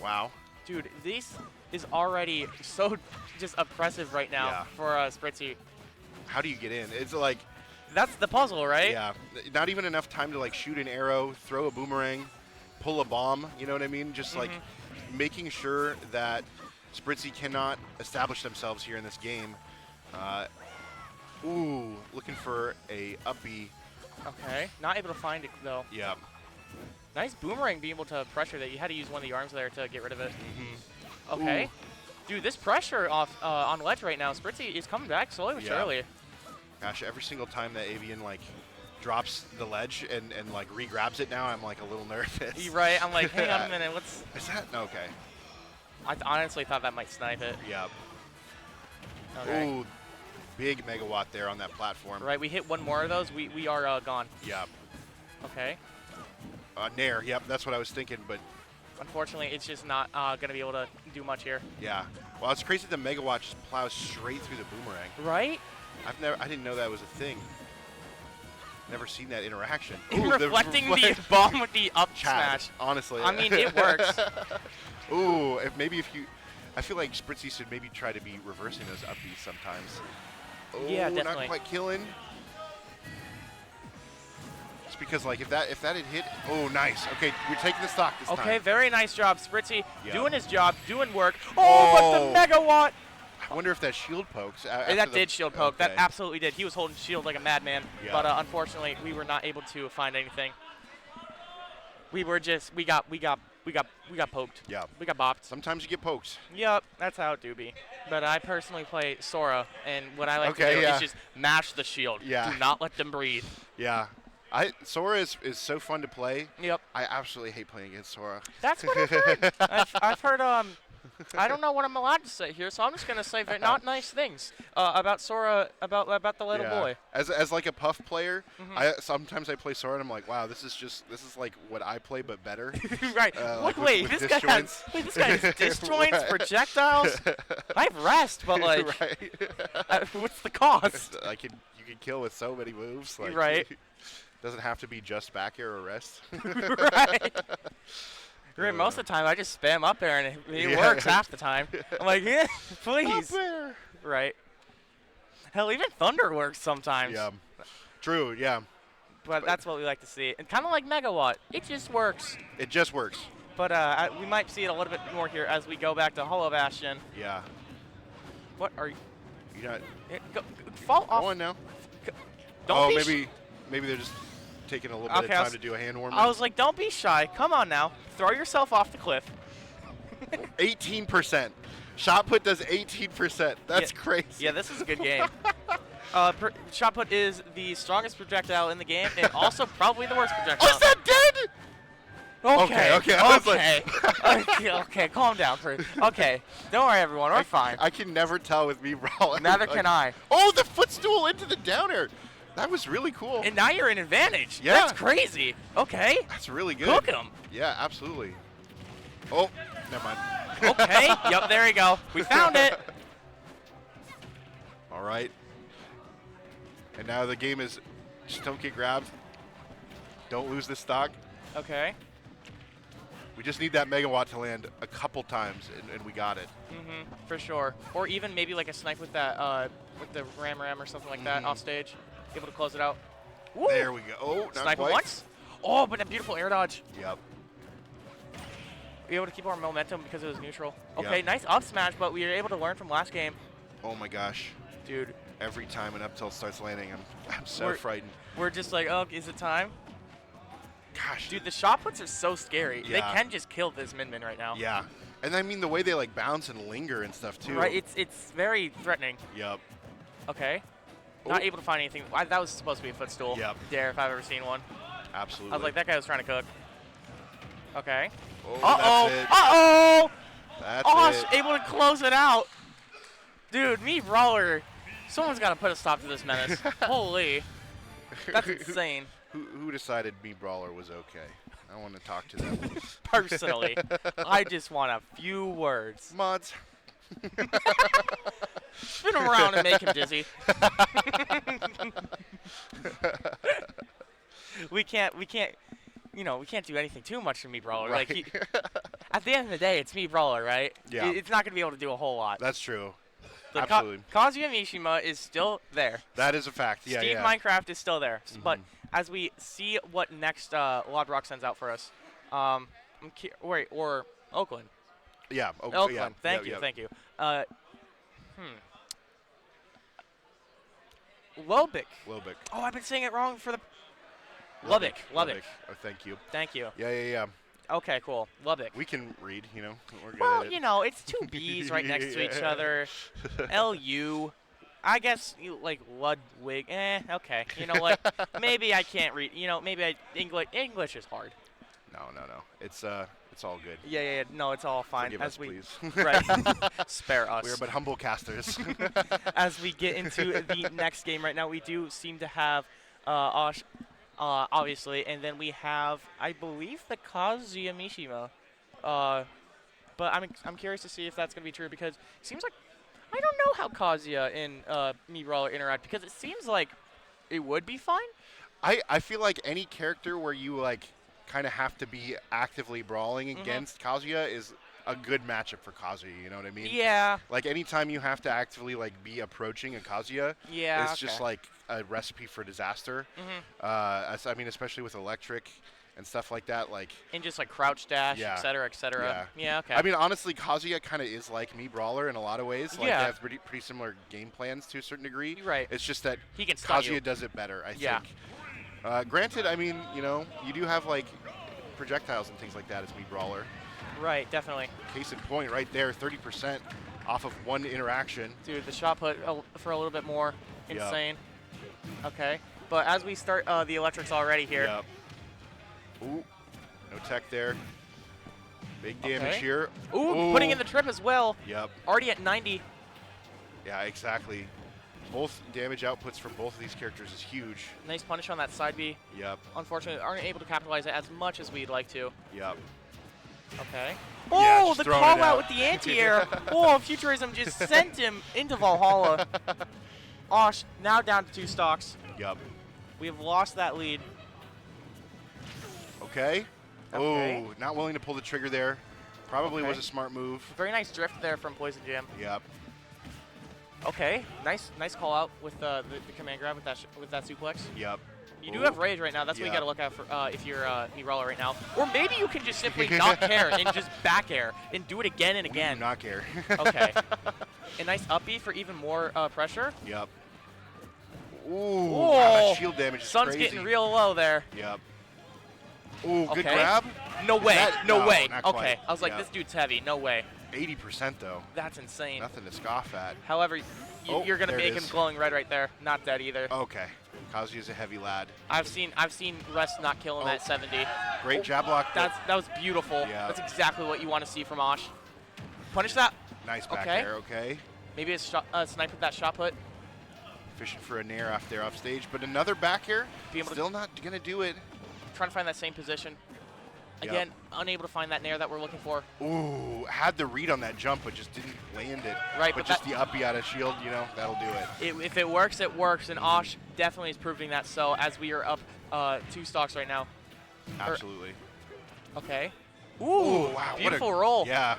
Wow. Dude, this is already so just oppressive right now for Spritzy. How do you get in? It's like. That's the puzzle, right? Yeah. Not even enough time to like shoot an arrow, throw a boomerang, pull a bomb. You know what I mean? Just like making sure that Spritzy cannot establish themselves here in this game. Ooh, looking for a up B. Okay, not able to find it though. Yeah. Nice boomerang being able to pressure that. You had to use one of the arms there to get rid of it. Okay. Ooh. Dude, this pressure off on ledge right now, Spritzy is coming back slowly but surely. Gosh, every single time that Avian like drops the ledge and like re-grabs it now, I'm like a little nervous. Right, I'm like, hang on a minute, what's... Is that? Okay. I honestly thought that might snipe it. Yeah. Okay. Ooh, big megawatt there on that platform. Right, we hit one more of those, we are gone. Yeah. Okay. Nair. Yep, that's what I was thinking. But Unfortunately, it's just not going to be able to do much here. yeah. Well, it's crazy the Megawatt just plows straight through the boomerang. Right? I didn't know that was a thing. Never seen that interaction. Reflecting the bomb with the up smash. Honestly. I mean, it works. Ooh, I feel like Spritzy should maybe try to be reversing those up Bs sometimes. Oh, Yeah, definitely. Not quite killing. Just because, like, if that had hit, oh, nice. Okay, we're taking the stock this time. Okay, very nice job, Spritzy. Yeah. Doing his job, doing work. Oh, but the Megawatt. I wonder if that shield pokes. That did shield poke. Okay. That absolutely did. He was holding shield like a madman. Yeah. But unfortunately, we were not able to find anything. We got poked. Yeah. We got bopped. Sometimes you get poked. Yep, that's how it do be. But I personally play Sora, and what I like to do yeah. is just mash the shield. Yeah. Do not let them breathe. Yeah. Sora is so fun to play. Yep. I absolutely hate playing against Sora. That's what I've heard. I've heard, I don't know what I'm allowed to say here, so I'm just going to say not nice things about Sora, about the little boy. As like a Puff player, sometimes I play Sora and I'm like, wow, this is like what I play but better. Right. Wait, this guy has disjoints, projectiles. I have rest, but like, right. What's the cost? You can kill with so many moves. Like, right. Doesn't have to be just back air or rest. Right. Right, most of the time, I just spam up air, and it works half the time. I'm like, yeah, please. Up air. Right. Hell, even Thunder works sometimes. Yeah. True, yeah. But that's what we like to see. And kind of like Megawatt, it just works. It just works. But we might see it a little bit more here as we go back to Hollow Bastion. Yeah. What are you? You not. Fall off. Go on now. Don't maybe they're just taking a little bit of time to do a hand warmer. I was like, don't be shy. Come on now. Throw yourself off the cliff. 18%. Shot put does 18%. That's crazy. Yeah, this is a good game. Shot put is the strongest projectile in the game, and also probably the worst projectile. Oh, is that dead? Okay. Okay, calm down, Chris. Okay, don't worry, everyone. We're fine. I can never tell with me brawling. Neither can I. Oh, the footstool into the down air. That was really cool. And now you're in advantage. Yeah. That's crazy. Okay. That's really good. Cook him. Yeah, absolutely. Oh, never mind. Okay. Yep, there you go. We found it. All right. And now the game is just don't get grabbed. Don't lose the stock. Okay. We just need that Megawatt to land a couple times, and we got it. For sure. Or even maybe like a snipe with that, with the Ram or something like that off stage. Able to close it out. Woo! There we go. Oh, not Snipe quite. once. Oh, but a beautiful air dodge. Yep. We were able to keep our momentum because it was neutral. Okay, Yep. nice up smash, but we were able to learn from last game. Oh my gosh. Dude. Every time an up tilt starts landing, I'm so frightened. We're just like, oh, is it time? Gosh. Dude, the shot puts are so scary. Yeah. They can just kill this Min right now. Yeah. And I mean the way they like bounce and linger and stuff too. Right, it's very threatening. Yep. Okay. Not able to find anything. That was supposed to be a footstool. Yep. Dare if I've ever seen one. Absolutely. I was like, that guy was trying to cook. Okay. Oh, that's it. Uh-oh! That's it. Able to close it out. Dude, me Brawler. Someone's got to put a stop to this menace. Holy. That's insane. Who decided me Brawler was okay? I want to talk to them. Personally, I just want a few words. Mods. Spin him around and make him dizzy. we can't, you know, we can't do anything too much to me Brawler. Right. Like, at the end of the day, it's me Brawler, right? Yeah. It's not going to be able to do a whole lot. That's true. The Absolutely. Kazuya Mishima is still there. That is a fact. Yeah, Steve yeah. Minecraft is still there. But as we see what next Lodrock sends out for us, or Oakland. Yeah, Oakland. Yeah. Thank you. Lobik. Lobik. Oh, I've been saying it wrong for the. Lubbock. Oh, thank you. Thank you. Yeah. Okay, cool. Lubbock. We can read, you know. We're good Well, at it. you know, it's two B's right next to each other. L-U. I guess, like, Ludwig. Okay. You know what? Maybe I can't read. You know, maybe English is hard. No. It's all good. Yeah. No, it's all fine. Forgive us, please. Right. Spare us. We are but humble casters. As we get into the next game right now, we do seem to have obviously, and then we have, I believe, the Kazuya Mishima. But I'm curious to see if that's going to be true because it seems like I don't know how Kazuya and Me Brawler interact because it seems like it would be fine. I feel like any character where you like kind of have to be actively brawling against Kazuya is a good matchup for Kazuya, you know what I mean? Yeah. Like anytime you have to actively like be approaching a Kazuya, Yeah, it's just like a recipe for disaster. I mean, especially with electric and stuff like that, like and just like crouch dash, yeah, et cetera, et cetera. Yeah, okay. I mean, honestly, Kazuya kind of is like Me Brawler in a lot of ways. Like, Yeah. they have pretty similar game plans to a certain degree. Right. It's just that He can stun Kazuya you. does it better, I Yeah. think. Granted, I mean, you know, you do have like projectiles and things like that as Me Brawler. Right, definitely. Case in point, right there, 30% off of one interaction. Dude, the shot put for a little bit more. Yep. Insane. Okay. But as we start, the electrics already here. Yep. Ooh, no tech there. Big damage Okay. here. Ooh, putting in the trip as well. Yep. Already at 90. Yeah, exactly. Both damage outputs from both of these characters is huge. Nice punish on that side B. Yep. Unfortunately, aren't able to capitalize it as much as we'd like to. Yep. Okay. Yeah, Oh, just the throwing call it out out. with the anti-air. Oh, Futurism just sent him into Valhalla. Osh, now down to 2 stocks. Yep. We have lost that lead. Okay. Okay. Oh, not willing to pull the trigger there. Probably Okay. was a smart move. Very nice drift there from Poison Jam. Yep. Okay, nice call out with the command grab with that suplex. Yep. You do have rage right now. That's what you Yeah. got to look out for if you're Me Brawler right now. Or maybe you can just simply not care and just back air and do it again and again. Do not care. Okay. A nice up B for even more pressure. Yep. Ooh, Whoa. wow, that shield damage is Sun's crazy. getting real low there. Yep. Ooh, good Okay. grab. No way. That- no way. not Okay. quite. I was like, Yep. this dude's heavy. No way. 80% though. That's insane. Nothing to scoff at. However, Oh, you're gonna there it make him is. glowing red right there. Not dead either. Okay. Kazuya's a heavy lad. I've seen Rest not kill him at 70. Great jab block. but That was beautiful. Yeah. That's exactly what you want to see from Osh. Punish that. Nice back Okay. air. Okay. Maybe a snipe with that shot put. Fishing for a nair off there off stage, but another back air. Be able to- Still not gonna do it. Trying to find that same position. Yep. Again, unable to find that nair that we're looking for. Ooh, had the read on that jump, but just didn't land it. Right, but but just that- the uppy out of shield, you know, that'll do it. If it works, it works, and Osh definitely is proving that so as we are up 2 stocks right now. Absolutely. Okay. Ooh, Ooh, wow, what a- beautiful roll. Yeah.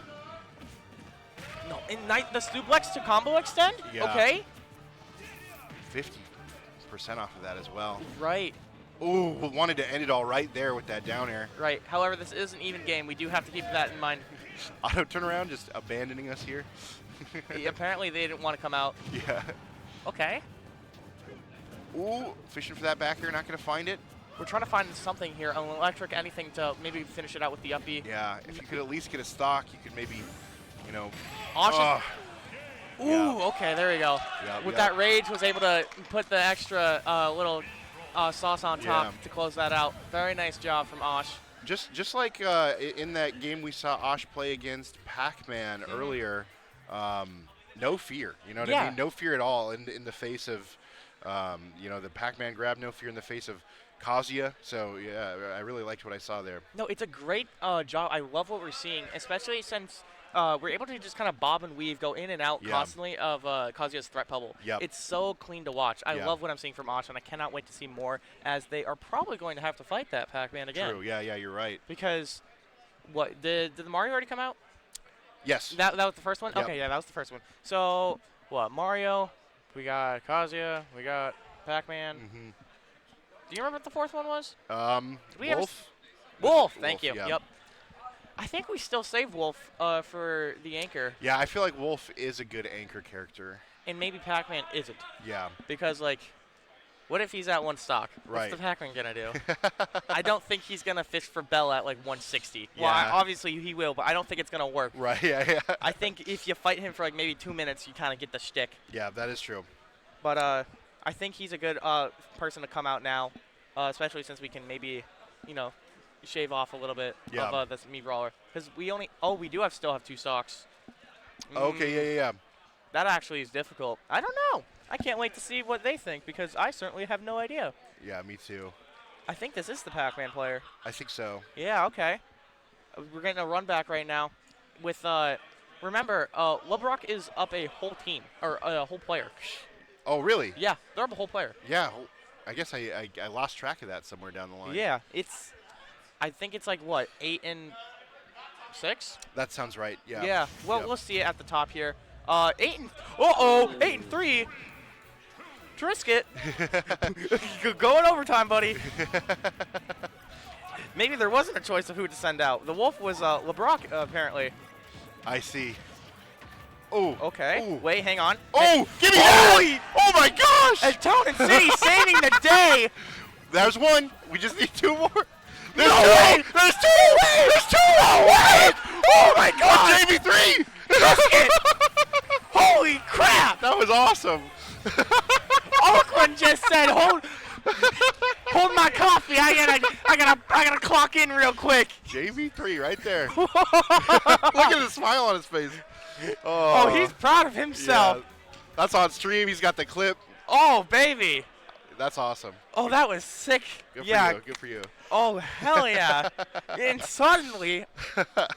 No, and the suplex to combo extend? Yeah. Okay. 50% off of that as well. Right. Ooh, wanted to end it all right there with that down air. Right. However, this is an even game. We do have to keep that in mind. Auto turnaround just abandoning us here. Apparently, they didn't want to come out. Yeah. Okay. Ooh, fishing for that back air, not going to find it. We're trying to find something here, an electric, anything to maybe finish it out with the up B. Yeah, if you could at least get a stock, you could maybe, you know. Osh is- Ooh, Yeah. okay, there we go. Yep, With yep. that rage, was able to put the extra little sauce on top Yeah. to close that out. Very nice job from Osh. Just like in that game we saw Osh play against Pac-Man earlier, no fear. You know what I Yeah. mean? No fear at all in the face of, you know, the Pac-Man grab. No fear in the face of Kazuya. So yeah, I really liked what I saw there. No, it's a great job. I love what we're seeing, especially since we're able to just kind of bob and weave, go in and out Yeah. constantly of Kazuya's threat bubble. Yep. It's so clean to watch. I Yeah. love what I'm seeing from Osh, and I cannot wait to see more, as they are probably going to have to fight that Pac-Man again. True. Yeah, you're right. Because, what, did the Mario already come out? Yes. That was the first one? Yep. Okay, yeah, that was the first one. So, what, Mario, we got Kazuya, we got Pac-Man. Mm-hmm. Do you remember what the fourth one was? Did we ever Wolf. Wolf, thank you. Yeah. Yep. I think we still save Wolf for the anchor, Yeah, I feel like Wolf is a good anchor character. and maybe Pac-Man isn't. Yeah. Because, like, what if he's at 1 stock? Right. What's the Pac-Man going to do? I don't think he's going to fish for Bell at, like, 160. Well, Yeah. obviously he will, but I don't think it's going to work. Right. Yeah. I think if you fight him for, like, maybe 2 minutes, you kind of get the shtick. Yeah, that is true. But I think he's a good person to come out now, especially since we can maybe, you know, shave off a little bit Yeah. of this Me Brawler. Because we do still have 2 stocks. Okay. Yeah. That actually is difficult. I don't know. I can't wait to see what they think because I certainly have no idea. Yeah, me too. I think this is the Pac-Man player. I think so. Yeah, okay. We're getting a run back right now with, remember, LeBrock is up a whole team, or a whole player. Oh, really? Yeah, they're up a whole player. Yeah. I guess I lost track of that somewhere down the line. Yeah, I think it's like, what, 8 and 6? That sounds right, yeah. Yeah, well, Yep. we'll see it at the top here. 8 and 3. Trisket. Going overtime, buddy. Maybe there wasn't a choice of who to send out. The Wolf was LeBrock, apparently. I see. Oh. Okay. Ooh. Wait, hang on. Oh, give me that! Oh my gosh! And Tonin City saving the day. There's one. We just need 2 more. There's No 2. way! There's 2. There's 2. No way! Oh my God! JV3. Holy crap! That was awesome. Oakland just said, hold my coffee. I gotta clock in real quick. JV3 right there. Look at the smile on his face. Oh, he's proud of himself. Yeah. That's on stream. He's got the clip. Oh, baby. That's awesome. Oh, that was sick. Good yeah. for you. Good for you. Oh, hell yeah. And suddenly,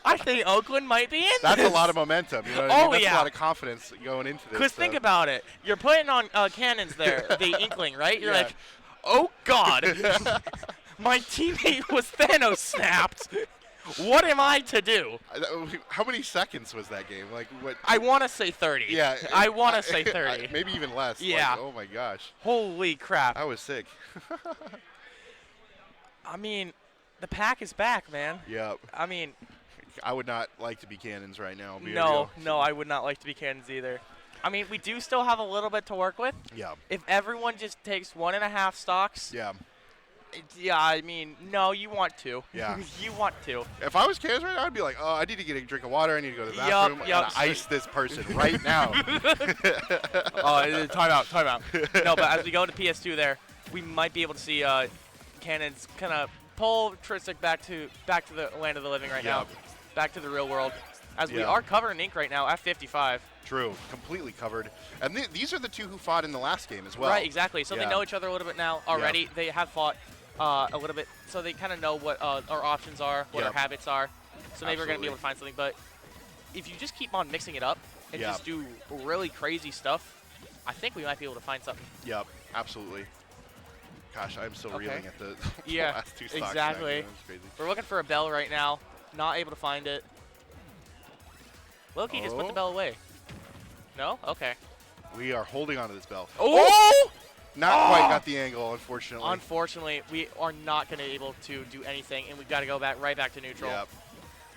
I think Oakland might be in That's this. a lot of momentum. You know what I mean? That's yeah. a lot of confidence going into this. Because think about it. You're putting on cannons there, the Inkling, right? You're Yeah. like, oh, God. My teammate was Thanos snapped. What am I to do? How many seconds was that game? Like what? I want to say 30. Yeah. I want to say 30. Maybe even less. Yeah. Like, oh my gosh. Holy crap. That was sick. I mean, the pack is back, man. Yep. I mean, I would not like to be cannons right now. No, I would not like to be cannons either. I mean, we do still have a little bit to work with. Yeah. If everyone just takes 1.5 stocks. Yeah. Yeah, I mean, no, you want to. Yeah. You want to. If I was cannons right now, I'd be like, oh, I need to get a drink of water. I need to go to the bathroom. Yup. And ice this person right now. Oh, time out. No, but as we go to PS2 there, we might be able to see cannons kind of pull Tristic back to the land of the living right now. Back to the real world. As we are covered in ink right now at 55. True. Completely covered. And these are the 2 who fought in the last game as well. Right, exactly. So they know each other a little bit now already. Yeah. They have fought a little bit, so they kind of know what our options are, what our habits are. So maybe we're going to be able to find something. But if you just keep on mixing it up and just do really crazy stuff, I think we might be able to find something. Yep, absolutely. Gosh, I'm still reeling at the last 2 stocks. Exactly. That's crazy. We're looking for a bell right now. Not able to find it. Loki just put the bell away. No? Okay. We are holding on to this bell. Oh! Not quite got the angle, unfortunately. Unfortunately, we are not going to be able to do anything, and we've got to go right back to neutral.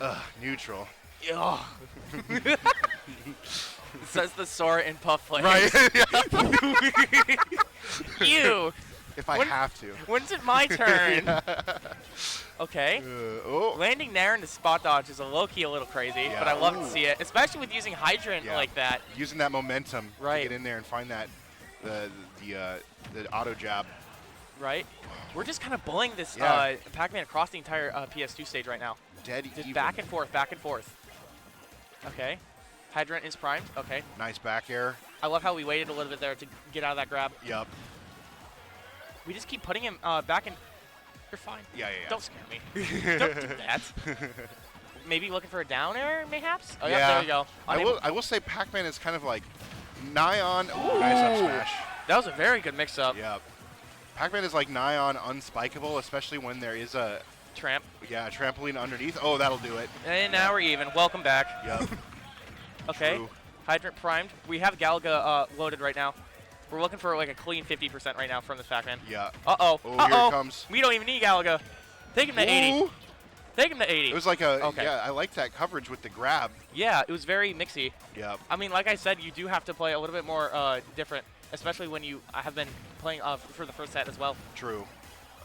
Yep. Neutral. Ugh. Says the Sora and Puff player. Right. Ew. If I have to. When's it my turn? Yeah. Okay. Landing there into spot dodge is low-key a little crazy, but I love to see it, especially with using Hydrant like that. Using that momentum to get in there and find that the auto jab. Right. We're just kind of bullying this Pac-Man across the entire PS2 stage right now. Dead just even. back and forth, back and forth. Okay. Hydrant is primed. Okay. Nice back air. I love how we waited a little bit there to get out of that grab. Yep. We just keep putting him back in. You're fine. Yeah. Don't scare me. Don't do that. Maybe looking for a down air, mayhaps? Oh, yeah. There you go. I will say Pac-Man is kind of like nigh on. Ooh, nice up smash. That was a very good mix-up. Yep. Pac-Man is like nigh on unspikeable, especially when there is a tramp. Yeah, trampoline underneath. Oh, that'll do it. And now we're even. Welcome back. Yep. Okay. True. Hydrant primed. We have Galaga loaded right now. We're looking for like a clean 50% right now from this Pac-Man. Yeah. Uh-oh. Oh, here it comes. We don't even need Galaga. Take him to 80. Take him to 80. It was like yeah, I liked that coverage with the grab. Yeah, it was very mixy. Yep. I mean, like I said, you do have to play a little bit more different, especially when you have been playing for the first set as well. True.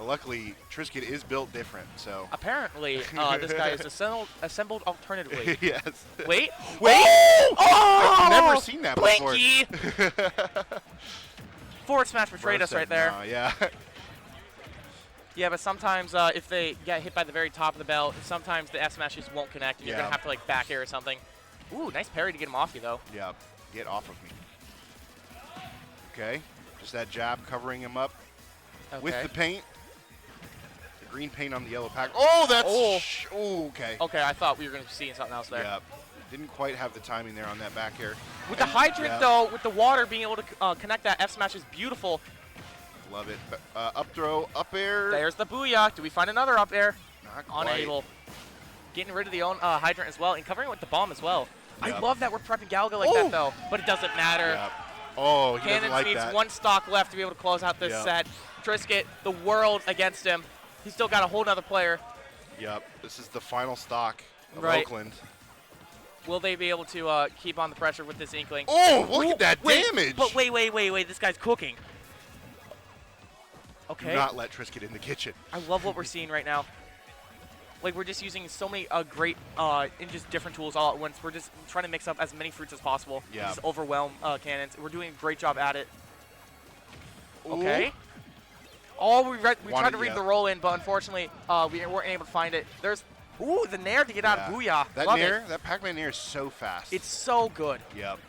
Luckily, Trisket is built different, so. Apparently, this guy is assembled alternatively. Yes. Wait. Oh! Oh! I've never seen that Blinky! before. Forward smash betrayed us right there. No, yeah. Yeah, but sometimes if they get hit by the very top of the belt, sometimes the F smash just won't connect, and you're going to have to like back air or something. Ooh, nice parry to get him off you, though. Yeah, get off of me. Okay, just that jab covering him up with the paint. green paint on the yellow pack. Oh, that's okay. Okay, I thought we were going to be seeing something else there. Yeah, didn't quite have the timing there on that back air. With the hydrant, though, with the water being able to connect that F smash is beautiful. Love it. Up throw, up air. There's the booyah. Do we find another up air? Not quite. Unable. Getting rid of the own hydrant as well and covering it with the bomb as well. Yep. I love that we're prepping Galaga like that, though, but it doesn't matter. Yep. Oh, he doesn't Cannons like needs that. 1 stock left to be able to close out this Yep. set. Trisket, the world against him. He's still got a whole nother player. Yep. This is the final stock of Right. Oakland. Will they be able to keep on the pressure with this Inkling? Oh, look at that wait, damage! But wait. This guy's cooking. Okay. Do not let Trisket in the kitchen. I love what we're seeing right now. Like, we're just using so many great and just different tools all at once. We're just trying to mix up as many fruits as possible. Yeah. Just overwhelm cannons. We're doing a great job at it. Ooh. Okay. Oh, we tried to Wanted- read yeah. the roll in, but unfortunately, we weren't able to find it. There's, the nair to get out of Booyah. That Love nair, it. that Pac-Man nair is so fast. It's so good. Yep.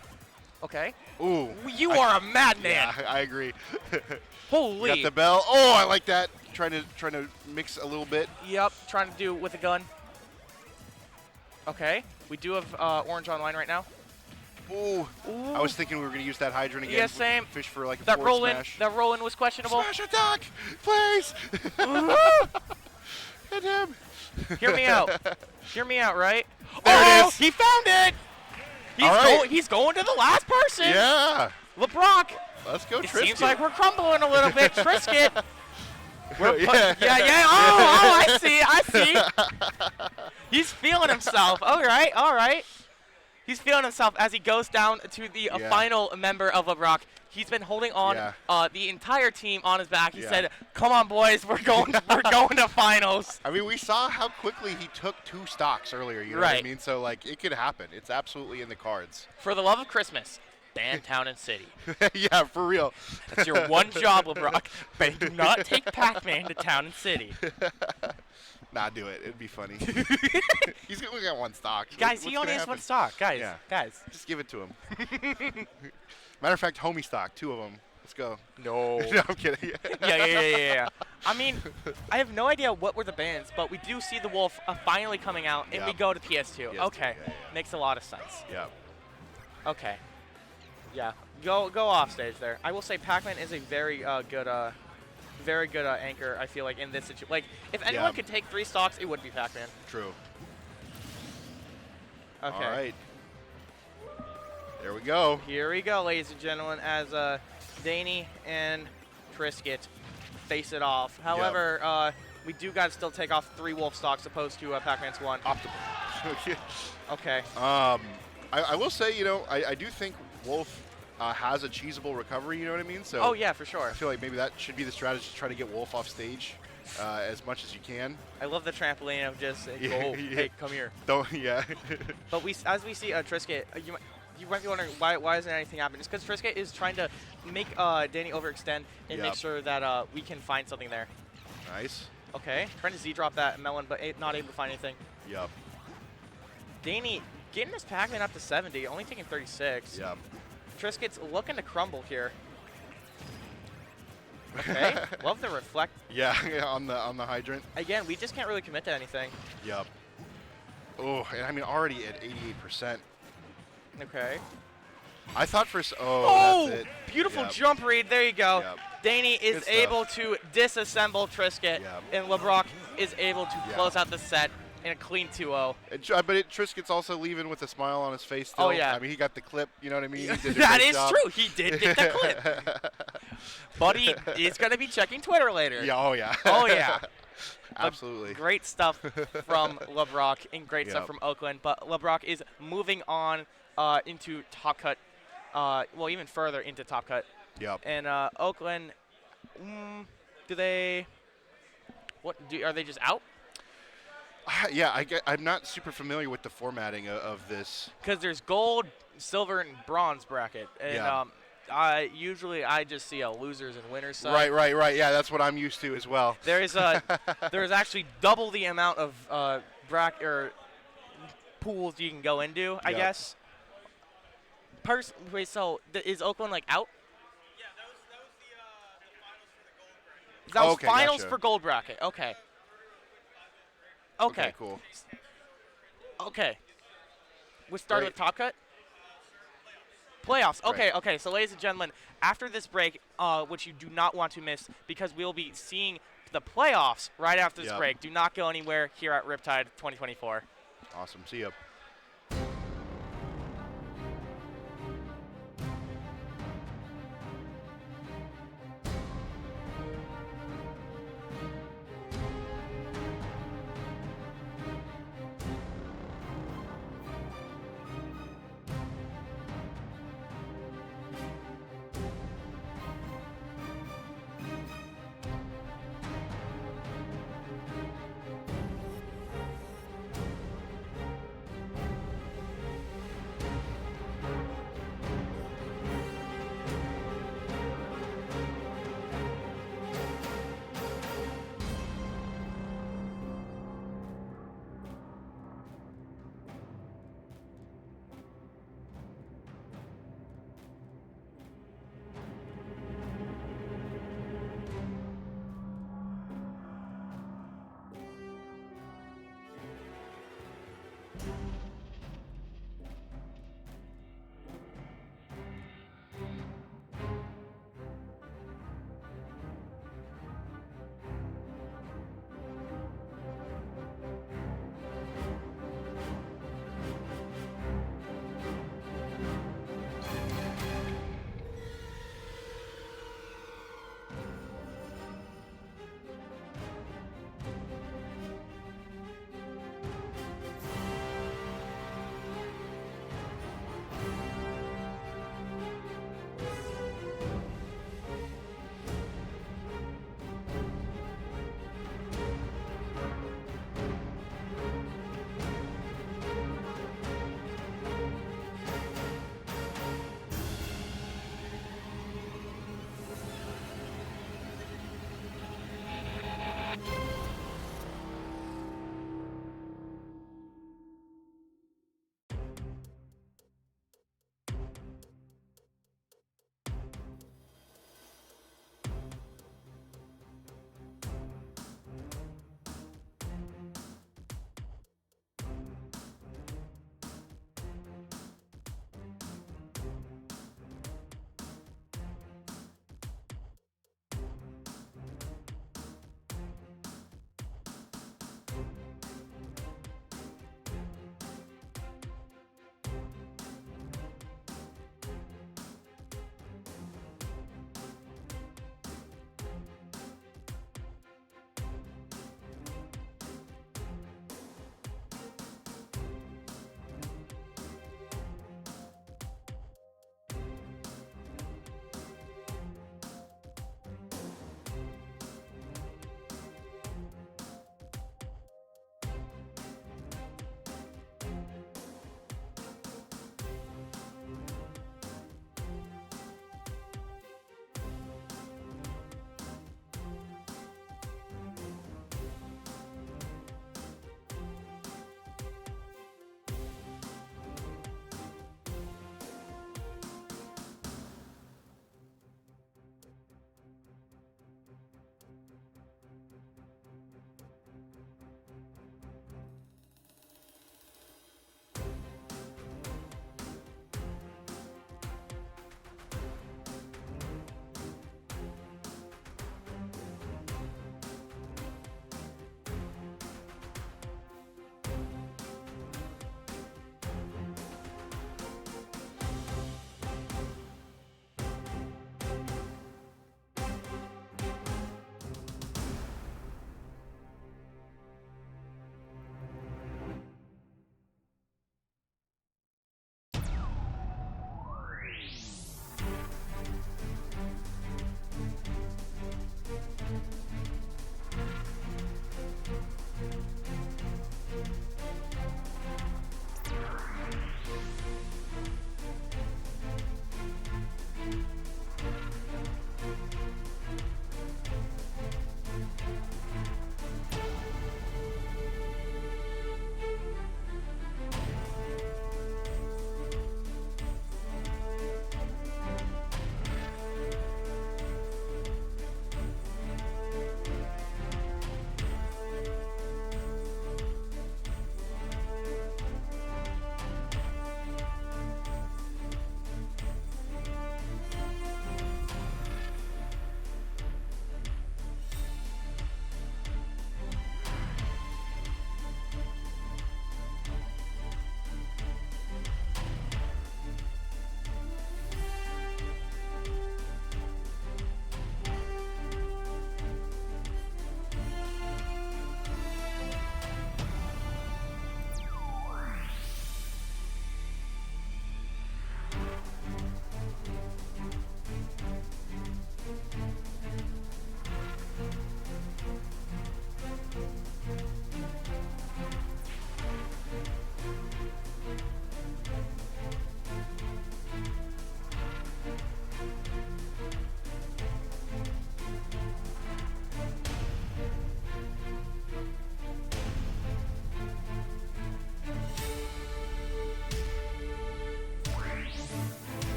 Okay. Ooh. You are a madman. Yeah, I agree. Holy. Got the bell. Oh, I like that. Trying to mix a little bit. Yep, trying to do with a gun. Okay, we do have orange online right now. Ooh. I was thinking we were going to use that hydrant again. Yeah, same. Fish for like a That forward roll in, smash. that roll in was questionable. Smash attack, please. Hit him. Hear me out. Hear me out, right? There it is. He found it. He's going to the last person. Yeah. LeBrock. Let's go, It Trisket. seems like we're crumbling a little bit. Trisket. Yeah. Yeah. Oh, I see. He's feeling himself. All right. He's feeling himself as he goes down to the final member of LeBrock. He's been holding on the entire team on his back. He said, "Come on, boys, we're going to finals." I mean, we saw how quickly he took 2 stocks earlier. You know what I mean? So like, it could happen. It's absolutely in the cards. For the love of Christmas, ban Town and City. Yeah, for real. That's your one job, LeBrock. But do not take Pac-Man to Town and City. Nah, do it. It'd be funny. He's only got 1 stock. Guys, he only has 1 stock. Guys. Just give it to him. Matter of fact, homie stock, 2 of them. Let's go. No. No, I'm kidding. Yeah. I mean, I have no idea what were the bans, but we do see the Wolf finally coming out, and we go to PS2. Okay. Makes a lot of sense. Yeah. Okay. Yeah. Go off stage there. I will say Pac-Man is a very good anchor, I feel like, in this situation. Like, if anyone could take 3 stocks, it would be Pac-Man. True. Okay. All right. There we go. Here we go, ladies and gentlemen, as Danny and Trisket face it off. However, we do got to still take off 3 Wolf stocks opposed to Pac-Man's 1. Optimal. Okay. I will say, you know, I do think Wolf has a cheesable recovery, you know what I mean? So oh, yeah, for sure. I feel like maybe that should be the strategy, to try to get Wolf off stage as much as you can. I love the trampoline of just, hey, come here. But as we see Trisket, you might be wondering why isn't anything happening? It's because Trisket is trying to make Danny overextend and make sure that we can find something there. Nice. Okay, trying to Z-drop that melon, but not able to find anything. Yep. Danny getting his Pac-Man up to 70, only taking 36. Yep. Trisket's looking to crumble here. Okay, love the reflect. Yeah, on the hydrant. Again, we just can't really commit to anything. Yep. Oh, and I mean already at 88%. Okay. I thought Oh, that's it. Beautiful jump read. There you go. Yep. Danny is able to disassemble Trisket, and LeBrock is able to close out the set in a clean 2-0. But Trisket's also leaving with a smile on his face still. Oh, yeah. I mean, he got the clip, you know what I mean? He did a That great is job. true. He did get the clip. Buddy is going to be checking Twitter later. Yeah, oh, yeah. Oh, yeah. Absolutely. Great stuff from LeBrock and great stuff from Oakland. But LeBrock is moving on into Top Cut, well, even further into Top Cut. Yep. And Oakland, are they just out? Yeah, I'm not super familiar with the formatting of this. Because there's gold, silver, and bronze bracket. And I just see a losers and winners side. Right. Yeah, that's what I'm used to as well. There's actually double the amount of bracket or pools you can go into, I guess. Wait, so is Oakland like out? Yeah, that was the finals for the gold bracket. That was finals for gold bracket. Okay. Okay. Cool. Okay. We started Right. with Top Cut. Playoffs. Okay, Right. okay. So, ladies and gentlemen, after this break, which you do not want to miss because we'll be seeing the playoffs right after this Yep. break. Do not go anywhere here at Riptide 2024. Awesome. See ya.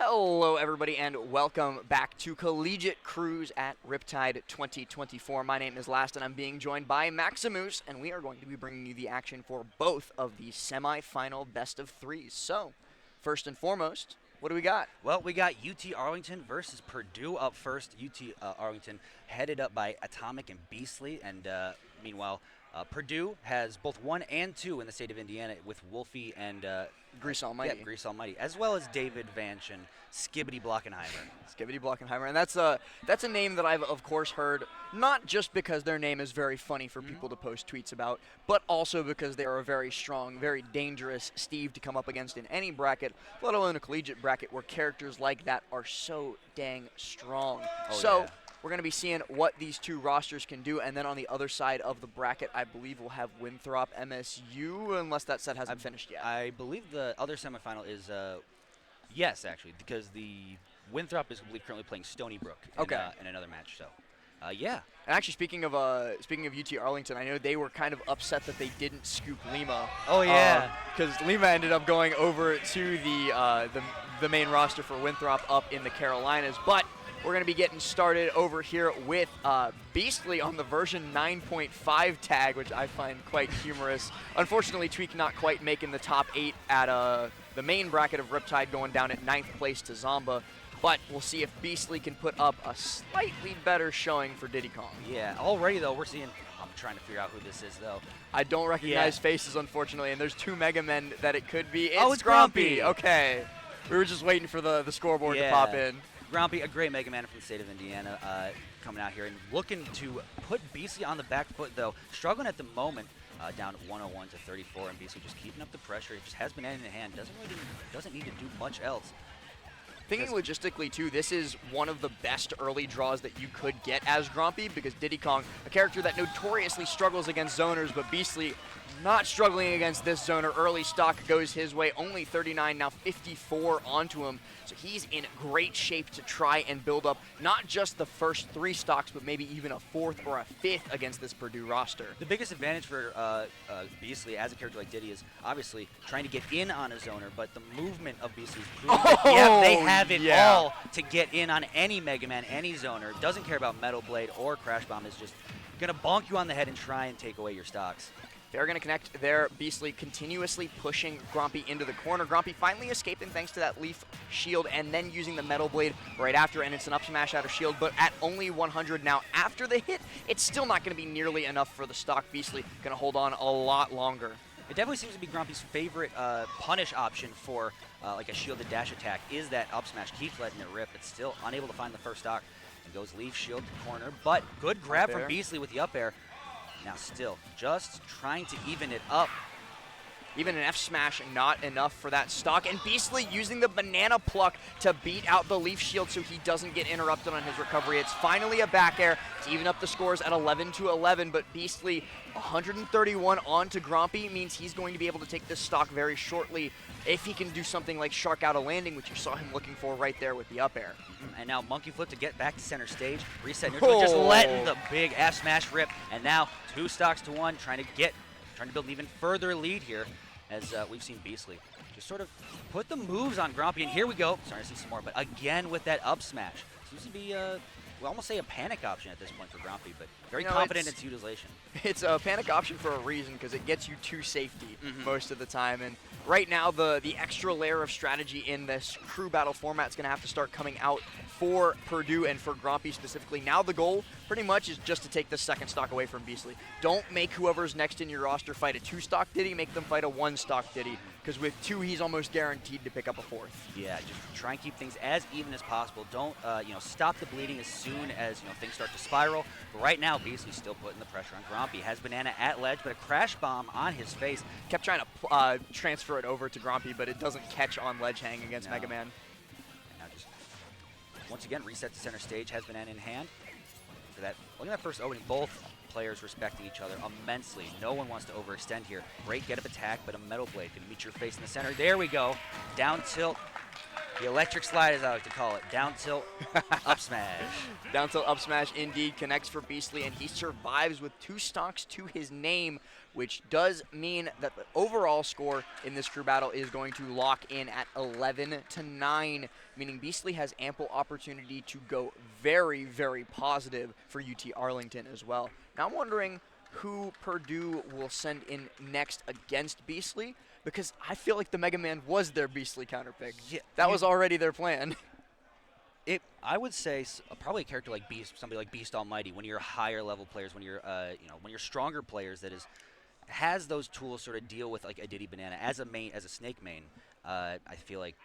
Hello, everybody, and welcome back to Collegiate Cruise at Riptide 2024. My name is Last, and I'm being joined by Maximus, and we are going to be bringing you the action for both of the semi-final best-of-threes. So, first and foremost, what do we got? Well, we got UT Arlington versus Purdue up first. UT Arlington headed up by Atomic and Beastly, and meanwhile, Purdue has both 1 and 2 in the state of Indiana with Wolfie and Grease Almighty. Yeah, Grease Almighty, as well as David Vanchen, Skibbity Blockenheimer. Skibbity Blockenheimer, and that's a name that I've of course heard, not just because their name is very funny for people to post tweets about, but also because they are a very strong, very dangerous Steve to come up against in any bracket, let alone a collegiate bracket where characters like that are so dang strong. We're going to be seeing what these two rosters can do, and then on the other side of the bracket, I believe we'll have Winthrop MSU, unless that set hasn't finished yet. I believe the other semifinal is, yes, actually, because the Winthrop is, I believe, currently playing Stony Brook in another match. So, yeah. And actually, speaking of UT Arlington, I know they were kind of upset that they didn't scoop Lima. Oh yeah, because Lima ended up going over to the main roster for Winthrop up in the Carolinas, but. We're going to be getting started over here with Beastly on the version 9.5 tag, which I find quite humorous. Unfortunately, Tweak not quite making the top 8 at the main bracket of Riptide, going down at 9th place to Zomba. But we'll see if Beastly can put up a slightly better showing for Diddy Kong. Yeah, already, though, we're seeing... I'm trying to figure out who this is, though. I don't recognize faces, unfortunately, and there's 2 Mega Men that it could be. It's Grumpy! Okay. We were just waiting for the scoreboard to pop in. Grumpy, a great Mega Man from the state of Indiana, coming out here and looking to put Beastly on the back foot, though. Struggling at the moment, down 101 to 34, and Beastly just keeping up the pressure. It just has been hand in hand. Doesn't need to do much else. Thinking logistically, too, this is one of the best early draws that you could get as Grumpy, because Diddy Kong, a character that notoriously struggles against zoners, but Beastly not struggling against this zoner. Early stock goes his way, only 39, now 54 onto him. So he's in great shape to try and build up not just the first 3 stocks, but maybe even a 4th or a 5th against this Purdue roster. The biggest advantage for Beastly as a character like Diddy is obviously trying to get in on a zoner, but the movement of Beastly is proven they have it all to get in on any Mega Man, any zoner. Doesn't care about Metal Blade or Crash Bomb, is just going to bonk you on the head and try and take away your stocks. They're going to connect there. Beastly continuously pushing Grumpy into the corner. Grumpy finally escaping thanks to that Leaf Shield and then using the Metal Blade right after, and it's an up smash out of shield, but at only 100 now after the hit, it's still not going to be nearly enough for the stock. Beastly going to hold on a lot longer. It definitely seems to be Grumpy's favorite punish option for like a shielded dash attack is that up smash. Keeps letting it rip. It's still unable to find the first stock. And goes Leaf Shield to corner, but good grab from Beastly with the up air. Now still just trying to even it up. Even an F smash not enough for that stock, and Beastly using the banana pluck to beat out the Leaf Shield so he doesn't get interrupted on his recovery. It's finally a back air to even up the scores at 11-11, but Beastly 131 on to Grompy means he's going to be able to take this stock very shortly if he can do something like shark out a landing, which you saw him looking for right there with the up air. And now monkey flip to get back to center stage. Reset neutral, just letting the big F smash rip, and now 2 stocks to 1, trying to build an even further lead here, as we've seen Beastly just sort of put the moves on Grompy. And here we go. Starting to see some more, but again with that up smash. Seems to be, we'll almost say a panic option at this point for Grompy, but very confident in its utilization. It's a panic option for a reason, because it gets you to safety most of the time. And right now, the extra layer of strategy in this crew battle format is going to have to start coming out for Purdue and for Grompy specifically. Now the goal pretty much is just to take the second stock away from Beastly. Don't make whoever's next in your roster fight a 2-stock Diddy, make them fight a 1-stock Diddy, because with 2 he's almost guaranteed to pick up a 4th. Yeah, just try and keep things as even as possible. Don't stop the bleeding as soon as things start to spiral. But right now Beastly's still putting the pressure on Grompy. Has Banana at ledge, but a crash bomb on his face. Kept trying to transfer it over to Grompy, but it doesn't catch on ledge hang against Mega Man. Once again, reset to center stage, has Banana in hand. For that, look at that first opening, both players respecting each other immensely. No one wants to overextend here. Great get-up attack, but a Metal Blade can meet your face in the center. There we go. Down tilt. The electric slide, as I like to call it. Down tilt, up smash. Down tilt, up smash indeed connects for Beastly, and he survives with 2 stocks to his name, which does mean that the overall score in this crew battle is going to lock in at 11-9, meaning Beastly has ample opportunity to go very, very positive for UT Arlington as well. Now I'm wondering who Purdue will send in next against Beastly, because I feel like the Mega Man was their Beastly counter pick. Yeah, that was already their plan. I would say probably a character like Beast, somebody like Beast Almighty. When you're higher level players, when you're when you're stronger players, that has those tools sort of deal with like a Diddy Banana as a Snake main. I feel like.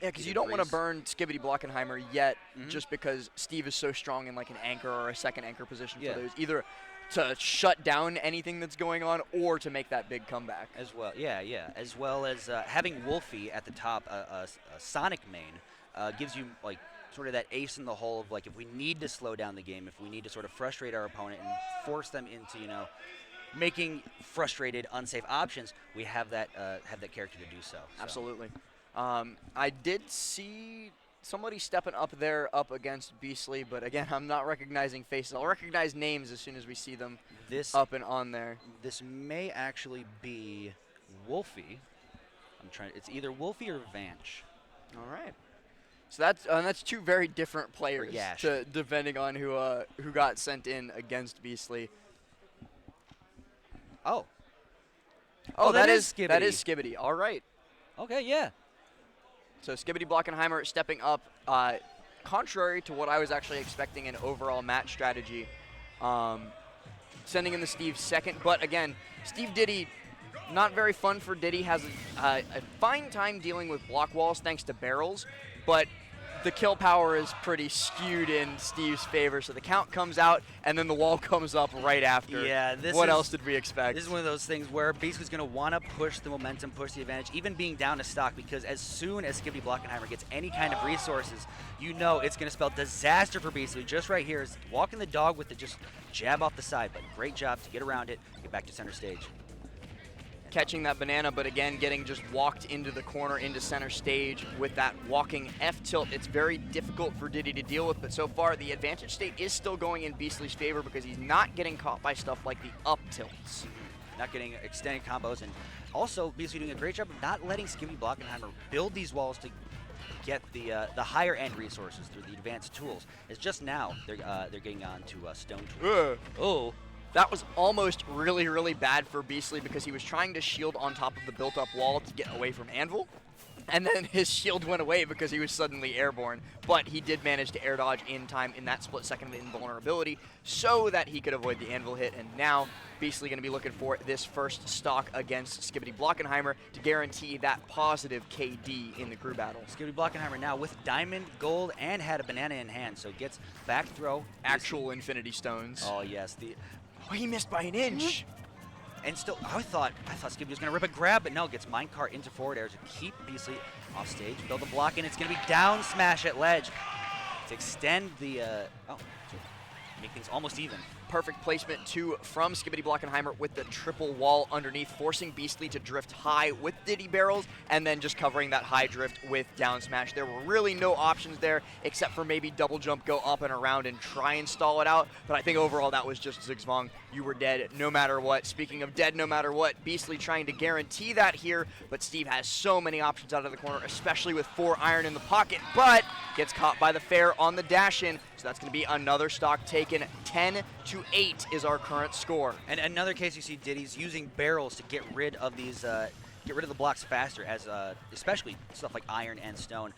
Yeah, because you don't want to burn Skibbity Blockenheimer yet, just because Steve is so strong in like an anchor or a second anchor position for those, either to shut down anything that's going on or to make that big comeback. As well, yeah. As well as having Wolfie at the top, a Sonic main, gives you like sort of that ace in the hole of like if we need to slow down the game, if we need to sort of frustrate our opponent and force them into making frustrated, unsafe options, we have that character to do so. Absolutely. I did see somebody stepping up there up against Beastly, but again, I'm not recognizing faces. I'll recognize names as soon as we see them up and on there. This may actually be Wolfie. It's either Wolfie or Vanch. All right. So that's 2 very different players, depending on who got sent in against Beastly. Oh, that is Skibbity. That is Skibbity. All right. Okay, yeah. So Skibbity Blockenheimer stepping up, contrary to what I was actually expecting in overall match strategy, sending in the Steve second. But again, Steve Diddy, not very fun for Diddy, has a fine time dealing with block walls thanks to barrels, but the kill power is pretty skewed in Steve's favor, so the count comes out, and then the wall comes up right after. Yeah, what else did we expect? This is one of those things where Beastly's going to want to push the momentum, push the advantage, even being down to stock, because as soon as Skibbity Blockenheimer gets any kind of resources, it's going to spell disaster for Beastly. Just right here is walking the dog with the just jab off the side, but great job to get around it, get back to center stage. Catching that banana, but again, getting just walked into the corner, into center stage with that walking F tilt. It's very difficult for Diddy to deal with, but so far the advantage state is still going in Beastly's favor because he's not getting caught by stuff like the up tilts. Not getting extended combos, and also Beastly doing a great job of not letting Skibbity Blockenheimer build these walls to get the higher end resources through the advanced tools. It's just now they're getting on to stone tools. Oh. That was almost really, really bad for Beastly because he was trying to shield on top of the built-up wall to get away from Anvil. And then his shield went away because he was suddenly airborne. But he did manage to air dodge in time in that split second of invulnerability so that he could avoid the Anvil hit. And now Beastly going to be looking for this first stock against Skibbity Blockenheimer to guarantee that positive KD in the crew battle. Skibbity Blockenheimer now with diamond, gold, and had a banana in hand. So gets back throw. Actual Infinity Stones. Oh, yes. Oh, he missed by an inch. And still, I thought Skippy was going to rip a grab, but no, gets minecart into forward air to keep Beasley off stage, build a block, and it's going to be down smash at ledge to extend the, to make things almost even. Perfect placement, too, from Skibbity Blockenheimer with the triple wall underneath, forcing Beastly to drift high with Diddy barrels, and then just covering that high drift with down smash. There were really no options there, except for maybe double jump, go up and around, and try and stall it out. But I think overall that was just Zigzwang. You were dead no matter what. Speaking of dead no matter what, Beastly trying to guarantee that here, but Steve has so many options out of the corner, especially with 4 iron in the pocket, but gets caught by the fair on the dash-in, so that's going to be another stock taken. 10-8 is our current score. And another case you see Diddy's using barrels to get rid of these, get rid of the blocks faster, as especially stuff like iron and stone.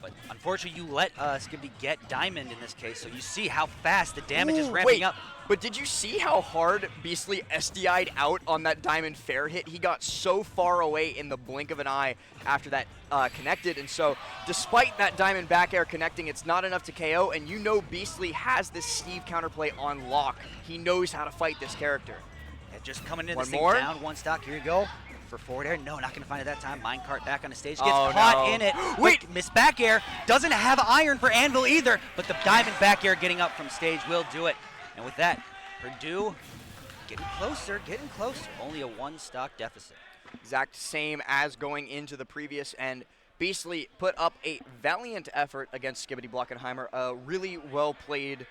But unfortunately, you let Skibbity get diamond in this case, so you see how fast the damage is ramping up. But did you see how hard Beastly SDI'd out on that diamond fair hit? He got so far away in the blink of an eye after that connected, and so despite that diamond back air connecting, it's not enough to KO, and you know Beastly has this Steve counterplay on lock. He knows how to fight this character. Yeah, just coming in One this thing more? down, one stock, here you go. For forward air, no, not going to find it that time. Minecart back on the stage, gets Oh, caught no. in it. Wait! Miss back air, doesn't have iron for Anvil either, but the diamond back air getting up from stage will do it. And with that, Purdue getting closer, only a 1 stock deficit. Exact same as going into the previous, and Beastly put up a valiant effort against Skibbity Blockenheimer. A really well played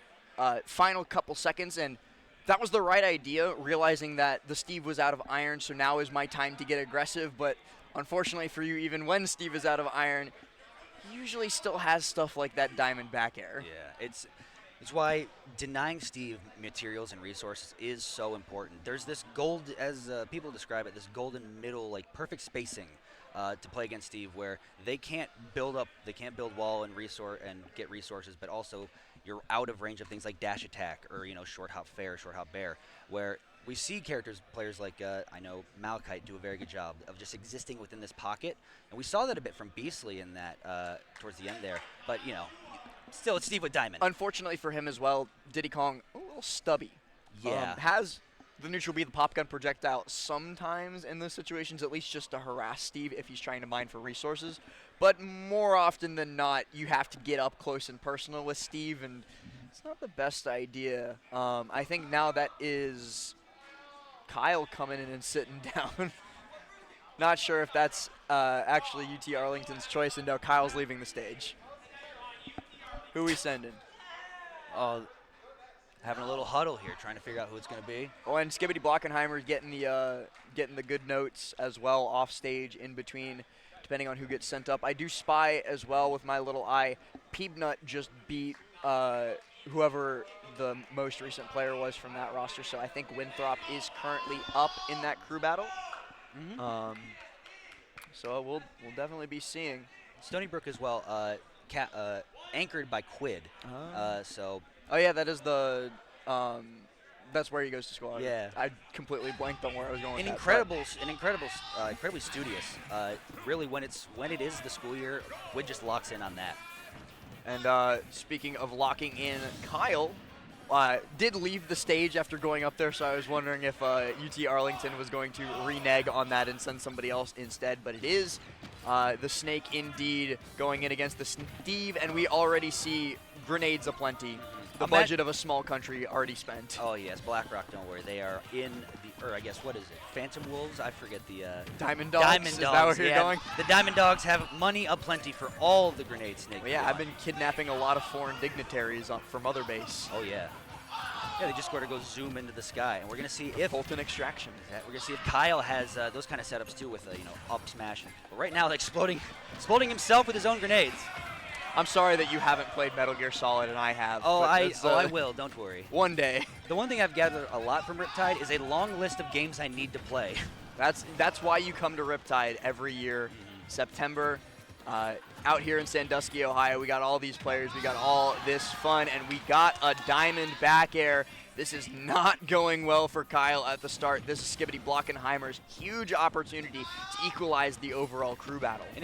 final couple seconds, and that was the right idea, realizing that the Steve was out of iron, so now is my time to get aggressive. But unfortunately for you, even when Steve is out of iron, he usually still has stuff like that diamond back air. Yeah, it's why denying Steve materials and resources is so important. There's this gold, as people describe it, this golden middle, like perfect spacing to play against Steve, where they can't build wall and get resources, but also you're out of range of things like dash attack or short hop fair, short hop bear, where we see players like I know Malachite do a very good job of just existing within this pocket, and we saw that a bit from Beastly in that towards the end there, but still, it's Steve with diamond. Unfortunately for him as well, Diddy Kong a little stubby. Yeah. Has the neutral be the pop gun projectile sometimes in those situations, at least just to harass Steve if he's trying to mine for resources. But more often than not, you have to get up close and personal with Steve, and it's not the best idea. I think now that is Kyle coming in and sitting down. Not sure if that's actually UT Arlington's choice, and now Kyle's leaving the stage. Who we sending? Having a little huddle here, trying to figure out who it's going to be. Oh, and Skibbity Blockenheimer's getting the good notes as well off stage in between, depending on who gets sent up. I do spy as well with my little eye. Peebnut just beat whoever the most recent player was from that roster, so I think Winthrop is currently up in that crew battle. Mm-hmm. So we'll definitely be seeing. Stony Brook as well. Anchored by Quid. Oh yeah, that is the that's where he goes to school. Yeah. I completely blanked on where I was going with that. Incredibly studious. Really, when it is the school year, Quid just locks in on that. And speaking of locking in, Kyle did leave the stage after going up there, so I was wondering if UT Arlington was going to renege on that and send somebody else instead, but it is the Snake indeed going in against the Steve, and we already see grenades aplenty. The budget of a small country already spent. Oh yes, BlackRock, don't worry. They are in the, or I guess, what is it? Phantom Wolves? I forget the... Diamond Dogs? Diamond Is Dogs, that where you're yeah. going? The Diamond Dogs have money aplenty for all the grenade Snake. Well, yeah, I've been kidnapping a lot of foreign dignitaries from other base. Oh yeah. Yeah, they just got to go zoom into the sky, and we're gonna see if Fulton extraction. We're gonna see if Kyle has those kind of setups too, with up smash. But right now, exploding himself with his own grenades. I'm sorry that you haven't played Metal Gear Solid and I have. Oh, I will. Don't worry. One day. The one thing I've gathered a lot from Riptide is a long list of games I need to play. That's why you come to Riptide every year, September. Out here in Sandusky, Ohio, we got all these players, we got all this fun, and we got a diamond back air. This is not going well for Kyle at the start. This is Skibbity Blockenheimer's huge opportunity to equalize the overall crew battle. An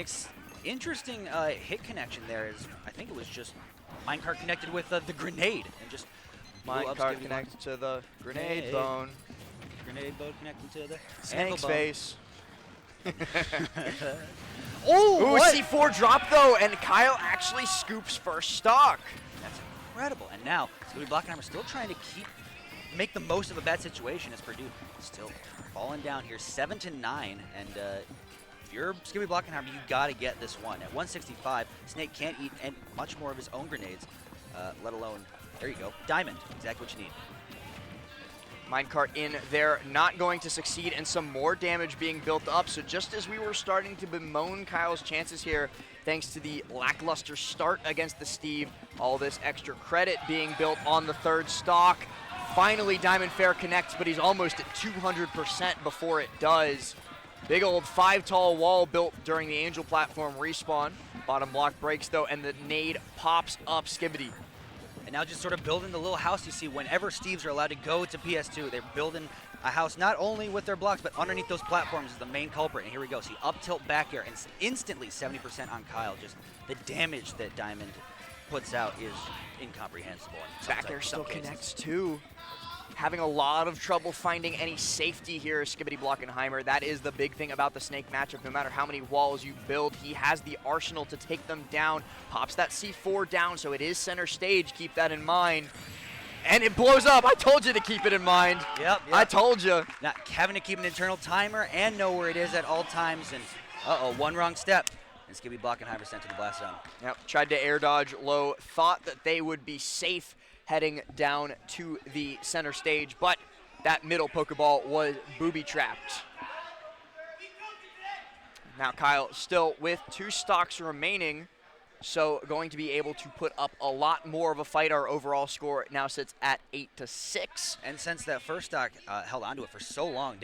interesting hit connection there is, I think it was just minecart connected with the grenade, and just Minecart connects to the grenade bone. Grenade bone connecting to the Snake's face. Oh, ooh, what? C4 drop though, and Kyle actually scoops first stock. That's incredible. And now, Scooby Blockenheimer still trying to make the most of a bad situation as Purdue still falling down here, 7-9. And if you're Scooby Blockenheimer, you got to get this one. At 165, Snake can't eat much more of his own grenades, let alone, there you go, Diamond, exactly what you need. Minecart in there, not going to succeed, and some more damage being built up. So just as we were starting to bemoan Kyle's chances here, thanks to the lackluster start against the Steve, all this extra credit being built on the third stock. Finally, Diamond Fair connects, but he's almost at 200% before it does. Big old 5-tall wall built during the Angel platform respawn. Bottom block breaks though, and the nade pops up. Skibidi. And now just sort of building the little house you see whenever Steves are allowed to go to PS2. They're building a house not only with their blocks, but underneath those platforms is the main culprit. And here we go. See, up tilt back air, and instantly 70% on Kyle. Just the damage that Diamond puts out is incomprehensible. Back air still connects too. Having a lot of trouble finding any safety here, Skibidi Blockenheimer. That is the big thing about the Snake matchup. No matter how many walls you build, he has the arsenal to take them down. Pops that C4 down, so it is center stage. Keep that in mind. And it blows up. I told you to keep it in mind. Yep. I told you. Now, having to keep an internal timer and know where it is at all times. And, one wrong step. And Skibidi Blockenheimer sent to the blast zone. Yep, tried to air dodge low. Thought that they would be safe heading down to the center stage, but that middle Pokeball was booby-trapped. Now Kyle still with 2 stocks remaining, so going to be able to put up a lot more of a fight. Our overall score now sits at 8-6. And since that first stock held onto it for so long,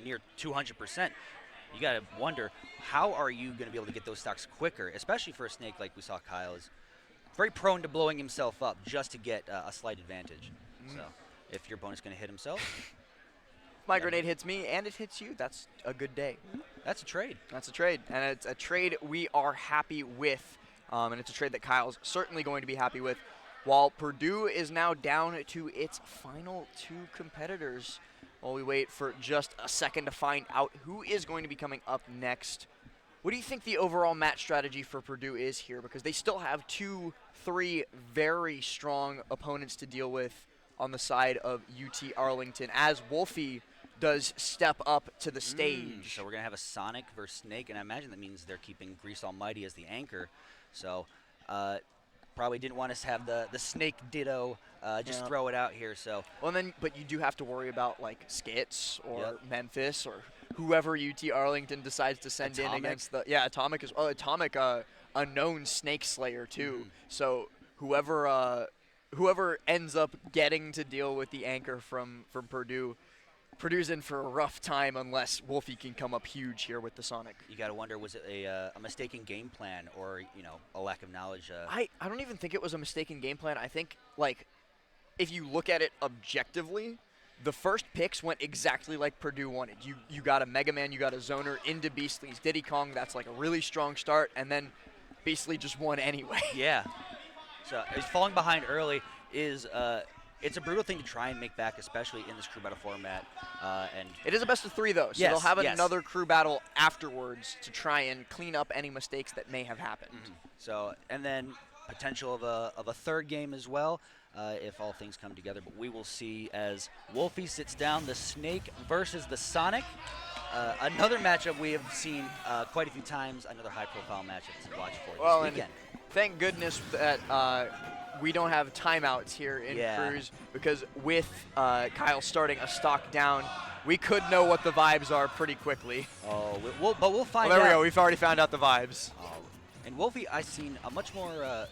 near 200%, you got to wonder, how are you going to be able to get those stocks quicker, especially for a Snake like we saw Kyle is very prone to blowing himself up just to get a slight advantage. So if your opponent's going to hit himself. My grenade hits me and it hits you, that's a good day. That's a trade. That's a trade. And it's a trade we are happy with. And it's a trade that Kyle's certainly going to be happy with. While Purdue is now down to its final 2 competitors. While we wait for just a second to find out who is going to be coming up next. What do you think the overall match strategy for Purdue is here? Because they still have 2-3 very strong opponents to deal with on the side of UT Arlington as Wolfie does step up to the stage. So we're going to have a Sonic versus Snake, and I imagine that means they're keeping Grease Almighty as the anchor. So probably didn't want us to have the Snake Ditto just throw it out here. So well, but you do have to worry about like Skits or Memphis or whoever UT Arlington decides to send in against the Atomic is Atomic a known Snake Slayer too. So whoever ends up getting to deal with the anchor from Purdue's in for a rough time unless Wolfie can come up huge here with the Sonic. You got to wonder, was it a mistaken game plan or a lack of knowledge? I don't even think it was a mistaken game plan. I think like if you look at it objectively, the first picks went exactly like Purdue wanted. You got a Mega Man, you got a Zoner into Beastly's Diddy Kong. That's like a really strong start, and then Beastly just won anyway. Yeah. So falling behind early is it's a brutal thing to try and make back, especially in this crew battle format. And it is a best of 3 though, so they'll have another crew battle afterwards to try and clean up any mistakes that may have happened. So and then potential of a third game as well. If all things come together. But we will see as Wolfie sits down, the Snake versus the Sonic. Another matchup we have seen quite a few times, another high-profile matchup to watch for this weekend. And thank goodness that we don't have timeouts here in Cruise, because with Kyle starting a stock down, we could know what the vibes are pretty quickly. Oh, but we'll find out. There we go. We've already found out the vibes. And Wolfie, I've seen a much more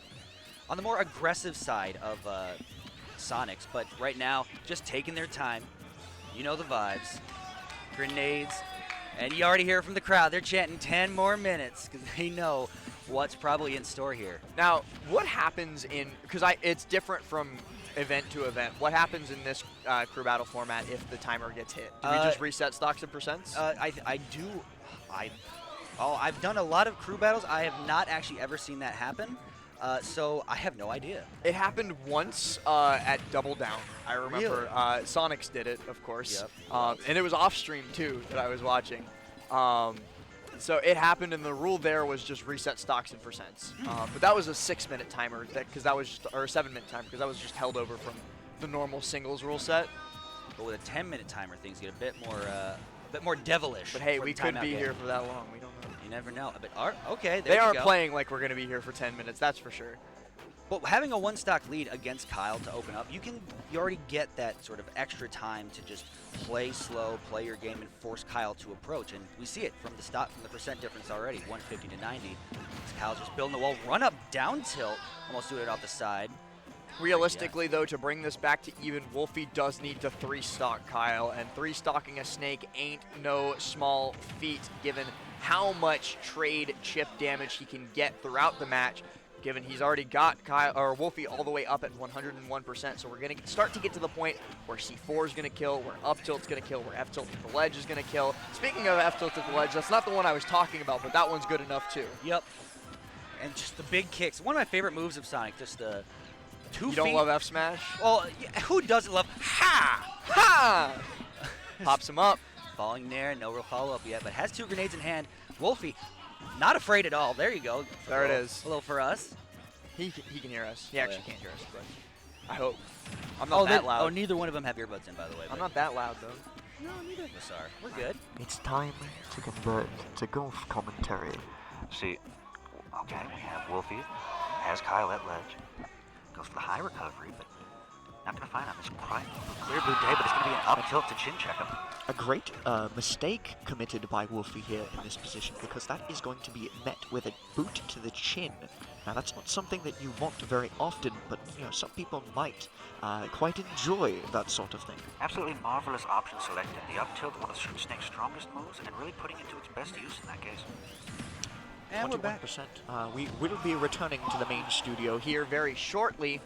on the more aggressive side of Sonics, but right now, just taking their time. You know the vibes. Grenades. And you already hear from the crowd. They're chanting 10 more minutes because they know what's probably in store here. Now, what happens because it's different from event to event. What happens in this crew battle format if the timer gets hit? Do we just reset stocks and percents? I've done a lot of crew battles. I have not actually ever seen that happen. So I have no idea. It happened once at Double Down. I remember Really? Sonics did it, of course. Yep. And it was off stream too that I was watching. So it happened, and the rule there was just reset stocks and percents. But that was a 6-minute timer, because that was just, or a 7-minute timer, because that was just held over from the normal singles rule set. But with a 10-minute timer, things get a bit more devilish. But hey, for we the could timeout be game. here for that long. We don't know. You never know. But okay, there They you aren't go. playing like we're going to be here for 10 minutes, that's for sure. But having a one-stock lead against Kyle to open up, you already get that sort of extra time to just play slow, play your game, and force Kyle to approach. And we see it from the percent difference already, 150 to 90. Kyle's just building the wall, run up, down tilt, almost doing it off the side. Realistically, though, to bring this back to even, Wolfie does need to 3-stock Kyle, and 3-stocking a Snake ain't no small feat, given how much trade chip damage he can get throughout the match, given he's already got Wolfie all the way up at 101%. So we're going to start to get to the point where C4 is going to kill, where up tilt's going to kill, where F tilt at the ledge is going to kill. Speaking of F tilt at the ledge, that's not the one I was talking about, but that one's good enough too. Yep. And just the big kicks. One of my favorite moves of Sonic, just the 2 You feet. don't love F smash? Well, yeah, who doesn't love ha? Ha! Pops him up. Falling there, no real follow-up yet, but has 2 grenades in hand. Wolfie, not afraid at all. There you go. There it is. Hello for us. He can hear us. He Oh, actually yeah. can't hear us, but I hope. I'm not that loud. Oh, neither one of them have earbuds in, by the way. I'm not that loud, though. No, neither of us are. We're good. It's time to convert to golf commentary. See, okay, we have Wolfie, has Kyle at ledge, goes for the high recovery, but not going to find him. It's clear blue day, but it's going to be an up tilt to chin check him. A great mistake committed by Wolfie here in this position, because that is going to be met with a boot to the chin. Now that's not something that you want very often, but some people might quite enjoy that sort of thing. Absolutely marvelous option selected. The up tilt, one of Snake's strongest moves, and really putting it to its best use in that case. And we're back. 21%. We will be returning to the main studio here. Here very shortly,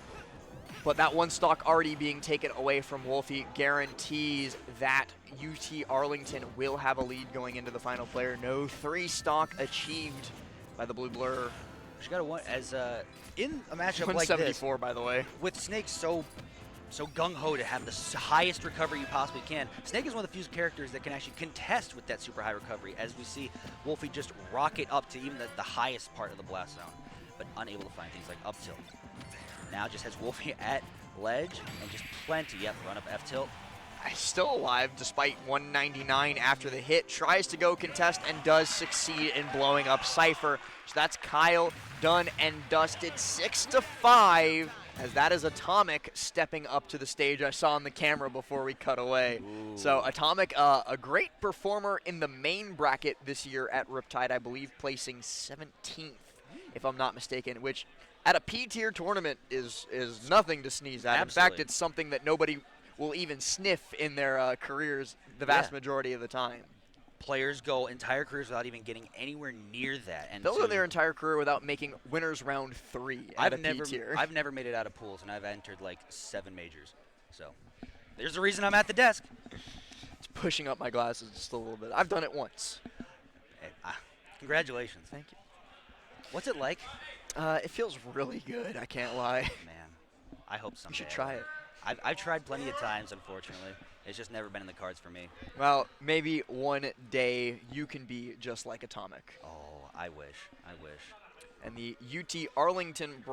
but that 1 stock already being taken away from Wolfie guarantees that UT Arlington will have a lead going into the final player. No 3-stock achieved by the Blue Blur. She got a one as in a matchup like this. 174, by the way. With Snake so gung-ho to have the highest recovery you possibly can. Snake is one of the few characters that can actually contest with that super high recovery, as we see Wolfie just rocket up to even the highest part of the blast zone, but unable to find things like up tilt. Now just has Wolfie at ledge and just plenty. Yep, run up F tilt. He's still alive despite 199 after the hit. Tries to go contest and does succeed in blowing up Cypher. So that's Kyle done and dusted 6-5, as that is Atomic stepping up to the stage. I saw on the camera before we cut away. Ooh. So Atomic, a great performer in the main bracket this year at Riptide, I believe placing 17th, if I'm not mistaken, which at a P-tier tournament is nothing to sneeze at. Absolutely. In fact, it's something that nobody will even sniff in their careers the vast majority of the time. Players go entire careers without even getting anywhere near that. And They'll go their entire career without making winners round 3 at a P-tier. I've never made it out of pools, and I've entered like 7 majors. So there's a reason I'm at the desk. It's pushing up my glasses just a little bit. I've done it once. Hey, congratulations. Thank you. What's it like? It feels really good, I can't lie. Man, I hope someday. You should try it. I've tried plenty of times, unfortunately. It's just never been in the cards for me. Well, maybe one day you can be just like Atomic. Oh, I wish. I wish. And the UT Arlington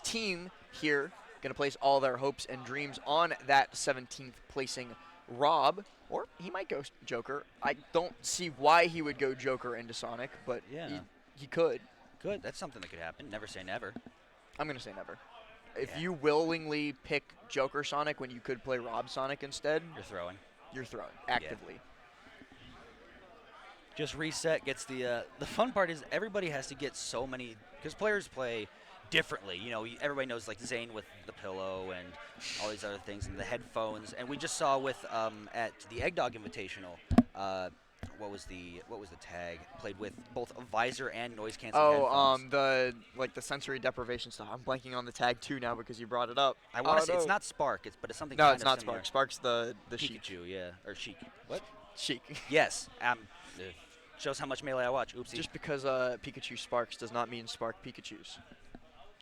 team here going to place all their hopes and dreams on that 17th placing Rob, or he might go Joker. I don't see why he would go Joker into Sonic, but yeah, he could. Good. That's something that could happen. Never say never. I'm going to say never. If you willingly pick Joker Sonic when you could play Rob Sonic instead, you're throwing. You're throwing actively. Just reset gets the fun part is everybody has to get so many, because players play differently. Everybody knows like Zane with the pillow and all these other things and the headphones. And we just saw with at the Eggdog Invitational, what was the tag? Played with both a visor and noise canceling headphones. The sensory deprivation stuff. I'm blanking on the tag too now because you brought it up. I want to say it's not Spark, but it's something. No, it's kind not of similar. Spark. Spark's the Pikachu, Sheik. yeah, or Sheik. What? Sheik. Yes. Shows how much Melee I watch. Oopsie. Just because Pikachu sparks does not mean spark Pikachus.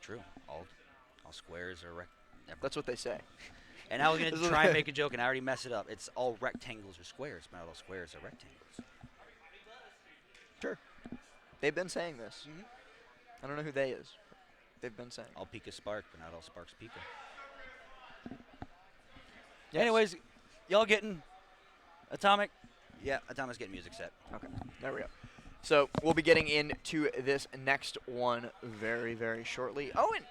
True. All squares are That's what they say. And now we're going to try and make a joke, and I already mess it up. It's all rectangles or squares. Not all squares are rectangles. Sure. They've been saying this. I don't know who they is. They've been saying. All Pika spark, but not all sparks Pika. Yes. Anyways, y'all getting Atomic? Yeah, Atomic's getting music set. Okay, there we go. So we'll be getting into this next one very, very shortly. Oh, and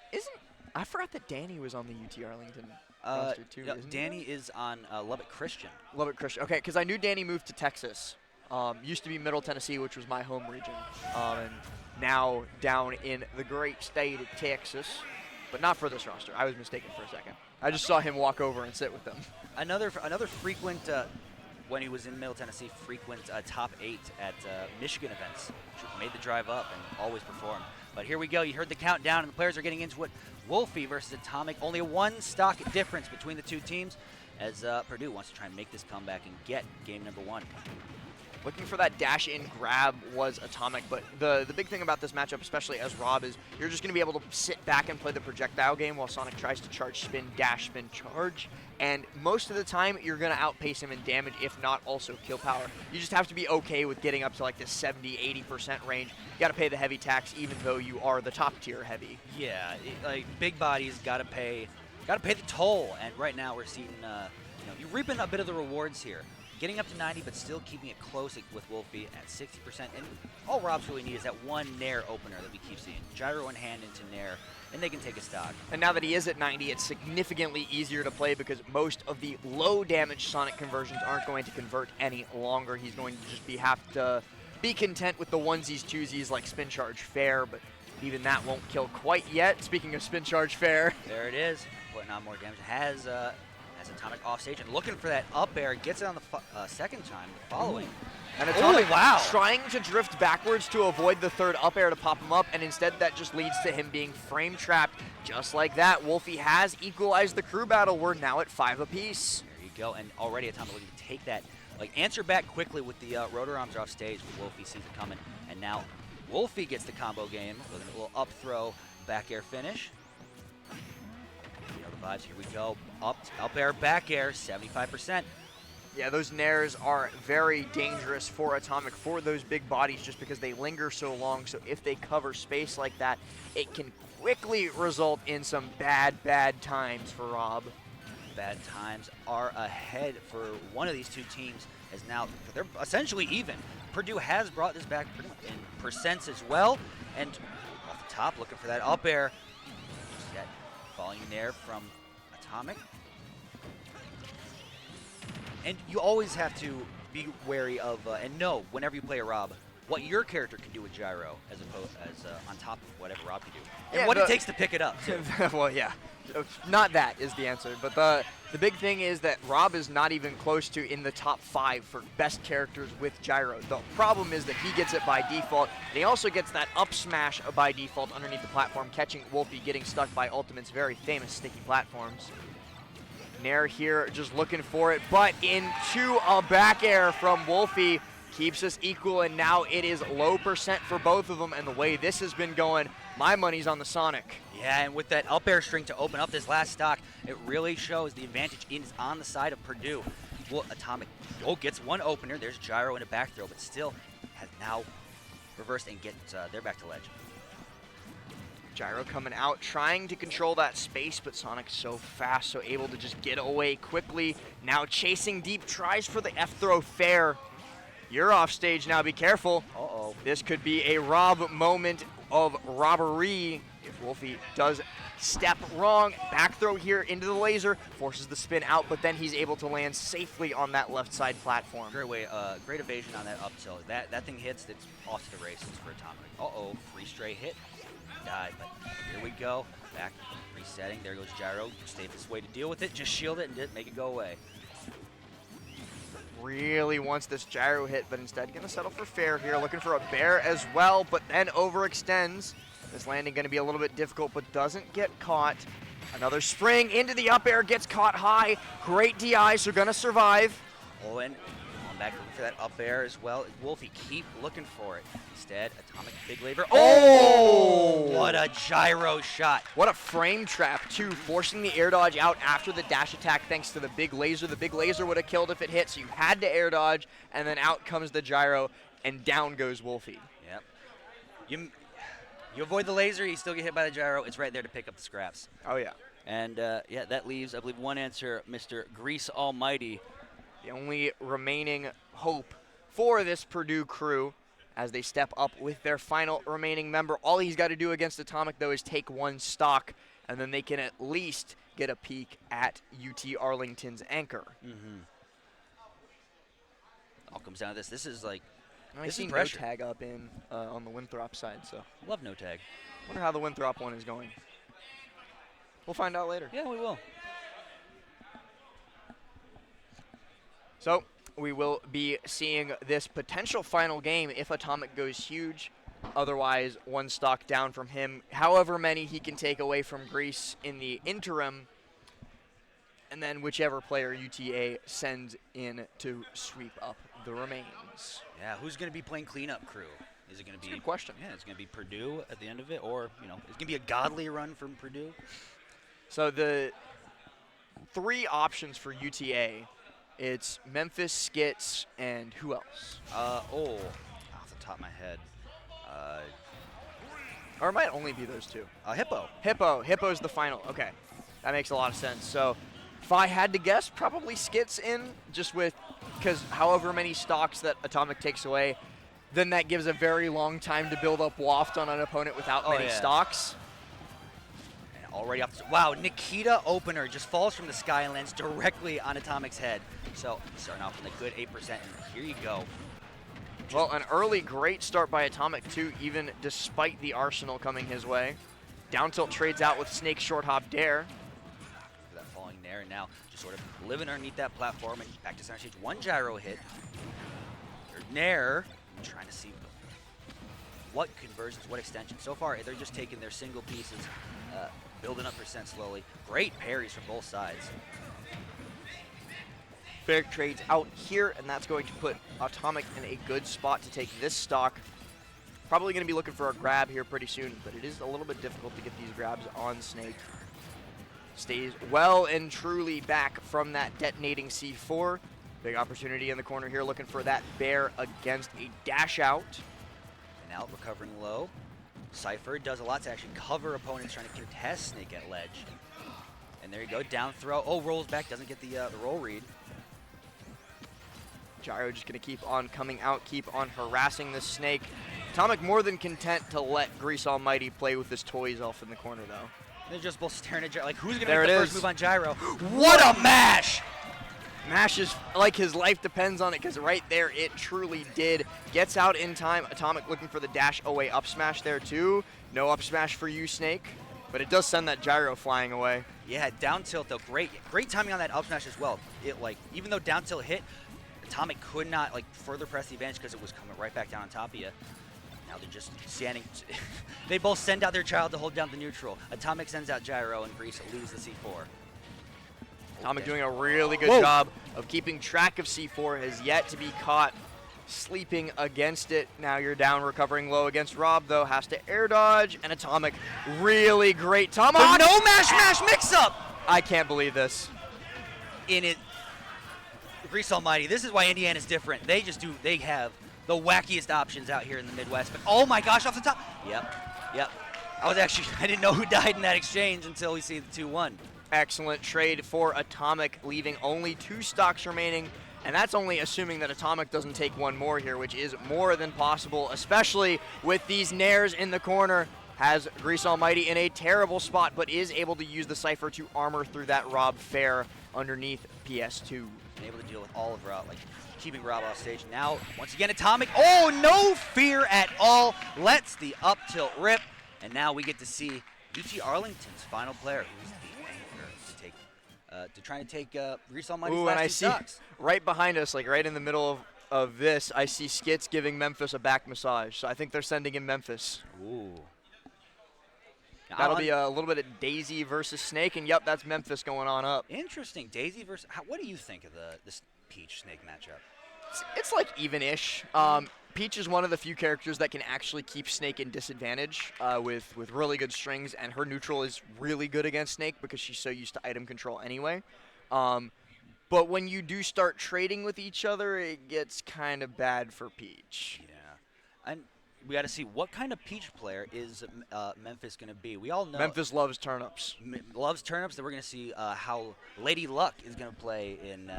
I forgot that Danny was on the UT Arlington roster too. No, isn't Danny he? is on Lubbock Christian. Lubbock Christian. Okay, because I knew Danny moved to Texas. Used to be Middle Tennessee, which was my home region, and now down in the great state of Texas, but not for this roster. I was mistaken for a second. I just saw him walk over and sit with them. Another frequent, when he was in Middle Tennessee, frequent top 8 at Michigan events. Made the drive up and always performed. But here we go. You heard the countdown, and the players are getting into it. Wolfie versus Atomic. Only a 1 stock difference between the two teams, as Purdue wants to try and make this comeback and get game number 1. Looking for that dash-in grab was Atomic, but the big thing about this matchup, especially as Rob, is you're just going to be able to sit back and play the projectile game while Sonic tries to charge, spin, dash, spin, charge. And most of the time, you're going to outpace him in damage, if not also kill power. You just have to be okay with getting up to like this 70-80% range. You got to pay the heavy tax, even though you are the top-tier heavy. Yeah, like big bodies got to pay the toll. And right now, we're seeing you're reaping a bit of the rewards here. Getting up to 90, but still keeping it close with Wolfie at 60%. And all Rob's really need is that one Nair opener that we keep seeing. Gyro in hand into Nair, and they can take a stock. And now that he is at 90, it's significantly easier to play because most of the low damage Sonic conversions aren't going to convert any longer. He's going to just have to be content with the onesies, twosies like Spin Charge Fair, but even that won't kill quite yet. Speaking of Spin Charge Fair. There it is, putting on more damage. Has Atomic off stage and looking for that up air, gets it on the second time, the following. And Atomic trying to drift backwards to avoid the third up air to pop him up, and instead that just leads to him being frame trapped. Just like that, Wolfie has equalized the crew battle. We're now at 5 apiece. There you go, and already Atomic looking to take that, answer back quickly with the rotor arms off stage. Wolfie sees it coming, and now Wolfie gets the combo game with a little up throw, back air finish. You know the vibes, here we go. Up air, back air, 75%. Yeah, those Nairs are very dangerous for Atomic, for those big bodies, just because they linger so long. So if they cover space like that, it can quickly result in some bad times for Rob. Bad times are ahead for one of these two teams, as now they're essentially even. Purdue has brought this back pretty much in percents as well. And off the top, looking for that up air. That volume there from Atomic. And you always have to be wary of, and know whenever you play a Rob, what your character can do with Gyro as opposed as on top of whatever Rob can do, and what it takes to pick it up. Well, yeah, not that is the answer, but the big thing is that Rob is not even close to in the top 5 for best characters with Gyro. The problem is that he gets it by default, and he also gets that up smash by default underneath the platform, catching Wolfie getting stuck by Ultimate's very famous sticky platforms. Nair here just looking for it, but into a back air from Wolfie. Keeps us equal, and now it is low percent for both of them, and the way this has been going, my money's on the Sonic. Yeah, and with that up air string to open up this last stock, it really shows the advantage is on the side of Purdue. Well, Atomic gets one opener. There's Gyro in a back throw, but still has now reversed and gets they're back to ledge. Gyro coming out, trying to control that space, but Sonic's so fast, so able to just get away quickly. Now chasing deep, tries for the F throw fair. You're off stage now, be careful. Uh-oh. This could be a Rob moment of robbery if Wolfie does step wrong. Back throw here into the laser, forces the spin out, but then he's able to land safely on that left side platform. Great way, great evasion on that up tilt. That thing hits, it's off to the races for Atomic. Uh-oh, free stray hit. Died, but here we go. Back resetting. There goes Gyro. Safest way to deal with it. Just shield it and make it go away. Really wants this Gyro hit, but instead going to settle for fair here. Looking for a bear as well, but then overextends. This landing going to be a little bit difficult, but doesn't get caught. Another spring into the up air, gets caught high. Great DI, so going to survive. Oh, and back looking for that up air as well. Wolfie, keep looking for it. Instead, Atomic big lever. Oh! What a gyro shot. What a frame trap, too, forcing the air dodge out after the dash attack thanks to the big laser. The big laser would have killed if it hit, so you had to air dodge, and then out comes the gyro, and down goes Wolfie. Yep. You avoid the laser, you still get hit by the gyro. It's right there to pick up the scraps. Oh, yeah. And, yeah, that leaves, I believe, one answer, Mr. Grease Almighty. The only remaining hope for this Purdue crew as they step up with their final remaining member. All he's got to do against Atomic, though, is take one stock, and then they can at least get a peek at UT Arlington's anchor. All comes down to this. This is like, I see no tag up in on the Winthrop side, so. Love no tag. Wonder how the Winthrop one is going. We'll find out later. Yeah, we will. So we will be seeing this potential final game if Atomic goes huge. Otherwise, one stock down from him. However many he can take away from Greece in the interim. And then whichever player UTA sends in to sweep up the remains. Yeah, who's going to be playing cleanup crew? Is it going to be? Good question. Yeah, it's going to be Purdue at the end of it, or is it going to be a godly run from Purdue? So the 3 options for UTA, it's Memphis, Skits, and who else? Off the top of my head. Or it might only be those 2. Hippo. Hippo's the final. Okay, that makes a lot of sense. So if I had to guess, probably Skits in, just because however many stocks that Atomic takes away, then that gives a very long time to build up waft on an opponent without many stocks. And already off wow, Nikita opener just falls from the sky and lands directly on Atomic's head. So starting off with a good 8%, and here you go. Well, an early great start by Atomic, too, even despite the arsenal coming his way. Down tilt trades out with Snake short hop dare. That falling there, and now just sort of living underneath that platform and back to center stage. One gyro hit. Nair, trying to see what conversions, what extensions. So far, they're just taking their single pieces, building up percent slowly. Great parries from both sides. Fair trades out here, and that's going to put Atomic in a good spot to take this stock. Probably going to be looking for a grab here pretty soon, but it is a little bit difficult to get these grabs on Snake. Stays well and truly back from that detonating C4. Big opportunity in the corner here, looking for that bear against a dash out. And out recovering low. Cypher does a lot to actually cover opponents trying to contest Snake at ledge. And there you go, down throw. Oh, rolls back, doesn't get the roll read. Gyro just going to keep on coming out, keep on harassing the Snake. Atomic more than content to let Grease Almighty play with his toys off in the corner, though. They're just both staring at Gyro. Like, who's going to there make the first move on Gyro? What a mash! Mash is like his life depends on it, because right there it truly did. Gets out in time. Atomic looking for the dash away up smash there, too. No up smash for you, Snake. But it does send that Gyro flying away. Yeah, down tilt, though. Great timing on that up smash as well. It, like, even though down tilt hit, Atomic could not further press the advantage because it was coming right back down on top of you. Now they're just standing. They both send out their child to hold down the neutral. Atomic sends out Gyro, and Grease leaves the C4. Atomic doing a really good job of keeping track of C4. Has yet to be caught sleeping against it. Now you're down, recovering low against Rob, though. Has to air dodge, and Atomic really great tomahawk. No mash mix-up! I can't believe this. In it. Grease Almighty, this is why Indiana's different. They have the wackiest options out here in the Midwest. But oh my gosh, off the top. Yep. I didn't know who died in that exchange until we see the 2-1. Excellent trade for Atomic, leaving only 2 stocks remaining. And that's only assuming that Atomic doesn't take one more here, which is more than possible, especially with these Nairs in the corner. Has Grease Almighty in a terrible spot, but is able to use the Cypher to armor through that Rob Fair underneath PS2. Able to deal with all of Rob, keeping Rob off stage. Now, once again, Atomic. Oh, no fear at all. Lets the up tilt rip. And now we get to see UT Arlington's final player, who's the anchor to try to take Grease Almighty's last 2 stocks. Right behind us, right in the middle of this, I see Skits giving Memphis a back massage. So I think they're sending in Memphis. Ooh. That'll be a little bit of Daisy versus Snake, and yep, that's Memphis going on up. Interesting. Daisy versus. What do you think of this Peach Snake matchup? It's like even-ish. Peach is one of the few characters that can actually keep Snake in disadvantage with really good strings, and her neutral is really good against Snake because she's so used to item control anyway. But when you do start trading with each other, it gets kind of bad for Peach. Yeah. And we got to see what kind of Peach player is Memphis going to be. We all know Memphis loves turnips. Loves turnips. Then we're going to see how Lady Luck is going to play in.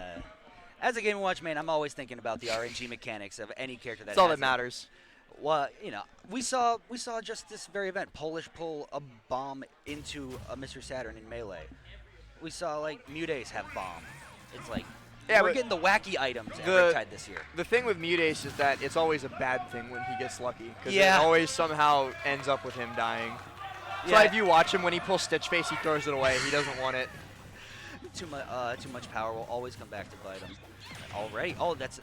As a Game & Watch man, I'm always thinking about the RNG mechanics of any character that. That's all that matters. Well, we saw just this very event. Polish pull a bomb into a Mr. Saturn in Melee. We saw like Mutace have bomb. It's like we're getting the wacky items at Riptide this year. The thing with Mutace is that it's always a bad thing when he gets lucky because Yeah. it always somehow ends up with him dying. So if you watch him, when he pulls Stitch Face, he throws it away. He doesn't want it. Too much power will always come back to bite him. Already, that's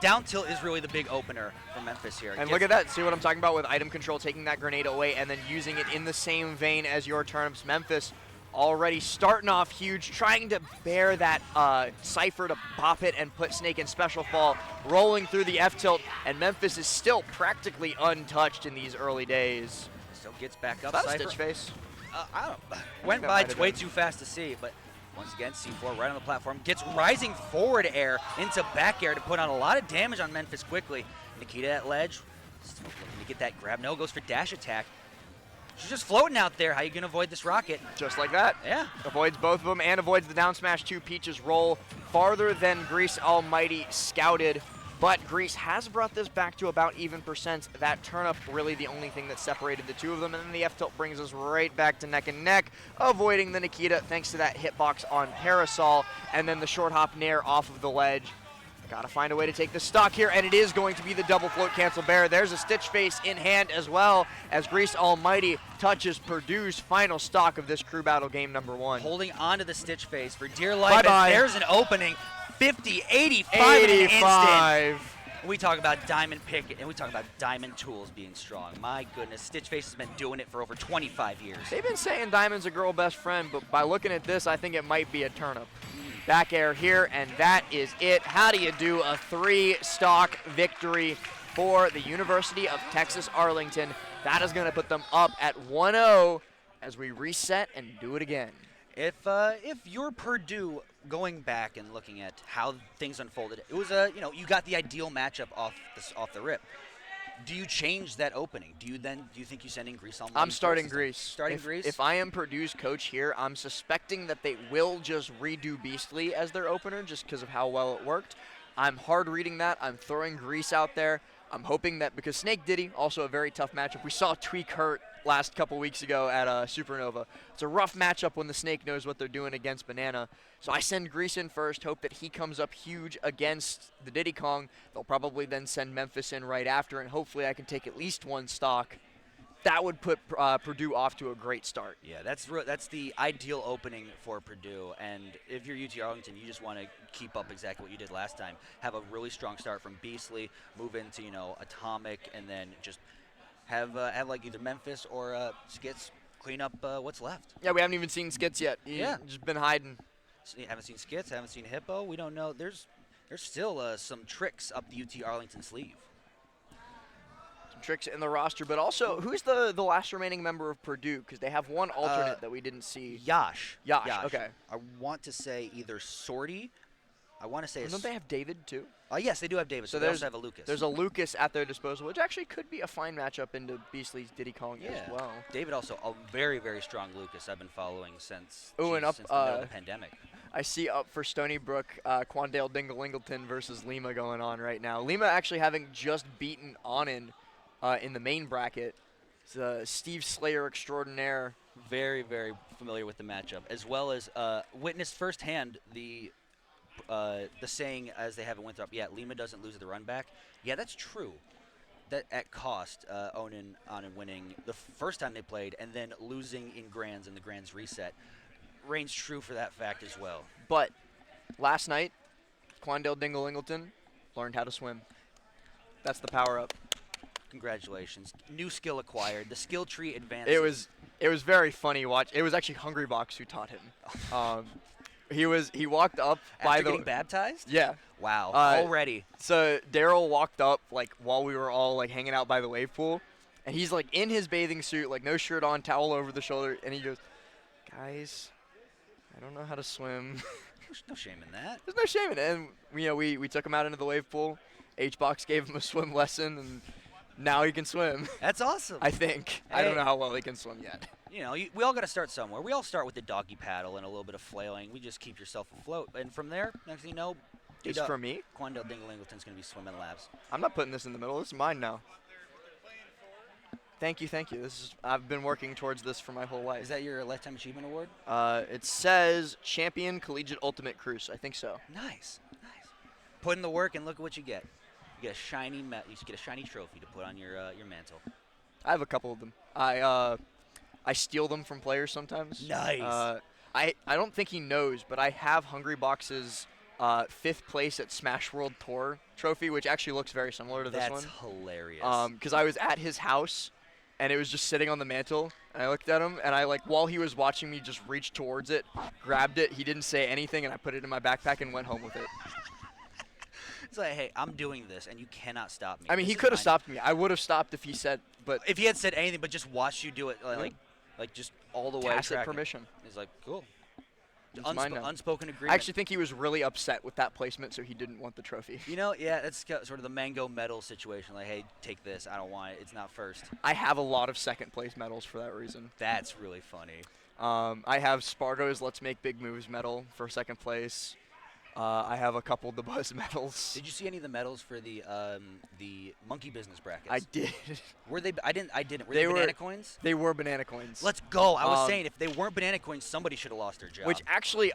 down tilt is really the big opener for Memphis here. And look at that. See what I'm talking about with item control, taking that grenade away and then using it in the same vein as your turnips. Memphis already starting off huge, trying to bear that Cypher to pop it and put Snake in special fall, rolling through the F-tilt, and Memphis is still practically untouched in these early days. Still gets back up. Is that a Cypher. Stitch Face? I don't went by way too fast to see, but once again, C4 right on the platform. Gets rising forward air into back air to put on a lot of damage on Memphis quickly. Nikita at ledge. Still looking to get that grab. No, goes for dash attack. She's just floating out there. How you going to avoid this rocket? Just like that. Yeah. Avoids both of them and avoids the down smash 2. Peach's roll farther than Grease Almighty scouted. But Grease has brought this back to about even percent. That turnip really the only thing that separated the two of them. And then the F-tilt brings us right back to neck and neck, avoiding the Nikita thanks to that hitbox on Parasol. And then the short hop nair off of the ledge. Gotta find a way to take the stock here, and it is going to be the double float cancel bear. There's a Stitch Face in hand as well as Grease Almighty touches Purdue's final stock of this crew battle game number 1. Holding on to the Stitch Face for dear life. Bye-bye. There's an opening. 50, 85 in an instant. We talk about diamond pick, and we talk about diamond tools being strong. My goodness, Stitch Face has been doing it for over 25 years. They've been saying diamond's a girl best friend, but by looking at this, I think it might be a turnip. Back air here, and that is it. How do you do a 3-stock victory for the University of Texas Arlington? That is going to put them up at 1-0 as we reset and do it again. If you're Purdue, going back and looking at how things unfolded, it was you got the ideal matchup off the rip. Do you change that opening? Do you think you send in Grease on? I'm starting Grease. Starting Grease? If I am Purdue's coach here, I'm suspecting that they will just redo Beastly as their opener just because of how well it worked. I'm hard reading that. I'm throwing Grease out there. I'm hoping that because Snake Diddy, also a very tough matchup. We saw Tweak hurt last couple weeks ago at Supernova. It's a rough matchup when the Snake knows what they're doing against Banana. So I send Grease in first, hope that he comes up huge against the Diddy Kong. They'll probably then send Memphis in right after, and hopefully I can take at least one stock. That would put Purdue off to a great start. Yeah, that's the ideal opening for Purdue. And if you're UT Arlington, you just want to keep up exactly what you did last time. Have a really strong start from Beastly, move into Atomic, and then just have like either Memphis or Skits clean up what's left. Yeah, we haven't even seen Skits yet. He's just been hiding. Haven't seen Skits, haven't seen Hippo. We don't know. There's still some tricks up the UT Arlington sleeve. Some tricks in the roster, but also, who's the last remaining member of Purdue? Because they have one alternate that we didn't see. Yash. Yash, okay. I want to say either Sortie. I want to say. Don't they have David too? Yes, they do have David. So they also have a Lucas. There's a Lucas at their disposal, which actually could be a fine matchup into Beastly's Diddy Kong as well. David also a very, very strong Lucas I've been following since, and up, since the middle of the pandemic. I see up for Stony Brook, Quandale Dingle-Lingleton versus Lima going on right now. Lima actually having just beaten Onin in the main bracket. It's Steve Slayer extraordinaire. Very, very familiar with the matchup, as well as witnessed firsthand the saying as they have in Winthrop. Yeah, Lima doesn't lose at the run back. Yeah, that's true. That at cost, Onin winning the first time they played and then losing in Grands and the Grands reset reigns true for that fact as well. But last night, Quandale Dingle-Lingleton learned how to swim. That's the power up. Congratulations. New skill acquired. The skill tree advances. It was very funny watch. It was actually Hungrybox who taught him. He walked up After getting baptized? Yeah. Wow. Already. So Daryl walked up like while we were all like hanging out by the wave pool, and he's like in his bathing suit, like no shirt on, towel over the shoulder, and he goes, "Guys, I don't know how to swim." There's no shame in that. There's no shame in it. And we took him out into the wave pool. H-Box gave him a swim lesson, and now he can swim. That's awesome. I think. I don't know how well he can swim yet. You know, we all got to start somewhere. We all start with the doggy paddle and a little bit of flailing. We just keep yourself afloat. And from there, next thing you know, It's for me? Quandale Dinglingleton's going to be swimming laps. I'm not putting this in the middle. This is mine now. Thank you. I've been working towards this for my whole life. Is that your Lifetime Achievement Award? It says Champion Collegiate Ultimate Cruise. I think so. Nice. Put in the work and look at what you get. You get a shiny you get a shiny trophy to put on your mantle. I have a couple of them. I steal them from players sometimes. Nice. I don't think he knows, but I have Hungrybox's 5th place at Smash World Tour trophy, which actually looks very similar to this one. That's hilarious. Because I was at his house, and it was just sitting on the mantle, and I looked at him, and I, like, while he was watching me, just reached towards it, grabbed it. He didn't say anything, and I put it in my backpack and went home with it. It's like, hey, I'm doing this, and you cannot stop me. I mean, he could have stopped me. I would have stopped if he said, but if he had said anything, but just watched you do it, like just all the way. Tacit permission. He's like, cool. It's mine now. Unspoken agreement. I actually think he was really upset with that placement, so he didn't want the trophy. You know, yeah, that's sort of the mango medal situation. Like, hey, take this. I don't want it. It's not first. I have a lot of 2nd place medals for that reason. That's really funny. I have Spargo's Let's Make Big Moves medal for 2nd place. I have a couple of the Buzz medals. Did you see any of the medals for the monkey business brackets? I did. Were they? I didn't. Were they banana coins? They were banana coins. Let's go. I was saying if they weren't banana coins, somebody should have lost their job. Which actually,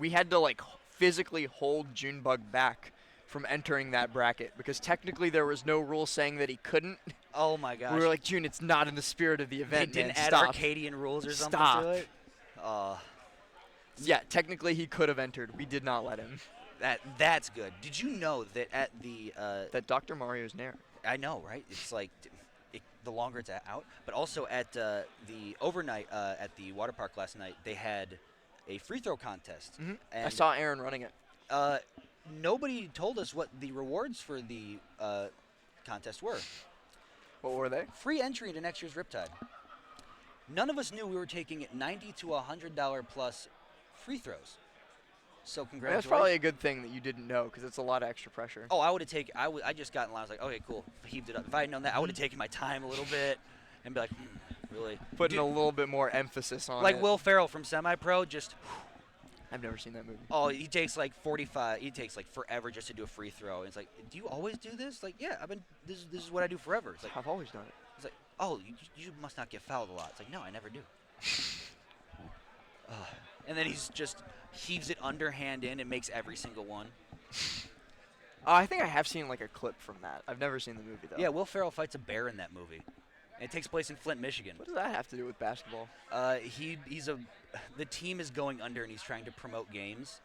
we had to like physically hold Junebug back from entering that bracket because technically there was no rule saying that he couldn't. Oh my gosh. We were like, June, it's not in the spirit of the event. They didn't man. add Stop. Arcadian rules or something Stop. to it. Yeah, technically he could have entered. We did not let him. That's good. Did you know that at the that Dr. Mario's near? I know, right? It's like the longer it's out, but also at the overnight at the water park last night, they had a free throw contest. Mm-hmm. And I saw Aaron running it. Nobody told us what the rewards for the contest were. What were they? Free entry into next year's Riptide. None of us knew we were taking $90 to $100 plus free throws. So congratulations. That's probably a good thing that you didn't know because it's a lot of extra pressure. Oh, I would have taken. I just got in line. I was like, okay, cool. Heaved it up. If I had known that, I would have taken my time a little bit and be like, really putting a little bit more emphasis on like it. Will Ferrell from Semi-Pro. Just. I've never seen that movie. Oh, he takes like 45. He takes like forever just to do a free throw. And it's like, do you always do this? Like, yeah, I've been. This is what I do forever. It's like I've always done it. It's like, oh, you must not get fouled a lot. It's like, no, I never do. And then he's just heaves it underhand in and makes every single one. I think I have seen like a clip from that. I've never seen the movie though. Yeah, Will Ferrell fights a bear in that movie. And it takes place in Flint, Michigan. What does that have to do with basketball? The team is going under and he's trying to promote games.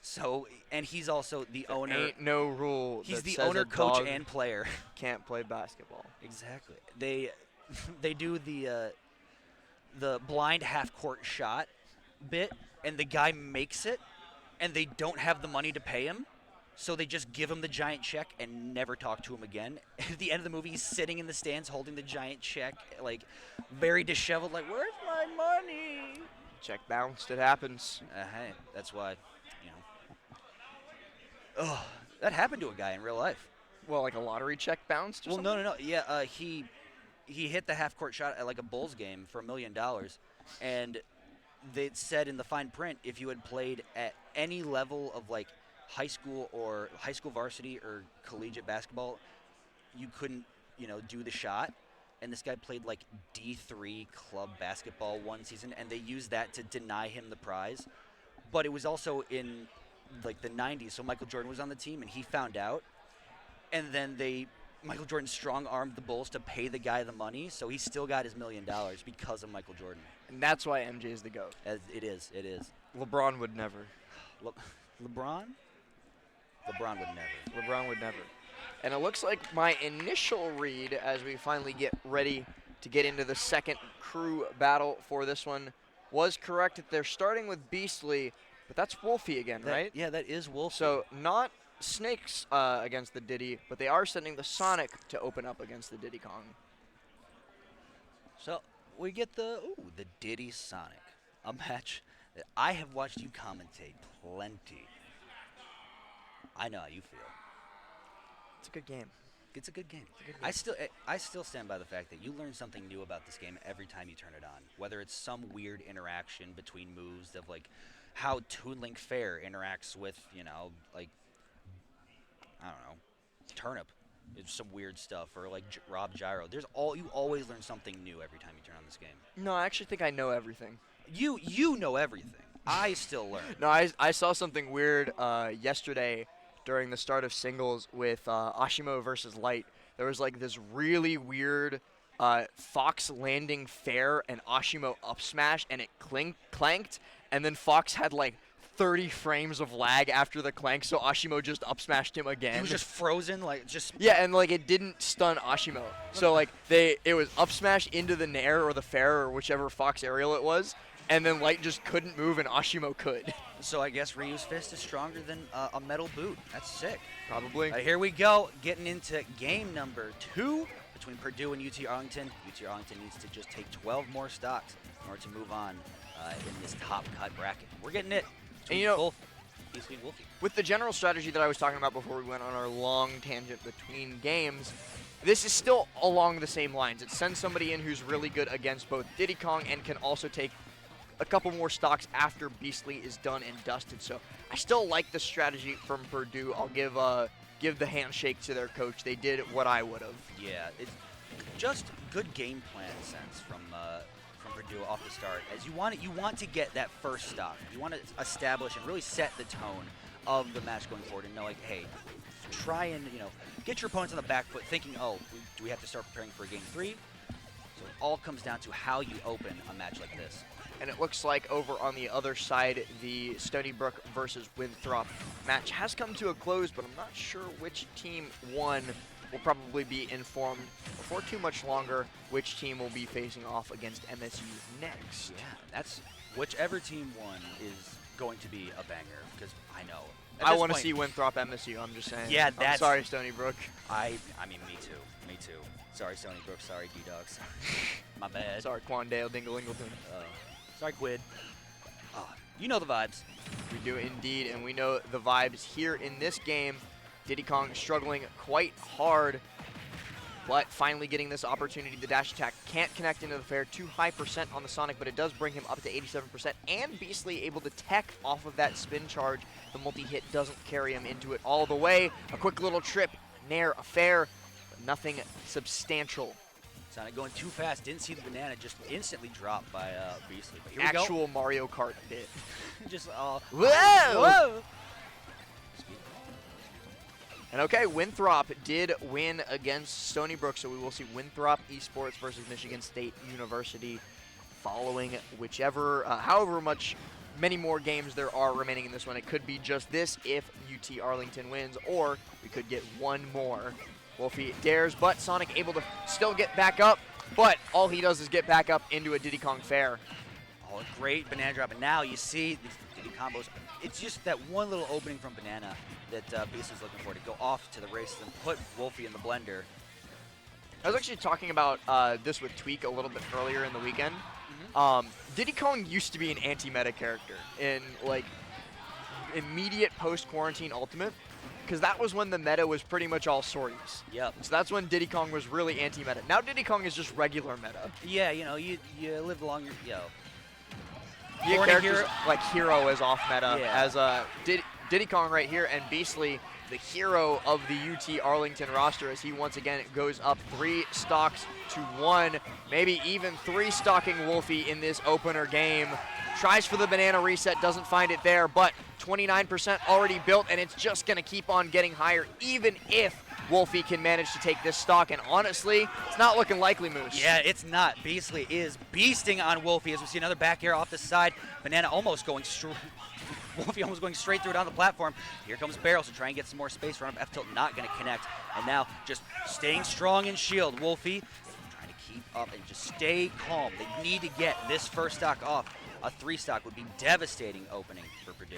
So, and he's also the owner. Ain't no rule. He's that the says owner, a coach, dog and player. Can't play basketball. Exactly. They do the blind half-court shot bit, and the guy makes it, and they don't have the money to pay him, so they just give him the giant check and never talk to him again. At the end of the movie, he's sitting in the stands holding the giant check, like very disheveled, like, where's my money? Check bounced. It happens. Hey, that's why, you know. Oh, that happened to a guy in real life. Well, like a lottery check bounced or something? something? No. Yeah, he hit the half-court shot at like a Bulls game for $1 million, and they said in the fine print if you had played at any level of like high school varsity or collegiate basketball, you couldn't, do the shot. And this guy played like D3 club basketball one season, and they used that to deny him the prize. But it was also in like the 90s, so Michael Jordan was on the team, and he found out. And then Michael Jordan strong-armed the Bulls to pay the guy the money, so he still got his $1 million because of Michael Jordan. And that's why MJ is the GOAT. It is. LeBron would never. LeBron? LeBron would never. LeBron would never. And it looks like my initial read as we finally get ready to get into the second crew battle for this one was correct that they're starting with Beastly, but that's Wolfie again, right? Yeah, that is Wolfie. So not Snakes against the Diddy, but they are sending the Sonic to open up against the Diddy Kong. So we get the Diddy Sonic, a match that I have watched you commentate plenty. I know how you feel. It's a good game. It's a good game. It's a good game. I still stand by the fact that you learn something new about this game every time you turn it on. Whether it's some weird interaction between moves of like how Toon Link Fair interacts with, like I don't know, Turnip. It's some weird stuff, or like Rob Gyro. You always learn something new every time you turn on this game. No, I actually think I know everything. You know everything. I still learn. No, I saw something weird yesterday during the start of singles with Ashimo versus Light. There was like this really weird Fox landing fair and Ashimo up smash, and it clanked, and then Fox had like 30 frames of lag after the clank, so Ashimo just up smashed him again. He was just frozen, Yeah, and like it didn't stun Ashimo. So like it was up smash into the Nair or the Fair or whichever Fox aerial it was, and then Light just couldn't move and Ashimo could. So I guess Ryu's fist is stronger than a metal boot. That's sick. Probably. Here we go, getting into game number 2 between Purdue and UT Arlington. UT Arlington needs to just take 12 more stocks in order to move on in this top cut bracket. We're getting it. And you know, Wolfie. With the general strategy that I was talking about before we went on our long tangent between games, this is still along the same lines. It sends somebody in who's really good against both Diddy Kong and can also take a couple more stocks after Beastly is done and dusted. So I still like the strategy from Purdue. I'll give the handshake to their coach. They did what I would have. Yeah, it's just good game plan sense from Purdue off the start. As you want to get that first stock. You want to establish and really set the tone of the match going forward, and know like, hey, try and get your opponents on the back foot, thinking, oh, do we have to start preparing for game 3? So it all comes down to how you open a match like this. And it looks like over on the other side, the Stony Brook versus Winthrop match has come to a close, but I'm not sure which team won. We'll probably be informed before too much longer which team will be facing off against MSU next. Yeah, that's whichever team won is going to be a banger, because I know. I want to see Winthrop MSU, I'm just saying. Yeah, I'm sorry, Stony Brook. I mean, me too. Sorry, Stony Brook. Sorry, D-Dogs. My bad. Sorry, Quandale, Dingle-Ingleton. Sorry, Quid. You know the vibes. We do indeed, and we know the vibes here in this game. Diddy Kong struggling quite hard, but finally getting this opportunity. The dash attack can't connect into the fair. Too high percent on the Sonic, but it does bring him up to 87%. And Beastly able to tech off of that spin charge. The multi-hit doesn't carry him into it all the way. A quick little trip, Nair, a fair, but nothing substantial. Sonic going too fast. Didn't see the banana just instantly dropped by Beastly. But here we go. Actual Mario Kart hit. Just whoa! Whoa! And okay, Winthrop did win against Stony Brook, so we will see Winthrop Esports versus Michigan State University following whichever, however many more games there are remaining in this one. It could be just this if UT Arlington wins, or we could get one more. Wolfie dares, but Sonic able to still get back up, but all he does is get back up into a Diddy Kong fair. Oh, a great banana drop, and now you see these Diddy combos. It's just that one little opening from banana that Beast is looking for to go off to the races and put Wolfie in the blender. I was actually talking about this with Tweak a little bit earlier in the weekend. Diddy Kong used to be an anti-meta character in like immediate post-quarantine Ultimate, because that was when the meta was pretty much all sorties. Yep. So that's when Diddy Kong was really anti-meta. Now Diddy Kong is just regular meta. Yeah, you live along your The characters like Hero is off meta, Yeah. as Diddy Kong right here, and Beastly, the hero of the UT Arlington roster, as he once again goes up 3 stocks to 1, maybe even 3 stocking Wolfie in this opener game. Tries for the banana reset, doesn't find it there, but 29% already built, and it's just going to keep on getting higher, even if Wolfie can manage to take this stock. And honestly, it's not looking likely, Moose. Yeah, it's not. Beastly is beasting on Wolfie, as we see another back air off the side. Banana almost going straight. Wolfie almost going straight through it on the platform. Here comes Barrels to try and get some more space. Run up F-tilt, not going to connect. And now just staying strong in shield. Wolfie trying to keep up and just stay calm. They need to get this first stock off. A 3-stock would be devastating opening for Purdue.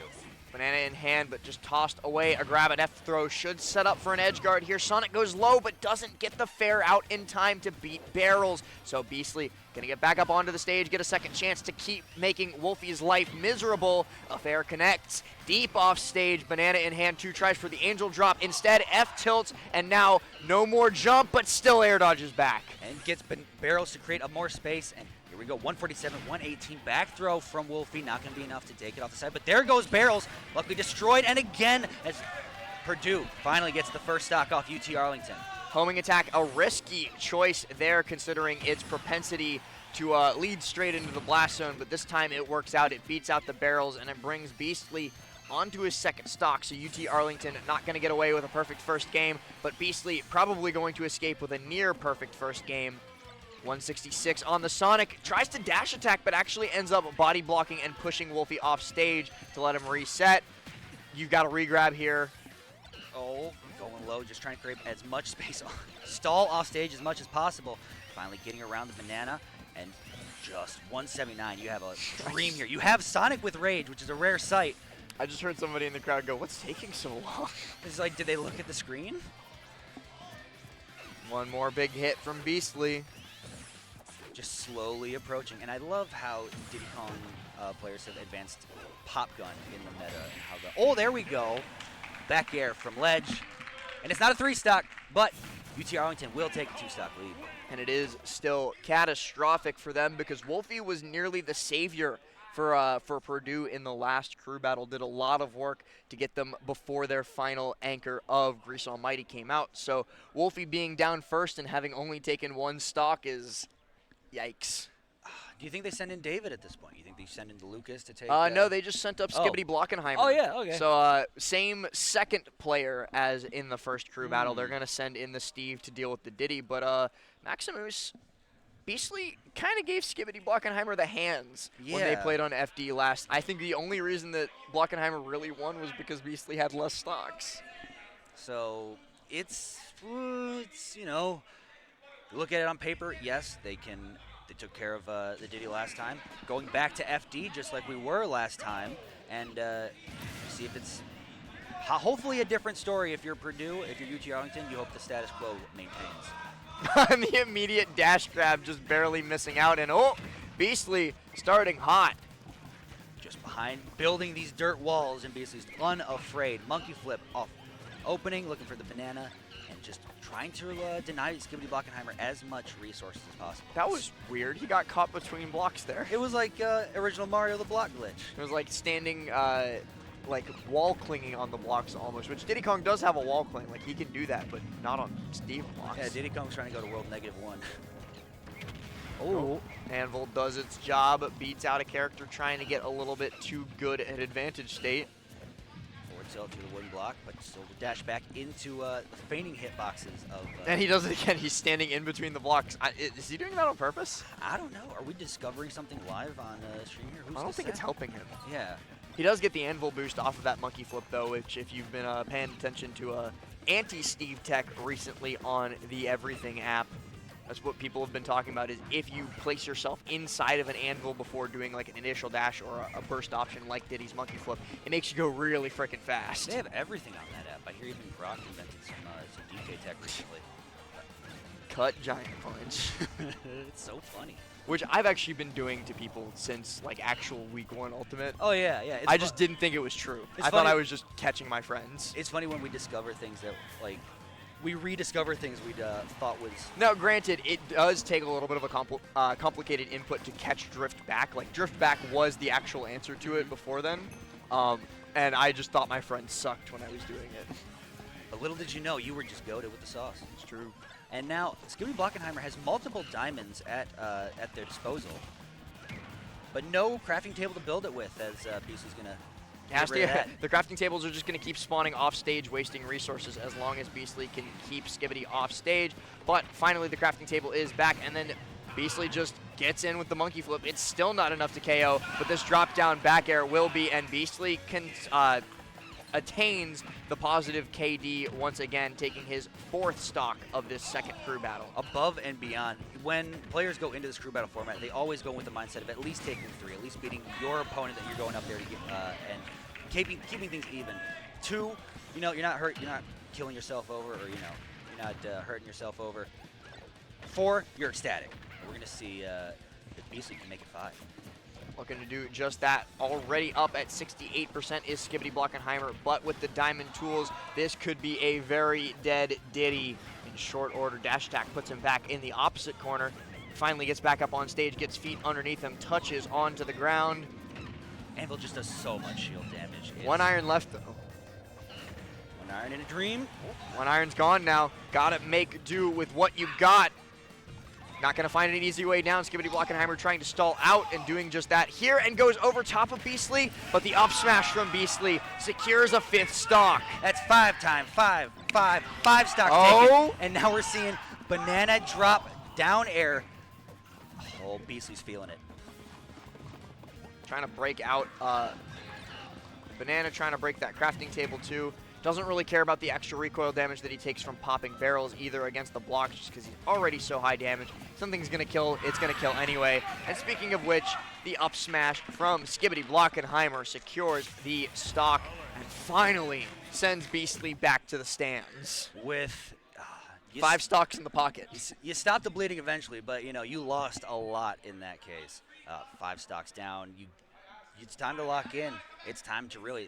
Banana in hand, but just tossed away. A grab at F throw should set up for an edge guard here. Sonic goes low, but doesn't get the fair out in time to beat Barrels. So Beastly gonna get back up onto the stage, get a second chance to keep making Wolfie's life miserable. A fair connects deep off stage. Banana in hand, 2 tries for the angel drop. Instead, F tilts, and now no more jump, but still air dodges back. And gets Barrels to create more space, and here we go, 147, 118, back throw from Wolfie, not going to be enough to take it off the side, but there goes Barrels, luckily destroyed, and again, as Purdue finally gets the first stock off UT Arlington. Homing attack, a risky choice there considering its propensity to lead straight into the blast zone, but this time it works out, it beats out the Barrels, and it brings Beastly onto his second stock, so UT Arlington not going to get away with a perfect first game, but Beastly probably going to escape with a near perfect first game. 166 on the Sonic, tries to dash attack, but actually ends up body blocking and pushing Wolfie off stage to let him reset. You've got a regrab here. Oh, going low, just trying to create as much space, stall off stage as much as possible. Finally getting around the banana, and just 179. You have a dream here. You have Sonic with Rage, which is a rare sight. I just heard somebody in the crowd go, "What's taking so long?" It's like, did they look at the screen? One more big hit from Beastly. Just slowly approaching, and I love how Diddy Kong players have advanced pop gun in the meta. And how oh, there we go. Back air from ledge. And it's not a 3-stock, but UT Arlington will take a 2-stock lead. And it is still catastrophic for them because Wolfie was nearly the savior for Purdue in the last crew battle. Did a lot of work to get them before their final anchor of Grease Almighty came out. So Wolfie being down first and having only taken 1 stock is yikes. Do you think they send in David at this point? You think they send in Lucas to take? No, they just sent up Skibbity Blockenheimer. Oh, yeah, okay. So same second player as in the first crew battle. They're going to send in the Steve to deal with the Diddy. But Maximus, Beastly kind of gave Skibbity Blockenheimer the hands when they played on FD last. I think the only reason that Blockenheimer really won was because Beastly had less stocks. So it's you know, look at it on paper, yes, they took care of the Diddy last time. Going back to FD just like we were last time, and see if it's hopefully a different story. If you're Purdue, if you're UT Arlington, you hope the status quo maintains. And the immediate dash grab just barely missing out, and oh, Beastly starting hot. Just behind, building these dirt walls, and Beastly's unafraid. Monkey flip off opening, looking for the banana, and just trying to deny Skibbity Blockenheimer as much resources as possible. That was weird. He got caught between blocks there. It was like original Mario the block glitch. It was like standing, like wall clinging on the blocks almost, which Diddy Kong does have a wall cling. Like he can do that, but not on Steve blocks. Yeah, Diddy Kong's trying to go to world -1. Oh, Anvil does its job, beats out a character trying to get a little bit too good at advantage state. Tilt to the wooden block, but still dash back into the feigning hitboxes of... and he does it again. He's standing in between the blocks. Is he doing that on purpose? I don't know. Are we discovering something live on stream here? I don't think it's helping him. Yeah. He does get the anvil boost off of that monkey flip, though, which if you've been paying attention to anti-Steve tech recently on the Everything app, that's what people have been talking about, is if you place yourself inside of an anvil before doing like an initial dash or a burst option like Diddy's monkey flip, it makes you go really freaking fast. They have everything on that app. I hear even Brock invented some DK tech recently. Cut giant punch. It's so funny. Which I've actually been doing to people since like actual week 1 Ultimate. Oh yeah, yeah. I just didn't think it was true. I thought I was just catching my friends. It's funny when we discover things that like we rediscover things we thought was... Now, granted, it does take a little bit of a complicated input to catch drift back. Like, drift back was the actual answer to it before then. And I just thought my friend sucked when I was doing it. But little did you know, you were just goated with the sauce. It's true. And now, Skibbity Blockenheimer has multiple diamonds at their disposal. But no crafting table to build it with, as Beastly's going to... The crafting tables are just going to keep spawning off stage, wasting resources as long as Beastly can keep Skibbity off stage. But finally, the crafting table is back, and then Beastly just gets in with the monkey flip. It's still not enough to KO, but this drop down back air will be, and Beastly can attains the positive KD once again, taking his 4th stock of this second crew battle. Above and beyond. When players go into this crew battle format, they always go with the mindset of at least taking 3, at least beating your opponent that you're going up there to get, and keeping things even. 2, you're not hurt, you're not killing yourself over, or you're not hurting yourself over. 4, you're ecstatic. We're gonna see if Beasley can make it 5. Looking to do just that. Already up at 68% is Skibbity Blockenheimer, but with the diamond tools, this could be a very dead Diddy. In short order, Dash Attack puts him back in the opposite corner. Finally gets back up on stage, gets feet underneath him, touches onto the ground. Anvil just does so much shield damage. 1 iron left, though. 1 iron in a dream. 1 iron's gone now. Gotta make do with what you got. Not going to find an easy way down. Skibbity Blockenheimer trying to stall out and doing just that here and goes over top of Beastly, but the up smash from Beastly secures a 5th stock. That's 5 times 5 stocks taken. And now we're seeing Banana drop down air. Oh, Beastly's feeling it. Trying to break out. Banana trying to break that crafting table too. Doesn't really care about the extra recoil damage that he takes from popping barrels either against the blocks, just because he's already so high damage. Something's going to kill, it's going to kill anyway. And speaking of which, the up smash from Skibbity Blockenheimer secures the stock and finally sends Beastly back to the stands. With 5 stocks in the pocket. You stopped the bleeding eventually, but you lost a lot in that case. 5 stocks down. It's time to lock in. It's time to really,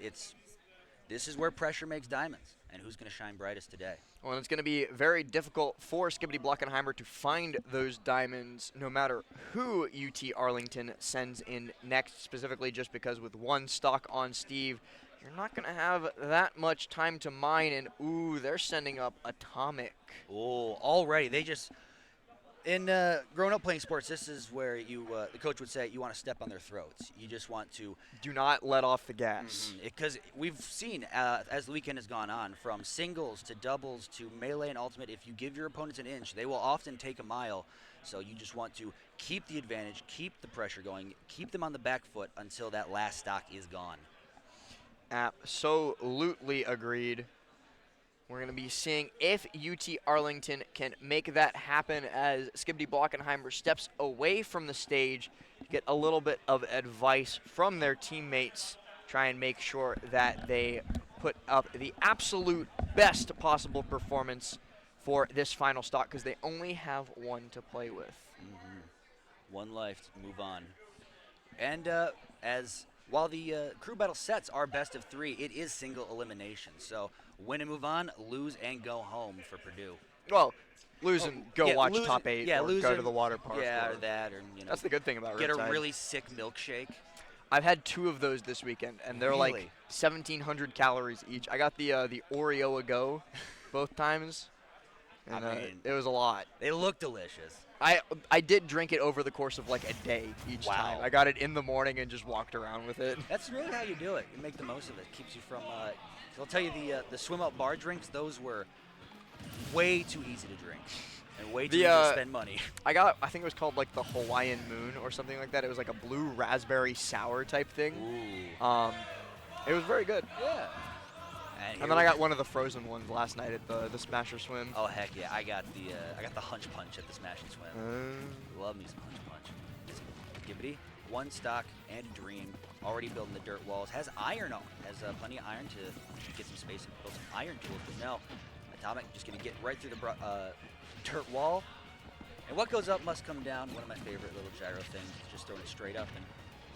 this is where pressure makes diamonds, and who's going to shine brightest today? Well, it's going to be very difficult for Skibbity Blockenheimer to find those diamonds no matter who UT Arlington sends in next, specifically just because with 1 stock on Steve, you're not going to have that much time to mine, and ooh, they're sending up Atomic. Oh, already. They just... In growing up playing sports, this is where the coach would say you want to step on their throats. You just want to... Do not let off the gas. Because we've seen, as the weekend has gone on, from singles to doubles to melee and ultimate, if you give your opponents an inch, they will often take a mile. So you just want to keep the advantage, keep the pressure going, keep them on the back foot until that last stock is gone. Absolutely agreed. We're going to be seeing if UT Arlington can make that happen as Skibbity Blockenheimer steps away from the stage to get a little bit of advice from their teammates, try and make sure that they put up the absolute best possible performance for this final stock because they only have 1 to play with. 1 life to move on. And while the crew battle sets are best of 3, it is single elimination. So win and move on, lose and go home for Purdue. Well, lose and go watch top 8 or lose go to the water park. Yeah, or that. Or, that's the good thing about Get Riptide. a really sick milkshake. I've had 2 of those this weekend, and they're like 1,700 calories each. I got the Oreo A-Go both times, and it was a lot. They look delicious. I did drink it over the course of like a day each time. I got it in the morning and just walked around with it. That's really how you do it. You make the most of it. Keeps you from. I'll tell you the swim up bar drinks. Those were way too easy to drink and way too easy to spend money. I think it was called like the Hawaiian Moon or something like that. It was like a blue raspberry sour type thing. Ooh. It was very good. Yeah. And then I got one of the frozen ones last night at the Smasher Swim. Oh heck yeah! I got the Hunch Punch at the Smash and Swim. Love me some Hunch Punch. Skibbity, 1 stock and Dream, already building the dirt walls. Has iron on. Has plenty of iron to get some space and build some iron tools. But no, Atomic just gonna get right through the dirt wall. And what goes up must come down. One of my favorite little gyro things is just throwing it straight up and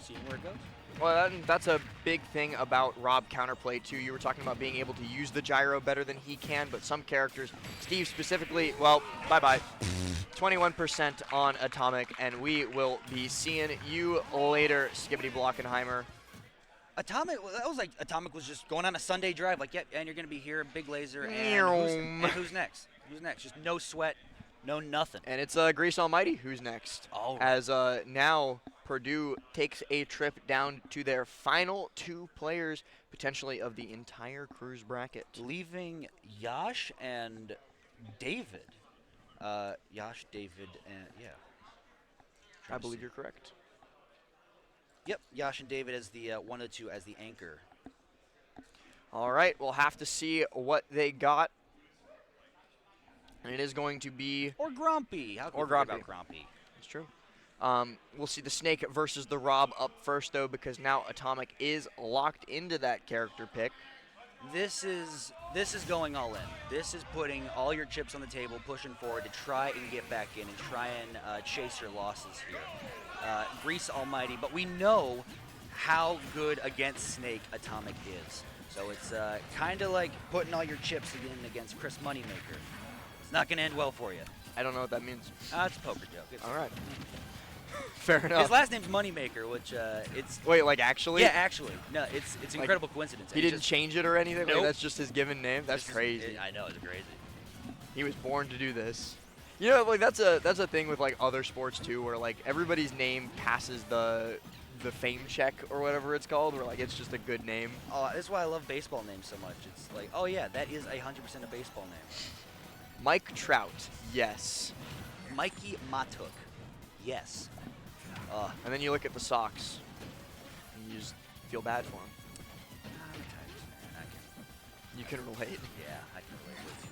seeing where it goes. Well, that's a big thing about Rob Counterplay, too. You were talking about being able to use the gyro better than he can, but some characters, Steve specifically, well, bye-bye. 21% on Atomic, and we will be seeing you later, Skibbity Blockenheimer. Atomic, that was like Atomic was just going on a Sunday drive, like, yep, and you're going to be here, big laser, and who's next? Who's next? Just no sweat, no nothing. And it's Grease Almighty who's next. Oh. As now Purdue takes a trip down to their final 2 players, potentially of the entire cruise bracket. Leaving Yash and David. Yash, David, and yeah. I believe you're correct. Yep, Yash and David as the 1 of the 2 as the anchor. All right, we'll have to see what they got. And it is going to be... Or Grumpy. How can or we forget Grumpy. about Grumpy? That's true. We'll see the Snake versus the Rob up first, though, because now Atomic is locked into that character pick. This is going all in. This is putting all your chips on the table, pushing forward to try and get back in and try and chase your losses here. Grease Almighty, but we know how good against Snake Atomic is. So it's kind of like putting all your chips in against Chris Moneymaker. It's not going to end well for you. I don't know what that means. It's a poker joke. All right. Fair enough. His last name's Moneymaker, which it's... Wait, like actually? Yeah, actually. No, it's Like, incredible coincidence. He didn't change it or anything? Nope. Like, that's just his given name? That's crazy. I know, it's crazy. He was born to do this. You know, like that's a thing with like other sports too, where like everybody's name passes the fame check or whatever it's called, where like it's just a good name. Oh, that's why I love baseball names so much. It's like, oh yeah, that is 100% a baseball name. Mike Trout, yes. Mikey Matuk, yes. And then you look at the Sox, and you just feel bad for him. You can relate. Yeah, I can relate with you.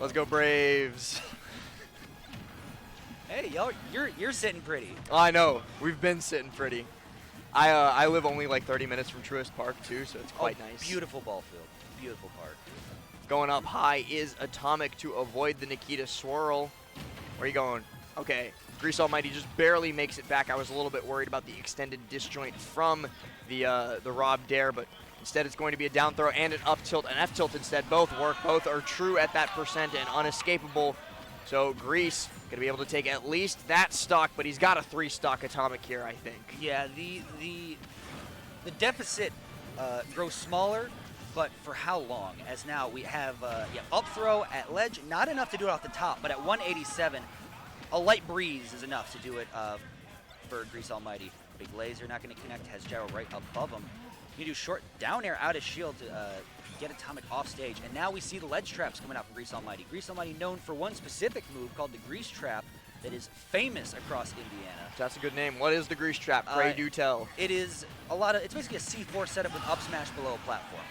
Let's go Braves. Hey, y'all, you're sitting pretty. Oh, I know. We've been sitting pretty. I live only like 30 minutes from Truist Park too, so it's quite nice. Beautiful ball field. Beautiful park. Going up high is Atomic to avoid the Nikita swirl. Where are you going? Okay. Grease Almighty just barely makes it back. I was a little bit worried about the extended disjoint from the Rob Dare, but instead it's going to be a down throw and an up tilt, an F tilt instead. Both work. Both are true at that percent and unescapable. So Grease going to be able to take at least that stock, but he's got a 3-stock Atomic here, I think. Yeah, the deficit grows smaller, but for how long? As now we have up throw at ledge, not enough to do it off the top, but at 187, a light breeze is enough to do it for Grease Almighty. Big laser not going to connect, has gyro right above him. You do short down air out of shield to get Atomic off stage, and now we see the ledge traps coming out from Grease Almighty. Grease Almighty known for one specific move called the Grease Trap that is famous across Indiana. That's a good name. What is the Grease Trap? Pray do tell. It is it's basically a C4 setup with up smash below a platform.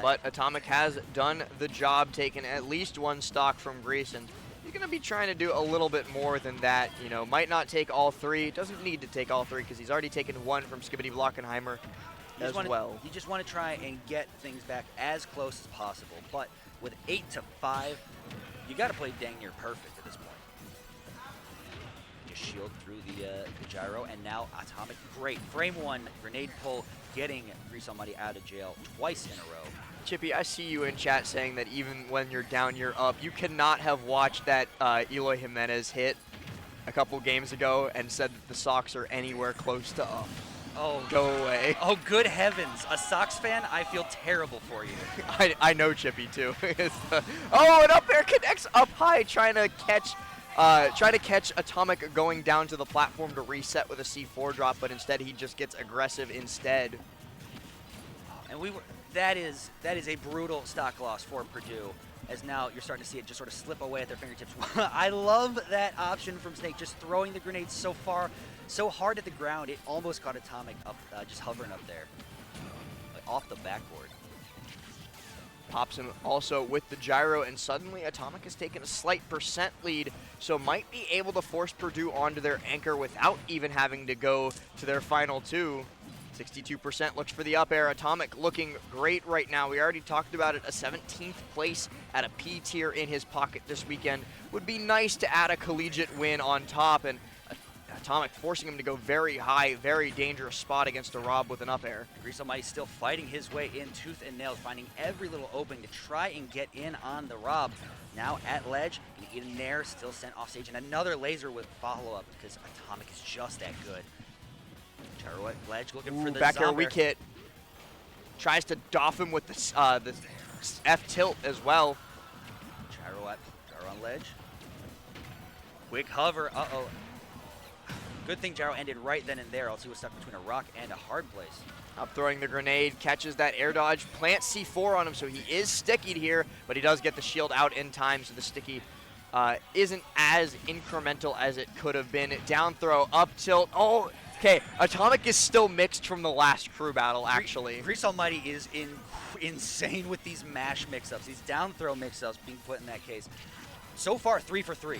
But Atomic has done the job, taken at least 1 stock from Grease, and he's going to be trying to do a little bit more than that. You know, might not take all 3. Doesn't need to take all 3 because he's already taken 1 from Skibbity Blockenheimer as well. You just want to try and get things back as close as possible. But with 8-5, you got to play dang near perfect at this point. Just shield through the gyro, and now Atomic, great. Frame 1, grenade pull, getting Grease Almighty out of jail twice in a row. Chippy, I see you in chat saying that even when you're down, you're up. You cannot have watched that Eloy Jimenez hit a couple games ago and said that the Sox are anywhere close to up. Oh, go away. Oh, good heavens. A Sox fan, I feel terrible for you. I know Chippy, too. Oh, and up air connects up high, trying to catch Atomic going down to the platform to reset with a C4 drop, but instead he just gets aggressive instead. And that is a brutal stock loss for Purdue, as now you're starting to see it just sort of slip away at their fingertips. I love that option from Snake, just throwing the grenades so far, so hard at the ground, it almost caught Atomic up, just hovering up there, like off the backboard. Pops him also with the gyro, and suddenly Atomic has taken a slight percent lead, so might be able to force Purdue onto their anchor without even having to go to their final 2. 62% looks for the up air. Atomic looking great right now. We already talked about it. A 17th place at a P tier in his pocket this weekend. Would be nice to add a collegiate win on top, and Atomic forcing him to go very high, very dangerous spot against a Rob with an up air. Grease Almighty still fighting his way in tooth and nail, finding every little opening to try and get in on the Rob. Now at ledge, in there, still sent off stage, and another laser with follow-up because Atomic is just that good. Gyro at ledge looking for the back air zombie. weak hit. Tries to doff him with the F tilt as well. Gyro on ledge. Quick hover. Uh-oh. Good thing Gyro ended right then and there, else he was stuck between a rock and a hard place. Up throwing the grenade, catches that air dodge, plants C4 on him, so he is stickied here, but he does get the shield out in time, so the sticky isn't as incremental as it could have been. Down throw, up tilt. Oh, Okay, Atomic is still mixed from the last crew battle, actually. Grease Almighty is insane with these mash mix-ups, these down throw mix-ups being put in that case. So far, 3 for 3.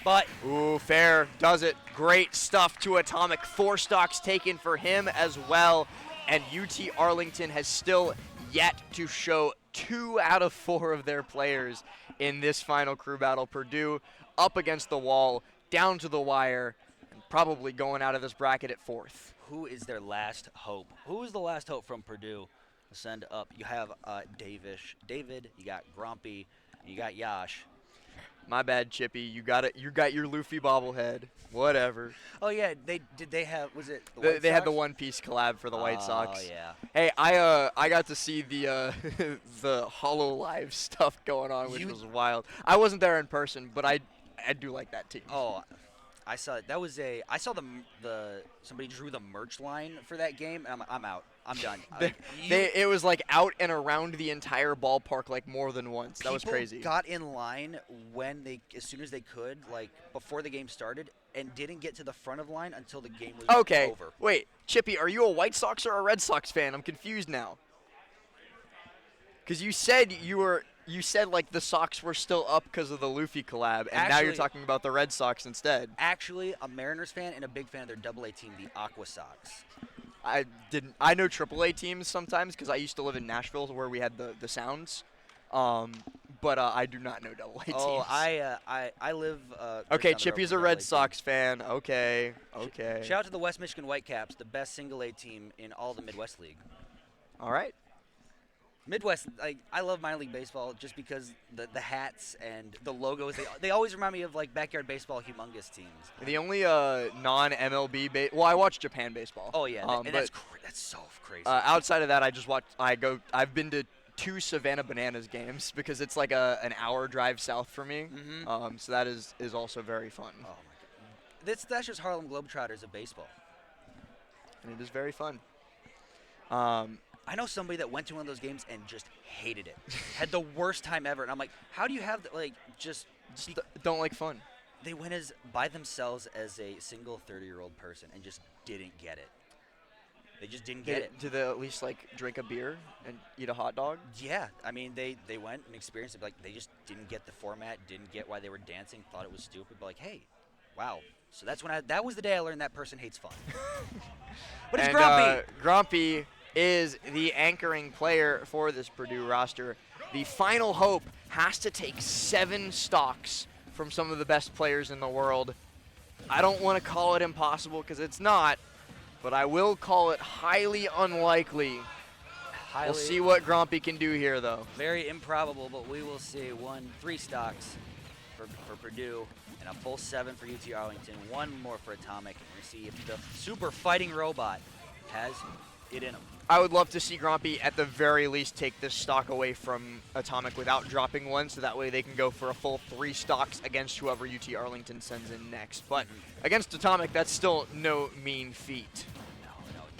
But ooh, fair does it. Great stuff to Atomic. 4 stocks taken for him as well. And UT Arlington has still yet to show 2 out of 4 of their players in this final crew battle. Purdue up against the wall, down to the wire, and probably going out of this bracket at 4th. who is their last hope? Who is the last hope from Purdue to send up? You have David, you got Grumpy, you got Yash. My bad, Chippy. You got it. You got your Luffy bobblehead. Whatever. Oh yeah, they have. Was it? They had the One Piece collab for the White Sox. Oh yeah. Hey, I got to see the the Holo Live stuff going on, which was wild. I wasn't there in person, but I do like that team. Oh, I saw it. I saw the somebody drew the merch line for that game, and I'm out. I'm done. It was like out and around the entire ballpark like more than once. That was crazy. People got in line as soon as they could, like before the game started, and didn't get to the front of the line until the game was over. Wait, Chippy, are you a White Sox or a Red Sox fan? I'm confused now. Because you said like the Sox were still up because of the Luffy collab, and now you're talking about the Red Sox instead. Actually, a Mariners fan and a big fan of their AA team, the Aqua Sox. I know AAA teams sometimes because I used to live in Nashville where we had the Sounds, but I do not know AA teams. Oh, I live. Okay, Chippy's a Red Sox fan. Okay. Shout out to the West Michigan Whitecaps, the best single A team in all the Midwest League. All right. Midwest, I love minor league baseball just because the hats and the logos, they always remind me of like backyard baseball humongous teams. The only non-MLB well, I watch Japan baseball. Oh yeah, and that's so crazy. Outside of that, I've been to 2 Savannah Bananas games because it's like an hour drive south for me. Mm-hmm. So that is also very fun. Oh my God. That's just Harlem Globetrotters of baseball. And it is very fun. I know somebody that went to one of those games and just hated it. Had the worst time ever. And I'm like, how do you have just don't like fun? They went by themselves as a single 30-year-old person and just didn't get it. They just didn't get it. Did they at least drink a beer and eat a hot dog? Yeah. I mean, they went and experienced it. They just didn't get the format, didn't get why they were dancing, thought it was stupid. But hey, wow. So that was the day I learned that person hates fun. But it's Grumpy. Grumpy is the anchoring player for this Purdue roster. The final hope has to take 7 stocks from some of the best players in the world. I don't want to call it impossible because it's not, but I will call it highly unlikely. We'll see what Grumpy can do here, though. Very improbable, but we will see. 3 stocks for Purdue and a full 7 for UT Arlington. 1 more for Atomic. And we see if the super fighting robot has it in him. I would love to see Grumpy at the very least take this stock away from Atomic without dropping 1, so that way they can go for a full 3 stocks against whoever UT Arlington sends in next. But against Atomic, that's still no mean feat.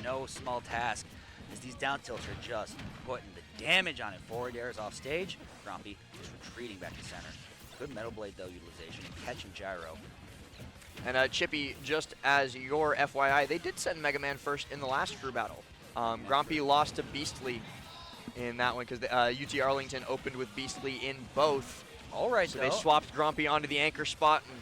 No small task, as these down tilts are just putting the damage on it. Forward airs off stage. Grumpy is retreating back to center. Good Metal Blade, though, utilization and catching gyro. And Chippy, just as your FYI, they did send Mega Man first in the last crew battle. Grumpy lost to Beastly in that one because UT Arlington opened with Beastly in both. All right, so they swapped Grumpy onto the anchor spot and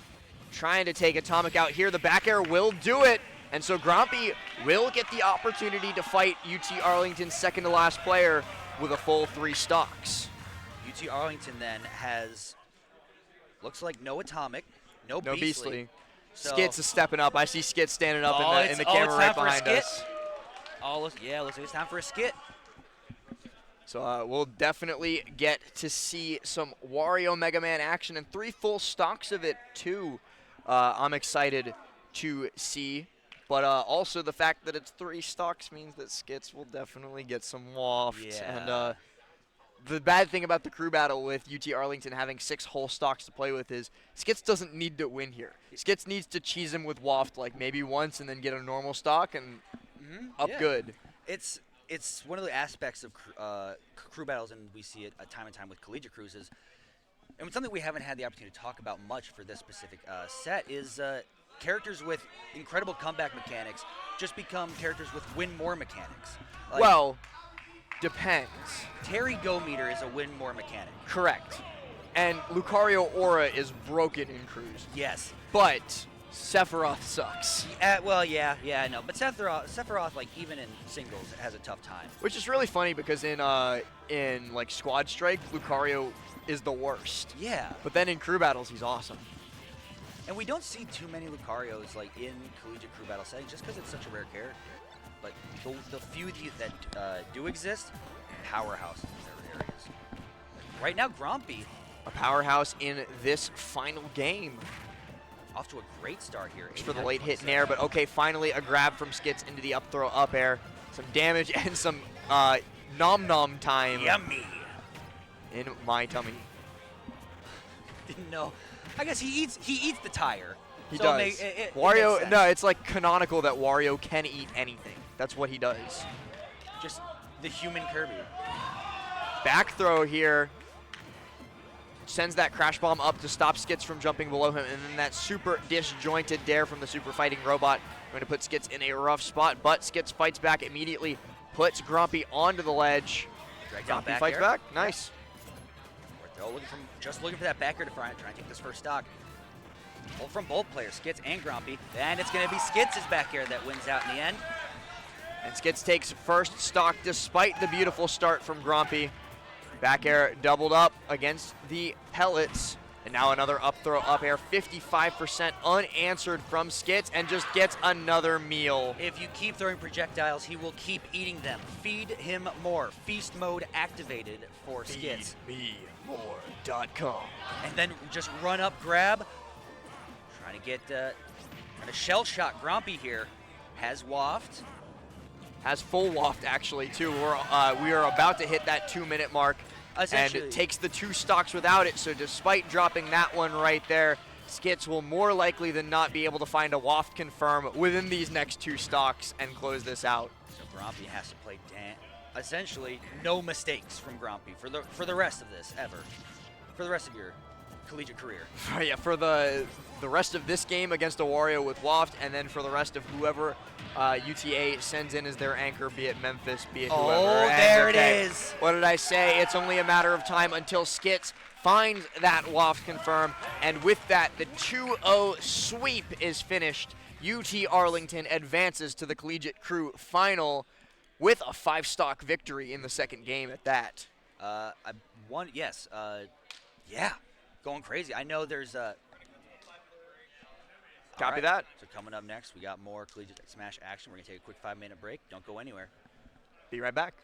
trying to take Atomic out here. The back air will do it, and so Grumpy will get the opportunity to fight UT Arlington's second to last player with a full 3 stocks. UT Arlington then has, looks like no Atomic, no Beastly. So Skits is stepping up. I see Skits standing up in the camera right behind us. Looks like it's time for a skit. So we'll definitely get to see some Wario Mega Man action and 3 full stocks of it too. I'm excited to see. But also the fact that it's 3 stocks means that Skits will definitely get some waft. Yeah. And the bad thing about the crew battle with UT Arlington having 6 whole stocks to play with is Skits doesn't need to win here. Skits needs to cheese him with waft maybe once and then get a normal stock and good. It's one of the aspects of crew battles, and we see it time and time with collegiate cruises. And something we haven't had the opportunity to talk about much for this specific set is characters with incredible comeback mechanics just become characters with win more mechanics. Like, Well, depends. Terry Go Meter is a win more mechanic. Correct. And Lucario Aura is broken in Cruise. Yes. But Sephiroth sucks. Well, yeah, I know. But Sephiroth, like, even in singles, has a tough time. Which is really funny because in like Squad Strike, Lucario is the worst. Yeah. But then in crew battles, he's awesome. And we don't see too many Lucarios, like, in collegiate crew battle settings just because it's such a rare character. But the few that do exist, powerhouse in their areas. Right now, Grumpy. A powerhouse in this final game. Off to a great start here. For the late hit nair, but okay, finally a grab from Skits into the up throw up air. Some damage and some nom nom time. Yummy. In my tummy. Didn't know. I guess he eats the tire. He so does. Wario, no, it's like canonical that Wario can eat anything. That's what he does. Just the human Kirby. Back throw here. Sends that crash bomb up to stop Skits from jumping below him, and then that super disjointed dare from the super fighting robot going to put Skits in a rough spot, but Skits fights back immediately, puts Grumpy onto the ledge. Grumpy fights back. Nice. Just looking for that back air to try and take this first stock. Hold from both players, Skits and Grumpy, and it's going to be Skits' back air that wins out in the end. And Skits takes first stock despite the beautiful start from Grumpy. Back air doubled up against the pellets. And now another up throw up air, 55% unanswered from Skits, and just gets another meal. If you keep throwing projectiles, he will keep eating them. Feed him more. Feast mode activated for Skits. FeedMeMore.com. And then just run up, grab. Trying to get trying to shell shot Grumpy here. Has waft. Has full waft actually too. We are about to hit that 2-minute mark. And it takes the 2 stocks without it, so despite dropping that one right there, Skits will more likely than not be able to find a waft confirm within these next 2 stocks and close this out. So Grumpy has to play essentially no mistakes from Grumpy for the rest of this ever. For the rest of your collegiate career. Yeah, for the rest of this game against a Wario with waft, and then for the rest of whoever UTA sends in as their anchor, be it Memphis, be it whoever. Oh, there it is. What did I say? It's only a matter of time until Skits finds that waft confirm, and with that, the 2-0 sweep is finished. UT Arlington advances to the Collegiate Crew final with a 5-stock victory in the second game at that. I won, yes. Yeah, going crazy. I know there's Copy that. So coming up next, we got more Collegiate Smash action. We're going to take a quick 5-minute break. Don't go anywhere. Be right back.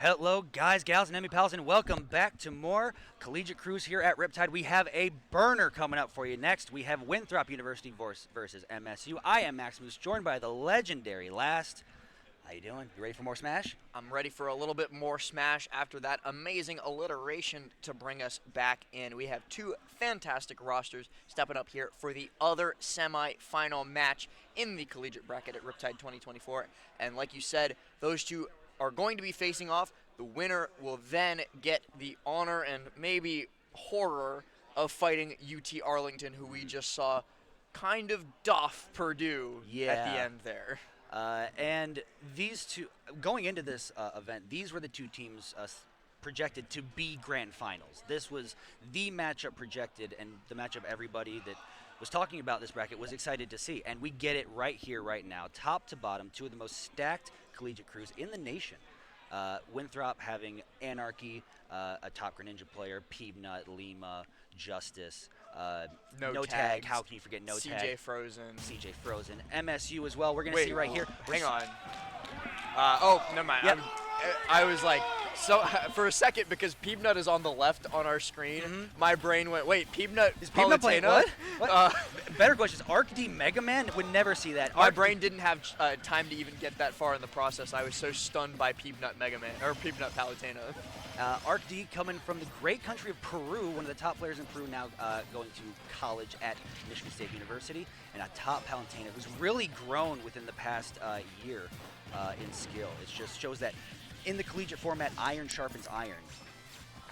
Hello, guys, gals, and enemy pals, and welcome back to more Collegiate Cruise here at Riptide. We have a burner coming up for you next. We have Winthrop University versus MSU. I am Max Moose, joined by the legendary Last. How you doing? You ready for more Smash? I'm ready for a little bit more Smash after that amazing alliteration to bring us back in. We have two fantastic rosters stepping up here for the other semi-final match in the Collegiate bracket at Riptide 2024. And like you said, those two are going to be facing off. The winner will then get the honor and maybe horror of fighting UT Arlington, who we just saw kind of duff Purdue at the end there. And these two, going into this event, these were the two teams projected to be grand finals. This was the matchup projected, and the matchup everybody that was talking about this bracket was excited to see. And we get it right here, right now. Top to bottom, two of the most stacked collegiate crews in the nation. Winthrop having Anarchy, a top Greninja player, Peanut, Lima, Justice, No Tag. Tags. How can you forget No Tag? CJ Frozen. CJ Frozen. MSU as well. We're going to see right here. Hang on. Oh, never mind. Yep. I was like, so for a second, because Peanut is on the left on our screen, my brain went, wait, Peanut is Peanut playing Palutena? what? Better question is Arc D Mega Man would never see that. My brain didn't have time to even get that far in the process. I was so stunned by Peanut Mega Man, or Peanut Palutena. Arc D coming from the great country of Peru, one of the top players in Peru now going to college at Michigan State University, and a top Palutena who's really grown within the past year in skill. It just shows that in the collegiate format, iron sharpens iron.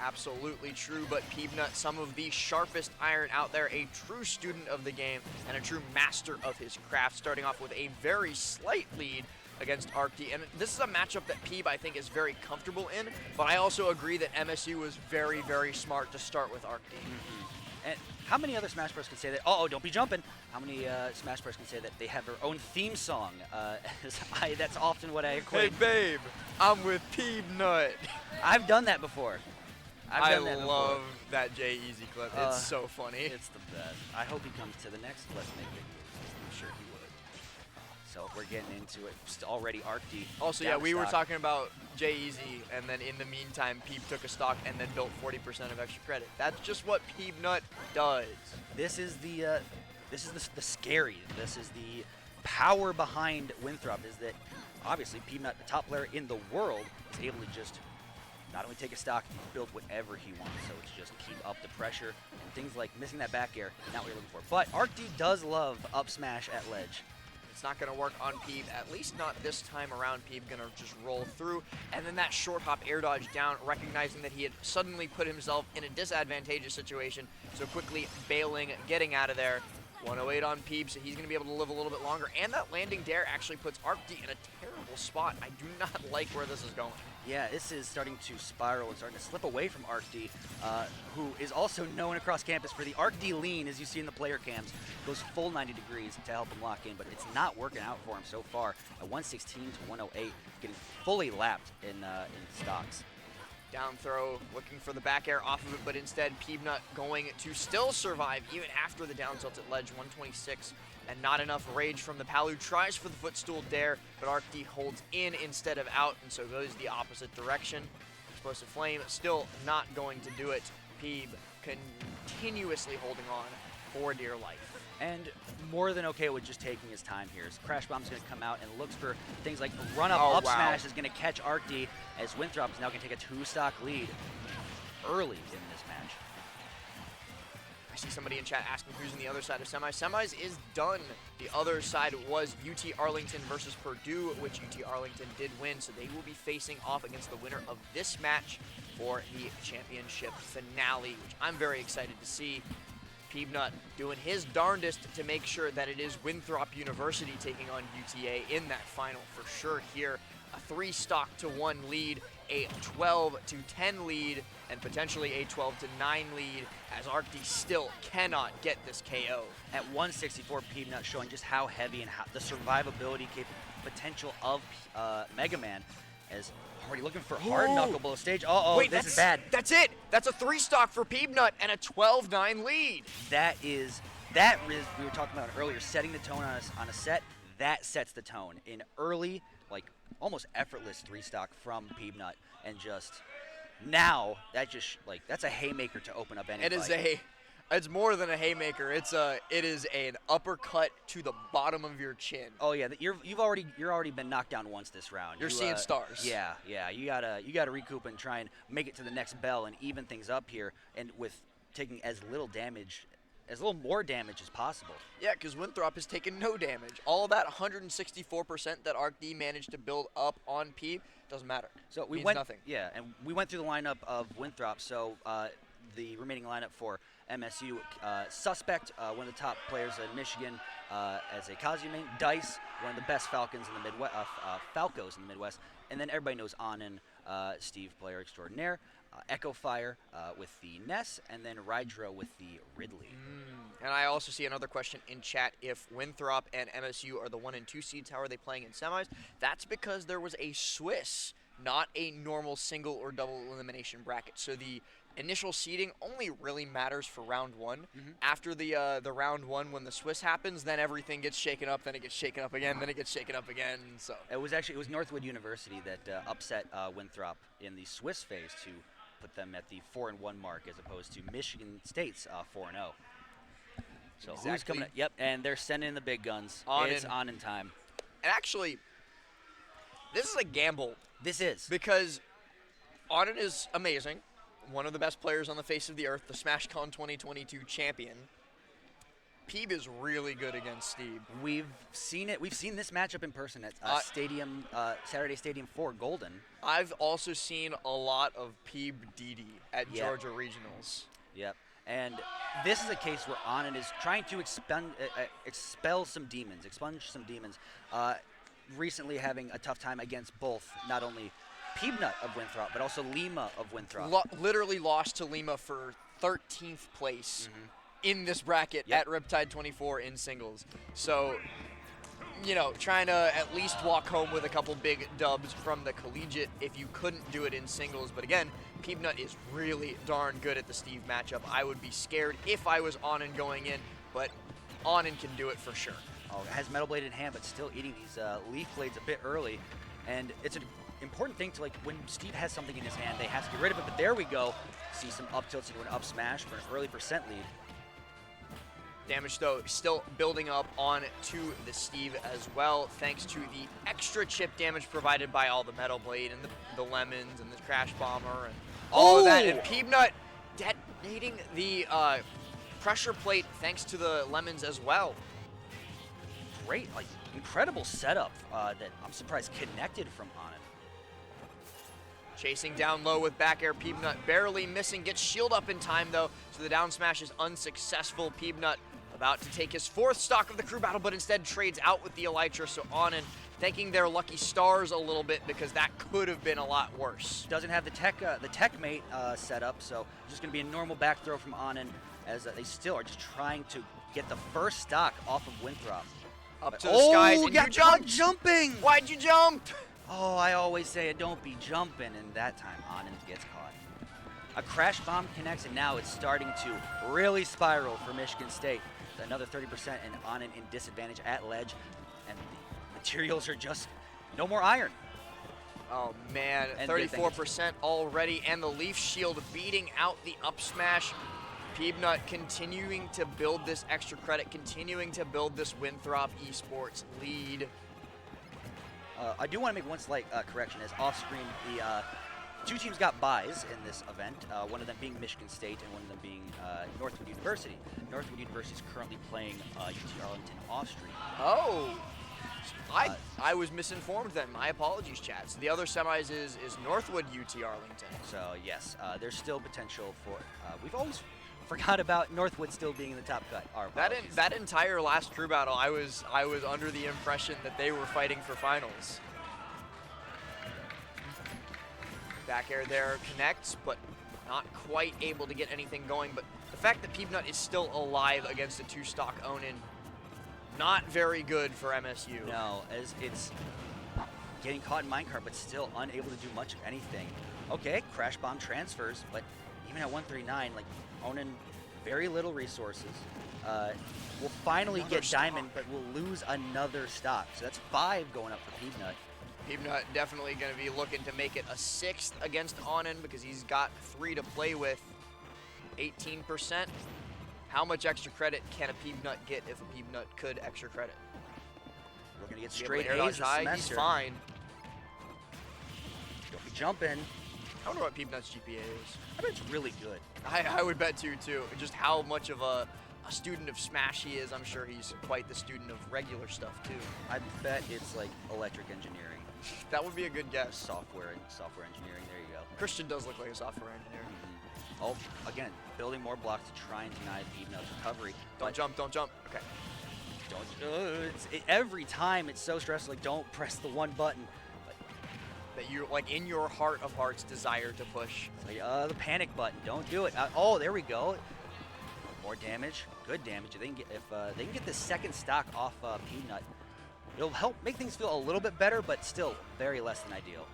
Absolutely true, but Peanut, some of the sharpest iron out there, a true student of the game and a true master of his craft, starting off with a very slight lead against ArcD. And this is a matchup that Peeb, I think, is very comfortable in, but I also agree that MSU was very, very smart to start with ArcD. And how many other Smash Bros can say that? Oh, don't be jumping. How many Smash Bros can say that they have their own theme song? That's often what I equate. Hey, babe, I'm with Peanut. I've done that before. I love that Jay Easy clip. It's so funny. It's the best. I hope he comes to the next Let's Make videos. I'm sure he would. So we're getting into it. Already ArcD. Also, yeah, we were talking about Jay Easy, and then in the meantime, Peeb took a stock and then built 40% of extra credit. That's just what Peanut does. This is the scary. This is the power behind Winthrop. Is that obviously Peanut, the top player in the world, is able to just not only take a stock, build whatever he wants. So it's just keep up the pressure and things like missing that back air, not what you're looking for. But ArcD does love up smash at ledge. It's not going to work on Peeb, at least not this time around. Peeb going to just roll through, and then that short hop air dodge down, recognizing that he had suddenly put himself in a disadvantageous situation, so quickly bailing, getting out of there. 108 on Peeb, so he's going to be able to live a little bit longer, and that landing dare actually puts ArcD in a terrible spot. I do not like where this is going. Yeah, this is starting to spiral and starting to slip away from ArcD, who is also known across campus for the ArcD lean, as you see in the player cams. Goes full 90 degrees to help him lock in, but it's not working out for him so far. At 116 to 108, getting fully lapped in stocks. Down throw, looking for the back air off of it, but instead Peanut going to still survive even after the down tilt at ledge, 126, and not enough rage from the Palu. Tries for the footstool dare, but ArcD holds in instead of out, and so goes the opposite direction. Explosive Flame still not going to do it. Peeb continuously holding on for dear life. And more than okay with just taking his time here. As Crash Bomb's going to come out and looks for things like run-up up smash is going to catch ArcD, as Winthrop is now going to take a 2-stock lead early in this match. I see somebody in chat asking who's on the other side of semis. Semis is done. The other side was UT Arlington versus Purdue, which UT Arlington did win, so they will be facing off against the winner of this match for the championship finale, which I'm very excited to see. Peanut doing his darndest to make sure that it is Winthrop University taking on UTA in that final for sure here. A 3-stock to 1 lead, a 12 to 10 lead, and potentially a 12 to 9 lead, as ArcD still cannot get this KO. At 164, Peanut showing just how heavy and how the survivability potential of Mega Man, as already looking for hard knuckle below stage. Wait, this is bad. That's it. That's a 3-stock for Peanut and a 12-9 lead. That is, we were talking about earlier, setting the tone on a set. That sets the tone in early, like almost effortless 3-stock from Peanut. and just now that just like that's a haymaker to open up any It is fight. it's more than a haymaker. It is an uppercut to the bottom of your chin. Oh yeah, you're already been knocked down once this round. You're seeing stars. Yeah. You gotta recoup and try and make it to the next bell and even things up here, and with taking as little more damage as possible. Yeah, because Winthrop has taken no damage. All that 164% that ArcD managed to build up on Peeb doesn't matter. So we Means went nothing. Yeah, and we went through the lineup of Winthrop. So the remaining lineup for MSU, Suspect, one of the top players in Michigan, as a Kazume, Dice, one of the best Falcons in the Midwest, Falcos in the Midwest, and then everybody knows Anin, Steve, player extraordinaire, Echo Fire with the Ness, and then Rydro with the Ridley. And I also see another question in chat. If Winthrop and MSU are the 1 and 2 seeds, how are they playing in semis? That's because there was a Swiss, not a normal single or double elimination bracket. So the initial seeding only really matters for round 1. After the round 1, when the Swiss happens, then everything gets shaken up, then it gets shaken up again, then it gets shaken up again. So it was Northwood University that upset Winthrop in the Swiss phase to put them at the 4-1 mark, as opposed to Michigan State's 4-0. So who's coming up? Yep, and they're sending in the big guns. It's on in time. And actually, this is a gamble. This is. Because Auden is amazing. One of the best players on the face of the earth, the SmashCon 2022 champion. Peeb is really good against Steve. We've seen it. We've seen this matchup in person at Saturday Stadium 4 Golden. I've also seen a lot of Peeb Didi at Georgia Regionals. Yep. And this is a case where Anin is trying to expunge some demons. Recently having a tough time against both, not only Peebnut of Winthrop, but also Lima of Winthrop. Literally lost to Lima for 13th place in this bracket at Riptide 24 in singles. So, trying to at least walk home with a couple big dubs from the Collegiate if you couldn't do it in singles. But again, Peebnut is really darn good at the Steve matchup. I would be scared if I was Anin going in, but Anin can do it for sure. Oh, has Metal Blade in hand, but still eating these Leaf Blades a bit early. And it's an important thing to, when Steve has something in his hand, they have to get rid of it. But there we go. See some up tilts into an up smash for an early percent lead. Damage, though, still building up on to the Steve as well, thanks to the extra chip damage provided by all the Metal Blade and the Lemons and the Crash Bomber and all of that. And Peebnut detonating the pressure plate thanks to the Lemons as well. Great, incredible setup that I'm surprised connected from Anin. Chasing down low with back air, Peebnut barely missing, gets shield up in time though, so the down smash is unsuccessful. Peebnut about to take his 4th stock of the crew battle, but instead trades out with the Elytra, so Anin thanking their lucky stars a little bit because that could have been a lot worse. Doesn't have the tech mate set up, so just going to be a normal back throw from Anin as they still are just trying to get the first stock off of Winthrop. Up to the skies, and you jumped! Jumping! Why'd you jump? Oh, I always say it, don't be jumping, and that time Anin gets caught. A crash bomb connects, and now it's starting to really spiral for Michigan State. Another 30% and Anin in disadvantage at ledge, and the materials are just no more iron. Oh man, 34% already, and the Leaf Shield beating out the up smash. Peebnut continuing to build this extra credit, continuing to build this Winthrop Esports lead. I do want to make one slight correction. As off-screen, the two teams got buys in this event, one of them being Michigan State and one of them being Northwood University. Northwood University is currently playing UT Arlington off-stream. Oh! I was misinformed then. My apologies, chat. So the other semis is Northwood UT Arlington. So yes, there's still potential for. We've always forgot about Northwood still being in the top cut. That entire last crew battle, I was under the impression that they were fighting for finals. Back air there connects, but not quite able to get anything going. But the fact that Peebnut is still alive against a 2-stock Onin, not very good for MSU. No, as it's getting caught in minecart, but still unable to do much of anything. Okay, crash bomb transfers, but even at 139, Onin, very little resources. Will finally get diamond, but will lose another stock. So that's 5 going up for Peebnut. Peanut definitely going to be looking to make it a 6th against Onan because he's got 3 to play with. 18%. How much extra credit can a Peanut get if a Peanut could extra credit? We're going to get Be able straight to air A's dodge this high. semester. He's fine. Don't be jumping. I wonder what Peanut's GPA is. I bet it's really good. I would bet too. Just how much of a student of Smash he is. I'm sure he's quite the student of regular stuff too. I bet it's like electric engineering. That would be a good guess. Software engineering. There you go. Christian does look like a software engineer. Oh, again, building more blocks to try and deny Peanut's recovery. Don't jump. Okay. Every time it's so stressful. Like, don't press the one button. That you like in your heart of hearts desire to push. Like, the panic button. Don't do it. Oh, there we go. More damage. Good damage. If they can get the second stock off Peanut, it'll help make things feel a little bit better, but still very less than ideal.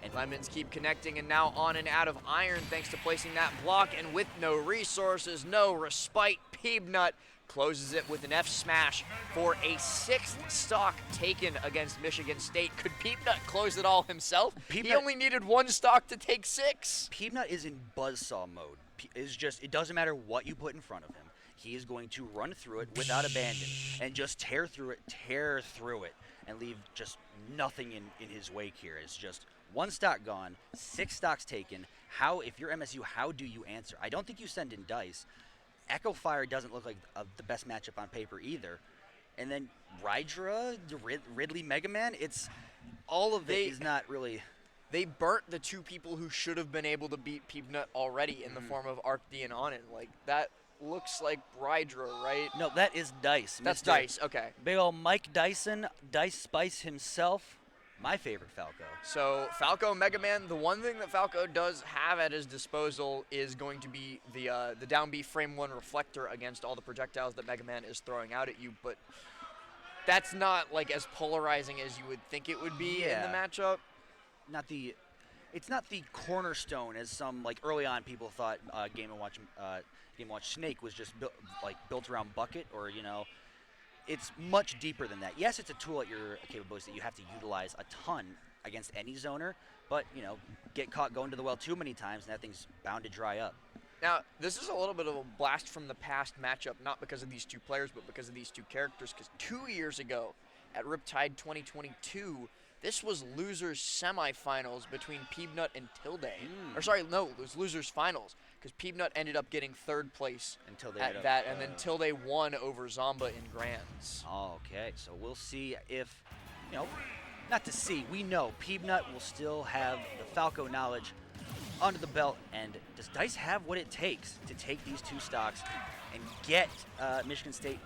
And Lemons keep connecting, and now on and out of iron thanks to placing that block, and with no resources, no respite, Peanut closes it with an F smash for a 6th stock taken against Michigan State. Could Peanut close it all himself? He only needed 1 stock to take 6. Peanut is in buzzsaw mode. It doesn't matter what you put in front of him. He is going to run through it without abandon and just tear through it, and leave just nothing in his wake here. It's just 1 stock gone, 6 stocks taken. If you're MSU, how do you answer? I don't think you send in Dice. Echo Fire doesn't look like the best matchup on paper either. And then Rydra, Ridley, Mega Man, it's all of it is not really. They burnt the 2 people who should have been able to beat Peanut already in the form of Arc D and Onan. Like, that looks like Rydra, right? No, that is Dice. That's Dice, okay. Big ol' Mike Dyson, Dice Spice himself. My favorite Falco. So Falco Mega Man, the one thing that Falco does have at his disposal is going to be the down B frame 1 reflector against all the projectiles that Mega Man is throwing out at you, but that's not like as polarizing as you would think it would be in the matchup. It's not the cornerstone as some like early on people thought Game & Watch Snake was just built around Bucket, or it's much deeper than that. Yes, it's a tool at your capabilities that you have to utilize a ton against any zoner, but get caught going to the well too many times and that thing's bound to dry up. Now, this is a little bit of a blast from the past matchup, not because of these 2 players, but because of these 2 characters, because 2 years ago at Riptide 2022, this was losers semifinals between Peanut and Tilde. Or sorry, no, it was losers finals, because Peanut ended up getting 3rd place at that, and then Tilde won over Zomba in Grands. Okay, so we'll see if, not to see, we know Peanut will still have the Falco knowledge under the belt, and does Dice have what it takes to take these 2 stocks and get Michigan State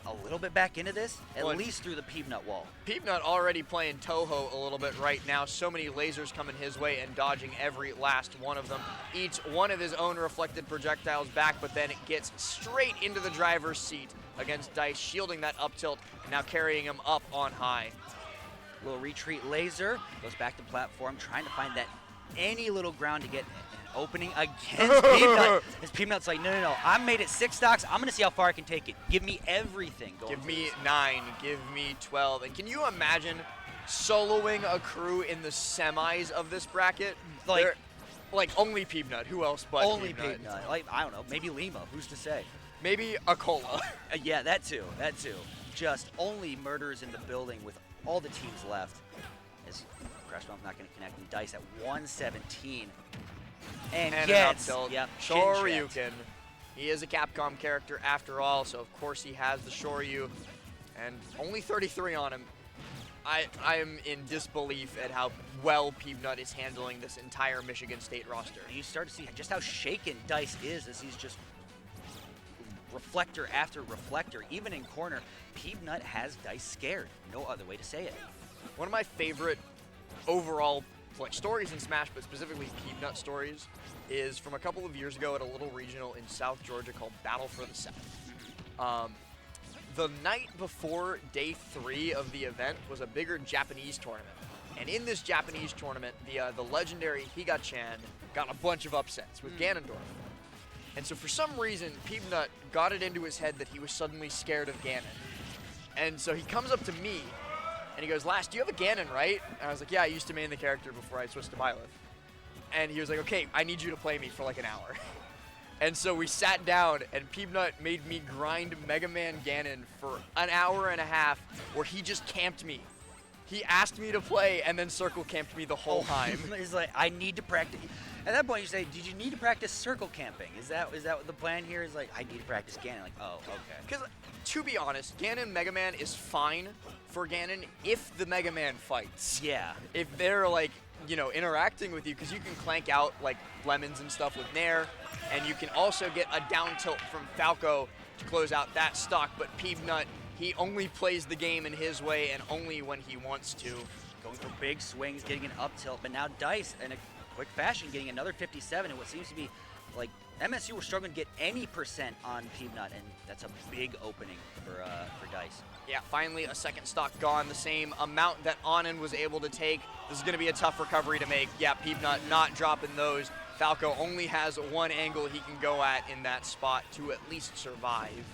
a little bit back into this, at least through the Peanut wall? Peanut already playing Toho a little bit right now. So many lasers coming his way and dodging every last one of them. Each one of his own reflected projectiles back, but then it gets straight into the driver's seat against Dice, shielding that up tilt, and now carrying him up on high. Little retreat laser, goes back to platform, trying to find that any little ground to get an opening against Peanut. As Peanut's like, no, I made it 6 stocks. I'm going to see how far I can take it. Give me everything. Give me 9. Give me 12. And can you imagine soloing a crew in the semis of this bracket? Like only Peanut. Who else but only Peanut? Like, I don't know. Maybe Lima. Who's to say? Maybe a Cola. Yeah, that too. Just only murders in the building with all the teams left. As Crashbomb's not going to connect, and Dice at 117. And gets an up tilt. Yep, Shoryuken. He is a Capcom character after all, so of course he has the Shoryu. And only 33 on him. I am in disbelief at how well Peanut is handling this entire Michigan State roster. You start to see just how shaken Dice is as he's just reflector after reflector. Even in corner, Peanut has Dice scared. No other way to say it. One of my favorite overall stories in Smash, but specifically Peanut stories, is from a couple of years ago at a little regional in South Georgia called Battle for the South. The night before day 3 of the event was a bigger Japanese tournament. And in this Japanese tournament, the legendary Higa-chan got a bunch of upsets with Ganondorf. And so for some reason, Peanut got it into his head that he was suddenly scared of Ganon. And so he comes up to me And he goes, Last, do you have a Ganon, right? And I was like, yeah, I used to main the character before I switched to Byleth. And he was like, okay, I need you to play me for like an hour. And so we sat down, and Peanut made me grind Mega Man Ganon for an hour and a half, where he just camped me. He asked me to play, and then circle camped me the whole time. He's like, I need to practice. At that point, you say, did you need to practice circle camping? Is that what the plan here is? Like, I need to practice Ganon. Like, oh, okay. Because, to be honest, Ganon Mega Man is fine for Ganon if the Mega Man fights. Yeah. If they're, like, you know, interacting with you, because you can clank out, like, lemons and stuff with Nair, and you can also get a down tilt from Falco to close out that stock, but Peanut, he only plays the game in his way and only when he wants to. Going for big swings, getting an up tilt, but now Dice in a quick fashion getting another 57 in what seems to be like MSU were struggling to get any percent on Peanut, and that's a big opening for Dice. Yeah, finally a second stock gone, the same amount that Anand was able to take. This is going to be a tough recovery to make. Yeah, Peanut not dropping those. Falco only has one angle he can go at in that spot to at least survive.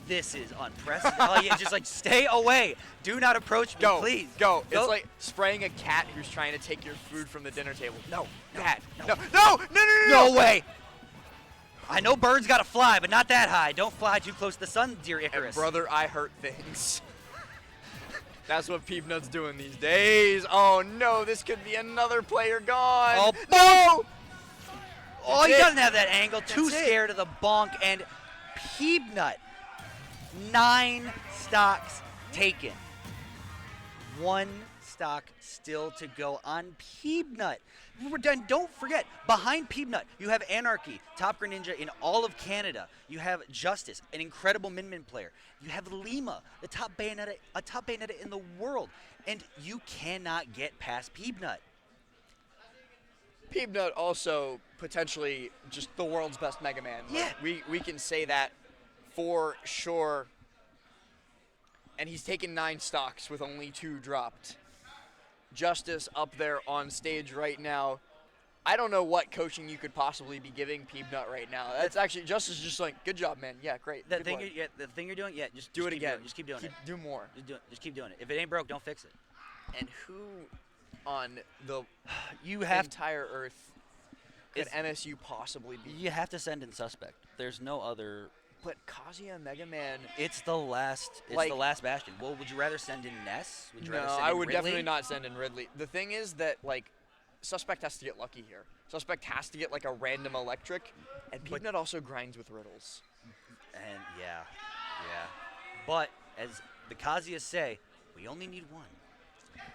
This is unprecedented. Oh, yeah, just like, stay away. Do not approach me, please. Go. It's like spraying a cat who's trying to take your food from the dinner table. No, bad. No. No way. I know birds gotta fly, but not that high. Don't fly too close to the sun, dear Icarus. And brother, I hurt things. That's what Peanut's doing these days. Oh no, this could be another player gone. Oh, no! Oh, he doesn't have that angle. Too scared of the bonk, and Peanut. 9 stocks taken. 1 stock still to go on Peanut. We're done. Don't forget, behind Peanut, you have Anarchy, top Greninja in all of Canada. You have Justice, an incredible Min player. You have Lima, a top Bayonetta in the world. And you cannot get past Peanut. Peanut also potentially just the world's best Mega Man. Yeah. Like, we can say that for sure. And he's taken 9 stocks with only 2 dropped. Justice up there on stage right now. I don't know what coaching you could possibly be giving Peanut right now. That's actually Justice is just like, good job, man. Yeah, great. The thing you're doing, just do it again. Just keep doing it. Do more. Just keep doing it. If it ain't broke, don't fix it. And who on the entire earth could MSU possibly be? You have to send in Suspect. There's no other. But Kazuya Mega Man. It's the last. It's the last bastion. Well, would you rather send in Ness? Would you rather send I in would Ridley? definitely not send in Ridley. The thing is that like, Suspect has to get lucky here. Suspect has to get like a random electric, and Peanut also grinds with riddles. And yeah. But as the Kazuyas say, we only need 1.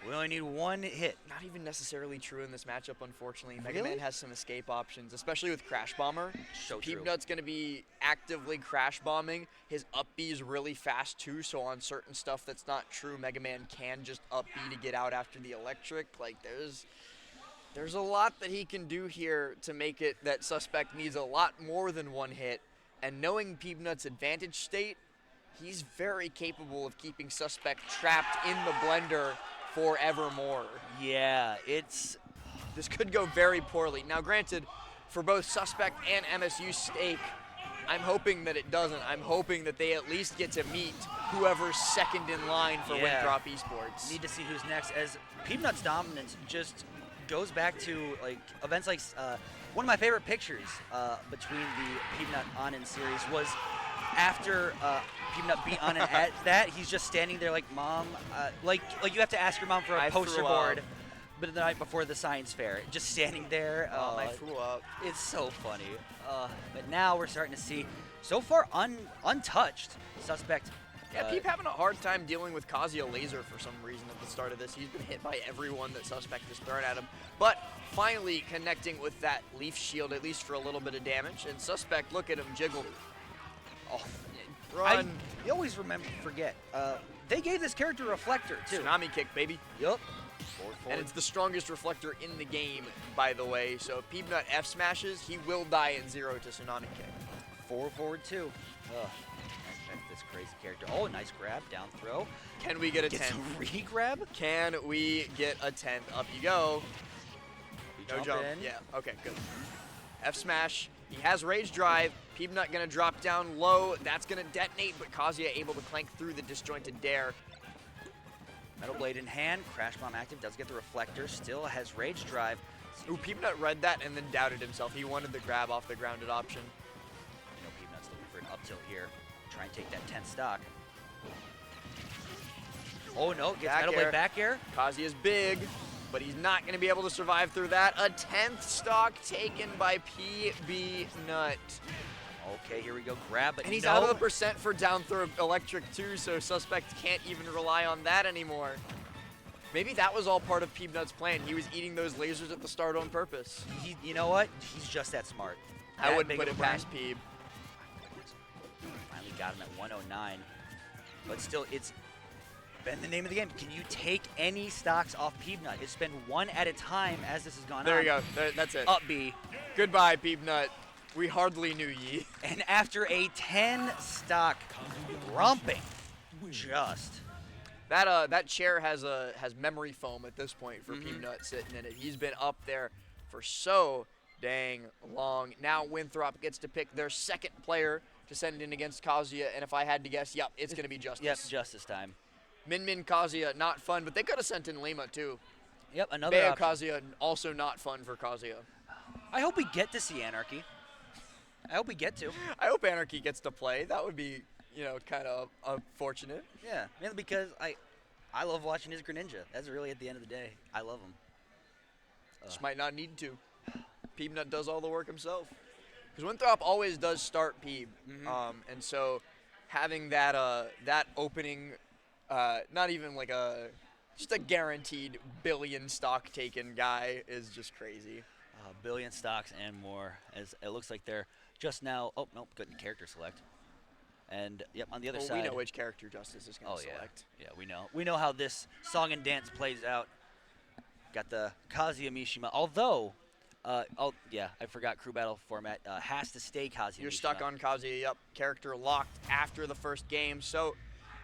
We only need 1 hit. Not even necessarily true in this matchup, unfortunately. Really? Mega Man has some escape options, especially with Crash Bomber. So true. Peanut's going to be actively crash bombing. His up B is really fast too, so on certain stuff that's not true, Mega Man can just up B to get out after the electric. Like there's a lot that he can do here to make it that Suspect needs a lot more than 1 hit. And knowing Peanut's advantage state, he's very capable of keeping Suspect trapped in the blender forevermore. Yeah, this could go very poorly. Now, granted, for both Suspect and MSU's stake, I'm hoping that it doesn't. I'm hoping that they at least get to meet whoever's second in line for Winthrop Esports. Need to see who's next, as Peanut's dominance just goes back to like events like one of my favorite pictures between the Peanut Anand series was after Peanut beat Anand at that. He's just standing there like, Mom, like you have to ask your mom for a poster board. But the night before the science fair, just standing there. I threw up. It's so funny. But now we're starting to see, so far untouched, Suspect. Yeah, Peep having a hard time dealing with Kazuya Laser for some reason at the start of this. He's been hit by everyone that Suspect has thrown at him. But finally connecting with that Leaf Shield, at least for a little bit of damage. And Suspect, look at him jiggle. Oh, run. You always forget. They gave this character a reflector, too. Tsunami kick, baby. Yup. And it's the strongest reflector in the game, by the way. So if Peanut F smashes, he will die in 0 to Tsunami kick. 4-forward 2. This crazy character. Oh, nice grab, down throw. Can we get a 10th? Gets a re-grab? Can we get a 10th? Up you go. No jump. In. Yeah, okay, good. F smash. He has Rage Drive. Peanut gonna drop down low. That's gonna detonate, but Kazuya able to clank through the disjointed dare. Metal Blade in hand, Crash Bomb active, does get the reflector, still has Rage Drive. Ooh, Peanut read that and then doubted himself. He wanted the grab off the grounded option. You know, Peanut's looking for an up tilt here. Try and take that 10th stock. Oh no, gets Back Metal air. Blade back air. Kazuya's big, but he's not going to be able to survive through that. A 10th stock taken by PB Nut. Okay, here we go, grab, but And he's no. out of the percent for down throw electric too, so Suspect can't even rely on that anymore. Maybe that was all part of Peanut's plan. He was eating those lasers at the start on purpose. You know what? He's just that smart. I That wouldn't big put of it a brain. past Peeb. Finally got him at 109. But still, it's been the name of the game. Can you take any stocks off Peanut? It's been one at a time as this has gone There on. you go. That's it. Up B. Goodbye, Peanut. We hardly knew ye. And after a 10 stock romping, just. That chair has memory foam at this point for Peanut sitting in it. He's been up there for so dang long. Now Winthrop gets to pick their second player to send in against Kazuya, and if I had to guess, yep, it's going to be Justice. Yep, Justice time. Min Kazuya, not fun, but they could have sent in Lima too. Yep, another Bayo option. Kazuya, also not fun for Kazuya. I hope we get to see Anarchy. I hope we get to. I hope Anarchy gets to play. That would be, kind of unfortunate. Yeah, mainly because I love watching his Greninja. That's really at the end of the day. I love him. Just might not need to. Peanut does all the work himself. Because Winthrop always does start Peeb. And so having that that opening, not even like just a guaranteed billion stock taken guy is just crazy. Billion stocks and more. As it looks like they're just now. Oh nope, couldn't character select. And yep, on the other side. We know which character Justice is going to select. Yeah, we know. We know how this song and dance plays out. Got the Kazuya Mishima. Although, I forgot crew battle format has to stay Kazuya. You're Mishima. stuck on Kazuya. Yep, character locked after the first game. So,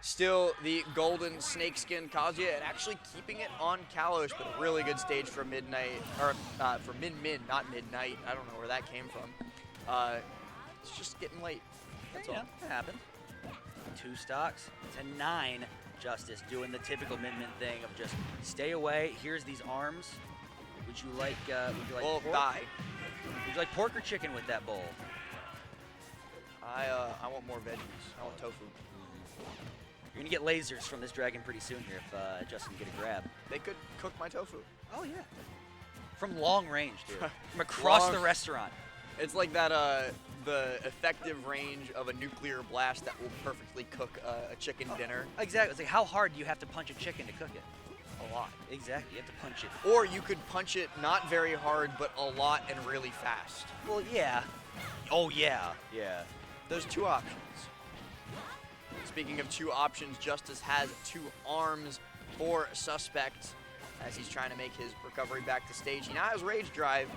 still the golden snakeskin Kazuya, and actually keeping it on Kalos, but a really good stage for Midnight, or for Min, not Midnight. I don't know where that came from. It's just getting late. That's all. Yeah, it happened. 2 stocks to 9. Justice doing the typical Min thing of just stay away. Here's these arms. Would you like Well, pork? die. Would you like pork or chicken with that bowl? I want more veggies. I want tofu. You're gonna get lasers from this dragon pretty soon here if Justin can get a grab. They could cook my tofu. Oh yeah. From long range, dude. From across Long- the restaurant. It's like that the effective range of a nuclear blast that will perfectly cook a chicken dinner. Exactly. It's like how hard do you have to punch a chicken to cook it? A lot. Exactly. You have to punch it. Or you could punch it not very hard, but a lot and really fast. Well, yeah. Oh yeah. Yeah. There's 2 options. Speaking of 2 options, Justice has 2 arms for Suspect as he's trying to make his recovery back to stage. He now has Rage Drive,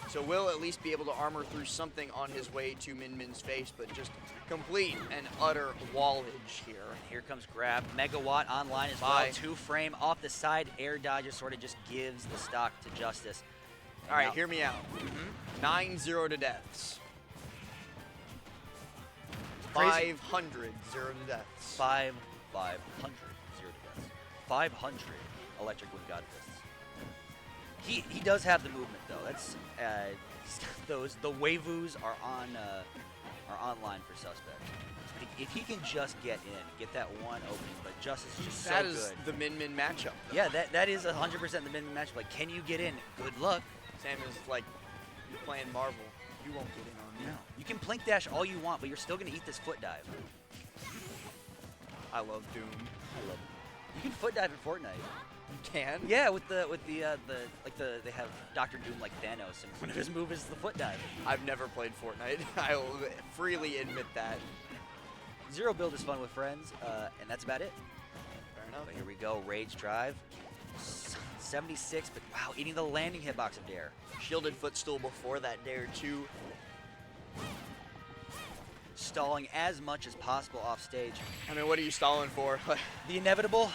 so will at least be able to armor through something on his way to Min's face, but just complete and utter wallage here. Here comes grab. Megawatt online as well. 2 frame off the side. Air dodge just sort of just gives the stock to Justice. All right, hear me out. 9-0 to deaths. Crazy. 500 0 to deaths. 500 0 to deaths. 500 electric wind god fists. He does have the movement though. That's the waivus are online for Suspect. If he can just get in, get that one opening, but Justice is just That so is good. the Min matchup. Though. Yeah, that is 100% the Min matchup. Like, can you get in? Good luck. Sam is like, you're playing Marvel. You won't get in on me. No. You can plink dash all you want, but you're still gonna eat this foot dive. I love Doom. I love it. You can foot dive in Fortnite. You can? Yeah, with the they have Dr. Doom like Thanos, and one of his moves is the foot dive. I've never played Fortnite. I will freely admit that. Zero build is fun with friends, and that's about it. Fair enough. But here we go, Rage Drive. 76, but wow, eating the landing hitbox of Dare. Shielded footstool before that Dare too. Stalling as much as possible off stage. I mean, what are you stalling for? The inevitable.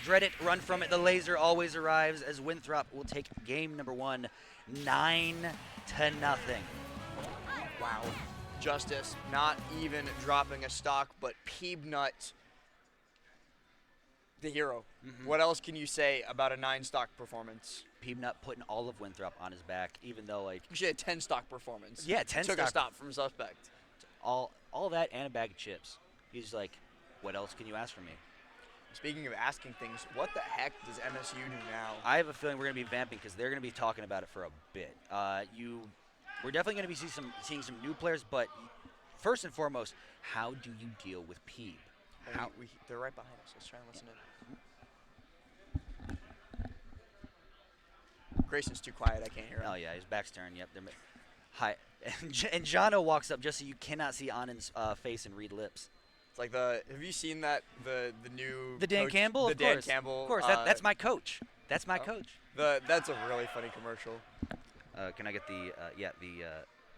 Dread it, run from it. The laser always arrives as Winthrop will take game number 1, 9-0. Wow. Justice not even dropping a stock, but Peanut the hero. Mhm. What else can you say about a 9-stock performance? Peanut putting all of Winthrop on his back, even though like Actually, a 10-stock performance. Yeah, 10 Took stock. a stop from Suspect. all that and a bag of chips. He's like, what else can you ask from me? Speaking of asking things, what the heck does MSU do now? I have a feeling we're going to be vamping because they're going to be talking about it for a bit. We're definitely going to be seeing some new players, but first and foremost, how do you deal with Peeb? They're right behind us. Let's try and listen in. Grayson's too quiet. I can't hear him. Oh yeah, his back's turned. Yep. Hi. And Jono walks up just so you cannot see Anand's face and read lips. It's like have you seen that the new Dan coach, Campbell? The Of Dan course. Campbell. Of course. That's my coach. That's my coach. That's a really funny commercial. Can I get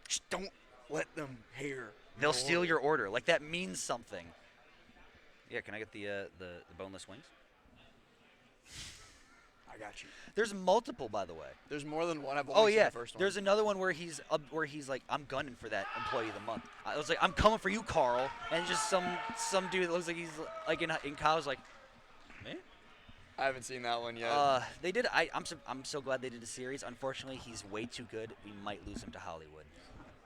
Just don't let them hear. They'll steal your order. Like that means something. Yeah. Can I get the boneless wings? I got you. There's multiple, by the way. There's more than one. I've only seen the first one. There's another one where he's like, I'm gunning for that employee of the month. I was like, I'm coming for you, Carl. And just some dude that looks like he's like in college, like, man. I haven't seen that one yet. They did. I'm so glad they did a series. Unfortunately, he's way too good. We might lose him to Hollywood.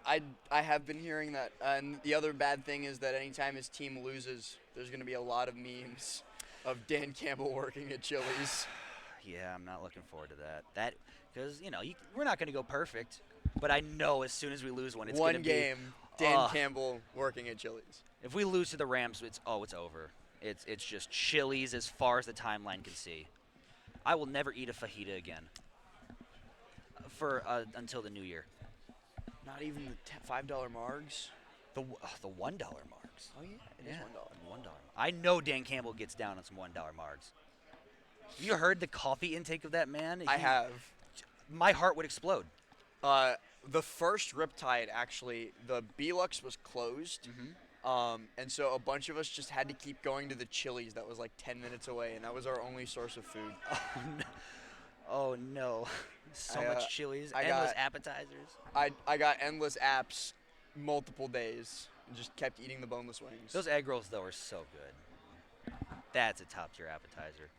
I have been hearing that. And the other bad thing is that anytime his team loses, there's going to be a lot of memes of Dan Campbell working at Chili's. Yeah, I'm not looking forward to that. Because we're not going to go perfect, but I know as soon as we lose one, it's going to be one game. Dan Campbell working at Chili's. If we lose to the Rams, it's over. It's just Chili's as far as the timeline can see. I will never eat a fajita again. Until the new year. Not even the $5 margs. The $1 margs. Oh yeah, it is $1. $1. I know Dan Campbell gets down on some $1 margs. Have you heard the coffee intake of that man? I have. My heart would explode. The first Riptide, actually, the Belux was closed. And so a bunch of us just had to keep going to the Chili's that was like 10 minutes away, and that was our only source of food. Oh no. So much Chili's, endless appetizers. I got endless apps multiple days and just kept eating the boneless wings. Those egg rolls, though, are so good. That's a top-tier appetizer.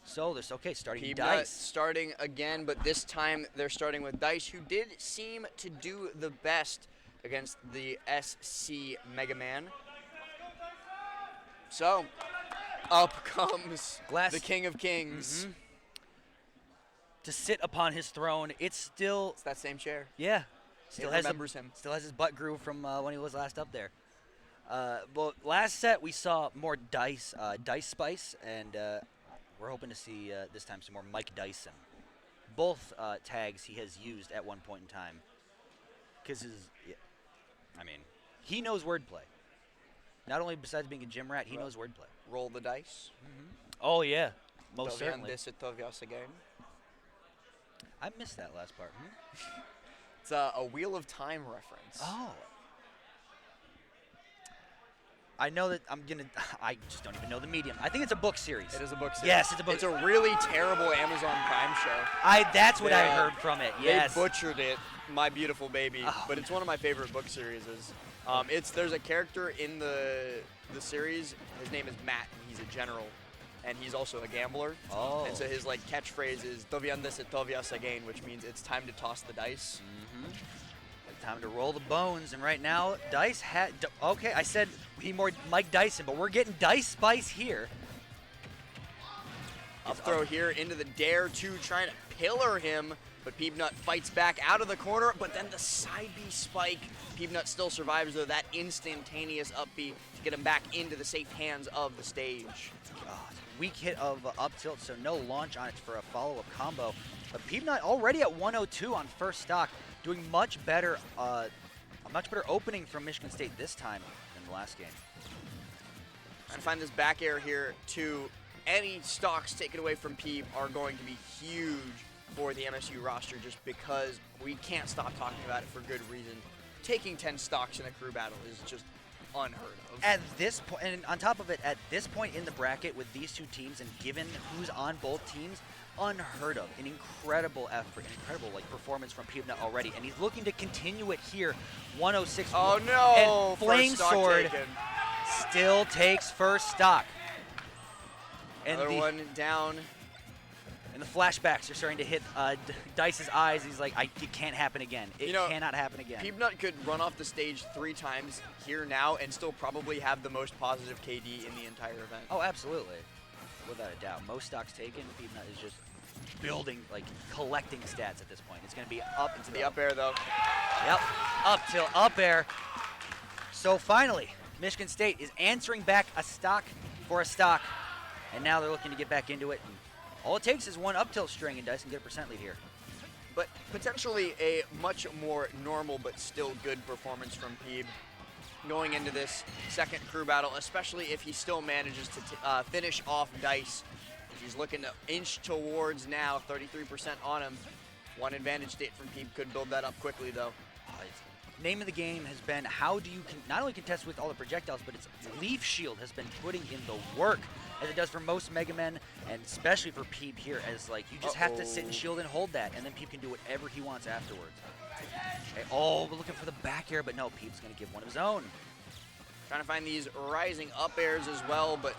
So there's starting Peanut Dice. starting again, but this time they're starting with Dice, who did seem to do the best against the SC Mega Man. So up comes the King of Kings. To sit upon his throne. It's that same chair. Yeah. Still remembers him. Still has his butt groove from when he was last up there. Well, last set we saw more Dice Spice, and we're hoping to see this time some more Mike Dyson. Both tags he has used at one point in time. Because he knows wordplay. Not only besides being a gym rat, he knows wordplay. Roll the dice. Oh yeah, most certainly. Again. I missed that last part. It's a Wheel of Time reference. Oh. I know that I just don't even know the medium. I think it's a book series. It is a book series. Yes, it's a book. It's a really terrible Amazon Prime show. That's what I heard from it. Yes. They butchered it, My Beautiful Baby, but it's one of my favorite book series. There's a character in the series. His name is Matt, and he's a general, and he's also a gambler. Oh. And so his catchphrase is "Toviandes et tovias again," which means it's time to toss the dice. Time to roll the bones, and right now, Dice had. Okay, I said he more Mike Dyson, but we're getting Dice Spice here. Up throw here into the Dare 2, trying to pillar him, but Peanut fights back out of the corner, but then the side B spike. Peanut still survives, though, that instantaneous up B to get him back into the safe hands of the stage. Weak hit of up tilt, so no launch on it for a follow-up combo. But Peanut already at 102 on first stock, doing much better, a much better opening from Michigan State this time than the last game. Trying to find this back air here, too. Any stocks taken away from Peeb are going to be huge for the MSU roster just because we can't stop talking about it for good reason. Taking 10 stocks in a crew battle is just unheard of. At this point, and on top of it, at this point in the bracket with these two teams, and given who's on both teams, unheard of. An incredible effort, an incredible performance from Peanut already, and he's looking to continue it here. 106. Oh no! And Flame Sword still takes first stock. And Another one down. And the flashbacks are starting to hit Dice's eyes. He's like, it can't happen again. It cannot happen again. Peanut could run off the stage 3 times here now and still probably have the most positive KD in the entire event. Oh, absolutely. Without a doubt. Most stocks taken. Peanut is just building, collecting stats at this point. It's going to be up into the up air, though. Yep. Up till up air. So finally, Michigan State is answering back a stock for a stock. And now they're looking to get back into it. And all it takes is one up tilt string, and Dice can get a percent lead here. But potentially a much more normal but still good performance from Peeb going into this second crew battle, especially if he still manages to finish off Dice. He's looking to inch towards now, 33% on him. One advantage state from Peeb could build that up quickly, though. Name of the game has been how do you not only contest with all the projectiles, but its Leaf Shield has been putting in the work, as it does for most Mega Men, and especially for Peeb here, as you just have to sit and shield and hold that, and then Peeb can do whatever he wants afterwards. Okay, we're looking for the back air, but no, Peeb's going to give one of his own. Trying to find these rising up airs as well, but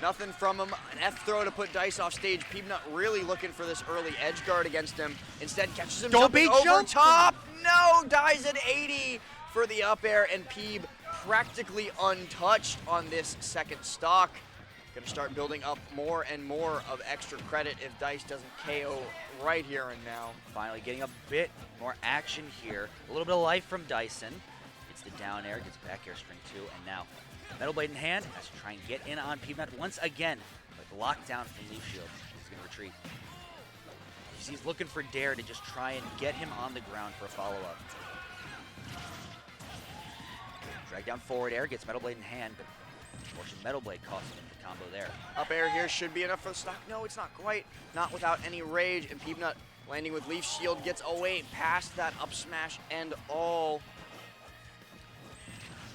nothing from him. An F throw to put Dice off stage. Peeb not really looking for this early edge guard against him. Instead catches him jumping over top. No, dies at 80 for the up air, and Peeb practically untouched on this second stock. Gonna start building up more and more of extra credit if Dice doesn't KO right here and now. Finally getting a bit more action here. A little bit of life from Dyson. Gets the down air, gets back air string 2, and now Metal Blade in hand has to try and get in on Peanut once again. Locked down from Leaf Shield. He's gonna retreat. He's looking for Dare to just try and get him on the ground for a follow-up. Drag down forward air, gets Metal Blade in hand, but unfortunately Metal Blade costing him the combo there. Up air here should be enough for the stock. No, it's not quite. Not without any rage, and Peanut landing with Leaf Shield gets away past that up smash and all.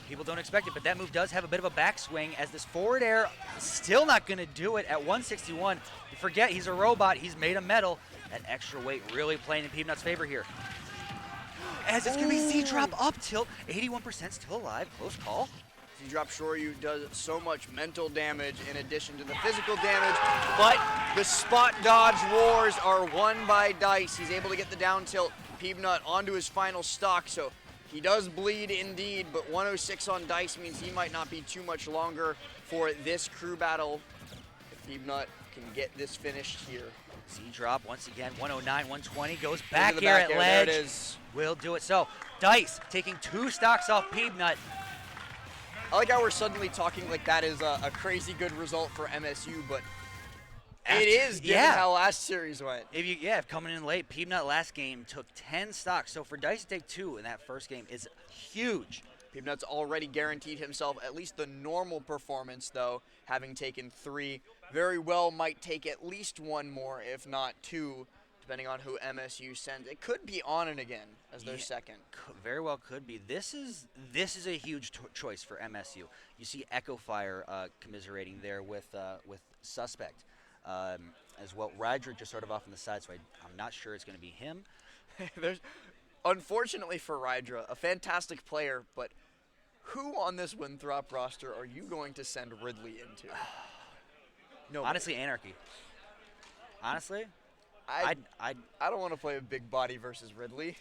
People don't expect it, but that move does have a bit of a backswing, as this forward air still not going to do it at 161. You forget he's a robot. He's made of metal. That extra weight really playing in Peanut's favor here. As it's going to be Z-drop up tilt. 81% still alive. Close call. Z-drop Shoryu does so much mental damage in addition to the physical damage, but the spot dodge wars are won by Dice. He's able to get the down tilt. Peanut onto his final stock, so he does bleed indeed, but 106 on Dice means he might not be too much longer for this crew battle if Peanut can get this finished here. Z-drop once again, 109, 120, goes back here at ledge. There it is. Will do it. So, Dice taking 2 stocks off Peanut. I like how we're suddenly talking like that is a crazy good result for MSU, but it is given how last series went. If coming in late, Peanut last game took 10 stocks. So for Dice to take 2 in that first game is huge. Peanut's already guaranteed himself at least the normal performance, though, having taken 3. Very well might take at least 1 more, if not 2, depending on who MSU sends. It could be on and again as their second. Very well could be. This is a huge choice for MSU. You see Echo Fire commiserating there with Suspect. As well, Roderick just sort of off on the side, so I'm not sure it's going to be him. Unfortunately for Rydra, a fantastic player, but who on this Winthrop roster are you going to send Ridley into? No. Honestly, Anarchy. Honestly, I don't want to play a big body versus Ridley.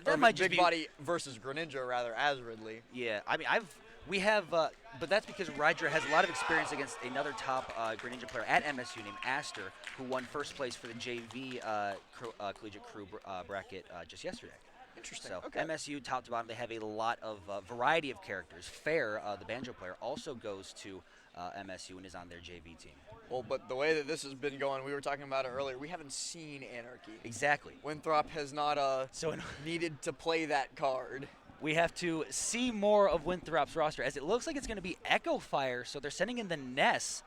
That might just big body versus Greninja rather as Ridley. Yeah, I mean we have, but that's because Rydra has a lot of experience against another top Greninja player at MSU named Aster, who won first place for the JV Collegiate Crew bracket just yesterday. Interesting. So okay. MSU top to bottom, they have a lot of variety of characters. Fair, the banjo player, also goes to MSU and is on their JV team. Well, but the way that this has been going, we were talking about it earlier, we haven't seen Anarchy. Exactly. Winthrop has not needed to play that card. We have to see more of Winthrop's roster, as it looks like it's going to be Echo Fire, so they're sending in the Ness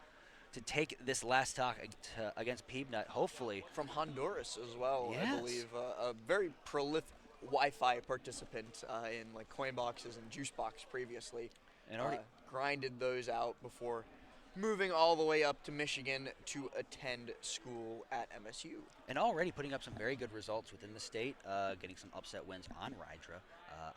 to take this last talk against Peanut, hopefully. From Honduras as well, yes. I believe. A very prolific, Wi-Fi participant in like coin boxes and juice box previously, And already grinded those out before moving all the way up to Michigan to attend school at MSU. And already putting up some very good results within the state, getting some upset wins on Rydra,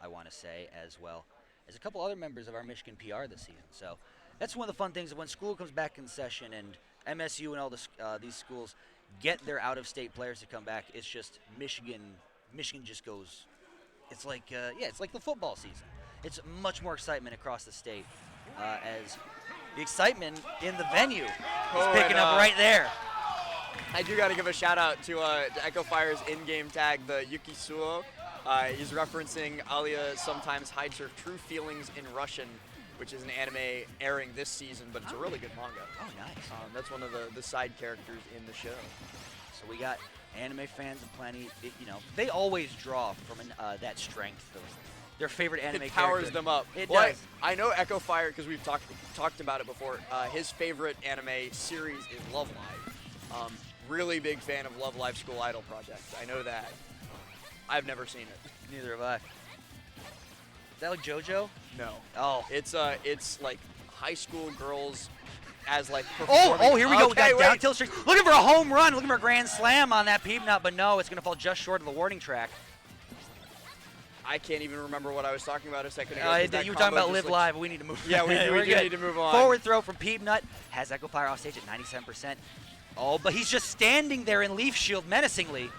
I want to say, as well as a couple other members of our Michigan PR this season. So that's one of the fun things of when school comes back in session and MSU and all these schools get their out-of-state players to come back. It's just Michigan just goes. It's like it's like the football season. It's much more excitement across the state as the excitement in the venue is picking up right there. I do got to give a shout out to Echo Fire's in-game tag, the Yuki Suo. He's referencing Alia sometimes hides her true feelings in Russian, which is an anime airing this season, but it's a really good manga. Oh, nice. That's one of the side characters in the show. So we got anime fans and plenty. They always draw from that strength of their favorite anime. It powers character. them up. It Well, does. I know Echo Fire because we've talked about it before. His favorite anime series is Love Live. Really big fan of Love Live School Idol Project. I know that. I've never seen it. Neither have I. Is that like JoJo? No. Oh. It's like high school girls as like Oh, here we go. We Okay, got wait. down tilt streak. Looking for a home run. Looking for a grand slam on that peep nut, but no, it's going to fall just short of the warning track. I can't even remember what I was talking about a second ago. 'cause You that were talking combo about just Live looks- Live. We need to move. Yeah, we We're do good. need to move on. Forward throw from Peep Nut has Echo Fire off stage at 97%. Oh, but he's just standing there in Leaf Shield menacingly.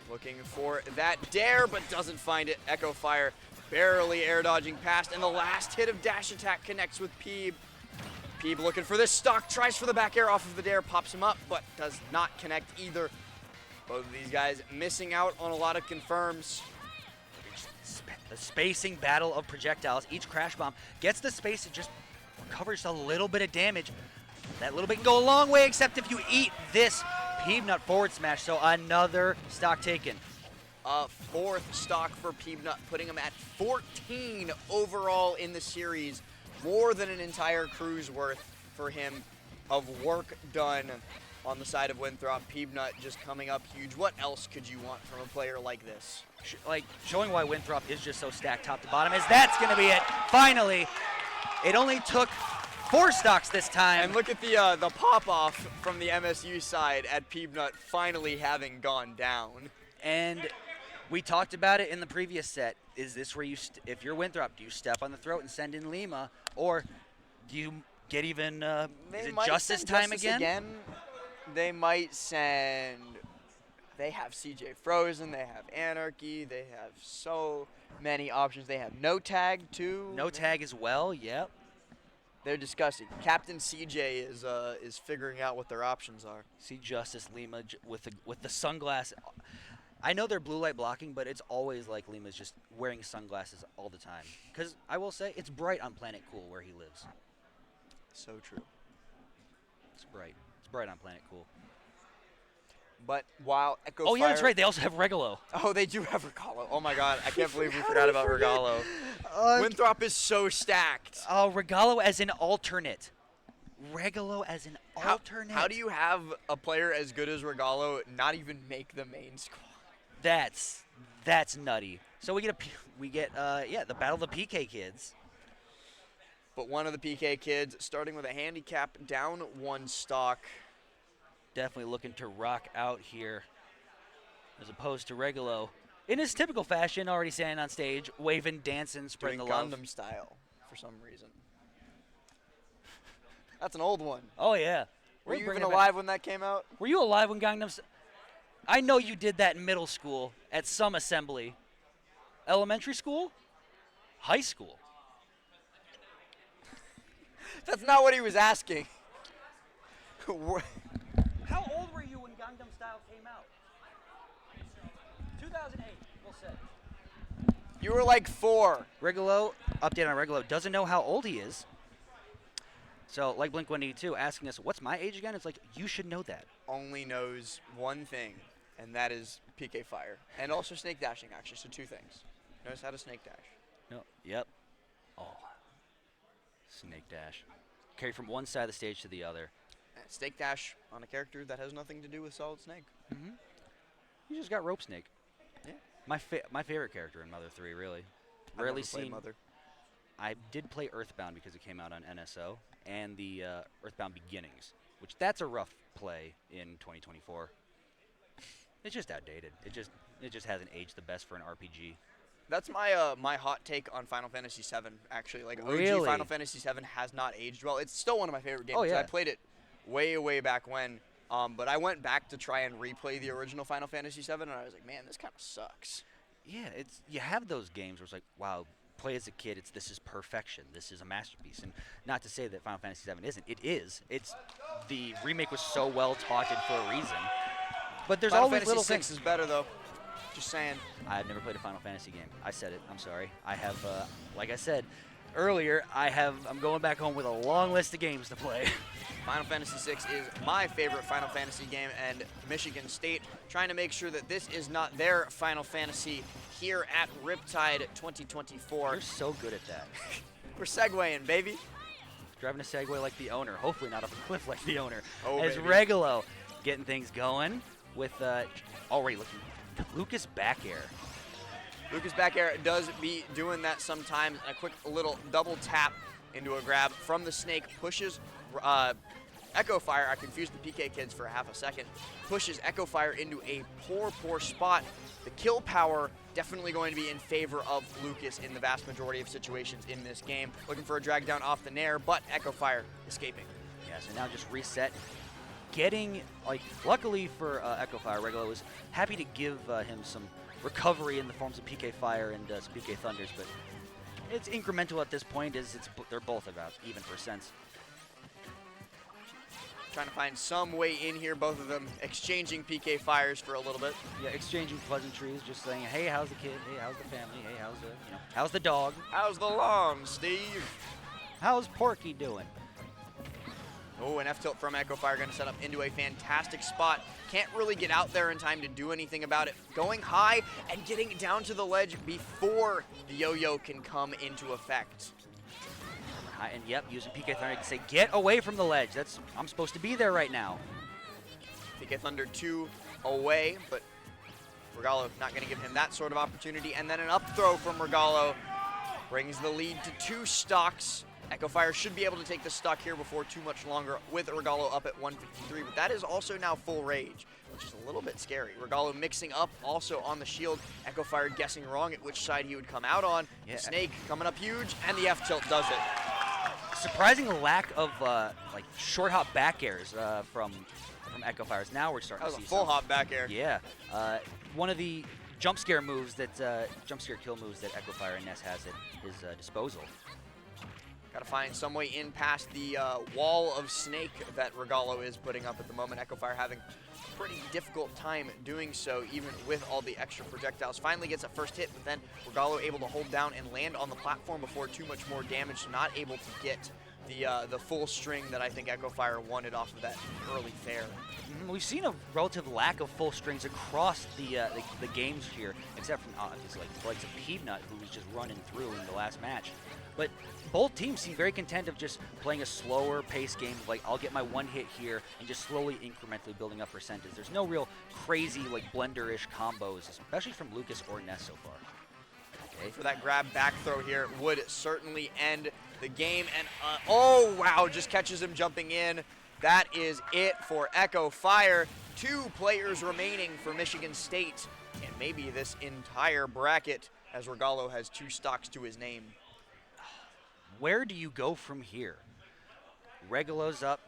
Looking for that dare, but doesn't find it. Echo Fire barely air dodging past, and the last hit of dash attack connects with Peeb. Peeb looking for this stock, tries for the back air off of the dare, pops him up, but does not connect either. Both of these guys missing out on a lot of confirms. The spacing battle of projectiles. Each crash bomb gets the space to just recover just a little bit of damage. That little bit can go a long way, except if you eat this Peeb Nut forward smash. So another stock taken. Fourth stock for Peeb Nut, putting him at 14 overall in the series. More than an entire crew's worth for him of work done on the side of Winthrop. Peeb Nut just coming up huge. What else could you want from a player like this? Like showing why Winthrop is just so stacked top to bottom is that's going to be it. Finally, it only took 4 stocks this time. And look at the pop-off from the MSU side at Peeb Nut finally having gone down. And we talked about it in the previous set. Is this where you, if you're Winthrop, do you step on the throat and send in Lima, or do you get even? Is it Justice time again? They might send. They have CJ Frozen. They have Anarchy. They have so many options. They have No Tag too. No Tag as well. Yep. They're discussing. Captain CJ is figuring out what their options are. See Justice Lima with the sunglass. I know they're blue light blocking, but it's always like Lima's just wearing sunglasses all the time. Because I will say, it's bright on Planet Cool where he lives. So true. It's bright. It's bright on Planet Cool. But while Echo Oh, Fire, yeah, that's right. They also have Regalo. Oh, they do have Regalo. Oh, my God. I can't believe we forgot about Regalo. Winthrop is so stacked. Oh, Regalo as an alternate. Regalo as an alternate. How do you have a player as good as Regalo not even make the main squad? That's nutty. So we get the battle of the PK kids. But one of the PK kids starting with a handicap, down 1 stock. Definitely looking to rock out here, as opposed to Regalo, in his typical fashion, already standing on stage, waving, dancing, spreading Doing the love. Gundam style for some reason. That's an old one. Oh yeah. Were you even bringing it alive back. when that came out? Were you alive when Gangnam Style? I know you did that in middle school at some assembly. Elementary school? High school? That's not what he was asking. How old were you when Gangnam Style came out? 2008, we'll say. You were like 4. Regalo, update on Regalo, doesn't know how old he is. So, like Blink-182, asking us, what's my age again? It's like, you should know that. Only knows one thing, and that is PK Fire. And also snake dashing, actually, so 2 things. Knows how to snake dash. No, yep. Oh, snake dash. Carry from one side of the stage to the other. Snake dash on a character that has nothing to do with Solid Snake. Mm-hmm. You just got Rope Snake. Yeah. My favorite character in Mother 3, really. I've Rarely never played seen. Mother. I did play Earthbound because it came out on NSO, and the Earthbound Beginnings, which that's a rough play in 2024. It's just outdated. It just hasn't aged the best for an RPG. That's my my hot take on Final Fantasy VII. Actually, like Really? OG Final Fantasy VII has not aged well. It's still one of my favorite games. Oh, yeah. I played it way back when. But I went back to try and replay the original Final Fantasy VII, and I was like, man, this kind of sucks. Yeah, you have those games where it's like, wow, play as a kid. This is perfection. This is a masterpiece. And not to say that Final Fantasy VII isn't. It is. The remake was so well taughted for a reason. But there's Final always Fantasy little VI things. is better though. Just saying. I've never played a Final Fantasy game. I said it. I'm sorry. I have, like I said earlier, I'm going back home with a long list of games to play. Final Fantasy VI is my favorite Final Fantasy game, and Michigan State trying to make sure that this is not their Final Fantasy here at Riptide 2024. You're so good at that. We're segueing, baby. Driving a Segway like the owner. Hopefully not off a cliff like the owner. Oh, as baby. Regulo getting things going with already looking Lucas back air. Lucas back air does be doing that sometimes. A quick little double tap into a grab from the snake, pushes Echo Fire. I confused the PK kids for a half a second. Pushes Echo Fire into a poor spot. The kill power definitely going to be in favor of Lucas in the vast majority of situations in this game. Looking for a drag down off the Nair, but Echo Fire escaping. Yeah, so now just reset. Getting, luckily for Echo Fire, Regulo was happy to give him some recovery in the forms of PK Fire and some PK Thunders, but it's incremental at this point, as they're both about even percents. Trying to find some way in here, both of them exchanging PK Fires for a little bit. Yeah, exchanging pleasantries, just saying, hey, how's the kid? Hey, how's the family? Hey, how's the dog? How's the lawn, Steve? How's Porky doing? Oh, an F-tilt from Echo Fire going to set up into a fantastic spot. Can't really get out there in time to do anything about it. Going high and getting down to the ledge before the yo-yo can come into effect. And yep, using PK Thunder to say, get away from the ledge. I'm supposed to be there right now. PK Thunder 2 away, but Regalo not going to give him that sort of opportunity. And then an up throw from Regalo brings the lead to 2 stocks. Echo Fire should be able to take the stock here before too much longer with Regalo up at 153, but that is also now full rage, which is a little bit scary. Regalo mixing up also on the shield. Echo Fire guessing wrong at which side he would come out on. Yeah. The Snake coming up huge, and the F-tilt does it. Surprising lack of short hop back airs from Echo Fires. Now we're starting That was to see a full some. hop back air. Yeah, one of the jump scare moves jump scare kill moves that Echo Fire and Ness has at his disposal. Got to find some way in past the wall of snake that Regalo is putting up at the moment. Echo Fire having a pretty difficult time doing so, even with all the extra projectiles. Finally gets a first hit, but then Regalo able to hold down and land on the platform before too much more damage. Not able to get the full string that I think Echo Fire wanted off of that early fair. We've seen a relative lack of full strings across the games here, except from obviously the likes of Peanut, who was just running through in the last match. But both teams seem very content of just playing a slower pace game, like I'll get my one hit here and just slowly incrementally building up percentage. There's no real crazy blender-ish combos, especially from Lucas or Ness so far. Okay. For that grab back throw here would certainly end the game. And oh wow, just catches him jumping in. That is it for Echo Fire. 2 players remaining for Michigan State, and maybe this entire bracket, as Regalo has 2 stocks to his name. Where do you go from here? Regalo's up.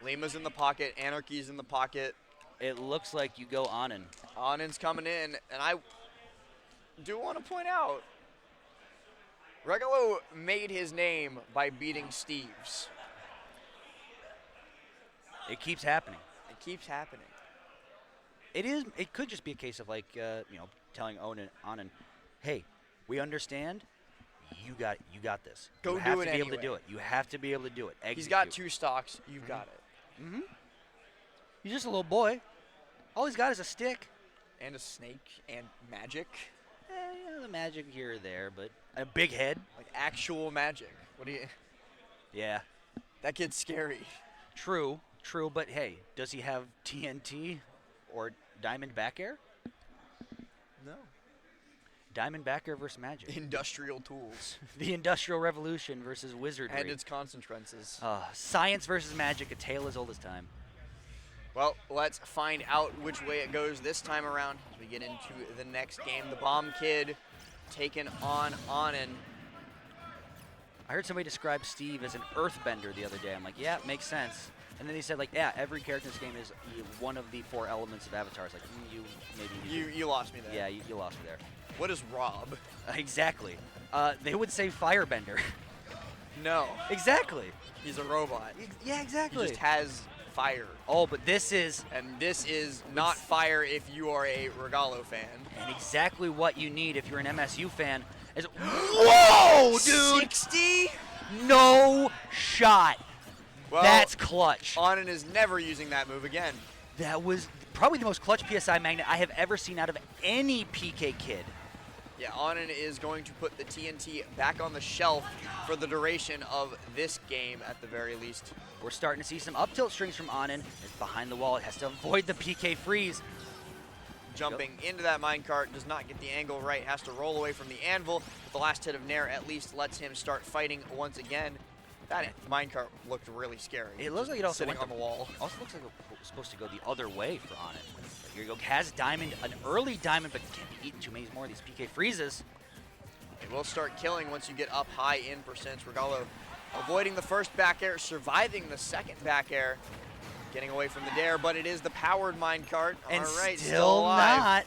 Lima's in the pocket. Anarchy's in the pocket. It looks like you go Anin. Anin's coming in, and I do want to point out, Regalo made his name by beating Steve's. It keeps happening. It keeps happening. It could just be a case of telling Anin, hey, we understand. You got this. Go you do have it to be able to anyway. do it. You have to be able to do it. Execute. He's got 2 stocks. You've got it. Mm-hmm. He's just a little boy. All he's got is a stick. And a snake and magic. The magic here or there, but a big head. Like actual magic. What do you... Yeah. That kid's scary. True, but hey, does he have TNT or diamond back air? No. Diamond backer versus Magic. Industrial tools. The Industrial Revolution versus Wizardry. And its consequences. Science versus magic, a tale as old as time. Well, let's find out which way it goes this time around as we get into the next game. The Bomb Kid taking on Anand. I heard somebody describe Steve as an earthbender the other day. I'm like, yeah, makes sense. And then he said, like, yeah, every character in this game is one of the 4 elements of Avatar. It's like, you lost me there. Yeah, you lost me there. What is Rob? Exactly. They would say firebender. No. Exactly. He's a robot. Yeah, exactly. He just has fire. Oh, but this is... And this is not fire if you are a Regalo fan. And exactly what you need if you're an MSU fan is... Whoa, dude! 60? No shot. Well, that's clutch. Anand is never using that move again. That was probably the most clutch PSI magnet I have ever seen out of any PK kid. Yeah, Anand is going to put the TNT back on the shelf for the duration of this game at the very least. We're starting to see some up tilt strings from Anand. It's behind the wall. It has to avoid the PK freeze. Jumping into that minecart, does not get the angle right, has to roll away from the anvil. But the last hit of Nair at least lets him start fighting once again. That minecart looked really scary. It looks like it also sitting on the wall. Also looks like it was supposed to go the other way for Anand. But here you go, has diamond, an early diamond, but can't be eating too many more of these PK freezes. It will start killing once you get up high in percents. Regalo avoiding the first back air, surviving the second back air, getting away from the dare, but it is the powered minecart. And all right, still alive. not.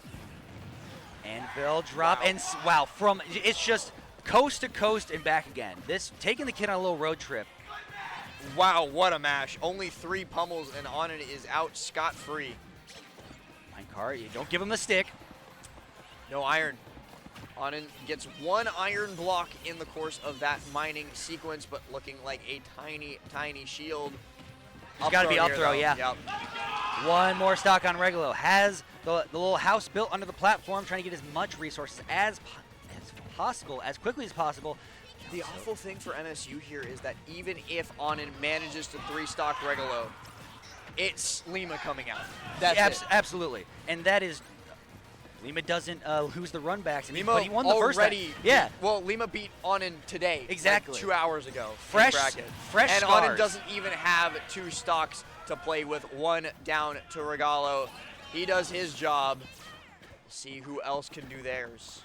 Anvil drop, Wow. and wow, from, it's just coast to coast and back again. This, taking the kid on a little road trip. Wow, what a mash. Only 3 pummels and Anand is out scot-free. Minecart, you don't give him the stick. No iron. Anand gets 1 iron block in the course of that mining sequence, but looking like a tiny, tiny shield. It's got to be up throw, yeah. Yep. One more stock on Regalo. Has the little house built under the platform, trying to get as much resources as possible, as quickly as possible. The awful thing for MSU here is that even if Anand manages to 3-stock Regalo, it's Lima coming out. That's it. Absolutely. And that is, Lima doesn't lose the run backs. Lima but he won the first time. Yeah. Well, Lima beat Anand today. Exactly. Like 2 hours ago. Fresh And scars. Anand doesn't even have 2 stocks to play with, 1 down to Regalo. He does his job. We'll see who else can do theirs.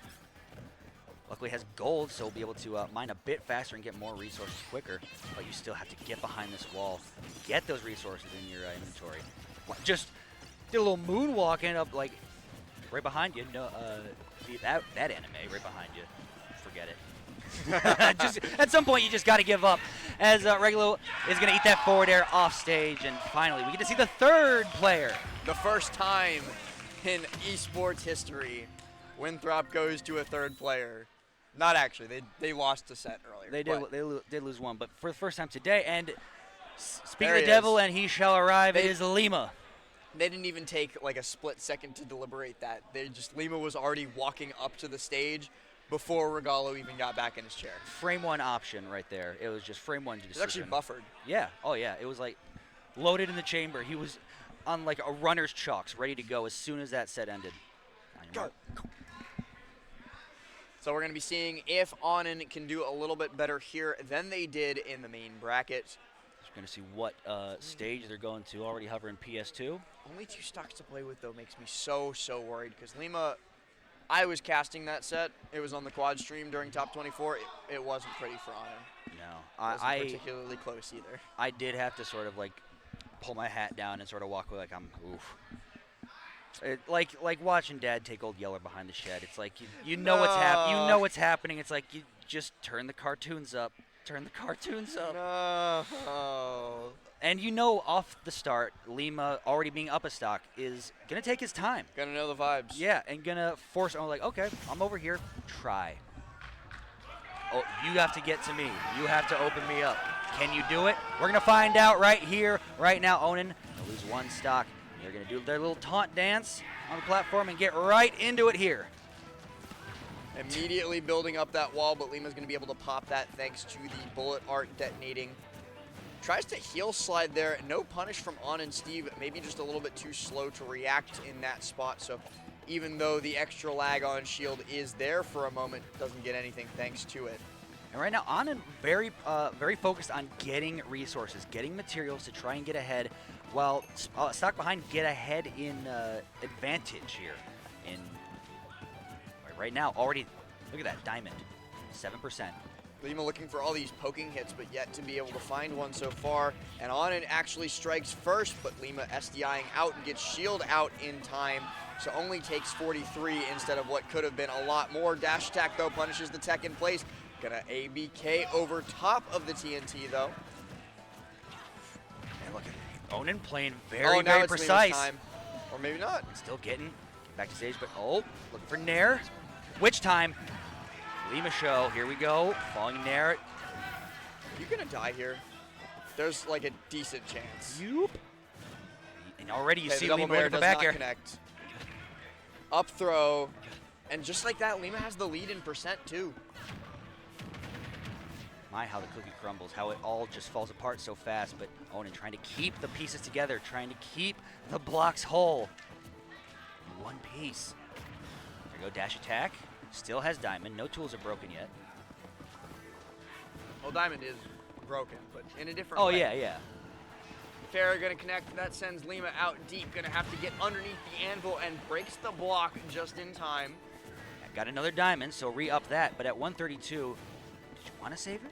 Luckily has gold, so he'll be able to mine a bit faster and get more resources quicker. But you still have to get behind this wall, get those resources in your inventory. Just did a little moonwalk, ended up like right behind you. No, that anime right behind you. Forget it. Just at some point, you just got to give up. As Regalo is going to eat that forward air off stage, and finally we get to see the 3rd player. The first time in esports history, Winthrop goes to a 3rd player. Not actually. They lost a set earlier. They did lose one, but for the first time today. And speaking There of he the devil, is. and he shall arrive. It is Lima. They didn't even take like a split second to deliberate that. Lima was already walking up to the stage before Regalo even got back in his chair. Frame 1 option right there. It was just frame 1 decision. It's actually buffered. Yeah. Oh yeah. It was like loaded in the chamber. He was on like a runner's chalks, ready to go as soon as that set ended. Go. So we're going to be seeing if Anand can do a little bit better here than they did in the main bracket. We're going to see what stage they're going to. Already hovering PS2. Only 2 stocks to play with, though, makes me so worried. Because Lima, I was casting that set. It was on the quad stream during top 24. It wasn't pretty for Anand. No. It wasn't particularly close either. I did have to sort of like pull my hat down and sort of walk away like I'm oof. Like watching Dad take Old Yeller behind the shed. It's like you know what's happening. You know what's happening. It's like you just turn the cartoons up. Turn the cartoons up. No. And you know off the start, Lima already being up a stock is gonna take his time. Gonna know the vibes. Yeah, and gonna force. I'm like, okay, I'm over here. Try. Oh, you have to get to me. You have to open me up. Can you do it? We're gonna find out right here, right now. Onan gonna lose 1 stock. They're going to do their little taunt dance on the platform and get right into it here. Immediately building up that wall, but Lima's going to be able to pop that thanks to the bullet art detonating. Tries to heel slide there. No punish from Anand Steve. Maybe just a little bit too slow to react in that spot. So even though the extra lag on shield is there for a moment, doesn't get anything thanks to it. And right now, Anand very focused on getting resources, getting materials to try and get ahead, while Stock Behind get ahead in advantage here. Right now, already, look at that, diamond, 7%. Lima looking for all these poking hits, but yet to be able to find one so far. And Anand actually strikes first, but Lima SDIing out and gets shield out in time. So only takes 43 instead of what could have been a lot more. Dash attack, though, punishes the tech in place. Gonna ABK over top of the TNT, though. And look at Onan playing now very it's Lima's precise. time. Or maybe not. Still getting back to stage, but looking for Nair. Witch time. Lima show, here we go. Falling Nair. You gonna die here? There's like a decent chance. Yup. And already you Okay, see the double Lima bear with the does back not air. connect. Up throw. And just like that, Lima has the lead in percent too. My, how the cookie crumbles, how it all just falls apart so fast, but Onan trying to keep the pieces together, trying to keep the blocks whole. In one piece. There we go, dash attack. Still has diamond, no tools are broken yet. Well, diamond is broken, but in a different way. Yeah. Fair gonna connect, that sends Lima out deep. Gonna have to get underneath the anvil and breaks the block just in time. Got another diamond, so re-up that, but at 132, did you want to save it?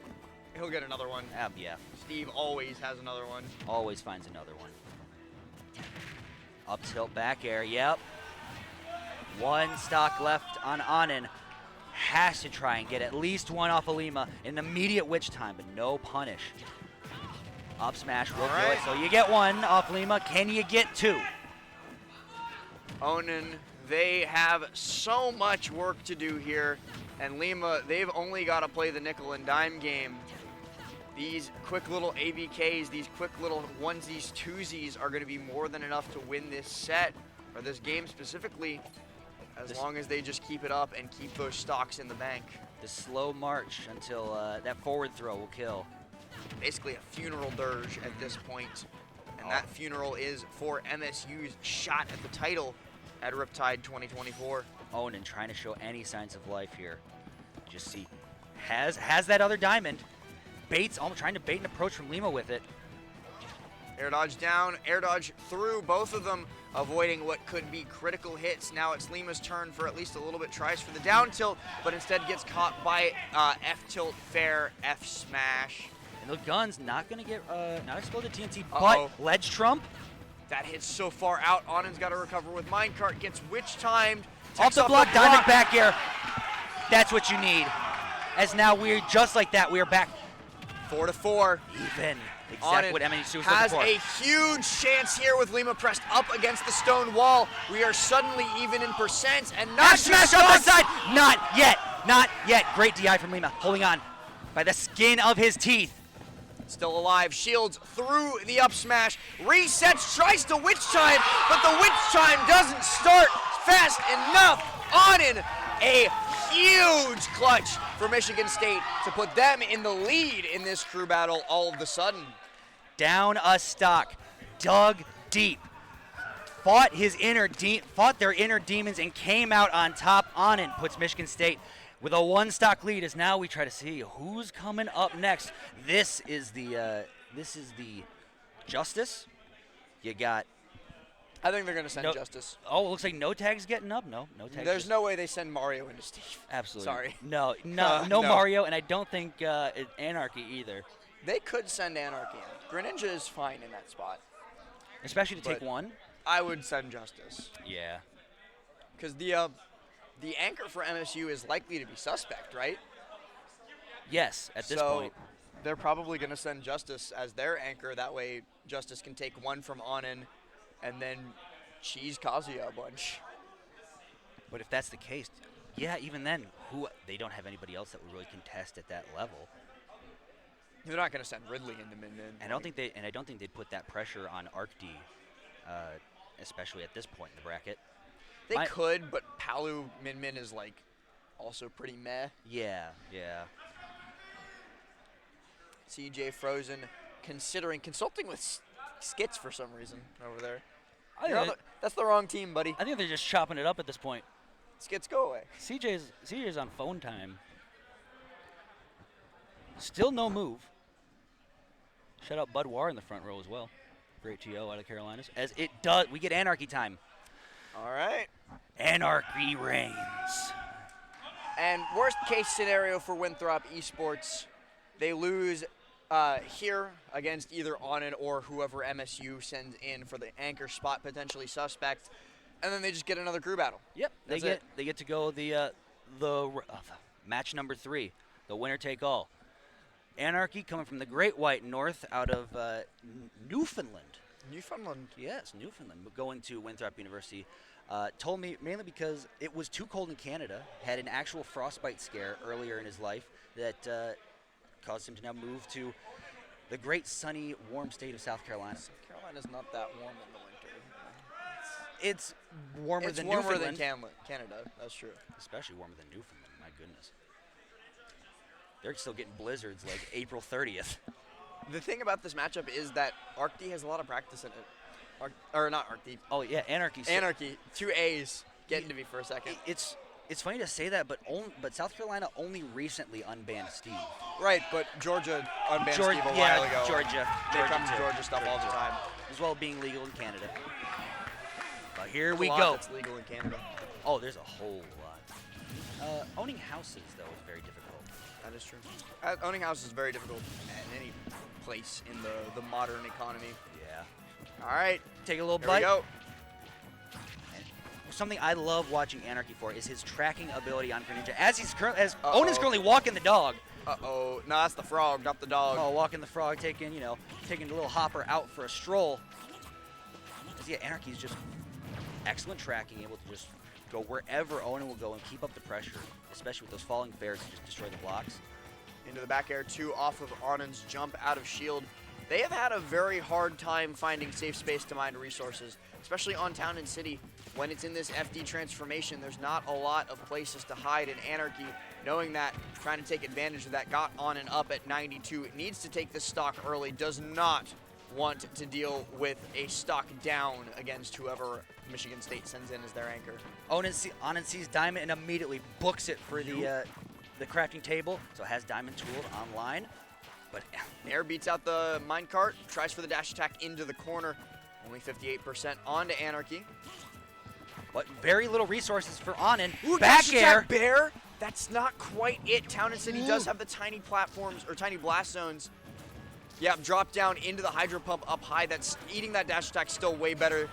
He'll get another one. Yeah. Steve always has another one. Always finds another one. Up tilt back air, yep. One stock left on Anand. Has to try and get at least one off of Lima. An immediate witch time, but no punish. Up smash, will do it. So you get one off Lima. Can you get two? Onan, they have so much work to do here. And Lima, they've only got to play the nickel and dime game. These quick little ABKs, these quick little onesies, twosies are going to be more than enough to win this set, or this game specifically, as long as they just keep it up and keep those stocks in the bank. The slow march until that forward throw will kill. Basically a funeral dirge at this point. And that funeral is for MSU's shot at the title at Riptide 2024. Onan trying to show any signs of life here. Just see, has that other diamond. Baits, almost trying to bait an approach from Lima with it. Air dodge down, air dodge through, both of them avoiding what could be critical hits. Now it's Lima's turn for at least a little bit, tries for the down tilt, but instead gets caught by F tilt fair, F smash. And the gun's not gonna get, not exploded TNT, but ledge trump. That hits so far out, Anand's got to recover with minecart, gets witch timed. Off the block, diamond back air. That's what you need. As now we're just like that, we are back. 4-4. Even. Exactly what MSU was has looking for. A huge chance here with Lima pressed up against the stone wall. We are suddenly even in percent and not smash on the side. Not yet. Great DI from Lima, holding on by the skin of his teeth. Still alive, shields through the up smash, resets, tries to witch chime, but the witch chime doesn't start fast enough. Anand, a huge clutch for Michigan State to put them in the lead in this crew battle all of a sudden. Down a stock, dug deep, fought their inner demons and came out on top. Anand puts Michigan State with a one stock lead as now we try to see who's coming up next. This is the Justice. You got. I think they're going to send Justice. Oh, it looks like no tag's getting up. No tags. There's no way they send Mario into Steve. Absolutely. Sorry. No, No. Mario, and I don't think Anarchy either. They could send Anarchy in. Greninja is fine in that spot. Especially to take one. I would send Justice. Yeah. Because the anchor for MSU is likely to be suspect, right? Yes, at this point. They're probably going to send Justice as their anchor. That way Justice can take one from Anand and then cheese Kazuya a bunch. But if that's the case, yeah, even then, they don't have anybody else that would really contest at that level. They're not going to send Ridley into Min Min. I don't think they'd put that pressure on ArcD, especially at this point in the bracket. They could, but Palu Min Min is like also pretty meh. Yeah. CJ Frozen consulting with Skits for some reason over there. That's the wrong team, buddy. I think they're just chopping it up at this point. Skits, go away. CJ's on phone time. Still no move. Shout out Bud War in the front row as well. Great TO out of Carolinas. As it does, we get Anarchy time. All right. Anarchy reigns. And worst case scenario for Winthrop Esports, they lose here against either Onan or whoever MSU sends in for the anchor spot, potentially suspect, and then they just get another crew battle. Yep, they get to go the match number 3, the winner take all. Anarchy coming from the Great White North out of Newfoundland. Newfoundland. Yes, Newfoundland. But going to Winthrop University. Told me mainly because it was too cold in Canada, had an actual frostbite scare earlier in his life that caused him to now move to the great sunny, warm state of South Carolina. South Carolina's not that warm in the winter. It's warmer than warmer Newfoundland. than Canada, that's true. Especially warmer than Newfoundland, my goodness. They're still getting blizzards like April 30th. The thing about this matchup is that ArcD has a lot of practice in it. Or not ArcD. Oh, yeah, Anarchy. Anarchy, 2 A's. Getting to me for a second. It's funny to say that, but South Carolina only recently unbanned Steve. Right, but Georgia unbanned Steve a while ago. Georgia. They come to Georgia stuff all the time. As well as being legal in Canada. But here we There's a lot go. that's legal in Canada. Oh, there's a whole lot. Owning houses, though, is very difficult. That is true. Owning houses is very difficult in any place in the modern economy. Yeah. All right. Take a little Here bite. we go. Something I love watching Anarchy for is his tracking ability on Greninja. Onan's currently walking the dog. Uh-oh. No, that's the frog, not the dog. Oh, walking the frog, taking a little hopper out for a stroll. Yeah, Anarchy's just excellent tracking, able to just go wherever Onan will go and keep up the pressure, especially with those falling fares to just destroy the blocks. Into the back air 2 off of Onan's jump out of shield. They have had a very hard time finding safe space to mine resources, especially on Town and City. When it's in this FD transformation, there's not a lot of places to hide in Anarchy. Knowing that, trying to take advantage of that, got on and up at 92. It needs to take this stock early, does not want to deal with a stock down against whoever Michigan State sends in as their anchor. Onan sees Diamond and immediately books it for the crafting table, so has Diamond tooled online. But Air beats out the minecart, tries for the dash attack into the corner. Only 58% onto Anarchy. But very little resources for Onan. Ooh, back dash air. attack bear. That's not quite it. Town and City does have the tiny platforms or tiny blast zones. Yeah, drop down into the hydro pump up high. That's eating that dash attack still way better,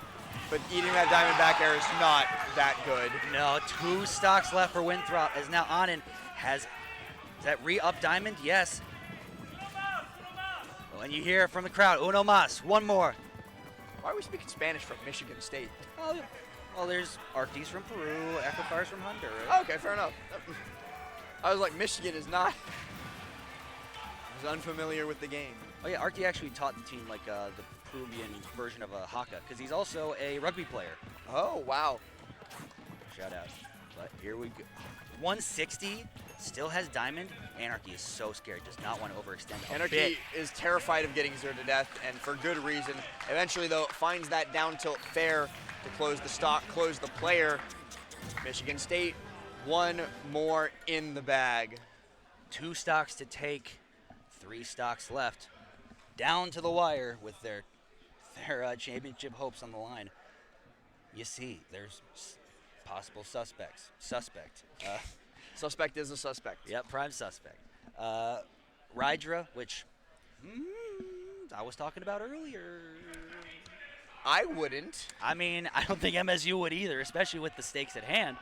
but eating that diamond back air is not that good. No, 2 stocks left for Winthrop as now Onan has that re-up diamond. Yes. Well, and you hear from the crowd, uno más, one more. Why are we speaking Spanish from Michigan State? Oh, well, there's Arctis from Peru, Equifires from Honduras. Okay, fair enough. I was like, Michigan is not. I was unfamiliar with the game. Oh yeah, Arcti actually taught the team like the Peruvian version of a haka, because he's also a rugby player. Oh, wow. Shout out. But here we go. 160, still has diamond. Anarchy is so scared, does not want to overextend a Anarchy bit. is terrified of getting zeroed to death, and for good reason. Eventually, though, finds that down tilt fair to close the stock, close the player. Michigan State, 1 more in the bag. 2 stocks to take, 3 stocks left. Down to the wire with their championship hopes on the line. You see, there's possible suspects. Suspect is a suspect. Yep, prime suspect. Rydra, which I was talking about earlier. I wouldn't. I mean, I don't think MSU would either, especially with the stakes at hand.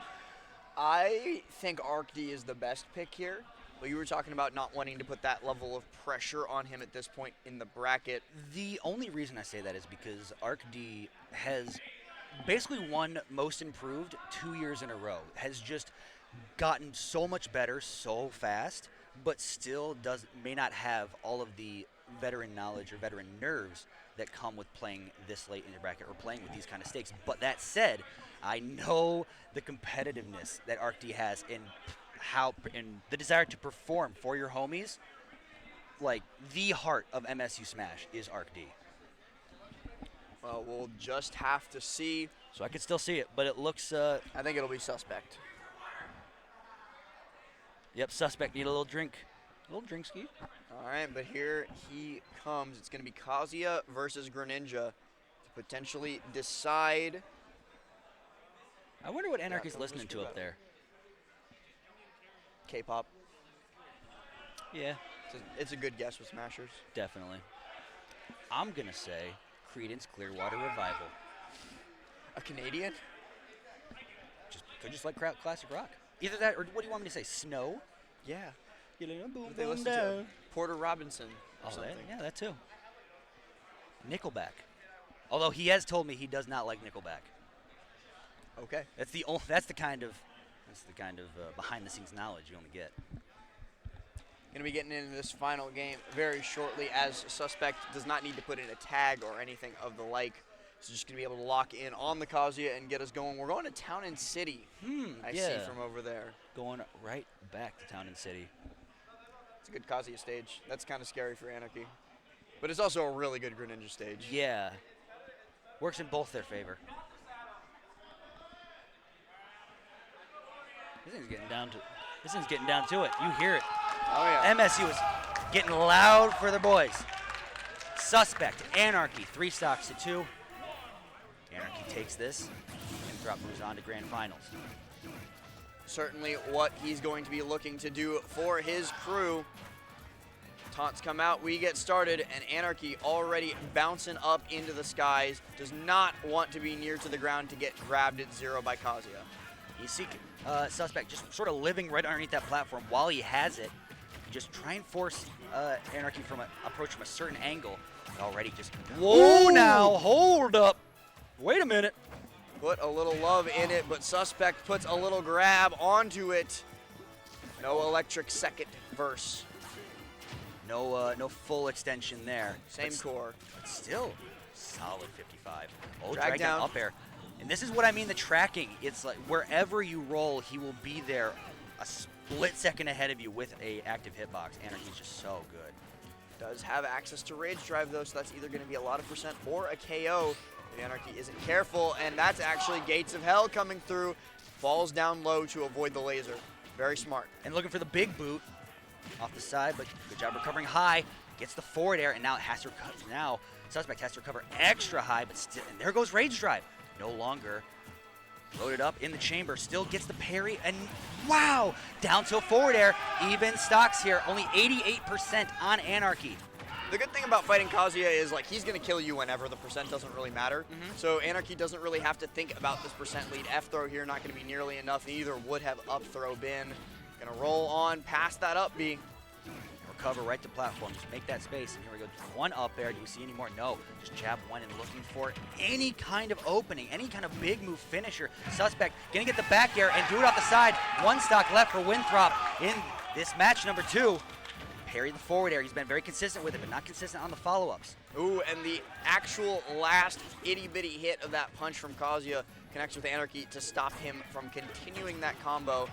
I think ArcD is the best pick here. But you were talking about not wanting to put that level of pressure on him at this point in the bracket. The only reason I say that is because ArcD has basically won Most Improved 2 years in a row. Has just gotten so much better so fast, but still may not have all of the veteran knowledge or veteran nerves that come with playing this late in the bracket or playing with these kind of stakes. But that said, I know the competitiveness that ArcD has in the desire to perform for your homies. Like, the heart of MSU Smash is ArcD. Well, we'll just have to see. So I could still see it, but it looks. I think it'll be suspect. Yep, suspect. Need a little drink. A little drink ski. All right, but here he comes. It's going to be Kazuya versus Greninja to potentially decide. I wonder what Anarchy's listening to up there. K-pop. Yeah. It's a good guess with Smashers. Definitely. I'm going to say Creedence Clearwater Revival. A Canadian? Could just like classic rock. Either that or what do you want me to say? Snow? Yeah. You know, boom, They boom, listen to down. Porter Robinson or Oh, something. yeah, that too. Nickelback. Although he has told me he does not like Nickelback. Okay. That's the kind of behind the scenes knowledge you only get. Going to be getting into this final game very shortly, as Suspect does not need to put in a tag or anything of the like. So just going to be able to lock in on the Kazuya and get us going. We're going to Town and City. I see from over there. Going right back to Town and City. It's a good Kazuya stage. That's kind of scary for Anarchy. But it's also a really good Greninja stage. Yeah. Works in both their favor. This thing's getting down to it. You hear it. Oh, yeah. MSU is getting loud for their boys. Suspect, Anarchy, 3 stocks to 2. Anarchy takes this, and Throp moves on to Grand Finals. Certainly what he's going to be looking to do for his crew. Taunts come out, we get started, and Anarchy already bouncing up into the skies. Does not want to be near to the ground to get grabbed at 0 by Kazuya. He's seeking Suspect just sort of living right underneath that platform while he has it. Just try and force Anarchy from approach from a certain angle. Already just. Whoa! Now hold up. Wait a minute. Put a little love in it, but Suspect puts a little grab onto it. No electric second verse. No full extension there. Same core. But still, solid 55. Oh, Drag down. up air. And this is what I mean, the tracking. It's like wherever you roll, he will be there a split second ahead of you with a active hitbox. Anarchy's just so good. Does have access to Rage Drive, though, so that's either going to be a lot of percent or a KO. The Anarchy isn't careful, and that's actually Gates of Hell coming through. Falls down low to avoid the laser. Very smart. And looking for the big boot off the side, but good job recovering high. Gets the forward air, and now it has to recover. Now Suspect has to recover extra high, but still, and there goes Rage Drive. No longer loaded up in the chamber. Still gets the parry, and wow! Down tilt forward air. Even stocks here. Only 88% on Anarchy. The good thing about fighting Kazuya is, like, he's going to kill you whenever. The percent doesn't really matter. So Anarchy doesn't really have to think about this percent lead. F throw here not going to be nearly enough. Neither would have up throw been. Going to roll on past that up B. Recover right to platform. Just make that space. And here we go. One up air. Do we see any more? No. Just jab one and looking for any kind of opening, any kind of big move finisher. Suspect going to get the back air and do it off the side. 1 stock left for Winthrop in this match number 2. Parry the forward air. He's been very consistent with it, but not consistent on the follow-ups. Ooh, and the actual last itty-bitty hit of that punch from Kazuya connects with Anarchy to stop him from continuing that combo.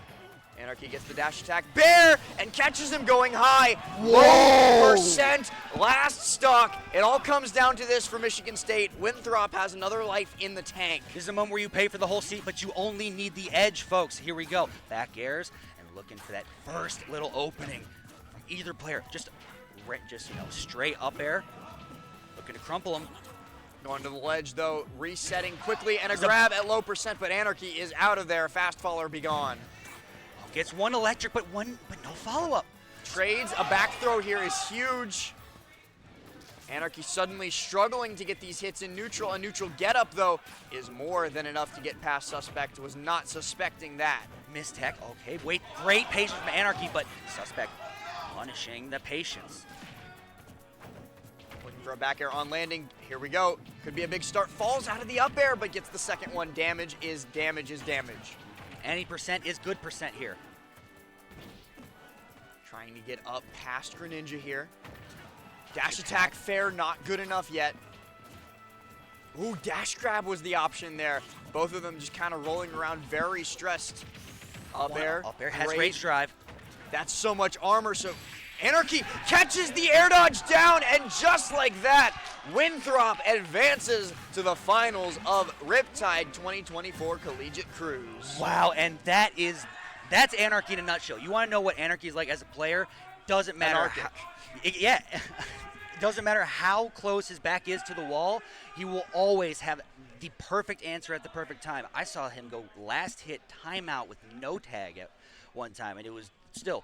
Anarchy gets the dash attack. Bear! And catches him going high. Whoa! 1% last stock. It all comes down to this for Michigan State. Winthrop has another life in the tank. This is a moment where you pay for the whole seat, but you only need the edge, folks. Here we go. Back airs and looking for that first little opening from either player. Just straight up air. Looking to crumple him. Going to the ledge, though. Resetting quickly and a grab at low percent, but Anarchy is out of there. Fast faller be gone. Gets one electric, but no follow-up. Trades. A back throw here is huge. Anarchy suddenly struggling to get these hits in neutral. A neutral get-up, though, is more than enough to get past Suspect. Was not suspecting that. Missed tech. Okay, wait. Great patience from Anarchy, but Suspect punishing the patience. Looking for a back air on landing. Here we go. Could be a big start. Falls out of the up air, but gets the second one. Damage is damage is damage. Any percent is good percent here. Trying to get up past Greninja here. Dash attack fair, not good enough yet. Ooh, dash grab was the option there. Both of them just kind of rolling around, very stressed. Up air. Up air has Rage Drive. That's so much armor, so Anarchy catches the air dodge down, and just like that, Winthrop advances to the finals of Riptide 2024 Collegiate Cruise. Wow, and that's Anarchy in a nutshell. You want to know what Anarchy is like as a player? Doesn't matter. Yeah. It doesn't matter how close his back is to the wall. He will always have the perfect answer at the perfect time. I saw him go last hit timeout with no tag at one time, and it was still.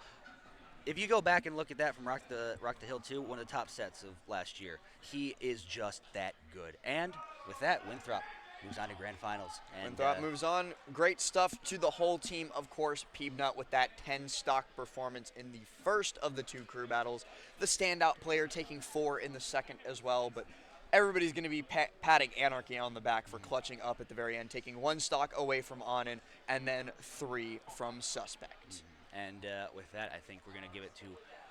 If you go back and look at that from Rock the Hill 2, one of the top sets of last year, he is just that good. And with that, Winthrop moves on to grand finals. And Winthrop moves on. Great stuff to the whole team, of course. Peanut with that 10 stock performance in the first of the 2 crew battles. The standout player taking 4 in the second as well, but everybody's going to be patting Anarchy on the back for clutching up at the very end, taking 1 stock away from Anin and then 3 from Suspect. And with that, I think we're going to give it to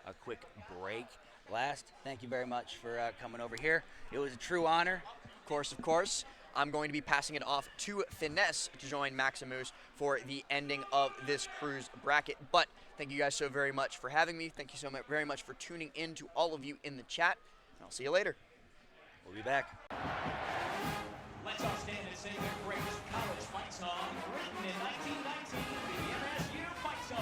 a quick break. Last, thank you very much for coming over here. It was a true honor. Of course. I'm going to be passing it off to Finesse to join Maximus for the ending of this cruise bracket. But thank you guys so very much for having me. Thank you so very much for tuning in to all of you in the chat. And I'll see you later. We'll be back. Let's all stand and sing the greatest college fight song written in 1919, the MSU fight song.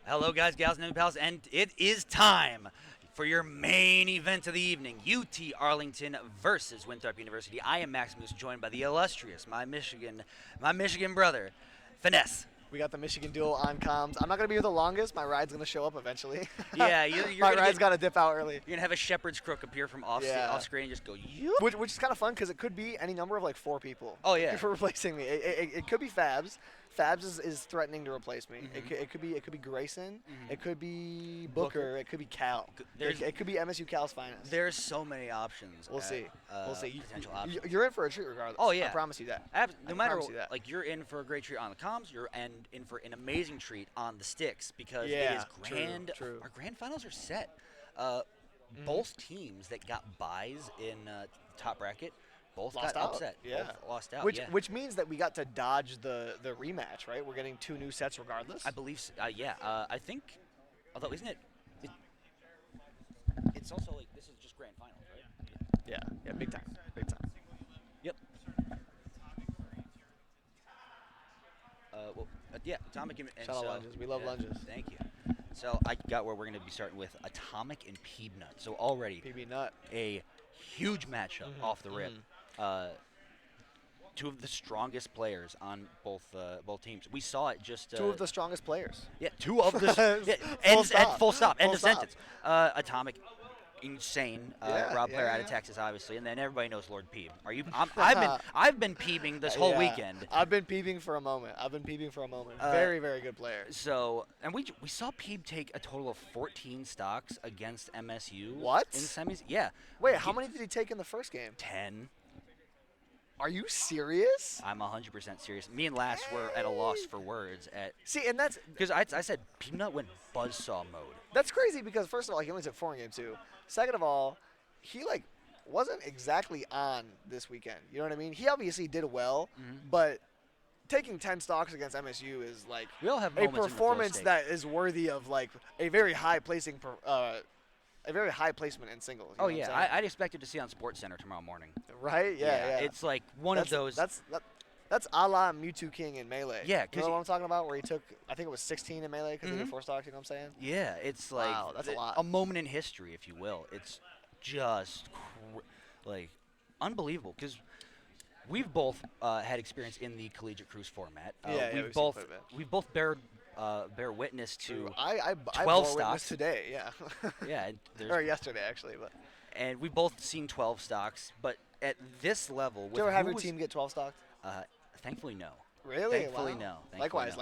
Hello, guys, gals, and pals, and it is time for your main event of the evening, UT Arlington versus Winthrop University. I am Maximus, joined by the illustrious, my Michigan brother, Finesse. We got the Michigan duel on comms. I'm not going to be here the longest. My ride's going to show up eventually. Yeah, my ride's got to dip out early. You're going to have a shepherd's crook appear from off screen and just go, you. Which is kind of fun because it could be any number of like 4 people. Oh, yeah. For replacing me. It could be Fabs. Fabs is threatening to replace me. Mm-hmm. It could be Grayson. Mm-hmm. It could be Booker. It could be Cal. It could be MSU Cal's finest. There's so many options. We'll see. We'll see. Potential options. You're in for a treat regardless. Oh, yeah. I promise you that. No matter what, like, you're in for a great treat on the comms. You're in for an amazing treat on the sticks because it is grand. True. Our grand finals are set. Both teams that got buys in top bracket both lost got out. upset. Yeah. Both lost out. Which means that we got to dodge the rematch, right? We're getting 2 new sets regardless. I believe. Yeah. I think. Although, isn't it? It's also like this is just grand finals, right? Yeah. Yeah. Big time. Big time. Yep. Yeah. Atomic and Shout out lunges. We love lunges. Thank you. So I got where we're going to be starting with Atomic and Peebnut. So already Peebnut, a huge matchup off the rip. 2 of the strongest players on both teams. We saw it just 2 of the strongest players. Yeah, 2 of the full stop. End of sentence. Atomic, insane. Rob player out of Texas, obviously, and then everybody knows Lord Peeb. I've been peebing this whole weekend. I've been peebing for a moment. Very, very good player. So, and we saw Peeb take a total of 14 stocks against MSU. What? In semis? Yeah. Wait, how many did he take in the first game? 10. Are you serious? I'm 100% serious. Me and Lass were at a loss for words. And that's because I said Peanut went buzzsaw mode. That's crazy because first of all, he only took 4 in game 2. Second of all, he wasn't exactly on this weekend. You know what I mean? He obviously did well, but taking 10 stocks against MSU is like we all have a performance that is worthy of like a very high placement in singles. Oh yeah, I'd expect it to see on SportsCenter tomorrow morning. Right? Yeah. It's like one of those. That's a la Mewtwo King in Melee. Yeah, you know what I'm talking about? Where he took, I think it was 16 in Melee because he did 4 stocks. You know what I'm saying? Yeah, it's like wow, that's a lot. A moment in history, if you will. It's just like unbelievable because we've both had experience in the Collegiate Cruise format. We've both bear witness to I 12 bore stocks witness today. Yeah. Yeah. Or yesterday actually, but. And we both seen 12 stocks, but at this level, did you ever have your team get 12 stocks? Thankfully, no. Really? Thankfully, wow. no. Likewise.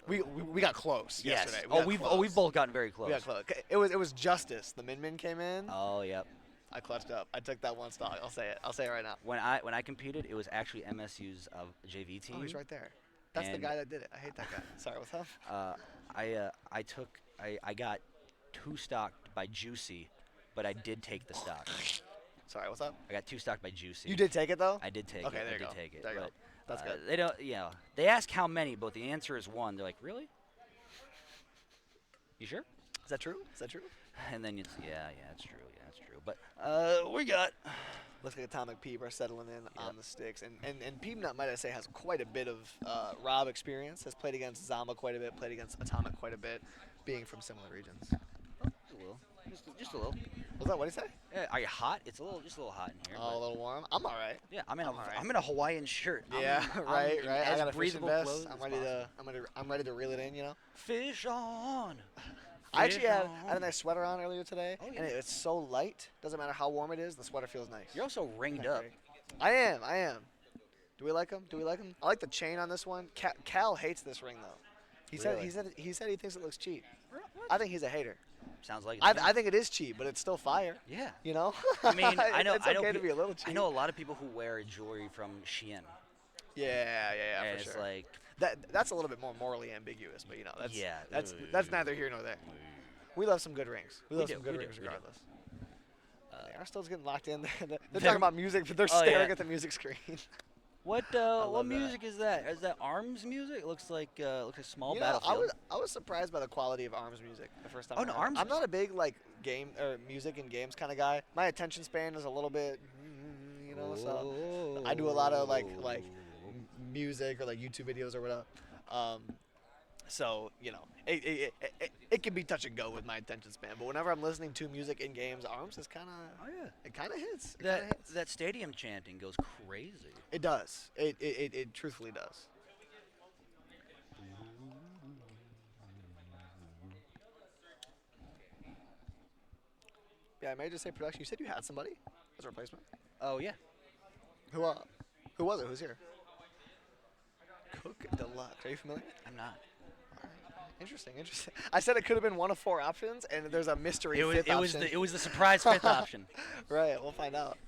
We got close yesterday. We've both gotten very close. We got close. It was Justice. The Min came in. Oh, yep. I clutched up. I took that 1 stock. I'll say it right now. When I competed, it was actually MSU's JV team. Oh, he's right there. That's the guy that did it. I hate that guy. Sorry, what's up? I got 2 stocked by Juicy, but I did take the stock. Sorry, what's up? I got 2 stocked by Juicy. You did take it though? I did take it. Okay, there you go. Take it. There you go. That's good. They don't. They ask how many, but the answer is 1. They're like, really? You sure? Is that true? And then it's it's true. Yeah, it's true. But we got. Looks like Atomic Peeb are settling in on the sticks, and Peebnut, might I say, has quite a bit of Rob experience. Has played against Zama quite a bit, played against Atomic quite a bit, being from similar regions. Just a little. Just a little. What's that? What did he say? Yeah, are you hot? It's just a little hot in here. Oh, a little warm. I'm all right. Yeah, I'm in a Hawaiian shirt. Yeah, right. I got a fishing vest. Clothes I'm ready to reel it in. You know. Fish on. I actually had a nice sweater on earlier today, and it's so light. Doesn't matter how warm it is, the sweater feels nice. You're also ringed up. I am. Do we like him? I like the chain on this one. Cal hates this ring though. He said he thinks it looks cheap. I think he's a hater. Sounds like it. I think it is cheap, but it's still fire. Yeah. You know? I mean, I know. It's okay to be a little cheap. I know a lot of people who wear jewelry from Shein. Yeah, and for sure. It's like that's a little bit more morally ambiguous, but that's neither here nor there. We love some good rings. We love some good rings regardless. They are still getting locked in. They're talking about music, but they're staring at the music screen. What music is that? Is that ARMS music? It looks like a small battlefield. I was surprised by the quality of ARMS music the first time. Oh no, ARMS. I'm not a big game or music and games kind of guy. My attention span is a little bit, so I do a lot of like music or like YouTube videos or whatever. So, you know, it can be touch and go with my attention span. But whenever I'm listening to music in games, ARMS is kind of, it kind of hits. That stadium chanting goes crazy. It does. It truthfully does. Yeah, I may just say production. You said you had somebody as a replacement? Oh, yeah. Who was it? Who's here? Cook Deluxe. Are you familiar? I'm not. Interesting. I said it could have been one of 4 options, and there's a mystery fifth option. It was the surprise 5th option. Right, we'll find out.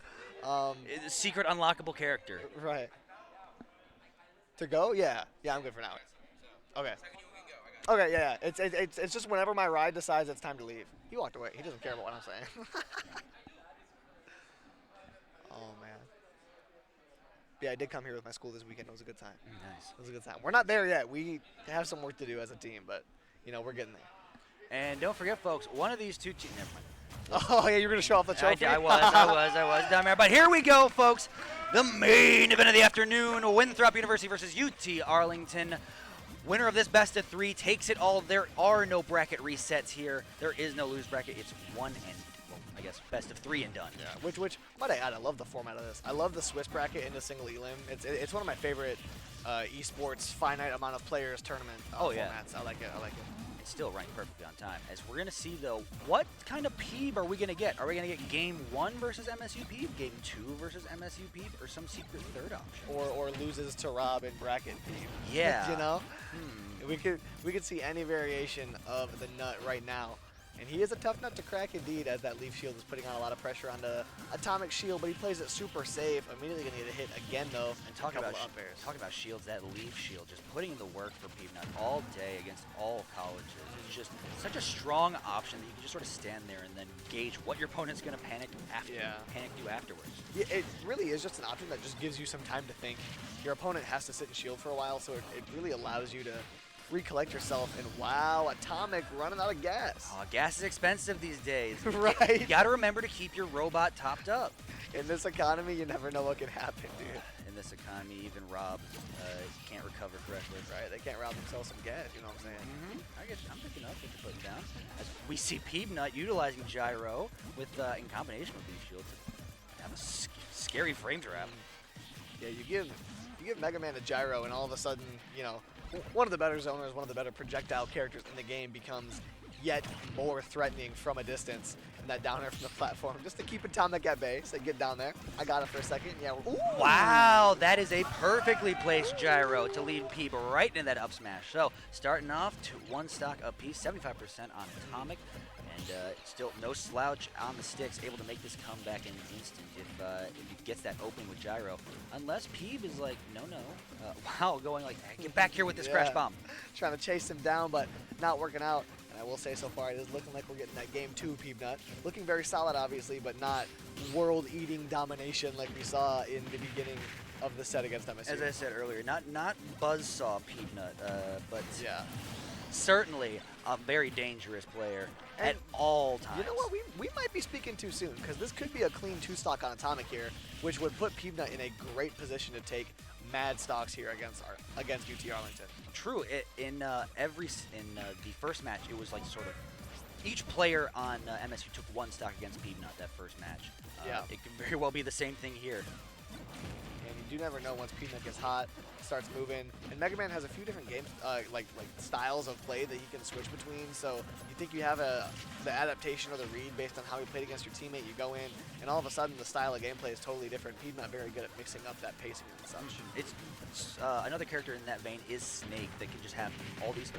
Secret unlockable character. Right. To go? Yeah. Yeah, I'm good for now. Okay. Okay, yeah. It's just whenever my ride decides it's time to leave. He walked away. He doesn't care about what I'm saying. Oh, man. Yeah, I did come here with my school this weekend. It was a good time. Nice. It was a good time. We're not there yet. We have some work to do as a team, but, you know, we're getting there. And don't forget, folks, one of these 2 teams. Never mind. Oh, yeah, you're going to show off the trophy? I was down there. But here we go, folks. The main event of the afternoon, Winthrop University versus UT Arlington. Winner of this best of 3 takes it all. There are no bracket resets here. There is no lose bracket. It's 1 and, well, I guess, best of 3 and done. Yeah, which might I add, I love the format of this. I love the Swiss bracket in the single elim. It's one of my favorite esports finite amount of players tournament formats. I like it. It's still ranked perfectly on time. As we're going to see, though, what kind of Peeb are we going to get? Are we going to get Game 1 versus MSU Peeb, Game 2 versus MSU Peeb, or some secret third option? Or loses to Rob in bracket Peeb. Yeah. You know? We could see any variation of the nut right now. And he is a tough nut to crack indeed, as that Leaf Shield is putting on a lot of pressure on the Atomic Shield, but he plays it super safe. Immediately going to get a hit again, though. And talking about shields, that Leaf Shield, just putting in the work for Peanut all day against all colleges. It's just such a strong option that you can just sort of stand there and then gauge what your opponent's going to panic you afterwards. Yeah, it really is just an option that just gives you some time to think. Your opponent has to sit and shield for a while, so it really allows you to recollect yourself. And wow, Atomic running out of gas. Oh, gas is expensive these days. Right. You got to remember to keep your robot topped up. In this economy, you never know what can happen, dude. In this economy, even Rob can't recover correctly. Right, they can't rob themselves some gas, you know what I'm saying? I'm picking up what you're putting down. As we see Peebnut utilizing Gyro with in combination with these shields to have a scary frame trap. Yeah, you give Mega Man a Gyro, and all of a sudden, you know, one of the better zoners, one of the better projectile characters in the game becomes yet more threatening from a distance. And that down air from the platform, just to keep Atomic at bay. So get down there. I got it for a second. Yeah. Ooh. Wow, that is a perfectly placed Gyro to lead Peeb right into that up smash. So starting off to 1 stock apiece, 75% on Atomic. And still no slouch on the sticks, able to make this comeback in an instant if he gets that open with Gyro. Unless Peeb is like, no. Wow, going like, get back here with this crash bomb. Trying to chase him down, but not working out. And I will say so far, it is looking like we're getting that game 2 Peebnut. Looking very solid, obviously, but not world-eating domination like we saw in the beginning of the set against MSU. As I said earlier, not Buzzsaw Peebnut, but yeah, certainly a very dangerous player at all times. You know what? We might be speaking too soon, because this could be a clean 2-stock on Atomic here, which would put Peebnut in a great position to take mad stocks here against UT Arlington. True. In the first match, it was like sort of each player on MSU took 1 stock against Peebnut that first match. It could very well be the same thing here. And you do never know once Peebnut gets hot, starts moving. And Mega Man has a few different games, like styles of play that he can switch between. So you think you have the adaptation or the read based on how he played against your teammate, you go in, and all of a sudden the style of gameplay is totally different. Peebnut very good at mixing up that pacing and such. It's another character in that vein is Snake that can just have all these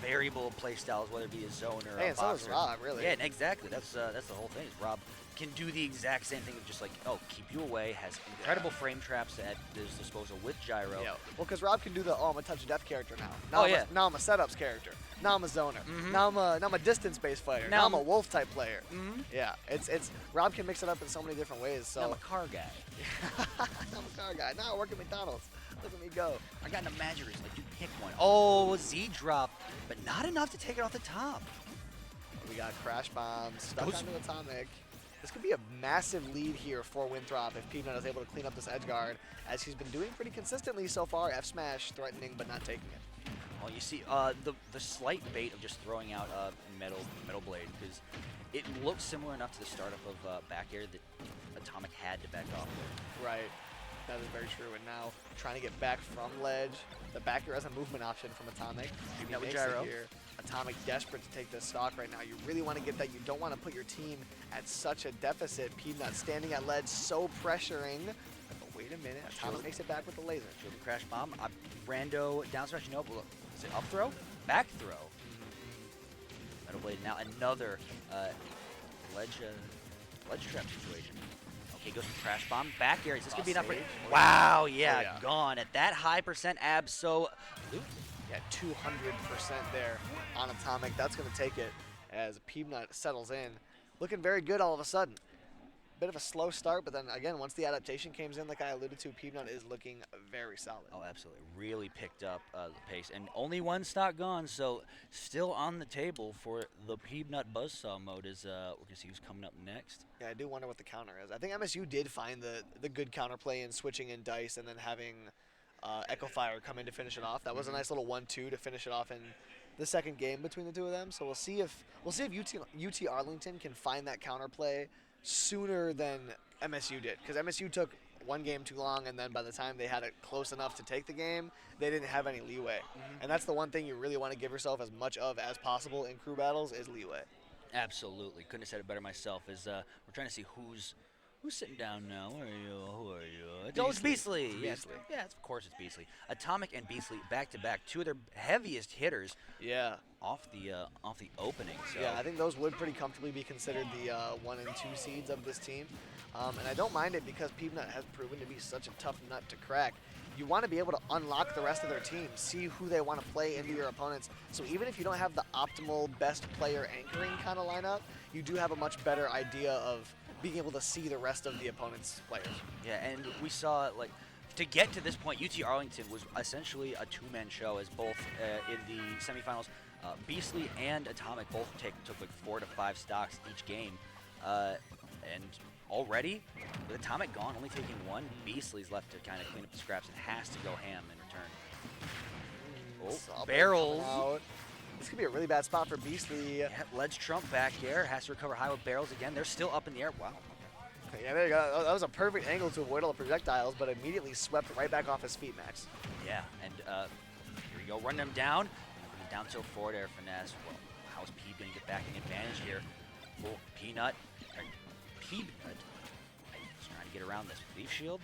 variable play styles, whether it be a zone or a boxer. So is Rob, really. Yeah, exactly. That's the whole thing. Is Rob can do the exact same thing of just like, keep you away, has incredible frame traps at his disposal with Gyro. Yeah. Well, because Rob can do the, I'm a touch of death character now. Now I'm a setups character. Now I'm a zoner. Now I'm a distance-based fighter. Now I'm a wolf type player. Yeah, it's Rob can mix it up in so many different ways. So I'm a car guy. I'm a car guy. Now I work at McDonald's. Look at me go. I got an Imagineers. Like, you pick one. Oh, Z drop, but not enough to take it off the top. We got crash bombs stuck onto Atomic. This could be a massive lead here for Winthrop if Peebnut is able to clean up this edge guard, as he's been doing pretty consistently so far. F smash threatening but not taking it. Well, you see the slight bait of just throwing out metal blade, because it looks similar enough to the startup of back air that Atomic had to back off with. Right. That is very true. And now trying to get back from ledge. The back air has a movement option from Atomic. He That with makes it gyro. here. Atomic desperate to take this stock right now. You really want to get that. You don't want to put your team at such a deficit. Peanut standing at ledge, so pressuring. But wait a minute. Atomic makes it back with the laser. Show the crash bomb. Rando down smash. No, look. Is it up throw? Back throw. Metal blade. Now another ledge trap situation. Okay, goes for crash bomb. Back air. Is this gonna be enough? Wow. Yeah, gone at that high percent. Absolute. Yeah, 200% there on Atomic. That's going to take it as Peanut settles in. Looking very good all of a sudden. Bit of a slow start, but then again, once the adaptation came in, like I alluded to, Peanut is looking very solid. Oh, absolutely. Really picked up the pace. And only one stock gone, so still on the table for the Peanut Buzzsaw mode. We're going to see who's coming up next. Yeah, I do wonder what the counter is. I think MSU did find the good counterplay in switching in Dice and then having Echo Fire come in to finish it off. That was a nice little 1-2 to finish it off in the second game between the two of them. So we'll see if UT Arlington can find that counterplay sooner than MSU did, because MSU took one game too long, and then by the time they had it close enough to take the game, they didn't have any leeway. And that's the one thing you really want to give yourself as much of as possible in crew battles is leeway. Absolutely. Couldn't have said it better myself. We're trying to see who's sitting down now. Who are you? Oh, it's Beasley. Beasley. Yeah, of course it's Beasley. Atomic and Beasley back to back, two of their heaviest hitters. Yeah. Off the opening. So. Yeah, I think those would pretty comfortably be considered the 1 and 2 seeds of this team. And I don't mind it because Peanut has proven to be such a tough nut to crack. You want to be able to unlock the rest of their team, see who they want to play into your opponents. So even if you don't have the optimal best player anchoring kind of lineup, you do have a much better idea of being able to see the rest of the opponent's players. Yeah, and we saw, like, to get to this point, UT Arlington was essentially a two-man show, as both in the semifinals, Beasley and Atomic both took like 4 to 5 stocks each game. And already, with Atomic gone, only taking one, Beasley's left to kind of clean up the scraps and has to go ham in return. Oh, barrels. This could be a really bad spot for Beasley. Yeah, ledge trump back air, has to recover high with barrels again. They're still up in the air. Wow. Yeah, there you go. That was a perfect angle to avoid all the projectiles, but immediately swept right back off his feet, Max. Yeah, and here we go, run them down. Down tilt forward air finesse. Well, how's Peeb going to get back in advantage here? Oh, Peanut. Just trying to get around this leaf shield.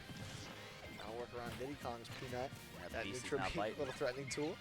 Now work around Diddy Kong's Peanut. Yeah, that neutral little threatening tool.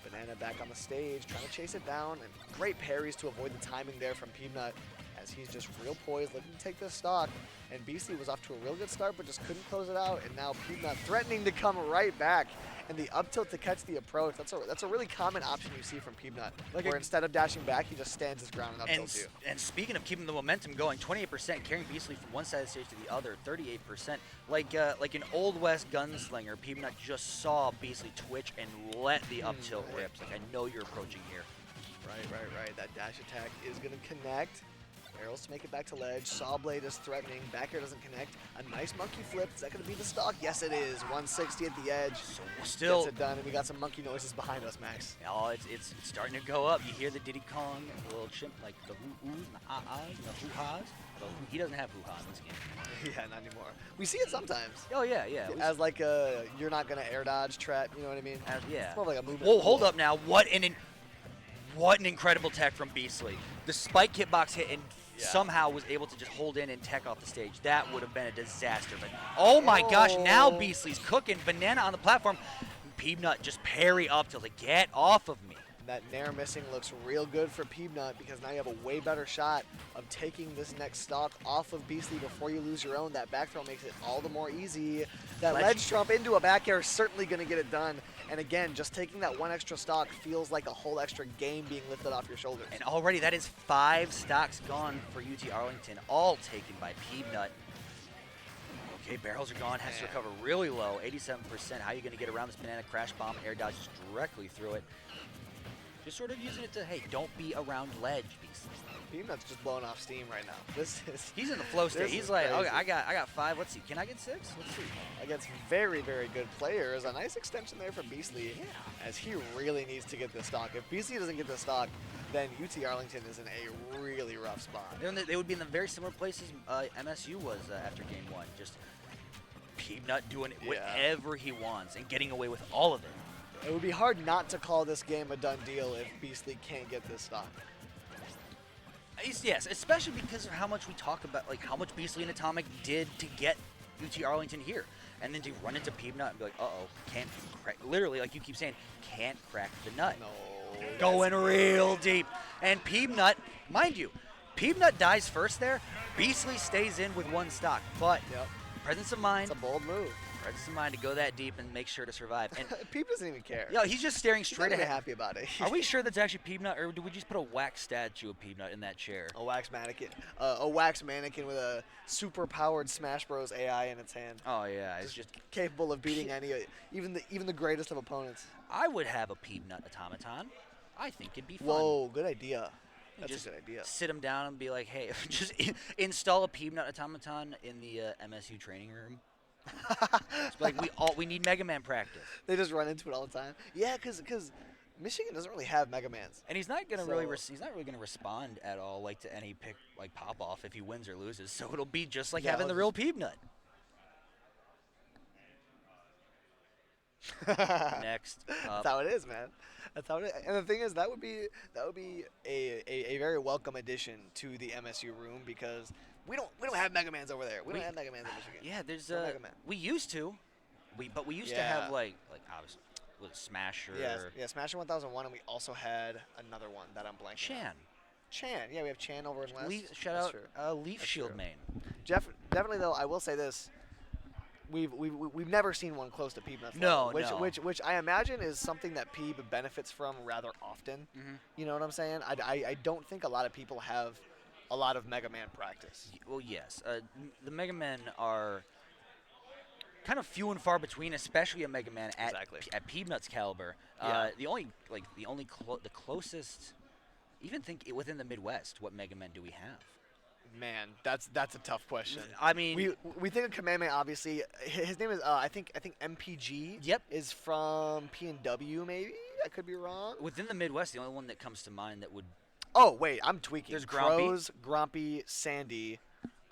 Banana back on the stage, trying to chase it down, and great parries to avoid the timing there from Peanut, as he's just real poised, looking to take this stock. And Beasley was off to a real good start, but just couldn't close it out. And now Peanut threatening to come right back. And the up tilt to catch the approach, that's a really common option you see from Peanut, where instead of dashing back, he just stands his ground and up tilts you. And speaking of keeping the momentum going, 28% carrying Beasley from one side of the stage to the other, 38%. Like an Old West gunslinger, Peanut just saw Beasley twitch and let the up tilt rip. Like, I know you're approaching here. Right. That dash attack is going to connect. Barrels to make it back to ledge. Saw blade is threatening. Back air doesn't connect. A nice monkey flip. Is that going to be the stock? Yes, it is. 160 at the edge. So still gets it done, and we got some monkey noises behind us, Max. Oh, it's starting to go up. You hear the Diddy Kong, the little chimp, like the hoo-oos and the ah-ahs and the hoo-has. He doesn't have hoo-ha in this game. Yeah, not anymore. We see it sometimes. Oh, yeah. As like a you're not going to air dodge trap, you know what I mean? Yeah. It's more like a movement. Whoa, hold up now. What an incredible tech from Beasley. The spike hitbox hit and somehow was able to just hold in and tech off the stage. That would have been a disaster. But oh my gosh, now Beasley's cooking. Banana on the platform. Peanut just parry up till to get off of me. That nair missing looks real good for Peanut, because now you have a way better shot of taking this next stock off of Beasley before you lose your own. That back throw makes it all the more easy. That ledge trump into a back air is certainly going to get it done. And again, just taking that one extra stock feels like a whole extra game being lifted off your shoulders. And already that is 5 stocks gone for UT Arlington, all taken by Peanut. Okay, barrels are gone, has to recover really low, 87%. How are you going to get around this banana crash bomb? Air dodges directly through it. Just sort of using it to, hey, don't be around ledge, Beasley. Peanut's just blowing off steam right now. He's in the flow state. He's like, okay, I got 5. Let's see. Can I get 6? Let's see. Against very, very good players. A nice extension there for Beastly, as he really needs to get this stock. If Beastly doesn't get this stock, then UT Arlington is in a really rough spot. They would be in the very similar places MSU was after game 1. Just Peanut doing whatever he wants and getting away with all of it. It would be hard not to call this game a done deal if Beastly can't get this stock. Yes, especially because of how much we talk about, like how much Beastly and Atomic did to get UT Arlington here. And then to run into Peanut and be like, uh-oh, can't crack, literally, like you keep saying, can't crack the nut. No. Going real deep. And Peanut, mind you, Peanut dies first there. Beastly stays in with 1 stock. But presence of mind. It's a bold move. Presence of mind to go that deep and make sure to survive. And Peep doesn't even care. Yeah, he's just staring straight He's not ahead. even happy about it. Are we sure that's actually Peanut, or do we just put a wax statue of Peanut in that chair? A wax mannequin. A wax mannequin with a super powered Smash Bros. AI in its hand. Oh yeah, it's just capable of beating even the greatest of opponents. I would have a Peanut automaton. I think it'd be fun. Whoa, good idea. That's just a good idea. Sit him down and be like, hey, just install a Peanut automaton in the MSU training room. It's like we need Mega Man practice. They just run into it all the time. Yeah, because Michigan doesn't really have Mega Mans. And he's not gonna he's not really gonna respond at all like to any pick like pop off if he wins or loses. So it'll be just like having the real Peanut. Next. That's how it is, man. That's how it is. And the thing is, that would be a very welcome addition to the MSU room because we don't have Mega Mans over there. We don't have Mega Mans in Michigan. Yeah, there's no Mega Man. We used to, but we used to have like obviously with Smasher. Yeah, Smasher 1001, and we also had another one that I'm blanking on. Chan. Yeah, we have Chan over in West. Shout out Leaf Shield main. Definitely though, I will say this. We've never seen one close to Peeb. No, which I imagine is something that Peeb benefits from rather often. You know what I'm saying? I don't think a lot of people have a lot of Mega Man practice. Well, yes, the Mega Men are kind of few and far between, especially a Mega Man at Peanut's caliber. The closest, even think within the Midwest, what Mega Men do we have? Man, that's a tough question. I mean, we think of Kamehameha, obviously. His name is I think MPG. Yep. Is from PNW, maybe. I could be wrong. Within the Midwest, the only one that comes to mind that would. Oh wait, I'm tweaking. There's Crows, Grumpy, Sandy,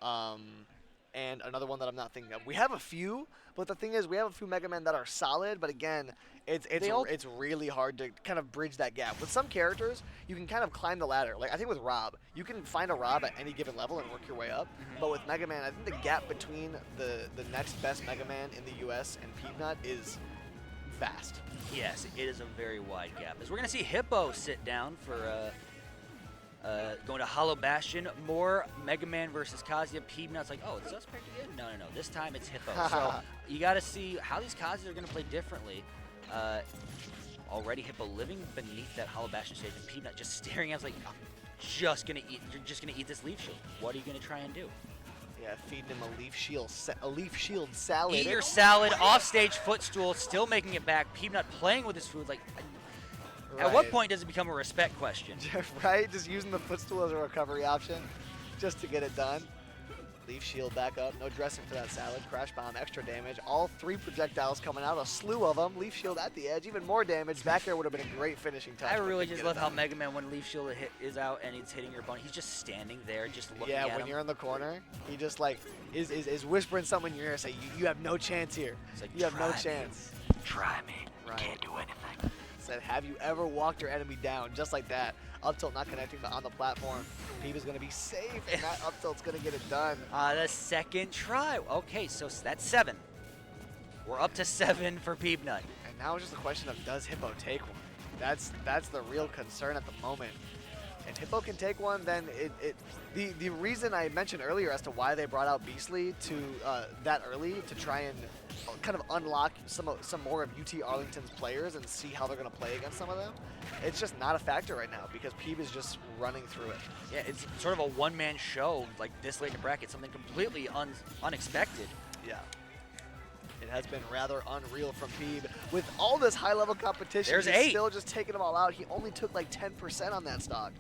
and another one that I'm not thinking of. We have a few, but the thing is, we have a few Mega Men that are solid. But again, it's really hard to kind of bridge that gap. With some characters, you can kind of climb the ladder. Like I think with Rob, you can find a Rob at any given level and work your way up. But with Mega Man, I think the gap between the next best Mega Man in the U.S. and Peanut is vast. Yes, it is a very wide gap. As we're gonna see Hippo sit down for going to Hollow Bastion. More Mega Man versus Kazuya. Peanut's like, oh, it's Suspect again? No. This time it's Hippo. So you got to see how these Kazuyas are going to play differently. Already Hippo living beneath that Hollow Bastion stage, and Peanut just staring at us like, you're just gonna eat this Leaf Shield. What are you gonna try and do? Yeah, feeding him a Leaf Shield salad. Eat your salad, offstage footstool, still making it back. Peanut playing with his food like. At what point does it become a respect question? Right, just using the footstool as a recovery option, just to get it done. Leaf Shield back up, no dressing for that salad. Crash Bomb, extra damage. All 3 projectiles coming out, a slew of them. Leaf Shield at the edge, even more damage. Back air would have been a great finishing touch. I really just love how Mega Man, when Leaf Shield is out and it's hitting your bone, he's just standing there, just looking at him. Yeah, when you're in the corner, he just like is whispering something in your ear, say, you have no chance here. It's like, you have no chance. Try me. You can't do anything. Said, have you ever walked your enemy down? Just like that. Up tilt not connecting on the platform. Peeb is going to be safe, and that up tilt's going to get it done. The second try. Okay, so that's 7. We're up to 7 for Peanut. And now it's just a question of, does Hippo take one? That's the real concern at the moment. And Hippo can take one, then the reason I mentioned earlier as to why they brought out Beastly to that early to try and kind of unlock some more of UT Arlington's players and see how they're going to play against some of them. It's just not a factor right now because Peeb is just running through it. Yeah, it's sort of a one-man show like this late in the bracket, something completely unexpected. Yeah. It has been rather unreal from Peeb. With all this high-level competition, There's he's 8. Still just taking them all out. He only took like 10% on that stock.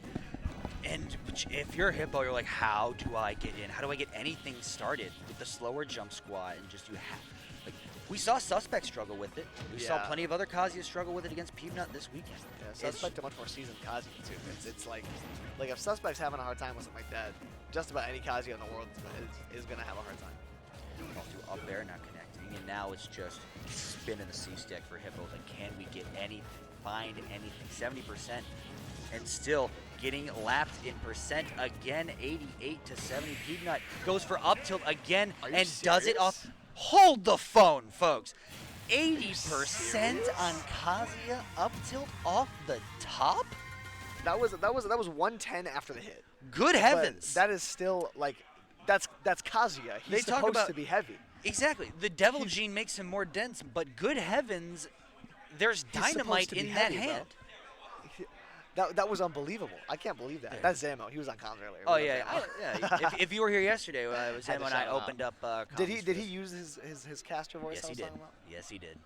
And if you're a Hippo, you're like, how do I get in? How do I get anything started with the slower jump squat? And just like, we saw Suspect struggle with it. We saw plenty of other Kazuya struggle with it against Peanut this weekend. Yeah, Suspect a much more seasoned Kazuya too. It's like if Suspect's having a hard time with something like that, just about any Kazuya in the world is gonna have a hard time. Up there, not connecting, and now it's just spinning the C-stick for Hippo. Like, can we get anything? Find anything? 70%, and still getting lapped in percent again. 88 to 70. Peanut goes for up tilt again and does it off. Hold the phone, folks. 80% on Kazuya up tilt off the top. That was 110 after the hit. Good heavens! But that is still like that's Kazuya. He's supposed to be heavy. Exactly. The Devil Gene makes him more dense, but good heavens, there's dynamite in that hand. That was unbelievable. I can't believe that. That's Zamo. He was on comms earlier. Oh yeah. If you were here yesterday, Zamo and I opened up. Did he use his caster voice? Yes, he did. Yes, he did.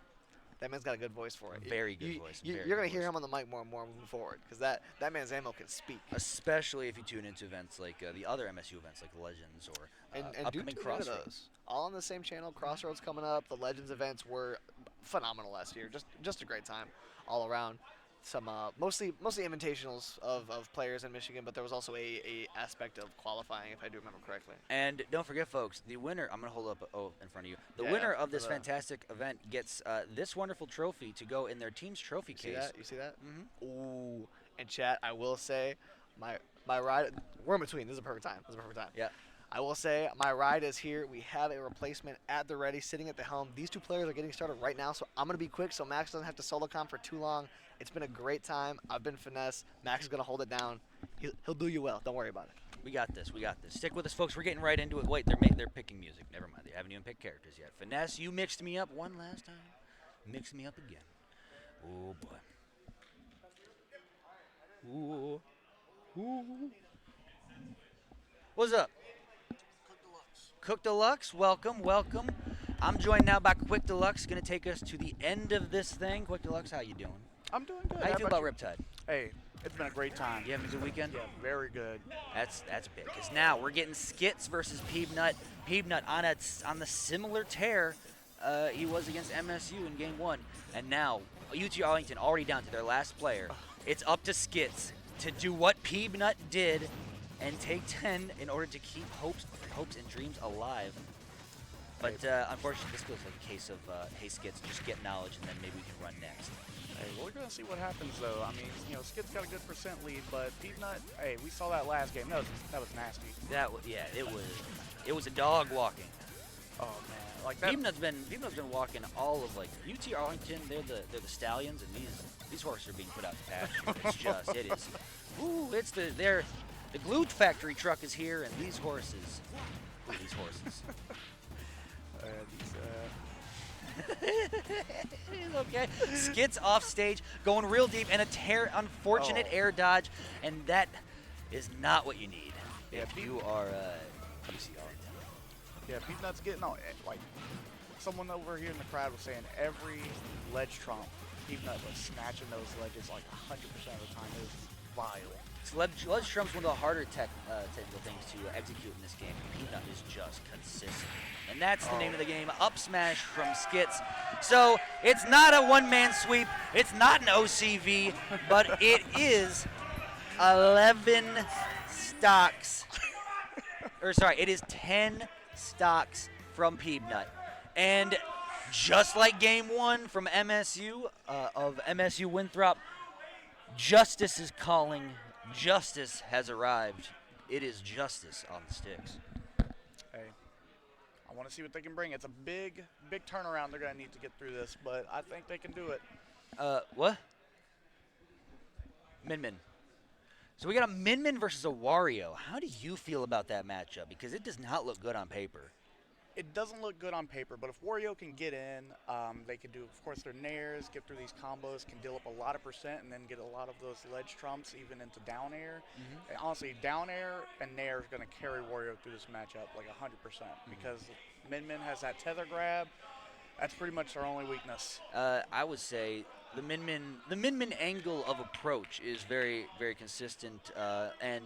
That man's got a good voice for it. Very good voice. You're gonna hear him on the mic more and more moving forward, because that man Zamo can speak. Especially if you tune into events like the other MSU events like Legends or and upcoming Crossroads. Those. All on the same channel. Crossroads coming up. The Legends events were phenomenal last year. Just a great time all around. Some mostly invitationals of players in Michigan, but there was also a aspect of qualifying, if I do remember correctly. And don't forget, folks, the winner, I'm going to hold up in front of you. The winner of this fantastic event gets this wonderful trophy to go in their team's trophy case. You see that? Mm-hmm. Ooh. And chat, I will say, my ride, we're in between. This is a perfect time. Yeah. I will say, my ride is here. We have a replacement at the ready, sitting at the helm. These two players are getting started right now, so I'm going to be quick so Max doesn't have to solo comp for too long. It's been a great time. I've been Finesse. Max is going to hold it down. He'll do you well. Don't worry about it. We got this. Stick with us, folks. We're getting right into it. Wait, they're picking music. Never mind. They haven't even picked characters yet. Finesse, you mixed me up one last time. Mix me up again. Oh, boy. Ooh. What's up? Cook Deluxe, welcome. I'm joined now by Quick Deluxe, going to take us to the end of this thing. Quick Deluxe, how you doing? I'm doing good. How you feel about Riptide? Hey, it's been a great time. You having a good weekend? Yeah, very good. That's big. Because now we're getting Skits versus Peanut. Peanut on the similar tear he was against MSU in Game 1. And now UT Arlington already down to their last player. It's up to Skits to do what Peanut did and take 10 in order to keep hopes and dreams alive. But unfortunately, this feels like a case of, hey, Skits, just get knowledge, and then maybe we can run next. Hey, well, we're going to see what happens, though. I mean, Skit's got a good percent lead, but Peanut, hey, we saw that last game. That was nasty. It was a dog walking. Oh, man. Like that. Peanut's been walking all of, like, UT Arlington, they're the stallions, and these horses are being put out to pasture. The glue factory truck is here, and these horses. Okay. Skits off stage, going real deep, and a unfortunate air dodge, and that is not what you need if you are UC Arlington. Yeah, Peanut's getting all, like, someone over here in the crowd was saying every ledge trump, Peanut was snatching those ledges like 100% of the time. It was vile. Ledge trump's one of the harder technical things to execute in this game. Peanut is just consistent. And that's the name of the game, up smash from Skits. So it's not a one-man sweep, it's not an OCV, but it is 11 stocks. It is 10 stocks from Peanut. And just like game 1 from MSU, of MSU Winthrop, justice is calling. Justice has arrived. It is justice on the sticks. Hey, I want to see what they can bring. It's a big turnaround they're going to need to get through this, but I think they can do it. What? Min. So we got a Min versus a Wario. How do you feel about that matchup? Because it does not look good on paper. It doesn't look good on paper, but if Wario can get in, they can do, of course, their nairs, get through these combos, can deal up a lot of percent, and then get a lot of those ledge trumps even into down air. And honestly, down air and nair is going to carry Wario through this matchup like 100% because Min has that tether grab. That's pretty much their only weakness. I would say The Min angle of approach is very, very consistent, and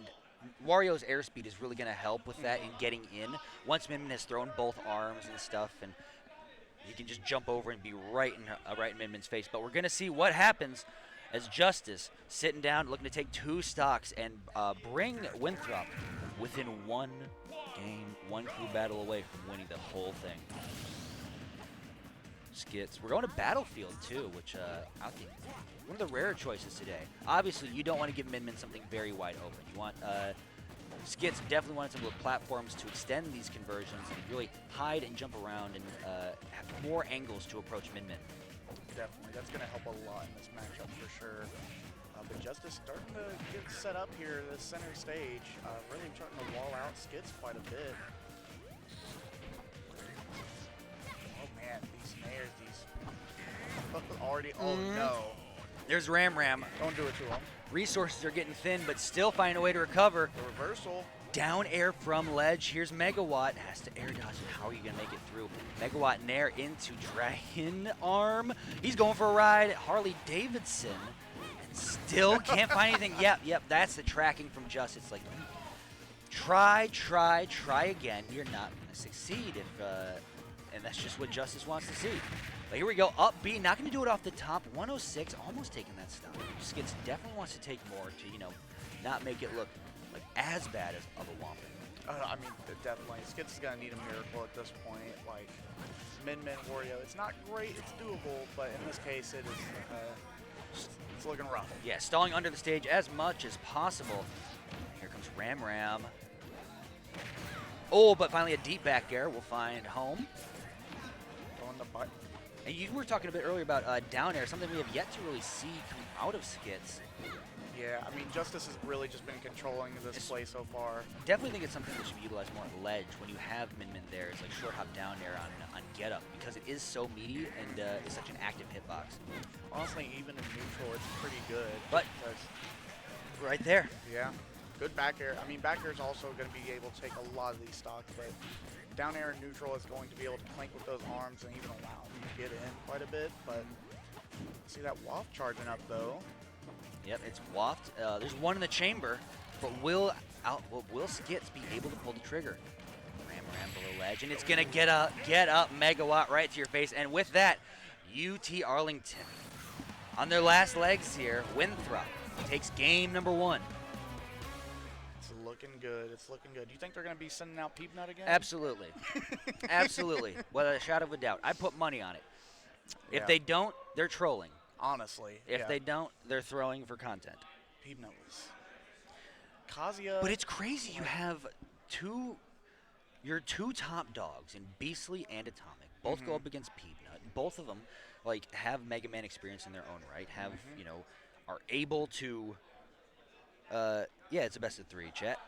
Wario's airspeed is really going to help with that in getting in. Once Min has thrown both arms and stuff, and he can just jump over and be right in Min face. But we're going to see what happens as Justice sitting down, looking to take 2 stocks and bring Winthrop within 1 game, 1 crew battle away from winning the whole thing. Skits. We're going to Battlefield too, which I think one of the rarer choices today. Obviously, you don't want to give Min something very wide open. You want Skits definitely wanted some little platforms to extend these conversions and really hide and jump around and have more angles to approach Min. Definitely, that's going to help a lot in this matchup for sure. But Justice starting to get set up here, the center stage, really trying to wall out Skits quite a bit. Oh man, these snares, these already. Oh no! There's Ram. Don't do it to him. Resources are getting thin, but still find a way to recover. The reversal. Down air from ledge. Here's Megawatt. Has to air dodge it. How are you going to make it through? Megawatt nair into Dragon Arm. He's going for a ride. Harley Davidson. And still can't find anything. Yep. That's the tracking from Justice. It's like, try again. You're not going to succeed if, and that's just what Justice wants to see. But here we go. Up B. Not going to do it off the top. 106. Almost taking that stop. Skits definitely wants to take more to, not make it look like as bad as of a Wampum. I mean, definitely. Skits is going to need a miracle at this point. Like, Min Wario, it's not great, it's doable, but in this case, it is, it's looking rough. Yeah, stalling under the stage as much as possible. Here comes Ram. Oh, but finally a deep back air will find home. Throwing the butt. And you were talking a bit earlier about down air, something we have yet to really see come out of Skits. Yeah, I mean, Justice has really just been controlling this play so far. Definitely think it's something that should be utilized more at ledge when you have Min there. It's like short hop down air on get up because it is so meaty and it's such an active hitbox. Honestly, even in neutral, it's pretty good. But right there. Yeah, good back air. I mean, back air is also going to be able to take a lot of these stocks, but down air and neutral is going to be able to clank with those arms and even allow him to get in quite a bit. But see that waft charging up though. Yep, it's waft. There's one in the chamber, but will Skits be able to pull the trigger? Ram below ledge, and it's gonna get up Megawatt right to your face. And with that, UT Arlington on their last legs here. Winthrop takes game number 1. It's looking good. It's looking good. Do you think they're gonna be sending out Peepnut again? Absolutely, absolutely. Without a shadow of a doubt, I put money on it. If Yeah. they don't, they're trolling. Honestly. If yeah. they don't, they're throwing for content. Peepnut was Kazuya. But it's crazy. You have your two top dogs in Beastly and Atomic. Both go up against Peepnut. Both of them have Mega Man experience in their own right. Have are able to. It's a best of 3, chat.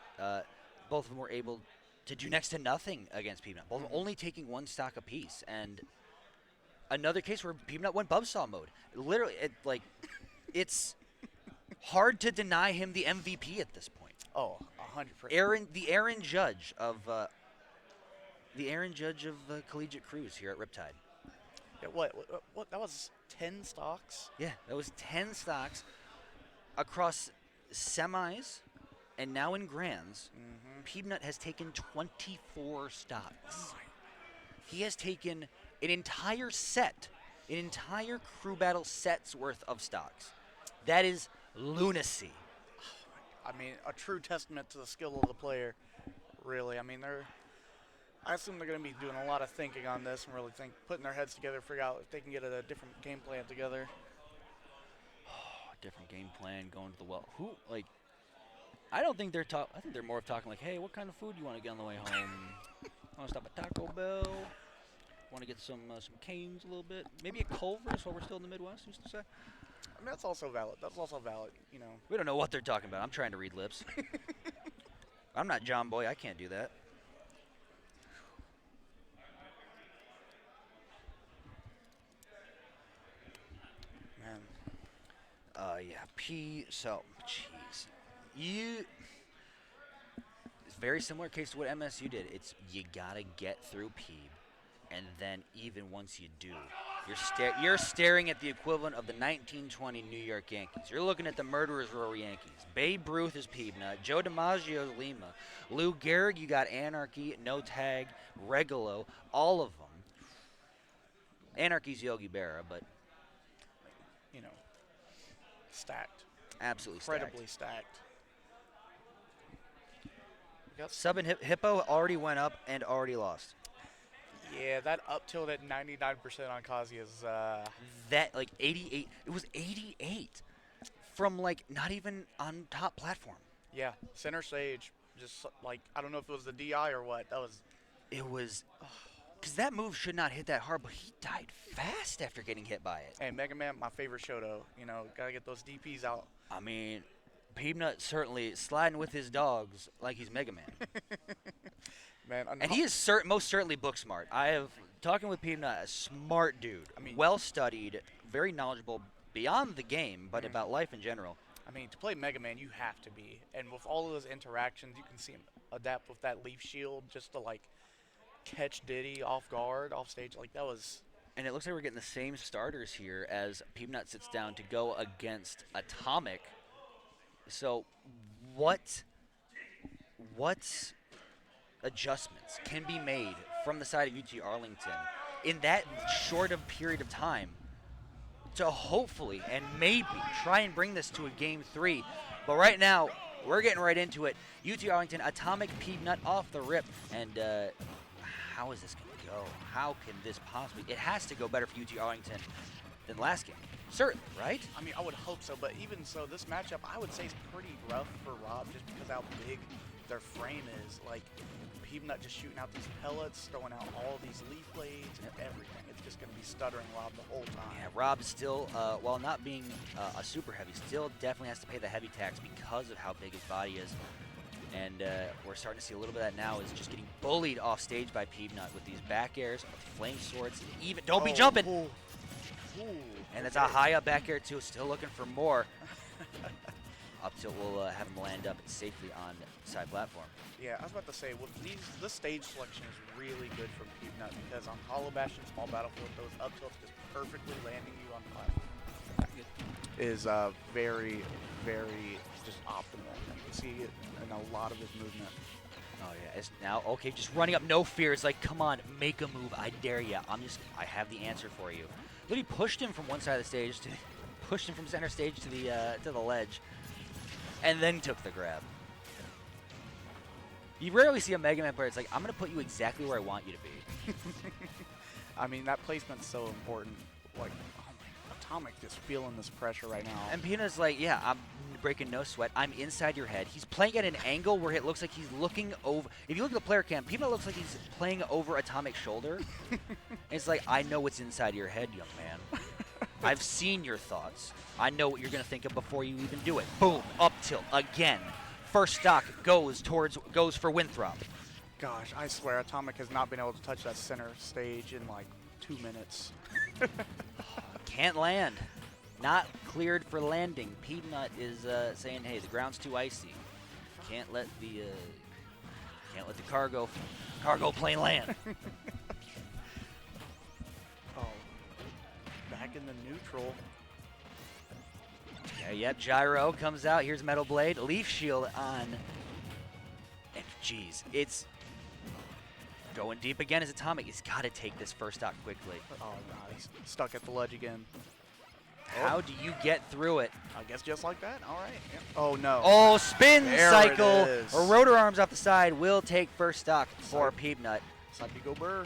Both of them were able to do next to nothing against Peepnut. Both only taking 1 stock apiece. And another case where Peepnut went Buzzsaw mode. Literally, it's hard to deny him the MVP at this point. Oh, 100%. The Aaron Judge of Collegiate Cruise here at Riptide. Yeah, what? That was 10 stocks? Yeah, that was 10 stocks across semis and now in grands. Peepnut has taken 24 stocks. He has taken an entire crew battle set's worth of stocks. That is lunacy. I mean, a true testament to the skill of the player, really. I mean, I assume they're going to be doing a lot of thinking on this and really putting their heads together, figure out if they can get a different game plan together. Different game plan, going to the well. I don't think they're I think they're more of talking like, hey, what kind of food do you want to get on the way home? Want to stop at Taco Bell? Want to get some canes a little bit? Maybe a Culver's while we're still in the Midwest, used to say. I mean, that's also valid. We don't know what they're talking about. I'm trying to read lips. I'm not John Boy. I can't do that. Man. So, jeez. It's a very similar case to what MSU did. You got to get through Peeb. And then even once you do, You're staring at the equivalent of the 1920 New York Yankees. You're looking at the Murderers Row Yankees. Babe Ruth is Peanut. Joe DiMaggio is Lima. Lou Gehrig, you got Anarchy, No Tag, Regalo, all of them. Anarchy's Yogi Berra, but stacked. Absolutely incredibly stacked. Sub and Hippo already went up and already lost. Yeah, that up tilt at 99% on Kazi is that like 88. It was 88 from like not even on top platform. Yeah, center stage. Just like I don't know if it was the DI or what. It was because that move should not hit that hard, but he died fast after getting hit by it. Hey, Mega Man, my favorite Shoto. Gotta get those DPs out. I mean, Peanut certainly sliding with his dogs like he's Mega Man. Man, and he is most certainly book smart. I have talking with Peanut, a smart dude. I mean, well studied, very knowledgeable beyond the game, but about life in general. I mean, to play Mega Man, you have to be. And with all of those interactions, you can see him adapt with that leaf shield just to like catch Diddy off guard, off stage. Like that was. And it looks like we're getting the same starters here as Peanut sits down to go against Atomic. So, what adjustments can be made from the side of UT Arlington in that short of period of time to hopefully and maybe try and bring this to a game 3? But right now, we're getting right into it. UT Arlington, Atomic Peanut off the rip. And how is this going to go? How can this possibly? It has to go better for UT Arlington than last game. Certainly, right? I mean, I would hope so, but even so, this matchup, I would say is pretty rough for Rob just because how big their frame is. Like, Peanut just shooting out these pellets, throwing out all these leaf blades and everything. It's just going to be stuttering Rob the whole time. Yeah, Rob still, while not being a super heavy, still definitely has to pay the heavy tax because of how big his body is. And we're starting to see a little bit of that now is just getting bullied off stage by Peanut with these back airs, with flame swords. Even don't be jumping. Ooh, and it's a high up back air too. Still looking for more. Up till we'll have him land up safely on side platform. Yeah, I was about to say, well, this stage selection is really good from Peanut because on Hollow Bastion, Small Battlefield, those up tilts just perfectly landing you on platform is very, very just optimal. You can see it in a lot of his movement. Oh yeah, it's now okay. Just running up, no fear. It's like, come on, make a move. I dare ya. I have the answer for you. Literally pushed him from one side of the stage to, pushed him from center stage to the ledge, and then took the grab. You rarely see a Mega Man player. It's like, I'm gonna put you exactly where I want you to be. I mean, that placement's so important. Like, oh my, Atomic just feeling this pressure right now. And Peanut's like, yeah, I'm breaking no sweat. I'm inside your head. He's playing at an angle where it looks like he's looking over. If you look at the player cam, Peanut looks like he's playing over Atomic's shoulder. And it's like, I know what's inside your head, young man. I've seen your thoughts. I know what you're going to think of before you even do it. Boom, up tilt again. First stock goes for Winthrop. Gosh, I swear Atomic has not been able to touch that center stage in like 2 minutes. Can't land. Not cleared for landing. Peanut is saying, "Hey, the ground's too icy. Can't let the cargo plane land." Oh, back in the neutral. Yeah, yep. Gyro comes out. Here's Metal Blade. Leaf Shield on. And geez, it's going deep again as Atomic. He's got to take this first stock quickly. Oh god, he's stuck at the ledge again. How do you get through it? I guess just like that. All right. Yep. Oh, no. Oh, spin there cycle. It is. Or rotor arms off the side will take first stock for Peanut. Psychico Burr.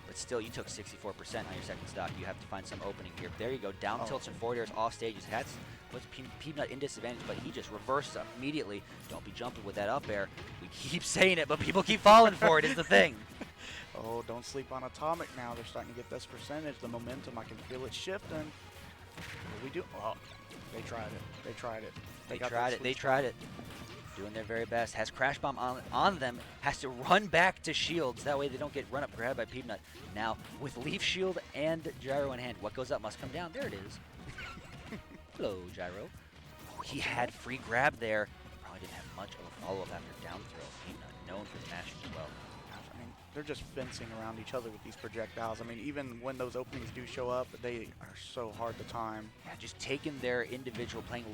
But still, you took 64% on your second stock. You have to find some opening here. There you go. Down tilts and forward airs off stages. That's puts Peanut in disadvantage, but he just reversed immediately. Don't be jumping with that up air. We keep saying it, but people keep falling for it is the thing. Oh, don't sleep on Atomic now. They're starting to get this percentage. The momentum, I can feel it shifting. What we do? Oh, they tried it. They tried it. They tried it. Doing their very best. Has Crash Bomb on them. Has to run back to shields. That way they don't get run up grabbed by Peanut. Now, with Leaf Shield and Gyro in hand, what goes up must come down. There it is. Hello, Gyro. Oh, he had free grab there. Probably didn't have much of a follow-up after down throw. Peanut known for the mashing as well. I mean, they're just fencing around each other with these projectiles. I mean, even when those openings do show up, they are so hard to time. Yeah, just taking their individual, playing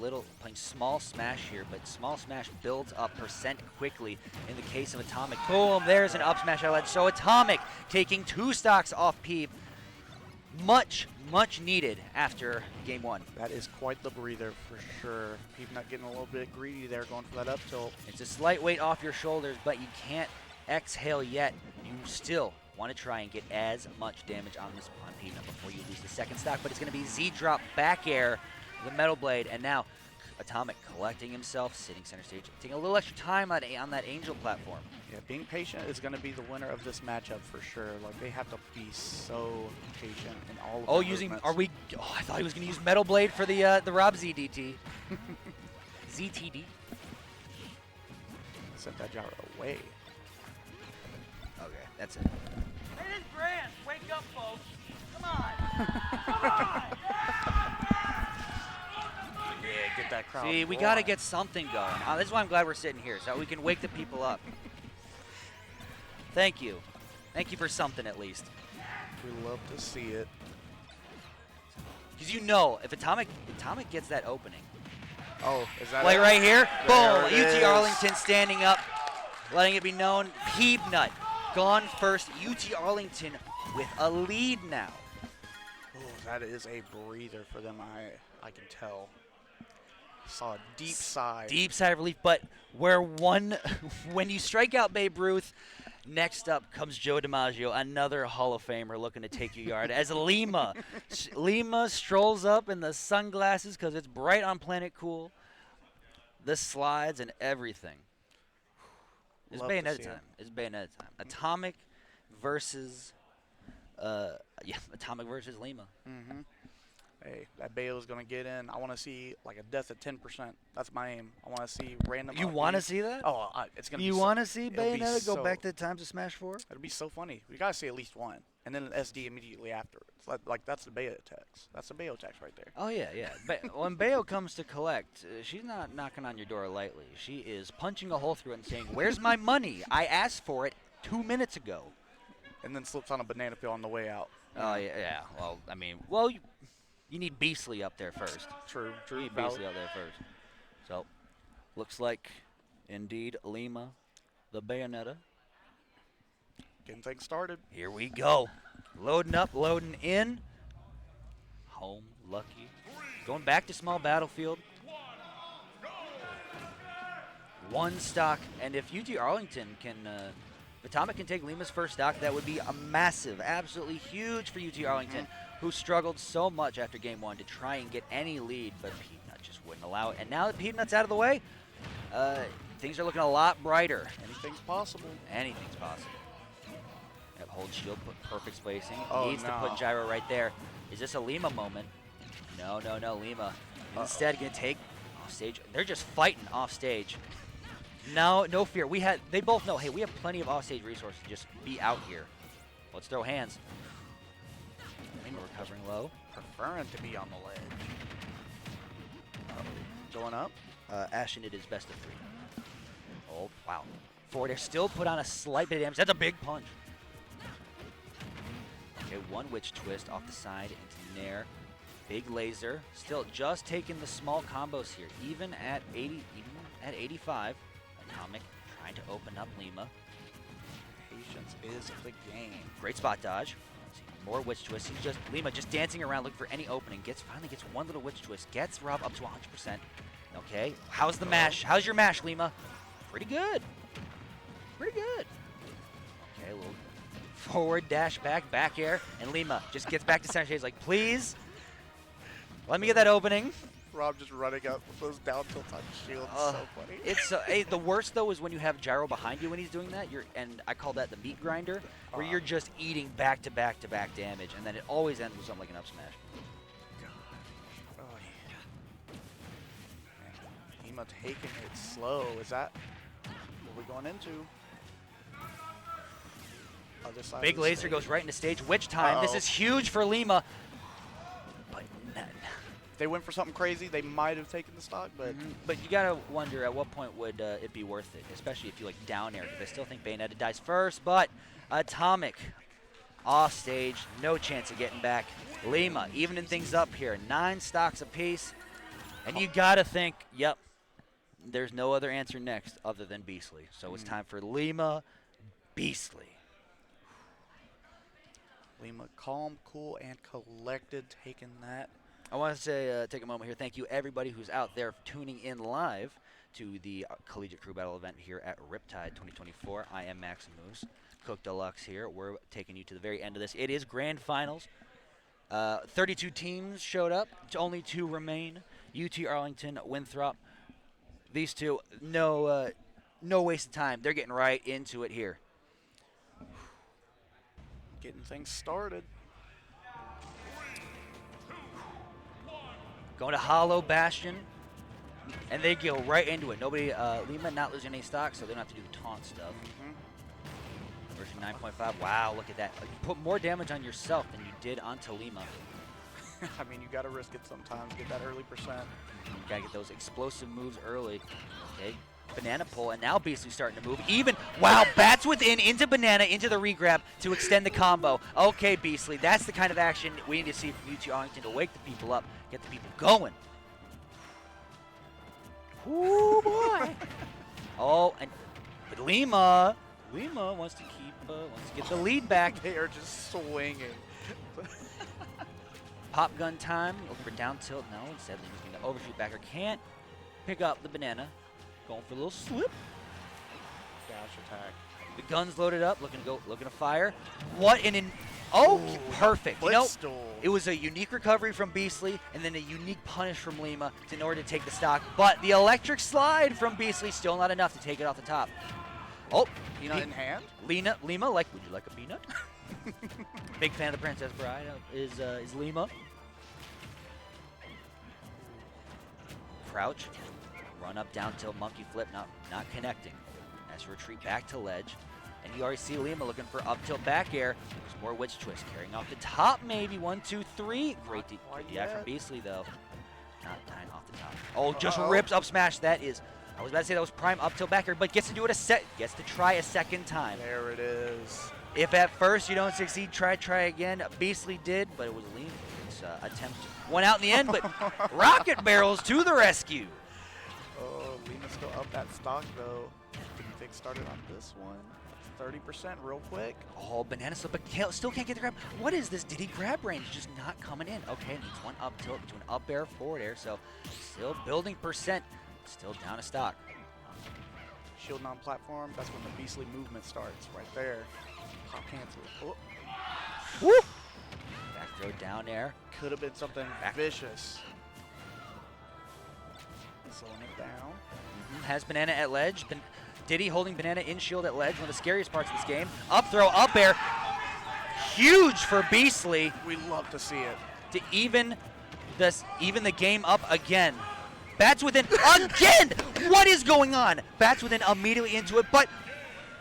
small smash here, but small smash builds up percent quickly. In the case of Atomic, boom, there's an up smash out ledge. So Atomic taking 2 stocks off Peeb. Much needed after game 1. That is quite the breather for sure. Peeb not getting a little bit greedy there, going for that up tilt. It's a slight weight off your shoulders, but you can't exhale yet. You still want to try and get as much damage on Peanut before you lose the second stock, but it's going to be Z-drop back air, the Metal Blade, and now Atomic collecting himself, sitting center stage, taking a little extra time on that Angel platform. Yeah, being patient is going to be the winner of this matchup for sure. Like, they have to be so patient in all of their movements. I thought he was going to use Metal Blade for the Rob ZDT. ZTD. Sent that gyro away. Okay, that's it. It is Grant. Wake up, folks. Come on. Come on. Yeah, get that crowd. See, we got to get something going. This is why I'm glad we're sitting here, so we can wake the people up. Thank you. Thank you for something at least. We love to see it. Because you know, if Atomic gets that opening. Oh, is that play it? right here? There Boom! it UT is. Arlington standing up, letting it be known. Peebnut gone first. UT Arlington with a lead now. Oh, that is a breather for them. I can tell. Saw a deep sigh. Deep sigh of relief, but when you strike out Babe Ruth, next up comes Joe DiMaggio, another Hall of Famer looking to take your yard. As Lima strolls up in the sunglasses because it's bright on Planet Cool, the slides and everything. It's Bayonetta time. It's Bayonetta time. Atomic versus Lima. Mm-hmm. Hey, that Bayo's going to get in. I want to see like a death at 10%. That's my aim. I want to see random. You want to see that? Oh, it's going to be. You want to see Bayonetta go back to the times of Smash 4? It'll be so funny. We got to see at least one. And then an SD immediately afterwards. Like that's the Bayo text. That's the Bayo text right there. Oh, yeah. When Bayo comes to collect, she's not knocking on your door lightly. She is punching a hole through it and saying, "Where's my money? I asked for it 2 minutes ago." And then slips on a banana peel on the way out. Oh, yeah. Well, I mean, you need Beastly up there first. True. You need Beastly up there first. So, looks like, indeed, Lima, the Bayonetta. Getting things started. Here we go. Loading up, loading in. Home, lucky. Going back to small battlefield. One stock, and if UT Arlington can, Atomic can take Lima's first stock, that would be a massive, absolutely huge for UT Arlington, who struggled so much after game 1 to try and get any lead, but Peanut just wouldn't allow it. And now that Peanut's out of the way, things are looking a lot brighter. Anything's possible. Anything's possible. Yep, hold shield, put perfect spacing. Oh, Needs to put gyro right there. Is this a Lima moment? No, Lima. Instead, going to take off stage. They're just fighting off stage. No fear. They both know, hey, we have plenty of offstage resources to just be out here. Let's throw hands. Lima recovering low. Preferring to be on the ledge. Going up. Ashen, it is best of 3. Oh, wow. Forward air still put on a slight bit of damage. That's a big punch. Okay, one witch twist off the side into Nair. Big laser. Still just taking the small combos here. Even at 85. Atomic trying to open up Lima. Patience is the game. Great spot dodge. More witch twist. Lima just dancing around looking for any opening. Finally gets one little witch twist. Gets Rob up to 100%. Okay. How's the mash? How's your mash, Lima? Pretty good. Okay, a little forward dash back air, and Lima just gets back to center stage like, please, let me get that opening. Rob just running up with those down tilt on shields. So funny. It's the worst though is when you have gyro behind you when he's doing that. And I call that the meat grinder, where you're just eating back to back damage, and then it always ends with something like an up smash. Oh yeah. Lima taking it slow. Is that what we're going into? Other side. Big laser goes right into stage. Witch time. This is huge for Lima. But they went for something crazy, they might have taken the stock, but But you gotta wonder at what point would it be worth it, especially if you like down air, because I still think Bayonetta dies first. But Atomic off stage, no chance of getting back. Lima evening things up here, 9 stocks apiece, and you gotta think, yep, there's no other answer next other than Beastly. So it's time for Lima, Beastly. Lima calm, cool, and collected, taking that. I want to say, take a moment here. Thank you, everybody who's out there tuning in live to the Collegiate Crew Battle event here at Riptide 2024. I am Maximus, Cook Deluxe here. We're taking you to the very end of this. It is grand finals. 32 teams showed up. Only 2 remain. UT Arlington, Winthrop. These two, no waste of time. They're getting right into it here. Getting things started. Going to Hollow Bastion, and they go right into it. Nobody, Lima not losing any stock, so they don't have to do the taunt stuff. Version 9.5. Wow, look at that. You put more damage on yourself than you did onto Lima. I mean, you got to risk it sometimes. Get that early percent. You got to get those explosive moves early. Okay, banana pull, and now Beastly starting to move. Even, wow, bats within, into banana, into the regrab to extend the combo. Okay, Beastly, that's the kind of action we need to see from UT Arlington to wake the people up, get the people going. Ooh, boy. Oh, and but Lima wants to get the lead back. They are just swinging. Pop gun time, looking for down tilt. No, instead Lima's going to overshoot backer. Can't pick up the banana. Going for a little slip. Dash attack. The gun's loaded up, looking to fire. What oh, ooh, perfect. You know, it was a unique recovery from Beastly and then a unique punish from Lima in order to take the stock. But the electric slide from Beastly still not enough to take it off the top. Oh, peanut in hand. Lima, like, would you like a peanut? Big fan of the Princess Bride is Lima. Crouch, run up, down tilt, monkey flip, not connecting. As retreat back to ledge, and you already see Lima looking for up tilt back air. There's more witch twist carrying off the top, maybe 1, 2, 3. Great DI from Beastly though. Not dying off the top. Oh, just rips up smash. That is. I was about to say that was prime up tilt back air, but gets to do it gets to try a second time. There it is. If at first you don't succeed, try again. Beastly did, but it was Lima's attempt. Went out in the end, but Rocket Barrels to the rescue. Oh, Lima's still up that stock though. Getting things started on this one. 30% real quick. Oh, banana slip, but still can't get the grab. What is this? Did he grab range? Just not coming in. Okay, needs one up tilt to an up air, forward air. So still building percent. Still down a stock. Shield on platform. That's when the Beastly movement starts. Right there. Pop cancel. Oh. Woo! Back throw down air. Could have been something vicious. Slowing it down. Has banana at ledge. Diddy holding banana in shield at ledge. One of the scariest parts of this game. Up throw, up air. Huge for Beastly. We love to see it. To even the game up again. Bats within again! What is going on? Bats within immediately into it, but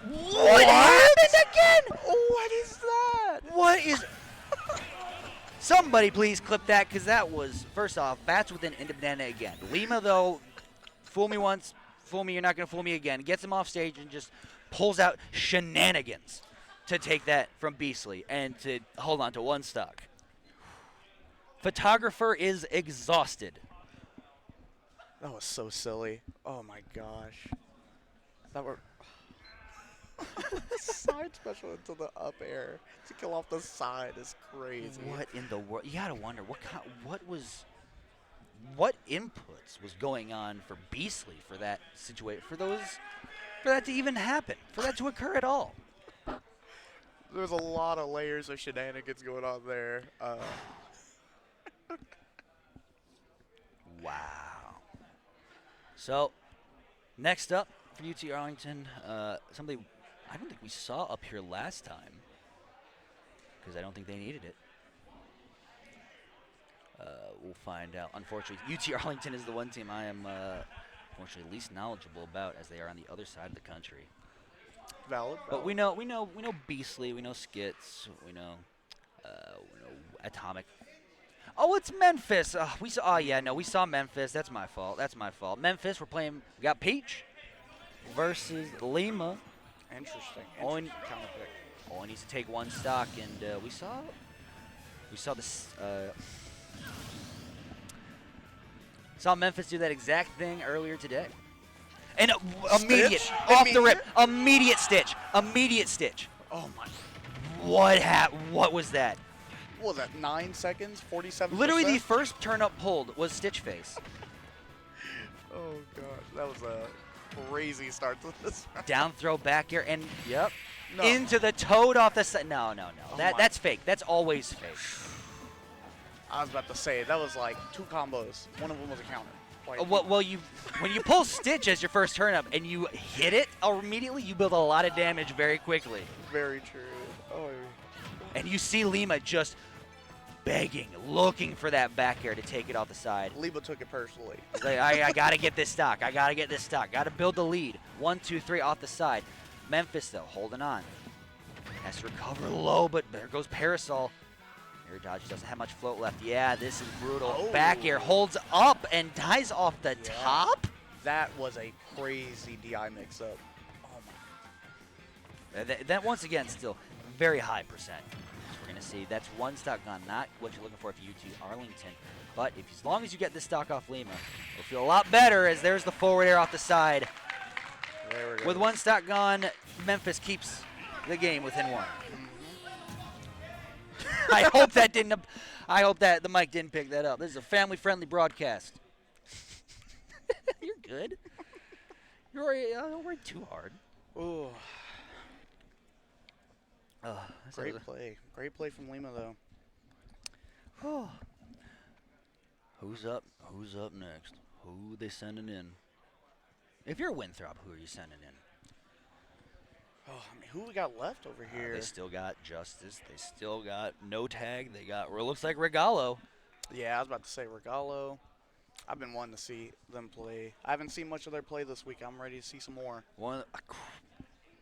what happened again? What is that? What is... Somebody please clip that, because that was, first off, Bats within into banana again. Lima, though, fool me once, fool me, you're not going to fool me again. Gets him off stage and just pulls out shenanigans to take that from Beastly and to hold on to one stock. Photographer is exhausted. That was so silly. Oh my gosh. That were side special into the up air to kill off the side is crazy. What in the world? You gotta wonder what inputs was going on for Beastly for that situation, for that to even happen, for that to occur at all. There's a lot of layers of shenanigans going on there. Wow. So, next up for UT Arlington, somebody I don't think we saw up here last time because I don't think they needed it. We'll find out. Unfortunately, UT Arlington is the one team I am unfortunately least knowledgeable about, as they are on the other side of the country. Valid. But we know Beastly, we know Skits, we know Atomic. Oh, it's Memphis. We saw. Oh yeah, no, we saw Memphis. That's my fault. That's my fault. Memphis. We're playing. We got Peach versus Lima. Interesting. Owen Counter pick. Owen needs to take one stock, and we saw this. Saw Memphis do that exact thing earlier today. And immediate, off the rip, immediate stitch. Oh my. What was that? What was that, 9 seconds, 47%? Literally the first turn up pulled was Stitch Face. Oh, gosh. That was a crazy start to this round. Down throw back air, and yep. No. Into the toad off the side. No. Oh That's fake. That's always fake. I was about to say, that was like 2 combos. One of them was a counter. Like, Well, when you pull Stitch as your first turn up and you hit it immediately, you build a lot of damage very quickly. Very true. Oh. And you see Lima just begging, looking for that back air to take it off the side. Lima took it personally. He's like, I got to get this stock. Got to build the lead. 1, 2, 3 off the side. Memphis, though, holding on. Has to recover low, but there goes Parasol. Air dodge doesn't have much float left. Yeah, this is brutal. Oh. Back air holds up and dies off the top. That was a crazy DI mix-up. Oh, my. That, once again, still very high percent. We're going to see that's one stock gone, not what you're looking for UT Arlington. But as long as you get this stock off Lima, you'll feel a lot better as there's the forward air off the side. There we go. With one stock gone, Memphis keeps the game within one. I hope that the mic didn't pick that up. This is a family-friendly broadcast. You're good. Don't work too hard. Ooh. Great play from Lima, though. Oh. Who's up next? Who they sending in? If you're Winthrop, who are you sending in? Oh, I mean, who we got left over here? They still got Justice. They still got No Tag. They got, well, it looks like Regalo. Yeah, I was about to say Regalo. I've been wanting to see them play. I haven't seen much of their play this week. I'm ready to see some more.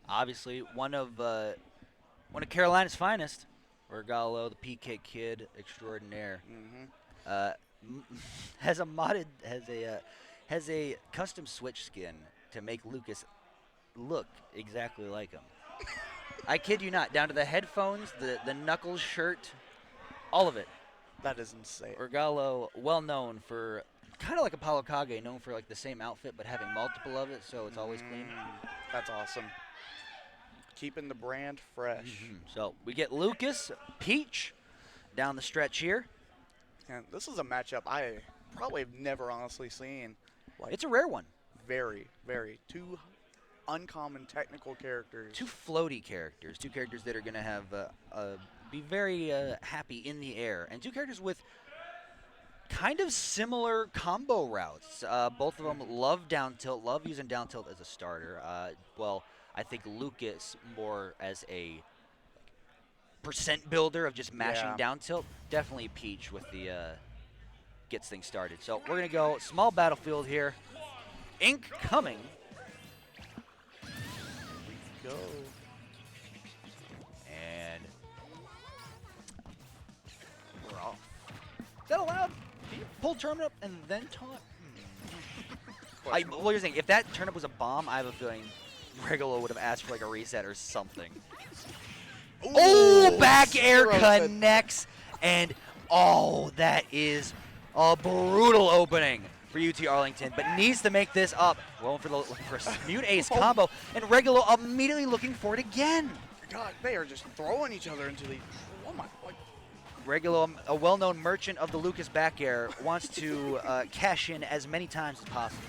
Obviously, one of Carolina's finest, Regalo, the PK kid extraordinaire. Has a custom switch skin to make Lucas look exactly like him. I kid you not, down to the headphones, the knuckles shirt, all of it. That is insane. Regalo, well known for kind of like Apollo Kage, known for like the same outfit but having multiple of it, so it's always clean. That's awesome. Keeping the brand fresh. So we get Lucas, Peach down the stretch here. And this is a matchup I probably have never honestly seen. Like, it's a rare one. Very, very. 2 uncommon technical characters. 2 floaty characters. 2 characters that are going to have be very happy in the air. And 2 characters with kind of similar combo routes. Both of them love down tilt, love using down tilt as a starter. Well, I think Lucas more as a percent builder of just mashing down tilt. Definitely Peach with the gets things started. So we're going to go small battlefield here. Ink coming. Go. And we're off. Is that allowed? Can you pull turnip up and then taunt? What you're saying, if that turnip was a bomb, I have a feeling Regalo would have asked for like a reset or something. Ooh, oh, back air connects. And that is a brutal opening for UT Arlington, but needs to make this up. Going for a mute ace combo, and Regalo immediately looking for it again. God, they are just throwing each other into the. Oh my! Like, Regalo, a well-known merchant of the Lucas back air, wants to cash in as many times as possible.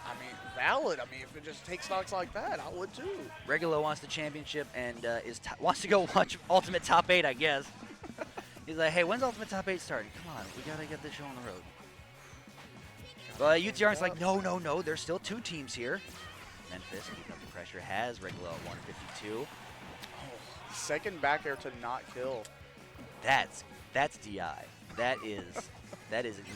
I mean, valid. I mean, if it just takes stocks like that, I would too. Regalo wants the championship and wants to go watch Ultimate Top 8, I guess. He's like, hey, when's Ultimate Top 8 starting? Come on, we gotta get this show on the road. But UTR's like, no, there's still 2 teams here. Memphis, keeping up the pressure, has Regalo at 152. Oh, second back air to not kill. That's DI. That is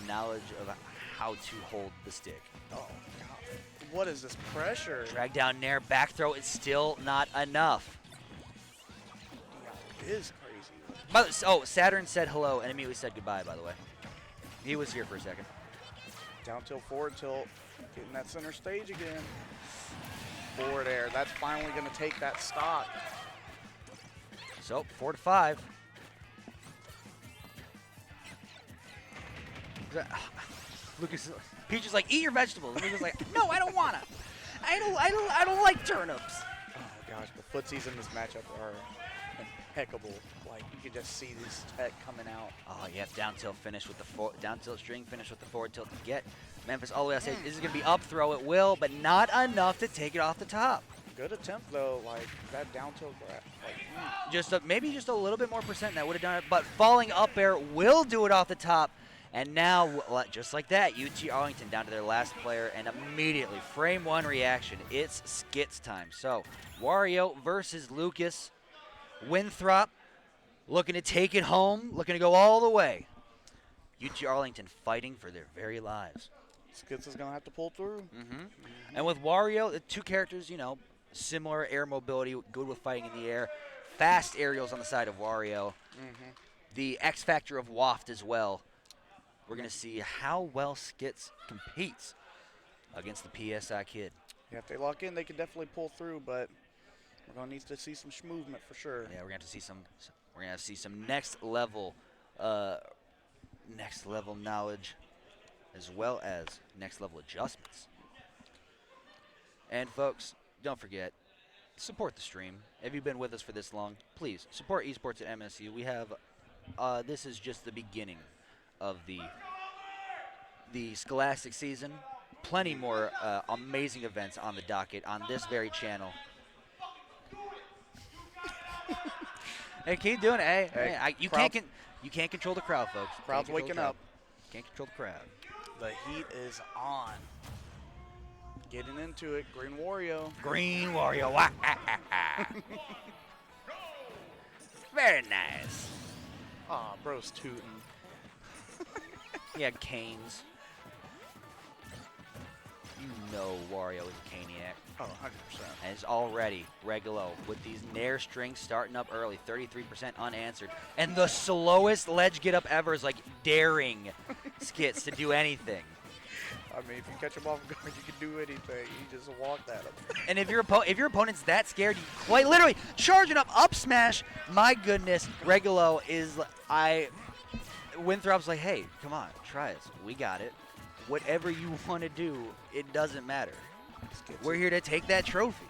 knowledge of how to hold the stick. Oh, God. What is this pressure? Drag down Nair, back throw is still not enough. It is crazy. Saturn said hello and immediately said goodbye, by the way. He was here for a second. Down tilt, forward tilt, getting that center stage again. Forward air, that's finally going to take that stock. So 4-5. Lucas, Peach is like, eat your vegetables. Lucas is like, no, I don't wanna. I don't like turnips. Oh gosh, the footsies in this matchup are impeccable. Like you can just see this tech coming out. Oh, yeah, down tilt finish with the down tilt string finish with the forward tilt to get Memphis all the way out. This is gonna be up throw. It will, but not enough to take it off the top. Good attempt though, like that down tilt grab. Like, maybe just a little bit more percent that would have done it, but falling up air will do it off the top. And now, just like that, UT Arlington down to their last player, and immediately, frame one reaction. It's skits time. So, Wario versus Lucas. Winthrop looking to take it home, looking to go all the way. UT Arlington fighting for their very lives. Skits is going to have to pull through. And with Wario, the two characters, similar air mobility, good with fighting in the air. Fast aerials on the side of Wario. The X factor of Waft as well. We're going to see how well Skits competes against the PSI kid. Yeah, if they lock in, they can definitely pull through, but we're going to need to see some movement for sure. Yeah, we're going to have to see some. We're going to see some next level knowledge, as well as next level adjustments. And folks, don't forget, support the stream. If you've been with us for this long, please support esports at MSU. We have. This is just the beginning of the Scholastic season. Plenty more amazing events on the docket on this very channel. Hey, keep doing it. Hey, you can't control the crowd, folks. Crowd's waking up. Can't control the crowd. The heat is on. Getting into it, Green Wario. Green Wario. Very nice. Aw, bro's tootin'. He had canes. You know Wario is a caniac. Oh, 100%. And it's already Regulo with these Nair strings starting up early, 33% unanswered. And the slowest ledge get up ever is like daring Skits to do anything. I mean, if you catch him off guard, you can do anything. You just walk at him. And if your opponent's that scared, you quite literally charging up smash. My goodness, Regulo is Winthrop's like, hey, come on, try us. We got it. Whatever you want to do, it doesn't matter. We're here to take that trophy.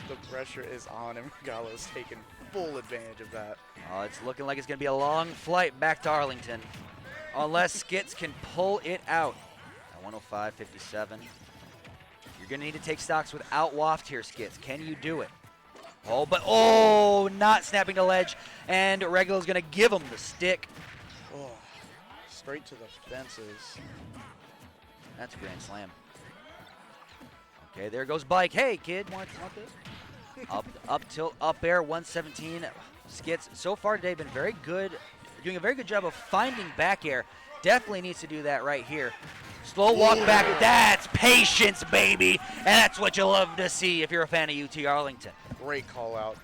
The pressure is on, and Regalo's taking full advantage of that. Oh, it's looking like it's going to be a long flight back to Arlington. Unless Skits can pull it out. At 105.57. You're going to need to take stocks without Waft here, Skits. Can you do it? Not snapping the ledge. And Regulo's going to give him the stick. Oh, straight to the fences. That's a grand slam. Okay, there goes Bike. Hey, kid, want this? up tilt, up air, 117. Skits so far today been very good, doing a very good job of finding back air. Definitely needs to do that right here. Slow walk back. That's patience, baby, and that's what you love to see if you're a fan of UT Arlington. Great call out.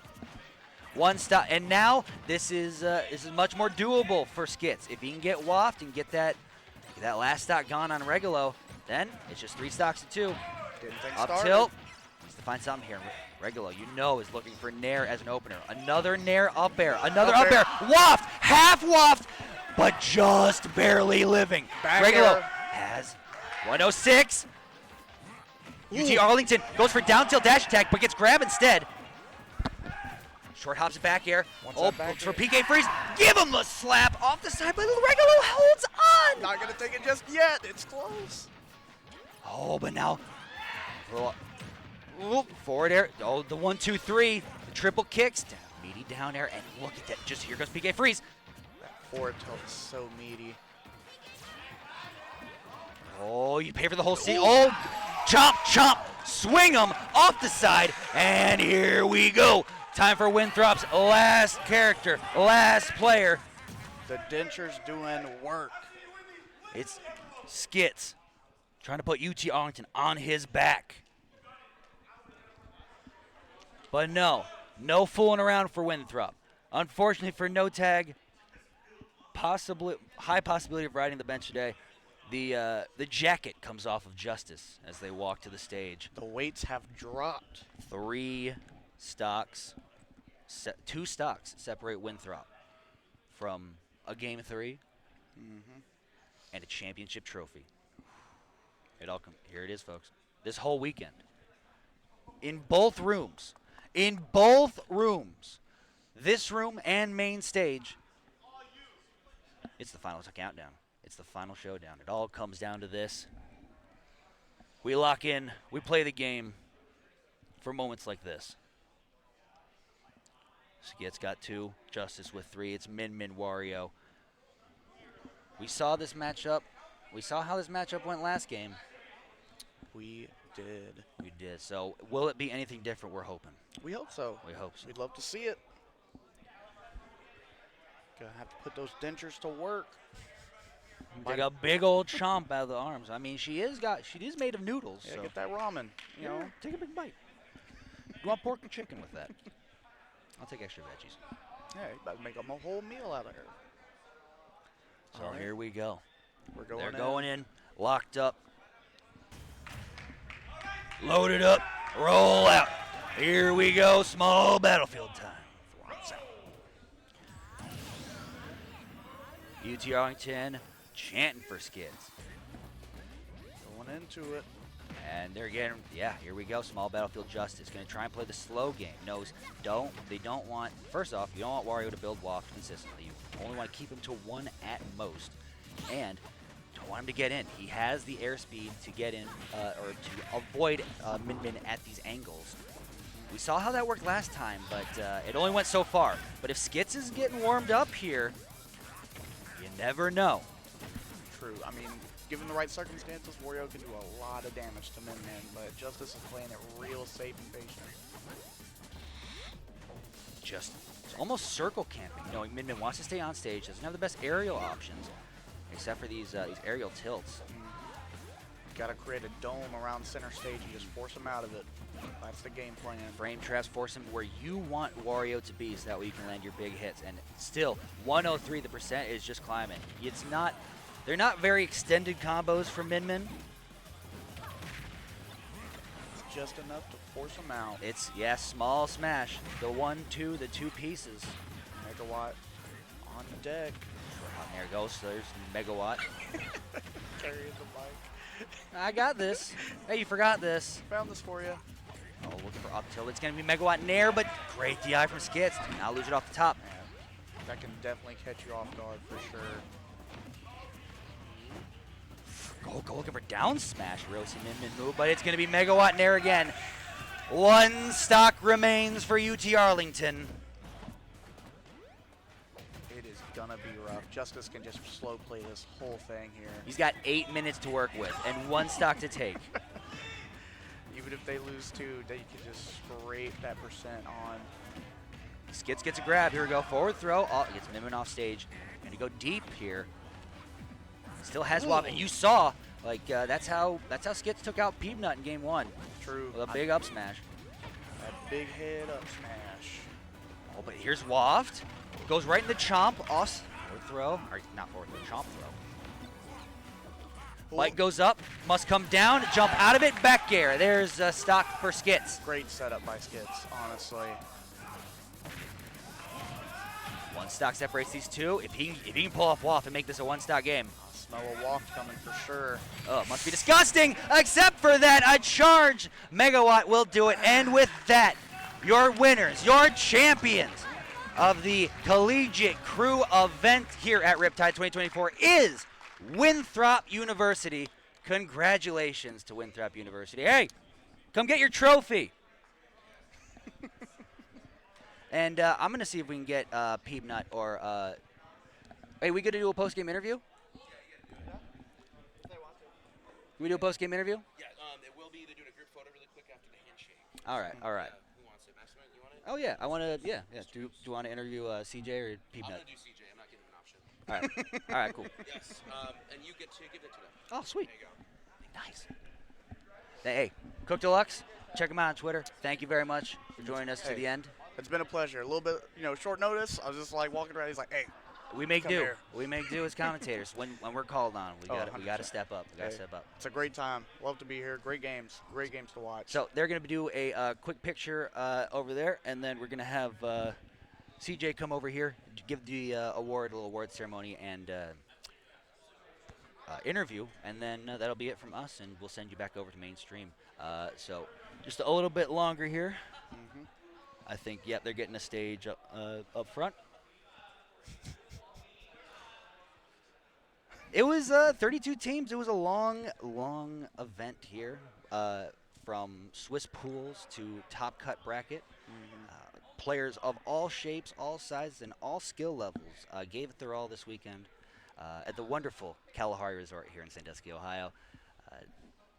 One stop, and now this is much more doable for Skits. If he can get Waft and get that last stock gone on Regulo, then it's just 3 stocks to 2. Up tilt. Needs to find something here. Regulo, is looking for Nair as an opener. Another Nair up air. Another up air. Waft. Half Waft, but just barely living. Regulo has 106. UT Arlington goes for down tilt dash attack, but gets grab instead. Short hops back air. Looks for PK freeze. Give him the slap off the side, but Regulo holds on. Not going to take it just yet. It's close. Oh, but now. Forward air. Oh, the 1, 2, 3. The triple kicks. Down, meaty down air. And look at that. Just here goes PK freeze. That forward tilt is so meaty. Oh, you pay for the whole scene. Oh, chomp, chomp. Swing him off the side. And here we go. Time for Winthrop's last character, last player. The denture's doing work. It's Skits trying to put UT Arlington on his back. But no fooling around for Winthrop. Unfortunately for no tag, high possibility of riding the bench today. The jacket comes off of Justice as they walk to the stage. The weights have dropped. 2 stocks separate Winthrop from a Game 3 and a championship trophy. Here it is, folks. This whole weekend. In both rooms. This room and main stage. It's the final countdown. It's the final showdown. It all comes down to this. We lock in. We play the game for moments like this. Skit's got 2. Justice with 3. It's Min Wario. We saw this matchup. We saw how this matchup went last game. We did. We did. So will it be anything different? We're hoping. We hope so. We hope so. We'd love to see it. Gonna have to put those dentures to work. Take a big old chomp out of the arms. I mean, she is made of noodles. Yeah, so. get that ramen. You know, take a big bite. You want pork and chicken with that? I'll take extra veggies. Yeah, you about to make a whole meal out of her. So here we go. They're going in, locked up, loaded up, roll out. Here we go, small battlefield time. UT Arlington chanting for Skids. Going into it. And they're getting, here we go, small battlefield Justice. Going to try and play the slow game. They don't want, first off, you don't want Wario to build waft consistently. You only want to keep him to 1 at most. And don't want him to get in. He has the airspeed to get in, or to avoid Min at these angles. We saw how that worked last time, but it only went so far. But if Skits is getting warmed up here, you never know. True. I mean, given the right circumstances, Wario can do a lot of damage to Min, but Justice is playing it real safe and patient. Just almost circle camping, knowing Min wants to stay on stage, doesn't have the best aerial options, except for these aerial tilts. Got to create a dome around center stage and just force him out of it. That's the game plan. Frame traps force him where you want Wario to be, so that way you can land your big hits. And still, 103, the percent is just climbing. They're not very extended combos for Min. It's just enough to force him out. It's, small smash. The 1, 2, the 2 pieces. Megawatt on the deck. There it goes. So there's Megawatt. Carrying the mic. I got this. Hey, you forgot this. Found this for you. Oh, looking for up tilt. It's going to be Megawatt Nair, but great DI from Skits. Do not lose it off the top. Yeah, that can definitely catch you off guard for sure. Go looking for down smash. Really see Min move, but it's going to be Megawatt Nair again. 1 stock remains for UT Arlington. It is going to be rough. Justice can just slow play this whole thing here. He's got 8 minutes to work with and 1 stock to take. Even if they lose 2, they can just scrape that percent on. Skits gets a grab. Here we go. Forward throw. Oh, gets Min off stage. Going to go deep here. Still has Wop, and you saw, that's how Skits took out Peanut in game 1. True. With a big up smash. That big head up smash. Oh, but here's Waft. Goes right in the chomp. Forward throw. Or not forward throw, chomp throw. Light goes up, must come down, jump out of it, back air. There's a stock for Skits. Great setup by Skits, honestly. 1 stock separates these 2. If he can pull off Waft and make this a 1-stock game. Smell a waft coming for sure. Oh, it must be disgusting. Except for that, a charge. Megawatt will do it. And with that, your winners, your champions of the Collegiate Crew event here at Riptide 2024 is Winthrop University. Congratulations to Winthrop University. Hey, come get your trophy. And I'm going to see if we can get Peanut or... hey, we going to do a post-game interview? Can we do a post-game interview? Yeah, it will be. They're doing a group photo really quick after the handshake. All right. Who wants it? Maximum, you want it? Oh, yeah. I want to, yeah. Do you want to interview CJ or Peanut? I'm going to do CJ. I'm not giving him an option. All right, cool. Yes, and you get to give it to them. Oh, sweet. There you go. Nice. Hey, Cook Deluxe, check him out on Twitter. Thank you very much for joining us to the end. The It's been a pleasure. A little bit, short notice. I was just like walking around. He's like, hey. We make come do. here. We make do as commentators when we're called on. We got to step up. We got to step up. It's a great time. Love to be here. Great games to watch. So they're going to do a quick picture over there, and then we're going to have CJ come over here, give the a little award ceremony and interview, and then that'll be it from us, and we'll send you back over to mainstream. So just a little bit longer here. Mm-hmm. I think, yep, they're getting a stage up front. It was 32 teams. It was a long event here, from Swiss pools to top cut bracket. Players of all shapes, all sizes, and all skill levels gave it their all this weekend at the wonderful Kalahari Resort here in Sandusky, Ohio.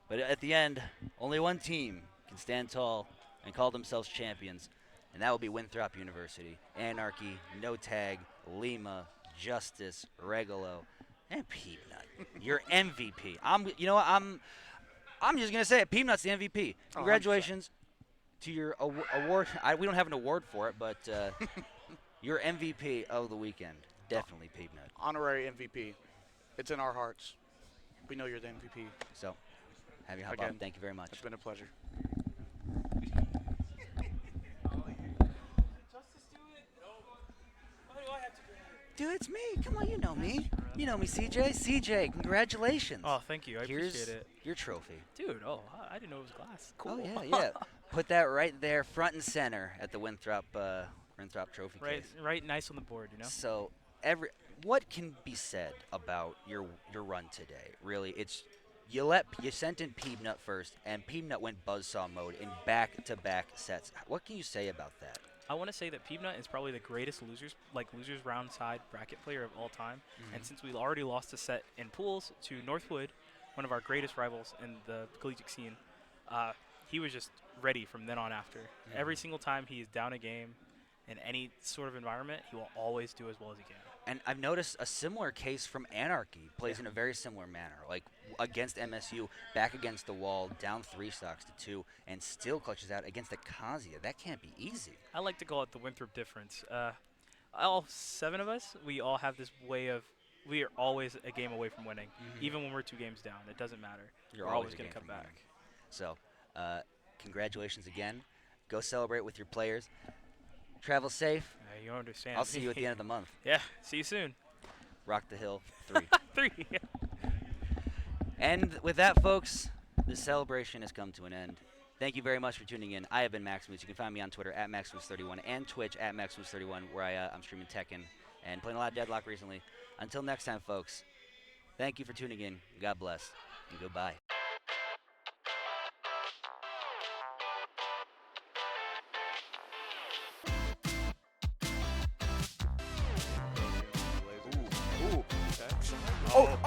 But at the end, only one team can stand tall and call themselves champions, and that will be Winthrop University. Anarchy, No Tag, Lima, Justice, Regolo, and Peanut. Your MVP. I'm just gonna say it. Peanut's the MVP. Congratulations to your award. We don't have an award for it, but your MVP of the weekend, definitely Peanut. Honorary MVP. It's in our hearts. We know you're the MVP. So, have you hop on. Thank you very much. It's been a pleasure. Dude, it's me. Come on, you know me. You know me, CJ. CJ, congratulations. Oh, thank you. I Here's appreciate it. Your trophy. Dude, I didn't know it was glass. Cool. Oh, yeah. Put that right there, front and center at the Winthrop trophy case. Right, nice on the board, So, what can be said about your run today? Really, it's you sent in Peanut first, and Peanut went buzzsaw mode in back-to-back sets. What can you say about that? I want to say that Peanut is probably the greatest losers round side bracket player of all time. And since we already lost a set in pools to Northwood, one of our greatest rivals in the collegiate scene, he was just ready from then on after. Every single time he is down a game in any sort of environment, he will always do as well as he can. And I've noticed a similar case from Anarchy. Plays in a very similar manner, like against MSU, back against the wall, down 3 stocks to 2, and still clutches out against the Kazuya. That can't be easy. I like to call it the Winthrop difference. All 7 of us, we all have this way of, we are always a game away from winning, even when we're 2 games down. It doesn't matter. You're we're always going to come back. Winning. So, congratulations again. Go celebrate with your players. Travel safe. You understand. I'll see you at the end of the month. Yeah, see you soon. Rock the Hill 3. 3. And with that, folks, the celebration has come to an end. Thank you very much for tuning in. I have been Maximus. You can find me on Twitter at Maximus31 and Twitch at Maximus31, where I'm streaming Tekken and playing a lot of Deadlock recently. Until next time, folks, thank you for tuning in. God bless, and goodbye.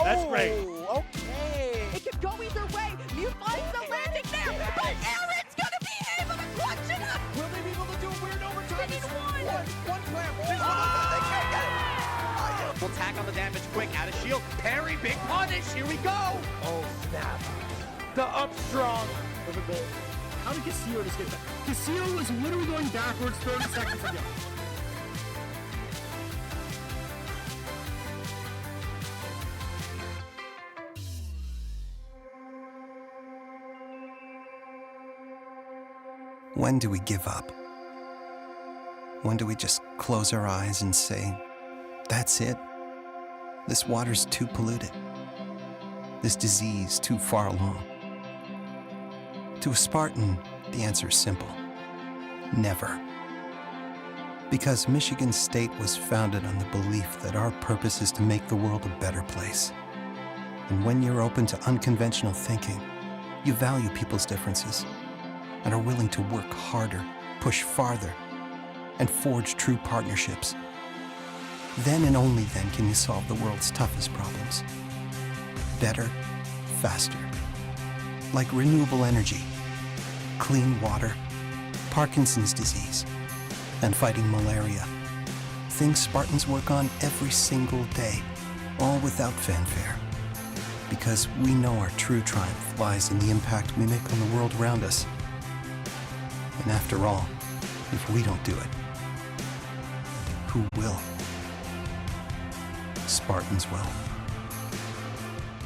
That's great. Okay. It could go either way. Mew finds the landing there, but Aaron's gonna be able to clutch it up. Will they be able to do a weird overtime? They need one grab. They can't get it. We'll tack on the damage quick. Out of shield. Parry, big punish. Here we go. Oh, snap. The up strong for the goal. How did Castillo just get that? Castillo was literally going backwards 30 seconds ago. When do we give up? When do we just close our eyes and say, that's it? This water's too polluted. This disease too far along. To a Spartan, the answer is simple. Never. Because Michigan State was founded on the belief that our purpose is to make the world a better place. And when you're open to unconventional thinking, you value people's differences and are willing to work harder, push farther, and forge true partnerships. Then and only then can you solve the world's toughest problems. Better, faster. Like renewable energy, clean water, Parkinson's disease, and fighting malaria. Things Spartans work on every single day, all without fanfare. Because we know our true triumph lies in the impact we make on the world around us. And after all, if we don't do it, who will. Spartans will.